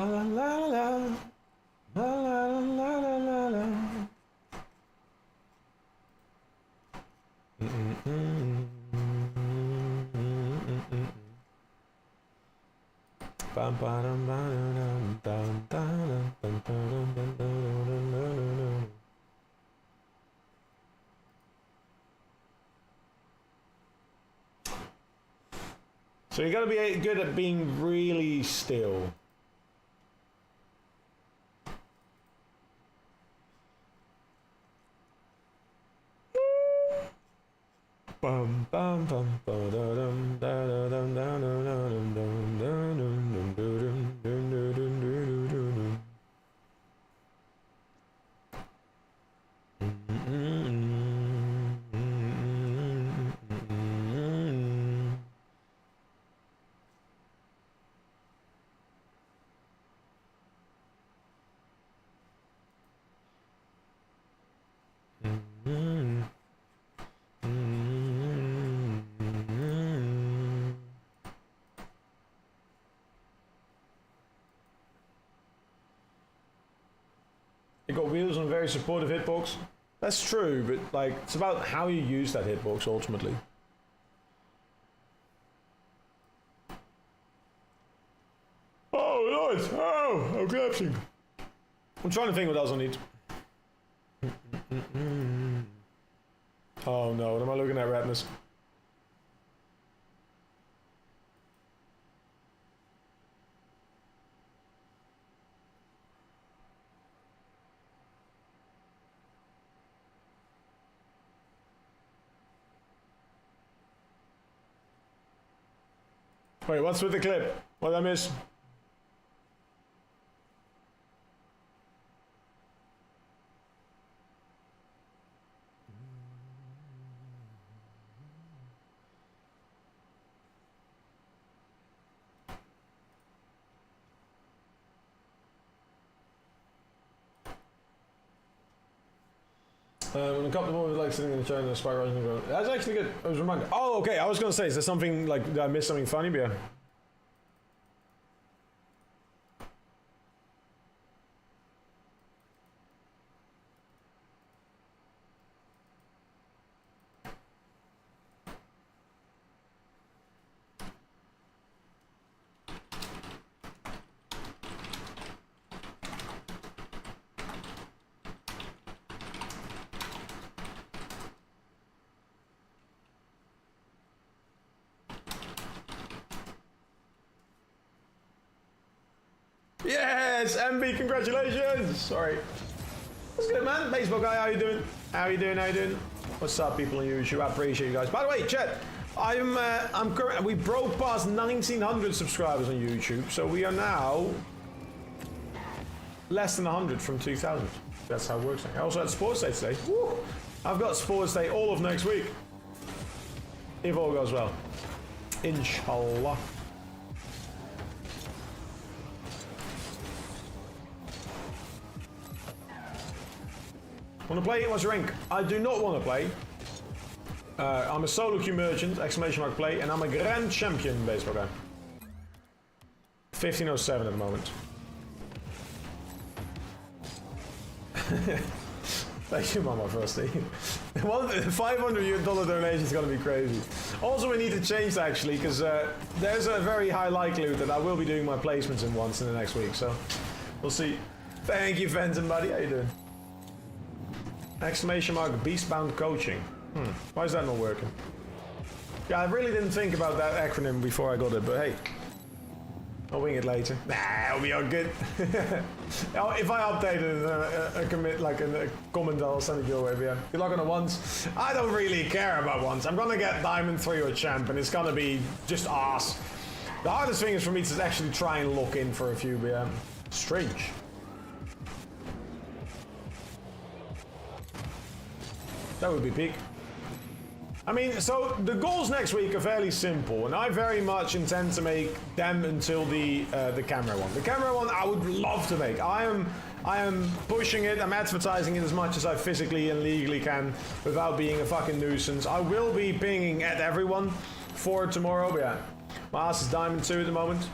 la la la la la la la la la. Bam bam bam bam bam bam bam. So you gotta be good at being really still. Bum bum bum ba da dum da da dum da da da dum dum da dum dum dum dum dum dum dum dum. It got wheels on a very supportive hitbox. That's true, but like it's about how you use that hitbox ultimately. Oh, nice! Oh, I'm collapsing. I'm trying to think what else I need. Oh no, what am I looking at, Ratness? Wait, what's with the clip? What did I miss? When a couple of moments like sitting in the chair and the spike rising and going, that's actually good. I was reminded. Oh, okay. I was going to say, is there something like, did I miss something funny? But yeah. Yes, MB, congratulations! Sorry. What's good, man? Baseball guy, how you doing? How you doing? How you doing? What's up, people on YouTube? I appreciate you guys. By the way, chat, we broke past 1,900 subscribers on YouTube, so we are now less than 100 from 2,000. That's how it works. I also had Sports Day today. Woo! I've got Sports Day all of next week, if all goes well. Inshallah. Want to play? What's your rank? I do not want to play. I'm a solo queue merchant, exclamation mark play, and I'm a grand champion baseball guy. 1507 at the moment. Thank you, Mama Frosty. $500 donation is going to be crazy. Also, we need to change that actually, because there's a very high likelihood that I will be doing my placements in once in the next week, so we'll see. Thank you, Fenton, buddy. How you doing? Exclamation mark Beastbound Coaching. Why is that not working? Yeah, I really didn't think about that acronym before I got it, but hey. I'll wing it later. Nah, it'll be all good. If I update a commit, like a comment, I'll send it your way, yeah. Good luck on the ones. I don't really care about ones. I'm gonna get Diamond 3 or Champ, and it's gonna be just arse. The hardest thing is for me to actually try and lock in for a few, but yeah. Strange. That would be peak. I mean, so the goals next week are fairly simple, and I very much intend to make them until the camera one. The camera one I would love to make. I am pushing it. I'm advertising it as much as I physically and legally can without being a fucking nuisance. I will be pinging at everyone for tomorrow, but yeah, my ass is diamond 2 at the moment,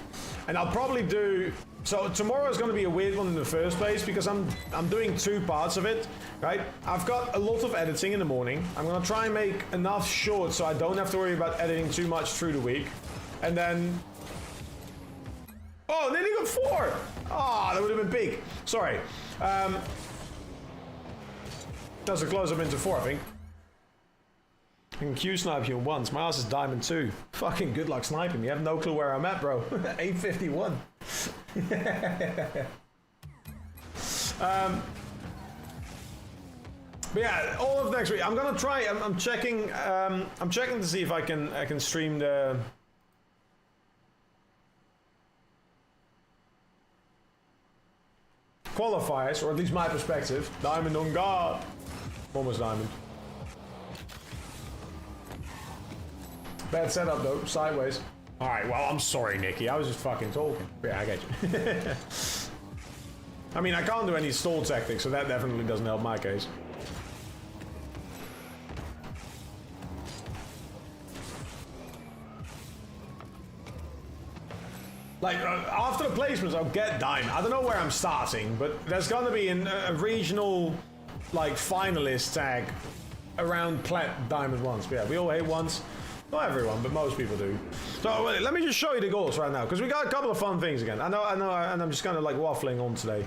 and I'll probably do. So tomorrow is going to be a weird one in the first place because I'm doing 2 parts of it, right? I've got a lot of editing in the morning. I'm going to try and make enough shorts so I don't have to worry about editing too much through the week. And then... Oh, nearly got 4! Ah, that would have been big. Sorry. That's a close-up into 4, I think. I can Q-snipe you once. My ass is diamond 2. Fucking good luck sniping. You have no clue where I'm at, bro. 851. But yeah, all of next week. I'm gonna try. I'm checking. I'm checking to see if I can stream the. Qualifiers, or at least my perspective. Diamond on guard. Almost diamond. Bad setup though, sideways. Alright, well, I'm sorry, Nikki. I was just fucking talking. Yeah, I get you. I mean, I can't do any stall tactics, so that definitely doesn't help my case. Like, after the placements, I'll get diamond. I don't know where I'm starting, but there's gonna be a regional, like, finalist tag around plat diamond once. But yeah, we all hit once. Not everyone, but most people do. So let me just show you the goals right now, because we got a couple of fun things again. I know, and I'm just kind of like waffling on today.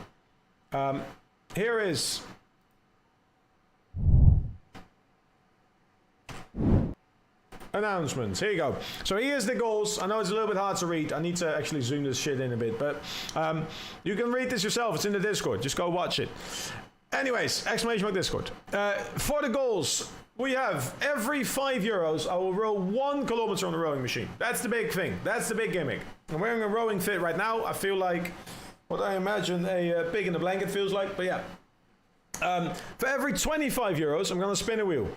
Here is... announcements. Here you go. So here's the goals. I know it's a little bit hard to read. I need to actually zoom this shit in a bit, but you can read this yourself. It's in the Discord. Just go watch it. Anyways, exclamation mark Discord. For the goals, we have every €5, I will row 1 kilometer on the rowing machine. That's the big thing. That's the big gimmick. I'm wearing a rowing fit right now. I feel like what I imagine a pig in a blanket feels like, but yeah. For every €25, I'm going to spin a wheel.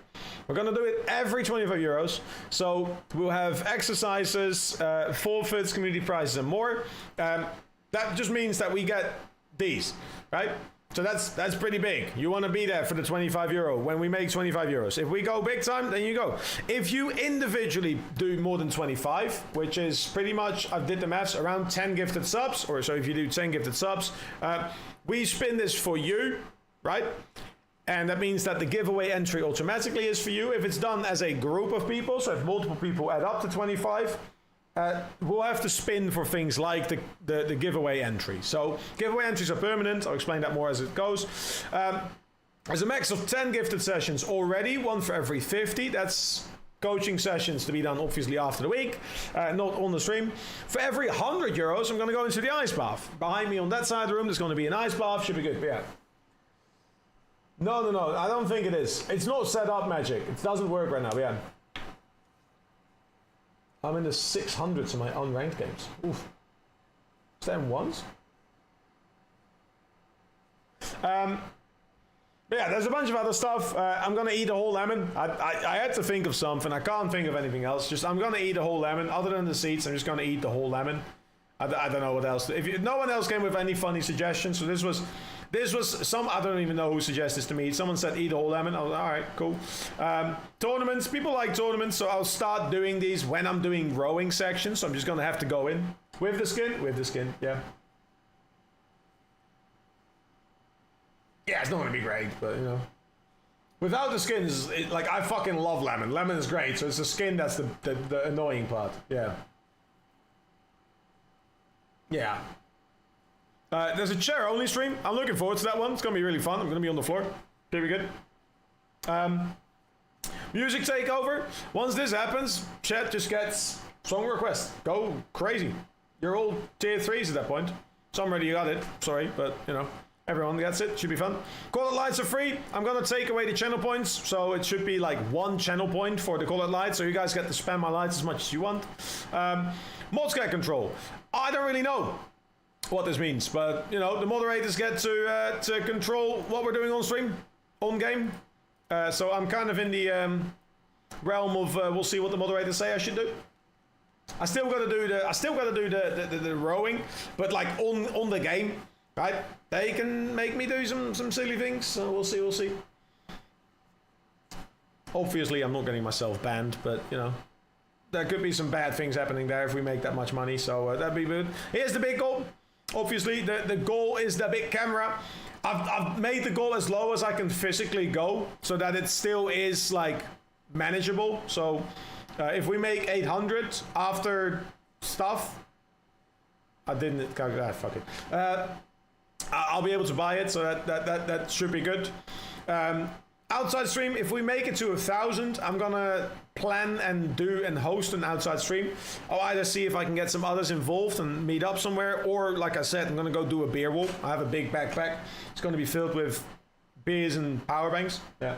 We're going to do it every €25. So we'll have exercises, forfeits, community prizes, and more. That just means that we get these, right? So that's pretty big. You want to be there for the €25 when we make €25. If we go big time, then you go. If you individually do more than 25, which is pretty much, I did the maths, around 10 gifted subs, or so if you do 10 gifted subs, we spin this for you, right? And that means that the giveaway entry automatically is for you. If it's done as a group of people, so if multiple people add up to 25, we'll have to spin for things like the giveaway entry. So giveaway entries are permanent. I'll explain that more as it goes. There's a max of 10 gifted sessions already, 1 for every 50. That's coaching sessions to be done obviously after the week, not on the stream. For every €100, I'm going to go into the ice bath. Behind me on that side of the room, there's going to be an ice bath. Should be good, but yeah. No, I don't think it is. It's not set up magic. It doesn't work right now, but yeah. I'm in the 600s in my unranked games. Oof. Is that in ones? But yeah, there's a bunch of other stuff. I'm gonna eat a whole lemon. I had to think of something. I can't think of anything else. Just I'm gonna eat a whole lemon. Other than the seeds, I'm just gonna eat the whole lemon. I don't know what else. No one else came with any funny suggestions, so this was some. I don't even know who suggested this to me. Someone said eat a whole lemon. I was like, all right, cool. Tournaments. People like tournaments, so I'll start doing these when I'm doing rowing sections. So I'm just gonna have to go in with the skin. With the skin, yeah. Yeah, it's not gonna be great, but you know. Without the skin, like I fucking love lemon. Lemon is great, so it's the skin that's the annoying part. Yeah. Yeah. There's a chair only stream. I'm looking forward to that one. It's gonna be really fun. I'm gonna be on the floor. Very good. Music takeover. Once this happens, chat just gets song requests. Go crazy. You're all tier 3s at that point. Some already got it. Sorry, but you know. Everyone gets it. Should be fun. Colored lights are free. I'm gonna take away the channel points, so it should be like 1 channel point for the colored lights, so you guys get to spam my lights as much as you want. Mod control. I don't really know what this means, but you know the moderators get to control what we're doing on stream, on game. So I'm kind of in the realm of we'll see what the moderators say I should do. I still got to do the rowing, but like on the game, right? They can make me do some silly things. So we'll see. Obviously, I'm not getting myself banned, but you know, there could be some bad things happening there if we make that much money. So that'd be good. Here's the big goal. Obviously, the goal is the big camera. I've made the goal as low as I can physically go, so that it still is like manageable. So if we make 800 after stuff, I didn't calculate. Fuck it. I'll be able to buy it, so that should be good. Outside stream, if we make it to 1,000, I'm gonna plan and do and host an outside stream. I'll either see if I can get some others involved and meet up somewhere, or like I said, I'm gonna go do a beer wall. I have a big backpack. It's gonna be filled with beers and power banks. Yeah.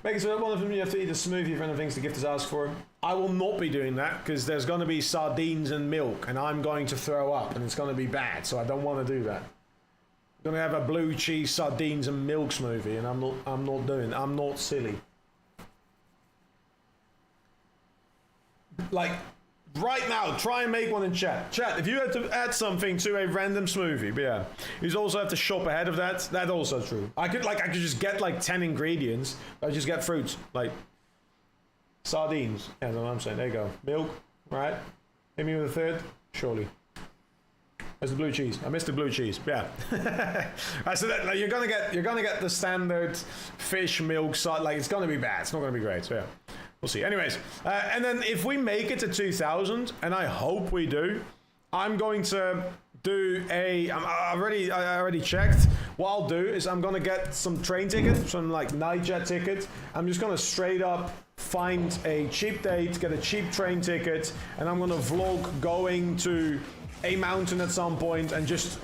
Make it so that one of them you have to eat a smoothie for any things the gifters ask for. I will not be doing that because there's gonna be sardines and milk, and I'm going to throw up, and it's gonna be bad. So I don't want to do that. I'm gonna have a blue cheese, sardines, and milk smoothie, and I'm not silly. Like, right now, try and make one in chat. Chat, if you had to add something to a random smoothie, but yeah, you also have to shop ahead of that. That's also true. I could just get like 10 ingredients. I just get fruits, like sardines. Yeah, that's what I'm saying. There you go. Milk, right? Hit me with a third, surely. There's the blue cheese. I missed the blue cheese. Yeah. Right, so that, like, you're gonna get the standard fish milk side. Like, it's gonna be bad. It's not gonna be great. So yeah, we'll see. Anyways, and then if we make it to 2,000, and I hope we do, I'm going to do a. I already checked. What I'll do is I'm gonna get some train tickets, some like Nightjet tickets. I'm just gonna straight up find a cheap date, get a cheap train ticket, and I'm gonna vlog going to a mountain at some point and just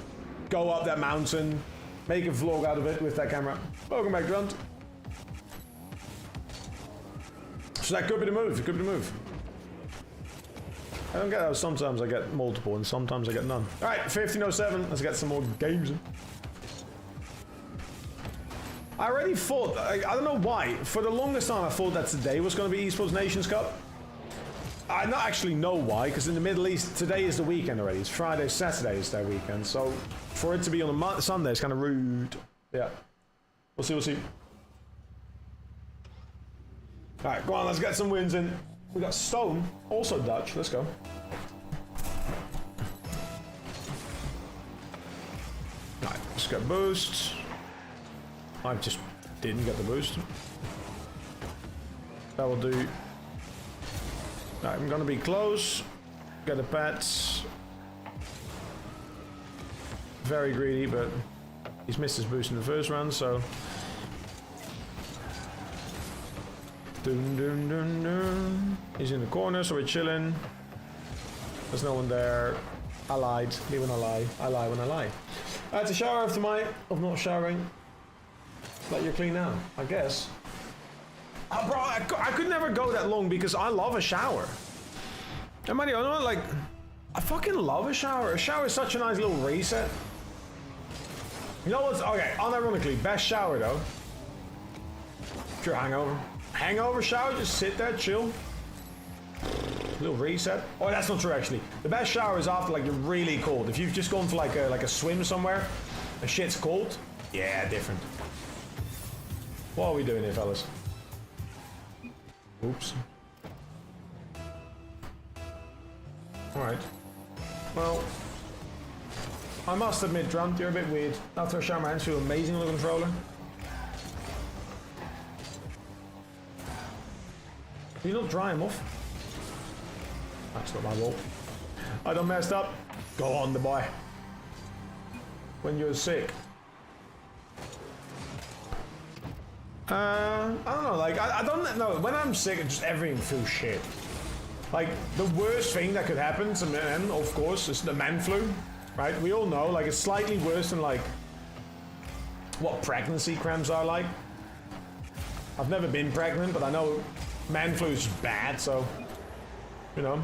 go up that mountain, make a vlog out of it with that camera. Welcome back, Grunt. So that could be the move. It could be the move. I don't get how sometimes I get multiple and sometimes I get none. All right, 1507. Let's get some more games in. I already thought, I don't know why, for the longest time I thought that today was going to be Esports Nations Cup. I don't actually know why, because in the Middle East, today is the weekend already. It's Friday, Saturday is their weekend. So for it to be on a Sunday is kind of rude. Yeah. We'll see. All right, go on, let's get some wins in. We got Stone, also Dutch. Let's go. All right, let's get boost. I just didn't get the boost. That will do. Right, I'm gonna be close. Get a pet. Very greedy, but he's missed his boost in the first round, so. Dun, dun, dun, dun. He's in the corner, so we're chilling. There's no one there. I lied. Me when I lie. I lie when I lie. I had to shower after of not showering. But you're clean now, I guess. Oh, bro, I could never go that long because I love a shower. And man, you know, like, I fucking love a shower. A shower is such a nice little reset. You know what's, okay, unironically, best shower though. If you're hangover. Hangover shower, just sit there, chill. Little reset. Oh, that's not true actually. The best shower is after like you're really cold. If you've just gone for like a swim somewhere, the shit's cold. Yeah, different. What are we doing here, fellas? Oops. Alright. Well, I must admit, Drunt, you're a bit weird. After I shower my hands, feel amazing on the controller. Can you not dry him off? That's not my fault. I done messed up. Go on, the boy. When you're sick. I don't know, like, I don't know, when I'm sick, just everything feels shit. Like, the worst thing that could happen to men, of course, is the man flu, right? We all know, like, it's slightly worse than, like, what pregnancy cramps are like. I've never been pregnant, but I know man flu is bad, so, you know.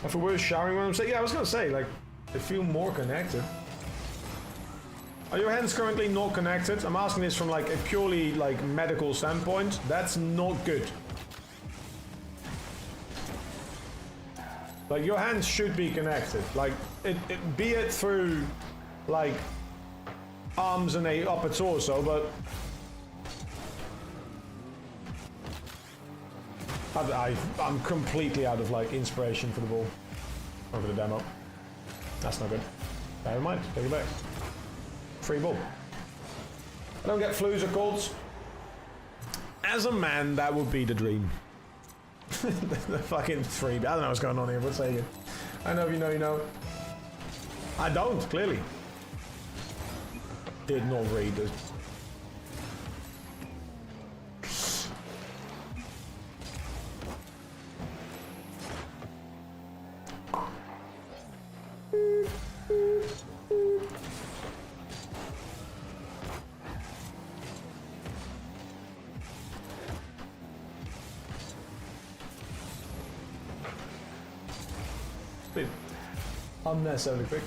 I feel worse showering when I'm sick. Yeah, I was gonna say, like, I feel more connected. Are your hands currently not connected? I'm asking this from like a purely like medical standpoint. That's not good. Like your hands should be connected. Like be it through like arms and a upper torso, but I'm completely out of like inspiration for the ball. Over the demo. That's not good. Never mind. Take it back. Free ball. I don't get flus or colds. As a man, that would be the dream. The fucking three. I don't know what's going on here, but say it. I know if you know, you know. I don't, clearly. Did not read it. Unnecessarily quick.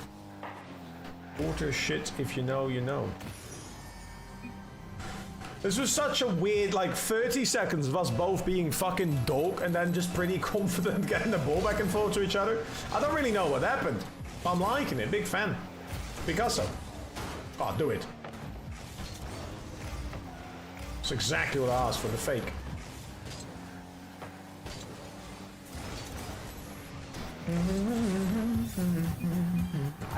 Water shit, if you know, you know. This was such a weird, like, 30 seconds of us both being fucking dog and then just pretty confident getting the ball back and forth to each other. I don't really know what happened. But I'm liking it. Big fan. Picasso. Oh, do it. It's exactly what I asked for, the fake. I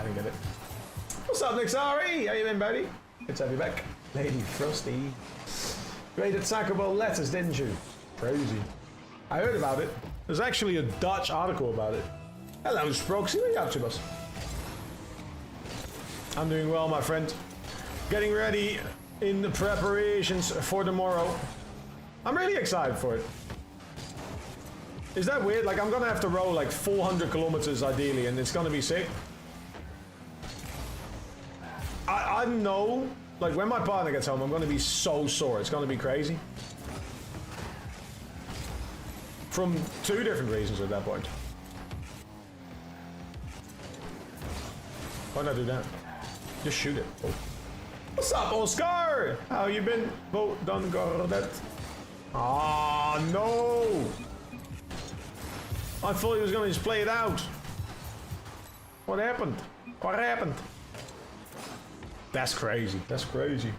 didn't get it. What's up, Nixari? How you been, buddy? Good to have you back. Lady Frosty. Great at sackable letters, didn't you? Crazy. I heard about it. There's actually a Dutch article about it. Hello, Sproxy. What are you up to, boss? I'm doing well, my friend. Getting ready in the preparations for tomorrow. I'm really excited for it. Is that weird? Like, I'm gonna have to row like 400 kilometers ideally, and it's gonna be sick. I know, like, when my partner gets home, I'm gonna be so sore. It's gonna be crazy. From 2 different reasons at that point. Why not do that? Just shoot it. Oh. What's up, Oscar? How you been? Oh, done got that. Ah, no! I thought he was gonna just play it out. What happened? What happened? That's crazy. That's crazy.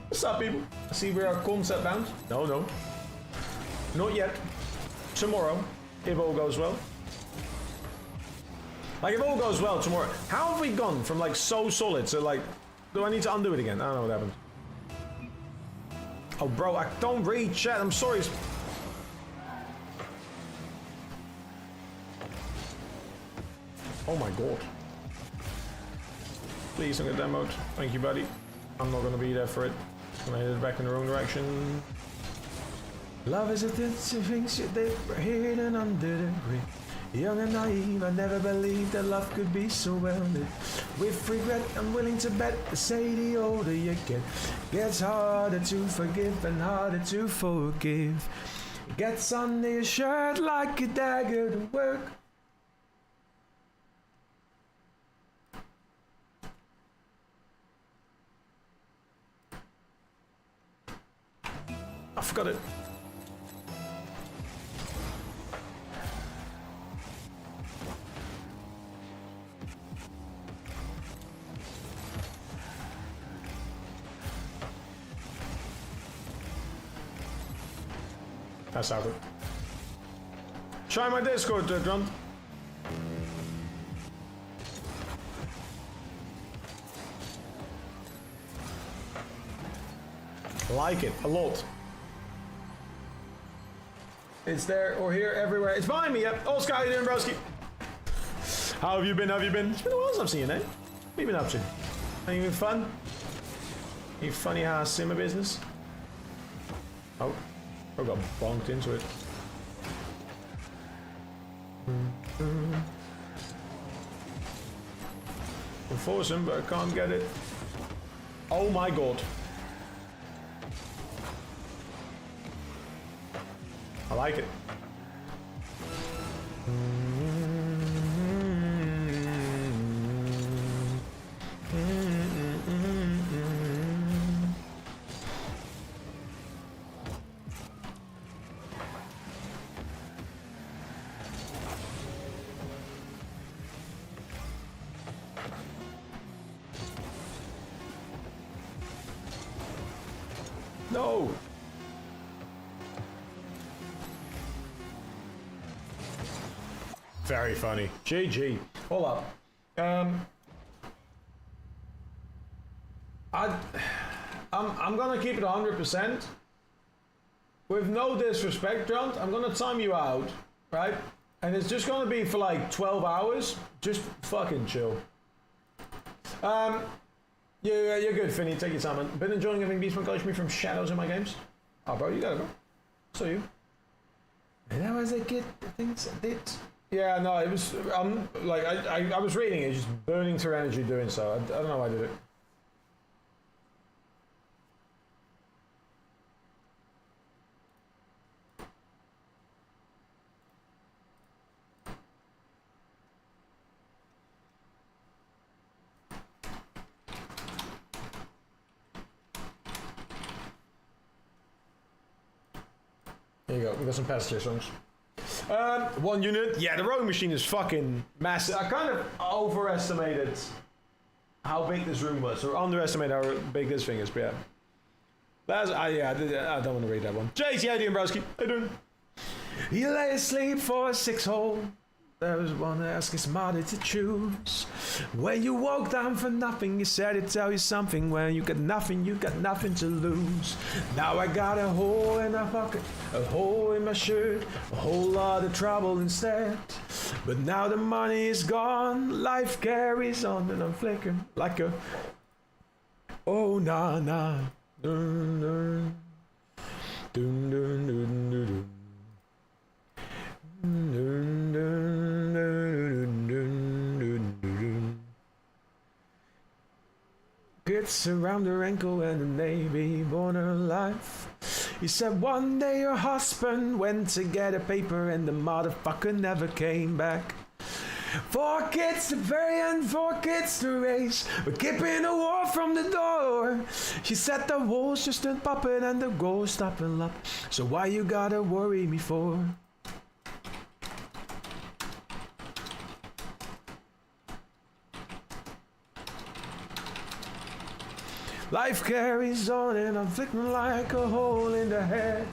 What's up, people? I see we are concept bound. No, no. Not yet. Tomorrow, if all goes well. Like, if all goes well tomorrow. How have we gone from, like, so solid to, like... Do I need to undo it again? I don't know what happened. Oh, bro, I don't read chat. I'm sorry. Oh my god. Please don't get demoed. Thank you, buddy. I'm not gonna be there for it. I'm gonna hit it back in the wrong direction. Love is a thing things they hidden under the grave. Young and naive, I never believed that love could be so well lit. With regret, I'm willing to bet. They say the older you get, gets harder to forgive and harder to forgive. It gets under your shirt like a dagger to work. I forgot it. That's how good. Try my Discord, John. Like it a lot. It's there or here everywhere. It's behind me, yep. Oscar, how you doing, broski? How have you been? How have you been? It's been a while since I've seen you, eh? What have you been up to? Anything fun? Any funny ass simmer business? Oh. I got bonked into it. I'll force him, but I can't get it. Oh my god. I like it. No. Very funny. GG. Hold up. I'm gonna keep it 100%. With no disrespect, John, I'm gonna time you out, right? And it's just gonna be for like 12 hours. Just fucking chill. Yeah, you're good, Finny. Take your time, man. Been enjoying having Beastman coach me from shadows in my games. Oh, bro, you gotta go. So you. And that was a good things I did. Yeah, no, it was. Like I was reading it, just burning through energy doing so. I don't know why I did it. There you go, we got some passenger songs. 1 unit. Yeah, the rowing machine is fucking massive. I kind of overestimated how big this room was, or underestimated how big this thing is, but yeah. I don't want to read that one. Jace, how you doing, Browski? How you doing? You lay asleep for a 6-hole. There was one ask is smarter to choose. When you woke down for nothing, you said it'd tell you something. When you got nothing to lose. Now I got a hole in my pocket, a hole in my shirt, a whole lot of trouble instead. But now the money is gone, life carries on, and I'm flickering like a oh nah nah. Dun, dun. Dun, dun, dun, dun, dun. Dun, dun, dun, dun, dun, dun. Kids around her ankle and the Navy born her life. He said one day her husband went to get a paper and the motherfucker never came back. 4 kids to bury and 4 kids to raise, but keeping a war from the door. She said the walls just a puppet and the goal's stopping up. So why you gotta worry me for? Life carries on and I'm flickering like a hole in the head.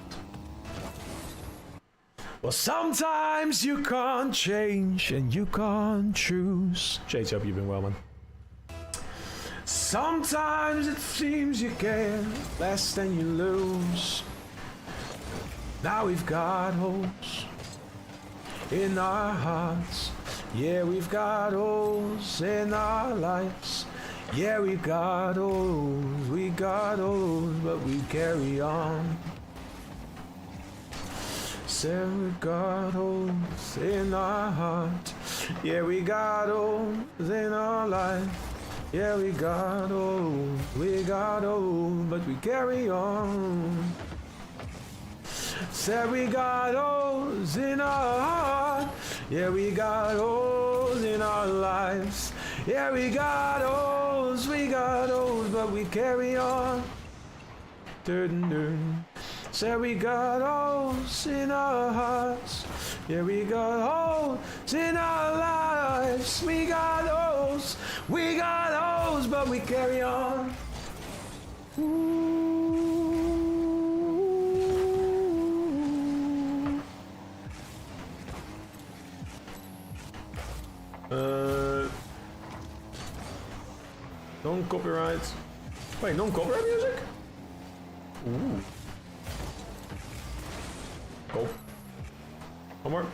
Well, sometimes you can't change and you can't choose. Shades, hope you've been well, man. Sometimes it seems you care less than you lose. Now we've got holes in our hearts. Yeah, we've got holes in our lives. Yeah, we got holes, but we carry on. Said we got holes in our heart. Yeah, we got holes in our life. Yeah, we got holes, but we carry on. Said we got holes in our heart. Yeah, we got holes in our lives. Yeah, we got holes, but we carry on. Dun, dun. Said we got holes in our hearts. Yeah, we got holes in our lives. We got holes, but we carry on. Ooh. Non-copyright. Wait, non-copyright music? Ooh. Go. One more.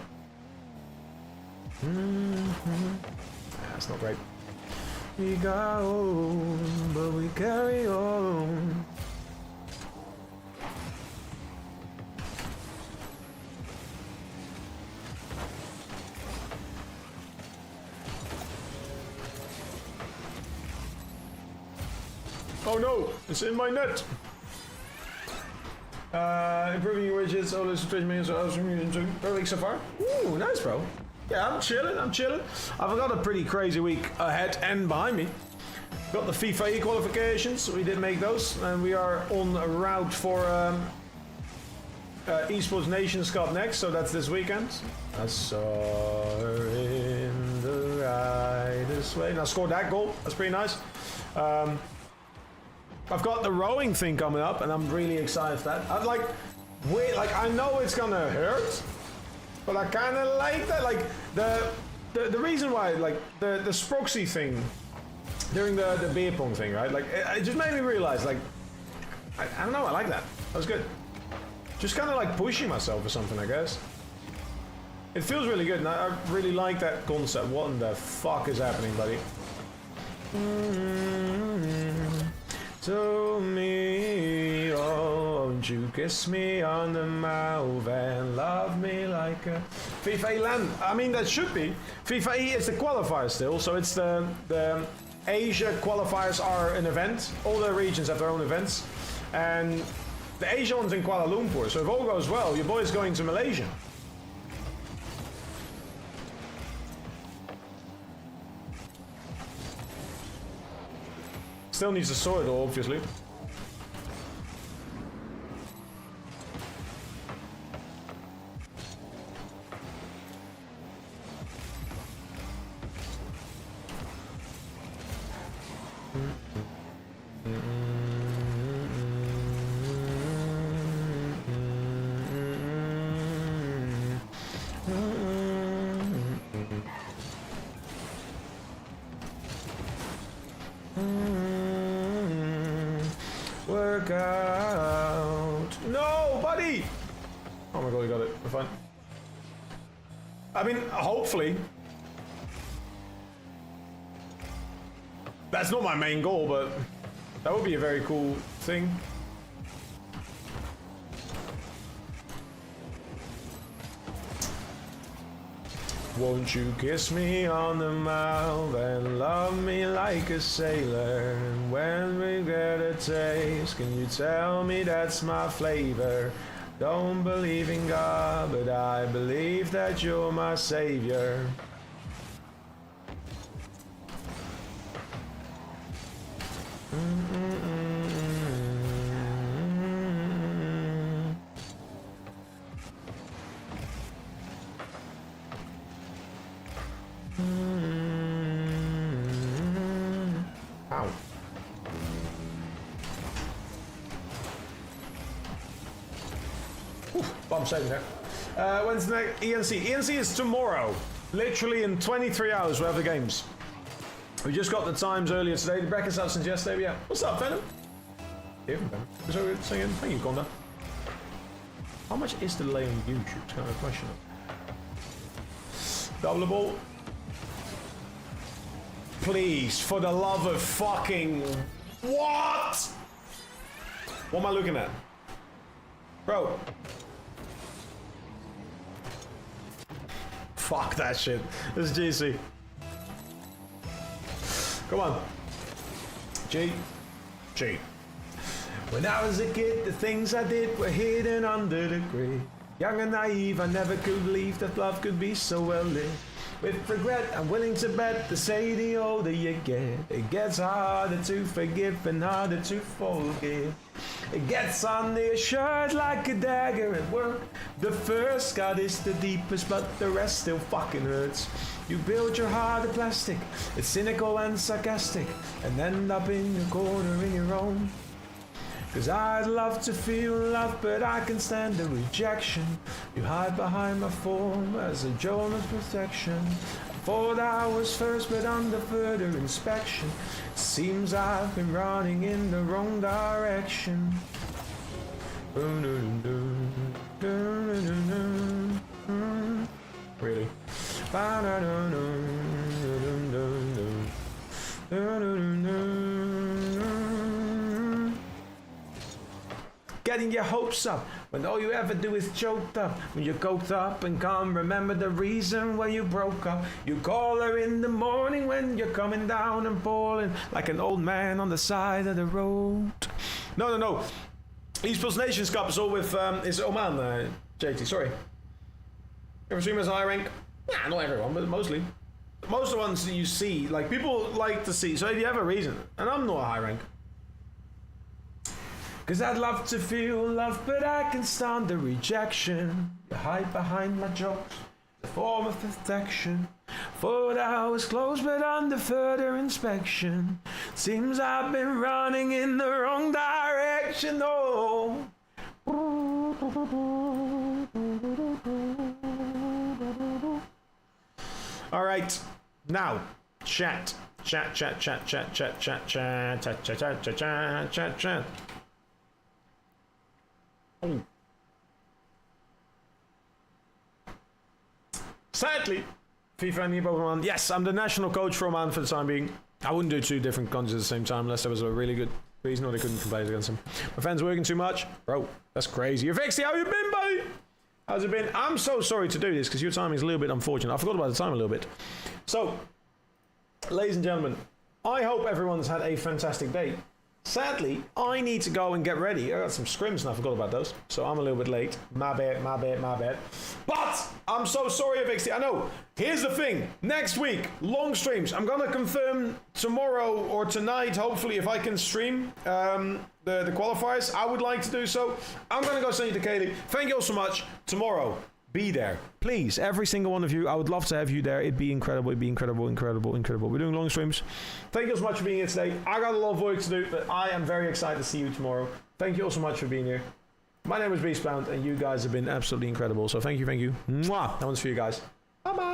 That's not great. We got on, but we carry on. Oh no, it's in my net. Improving your widgets, all those subscription menus are awesome. Per week so far. Ooh, nice, bro. Yeah, I'm chilling. I've got a pretty crazy week ahead and behind me. Got the FIFA E qualifications. We did make those, and we are on a route for Esports Nations Cup next. So that's this weekend. I saw her in the right this way. Now scored that goal. That's pretty nice. I've got the rowing thing coming up, and I'm really excited for that. I'm like, wait, like I know it's gonna hurt, but I kind of like that. Like the reason why, like the Sproxy thing during the beer pong thing, right? Like it just made me realize, like I don't know, I like that. That was good. Just kind of like pushing myself or something, I guess. It feels really good, and I really like that concept. What in the fuck is happening, buddy? To me, oh, won't you kiss me on the mouth and love me like a FIFA land? I mean, that should be. FIFA E is the qualifier still, so it's the Asia qualifiers are an event. All the regions have their own events, and the Asia one's in Kuala Lumpur. So if all goes well, your boy's going to Malaysia. Still needs a sword, though, obviously. Work out. No, buddy! Oh my god, you got it. We're fine. I mean, hopefully. That's not my main goal, but that would be a very cool thing. Won't you kiss me on the mouth and love me like a sailor? And when we get a taste, can you tell me that's my flavor? Don't believe in God, but I believe that you're my savior. Ow. Bomb saving there. When's the next ENC? ENC is tomorrow. Literally in 23 hours we have the games. We just got the times earlier today. The breakfast out since yesterday. Yeah. What's up, Venom? Here, Venom. So we're singing. Thank you, Conda. How much is the delay on YouTube? It's kind of a question. Double ball. Please, for the love of fucking... What? What am I looking at? Bro. Fuck that shit. This is GC. Come on. G. G. When I was a kid, the things I did were hidden under the grave. Young and naive, I never could believe that love could be so well lived. With regret, I'm willing to bet to say the older you get, it gets harder to forgive and harder to forgive. It gets under your shirt like a dagger at work. The first cut is the deepest, but the rest still fucking hurts. You build your heart of plastic, it's cynical and sarcastic, and end up in your corner in your own. Cause I'd love to feel love, but I can stand the rejection. You hide behind my form as a Jonas protection. I thought I was first, but under further inspection, it seems I've been running in the wrong direction. Really? Getting your hopes up when all you ever do is choked up. When you're coked up and can't remember the reason why you broke up. You call her in the morning when you're coming down and falling like an old man on the side of the road. No. Esports Nations Cup is all with is Oman, JT. Sorry. Ever stream as high rank? Nah, not everyone, but mostly. Most of the ones that you see, like people like to see. So if you have a reason, and I'm not a high rank. Cause I'd love to feel love, but I can stand the rejection. You hide behind my jokes, the form of protection. But I was close, but under further inspection, seems I've been running in the wrong direction. Oh. All right, now chat. Oh. Sadly, FIFA and Nebo Oman. Yes, I'm the national coach for Oman for the time being. I wouldn't do two different countries at the same time unless there was a really good reason or they couldn't complain against them. My friend's working too much. Bro, that's crazy. Vixie, how you been, buddy? How's it been? I'm so sorry to do this because your timing is a little bit unfortunate. I forgot about the time a little bit. So, ladies and gentlemen, I hope everyone's had a fantastic day. Sadly, I need to go and get ready. I got some scrims and I forgot about those. So I'm a little bit late. My bad. But I'm so sorry, Vixie. I know. Here's the thing. Next week, long streams. I'm going to confirm tomorrow or tonight, hopefully, if I can stream the qualifiers. I would like to do so. I'm going to go send you to Kaylee. Thank you all so much. Tomorrow, be there. Please, every single one of you. I would love to have you there. It'd be incredible. We're doing long streams. Thank you so much for being here today. I got a lot of work to do, but I am very excited to see you tomorrow. Thank you all so much for being here. My name is Beastbound, and you guys have been absolutely incredible. So thank you. Mwah. That one's for you guys. Bye-bye.